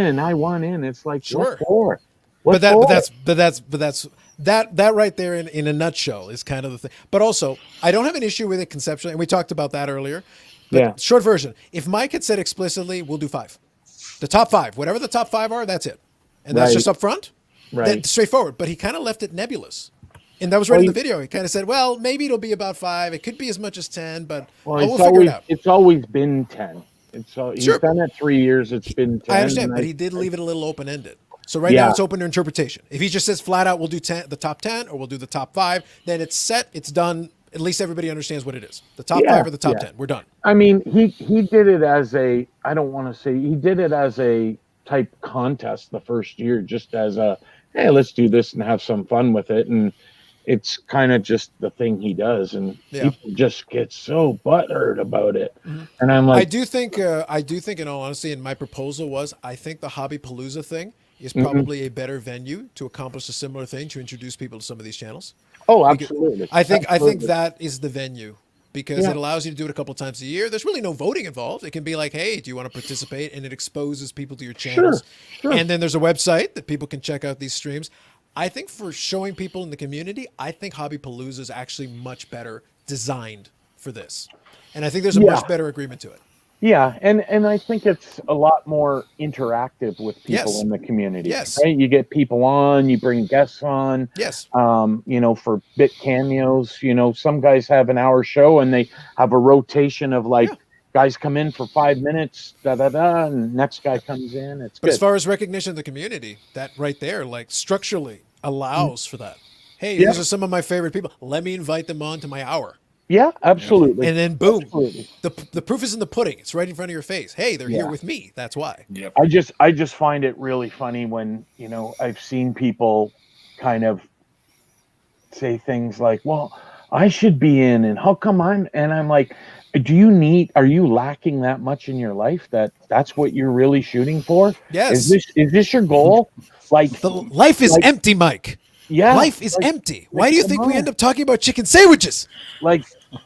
in. It's like, sure. What for? But that's that right there in a nutshell is kind of the thing. But also, I don't have an issue with it conceptually, and we talked about that earlier. But short version, if Mike had said explicitly, we'll do 5. The top 5, whatever the top 5 are, that's it. And that's just up front. Right. Then straightforward. But he kind of left it nebulous. And that was right in the video. He kind of said, well, maybe it'll be about 5. It could be as much as 10, but we'll figure it out. It's always been 10. He's done it 3 years. It's been 10. I understand, but he did leave it a little open-ended. So right now it's open to interpretation. If he just says flat out, we'll do the top 10 or we'll do the top 5, then it's set, it's done. At least everybody understands what it is. The top 5 or the top 10. We're done. I mean, he did it as a, I don't want to say, he did it as a type contest the first year, just as a, hey, let's do this and have some fun with it. And it's kind of just the thing he does. And people just get so butthurt about it. Mm-hmm. And I'm like, I do think in all honesty, and my proposal was, I think the Hobby Palooza thing is probably a better venue to accomplish a similar thing, to introduce people to some of these channels. Oh, absolutely. I think that is the venue, because it allows you to do it a couple times a year. There's really no voting involved. It can be like, hey, do you want to participate? And it exposes people to your channels. Sure. And then there's a website that people can check out these streams. I think for showing people in the community, I think Hobby Palooza is actually much better designed for this. And I think there's a much better agreement to it. Yeah, and I think it's a lot more interactive with people in the community. Yes. Right? You get people on, you bring guests on. Yes. For bit cameos, some guys have an hour show and they have a rotation of guys come in for 5 minutes, and next guy comes in. It's good. As far as recognition of the community, that right there, like structurally allows for that. Hey, these are some of my favorite people. Let me invite them on to my hour. Yeah, absolutely. And then boom, the proof is in the pudding. It's right in front of your face. Hey, they're here with me. That's why. Yep. I just find it really funny when, I've seen people kind of say things like, well, I should be in, and how come I'm like, are you lacking that much in your life that's what you're really shooting for? Yes. Is this your goal? Like, the life is empty, Mike. Yeah. Life is empty. Why do you think we end up talking about chicken sandwiches? Like,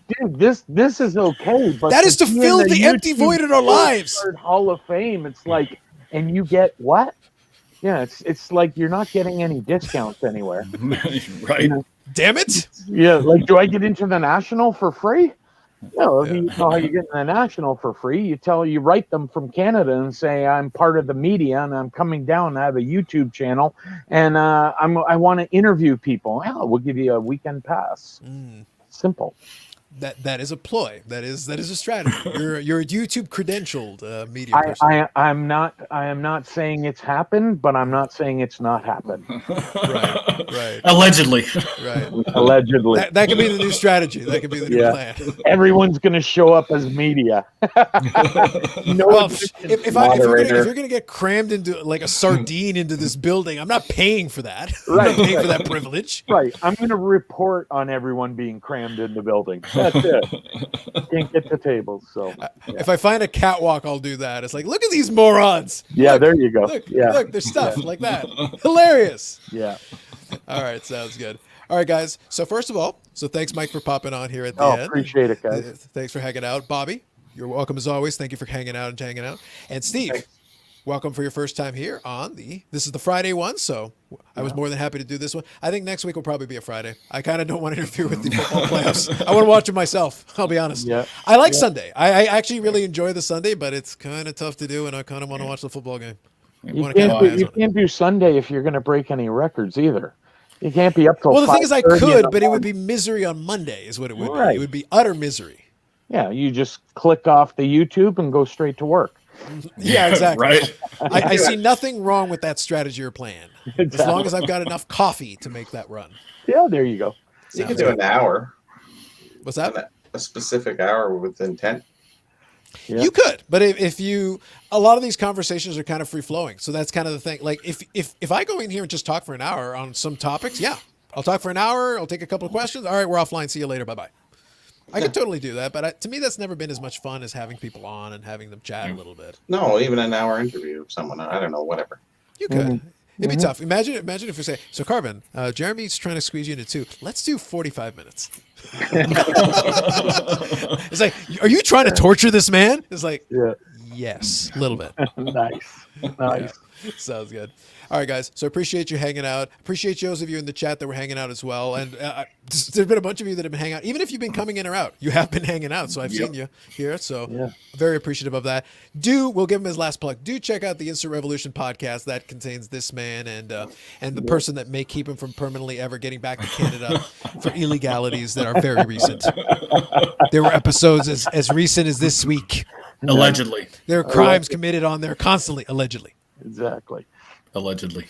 dude, this is okay, but that is to fill the empty void in our lives. Hall of Fame. It's like, and you get what? Yeah, it's like you're not getting any discounts anywhere. Right. Damn it. Yeah, like, do I get into the National for free? No, you know how you get in the National for free. You write them from Canada and say, I'm part of the media and I'm coming down. I have a YouTube channel and I want to interview people. Hell, we'll give you a weekend pass. Simple. That is a ploy. That is a strategy. You're a YouTube credentialed media person. I am not saying it's happened, but I'm not saying it's not happened. Right. Allegedly. Right. Allegedly. That could be the new strategy. That could be the new plan. Everyone's going to show up as media. If you're going to get crammed into like a sardine into this building, I'm not paying for that. Right. I'm not paying for that privilege. Right. I'm going to report on everyone being crammed in the building. That's it. Can't get to tables. So if I find a catwalk, I'll do that. It's like, look at these morons. Yeah, there you go. Look, there's stuff like that. Hilarious. Yeah. All right, sounds good. All right, guys. So first of all, thanks, Mike, for popping on here at the end. Appreciate it, guys. Thanks for hanging out. Bobby, you're welcome as always. Thank you for hanging out. And Steve, welcome for your first time here on this is the Friday one, so I was more than happy to do this one. I think next week will probably be a Friday. I kind of don't want to interfere with the football playoffs. I want to watch it myself. I'll be honest. Yeah. I like Sunday. I actually really enjoy the Sunday, but it's kind of tough to do, and I kind of want to watch the football game. You can't do Sunday if you're going to break any records either. You can't be up till. Well, the thing is, I could, but it would be misery on Monday, is what it would be. It would be utter misery. Yeah, you just click off the YouTube and go straight to work. Yeah, exactly. Right. I see nothing wrong with that strategy or plan, as long as I've got enough coffee to make that run. Yeah, there you go. You can do an hour. What's that? A specific hour with intent. Yeah. You could, but if you, a lot of these conversations are kind of free flowing. So that's kind of the thing. Like if I go in here and just talk for an hour on some topics, yeah, I'll talk for an hour. I'll take a couple of questions. All right, we're offline. See you later. Bye bye. I could totally do that, but to me, that's never been as much fun as having people on and having them chat a little bit. No, even an hour interview of someone. I don't know, whatever. You could. It'd be tough. Imagine if we say, so Carbon, Jeremy's trying to squeeze you into 2. Let's do 45 minutes. It's like, are you trying to torture this man? It's like, Yeah. yes, a little bit. Nice. Nice. Sounds good. All right, guys. So appreciate you hanging out. Appreciate those of you in the chat that were hanging out as well. And there's been a bunch of you that have been hanging out. Even if you've been coming in or out, you have been hanging out. So I've seen you here. So very appreciative of that. We'll give him his last plug. Do check out the Instant Revolution podcast that contains this man and the person that may keep him from permanently ever getting back to Canada for illegalities that are very recent. There were episodes as recent as this week. Allegedly. There are crimes committed on there constantly, allegedly. Exactly. Allegedly.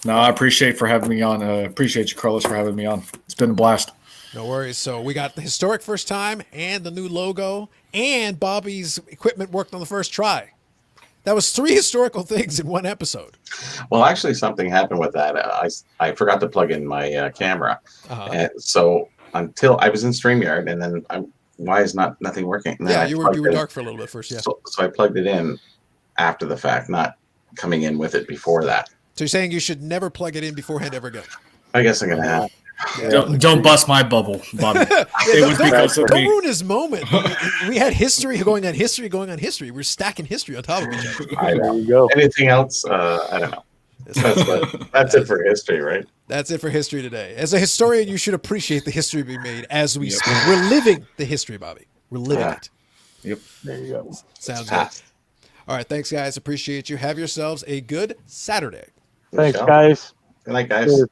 No, I appreciate for having me on. Appreciate you, Carlos, for having me on. It's been a blast. No worries. So we got the historic first time and the new logo and Bobby's equipment worked on the first try. That was 3 historical things in one episode. Well, actually, something happened with that. I forgot to plug in my camera, and so until I was in StreamYard, and then why is nothing working? And then Yeah, you were dark for a little bit first. Yeah. So I plugged it in after the fact, not coming in with it before that. So you're saying you should never plug it in beforehand ever again? I guess I'm gonna have. Don't bust my bubble, Bobby. It was because of Don't me. ruin his moment. We had history going on history going on history. We're stacking history on top of each other. I There know. you go. Anything else? I don't know. That's it for history, right? That's it for history today. As a historian, you should appreciate the history being made as we speak. We're living the history, Bobby. We're living it. Yep. There you go. Sounds good. All right. Thanks, guys. Appreciate you. Have yourselves a good Saturday. Thanks, guys. Good night, guys. Cheers.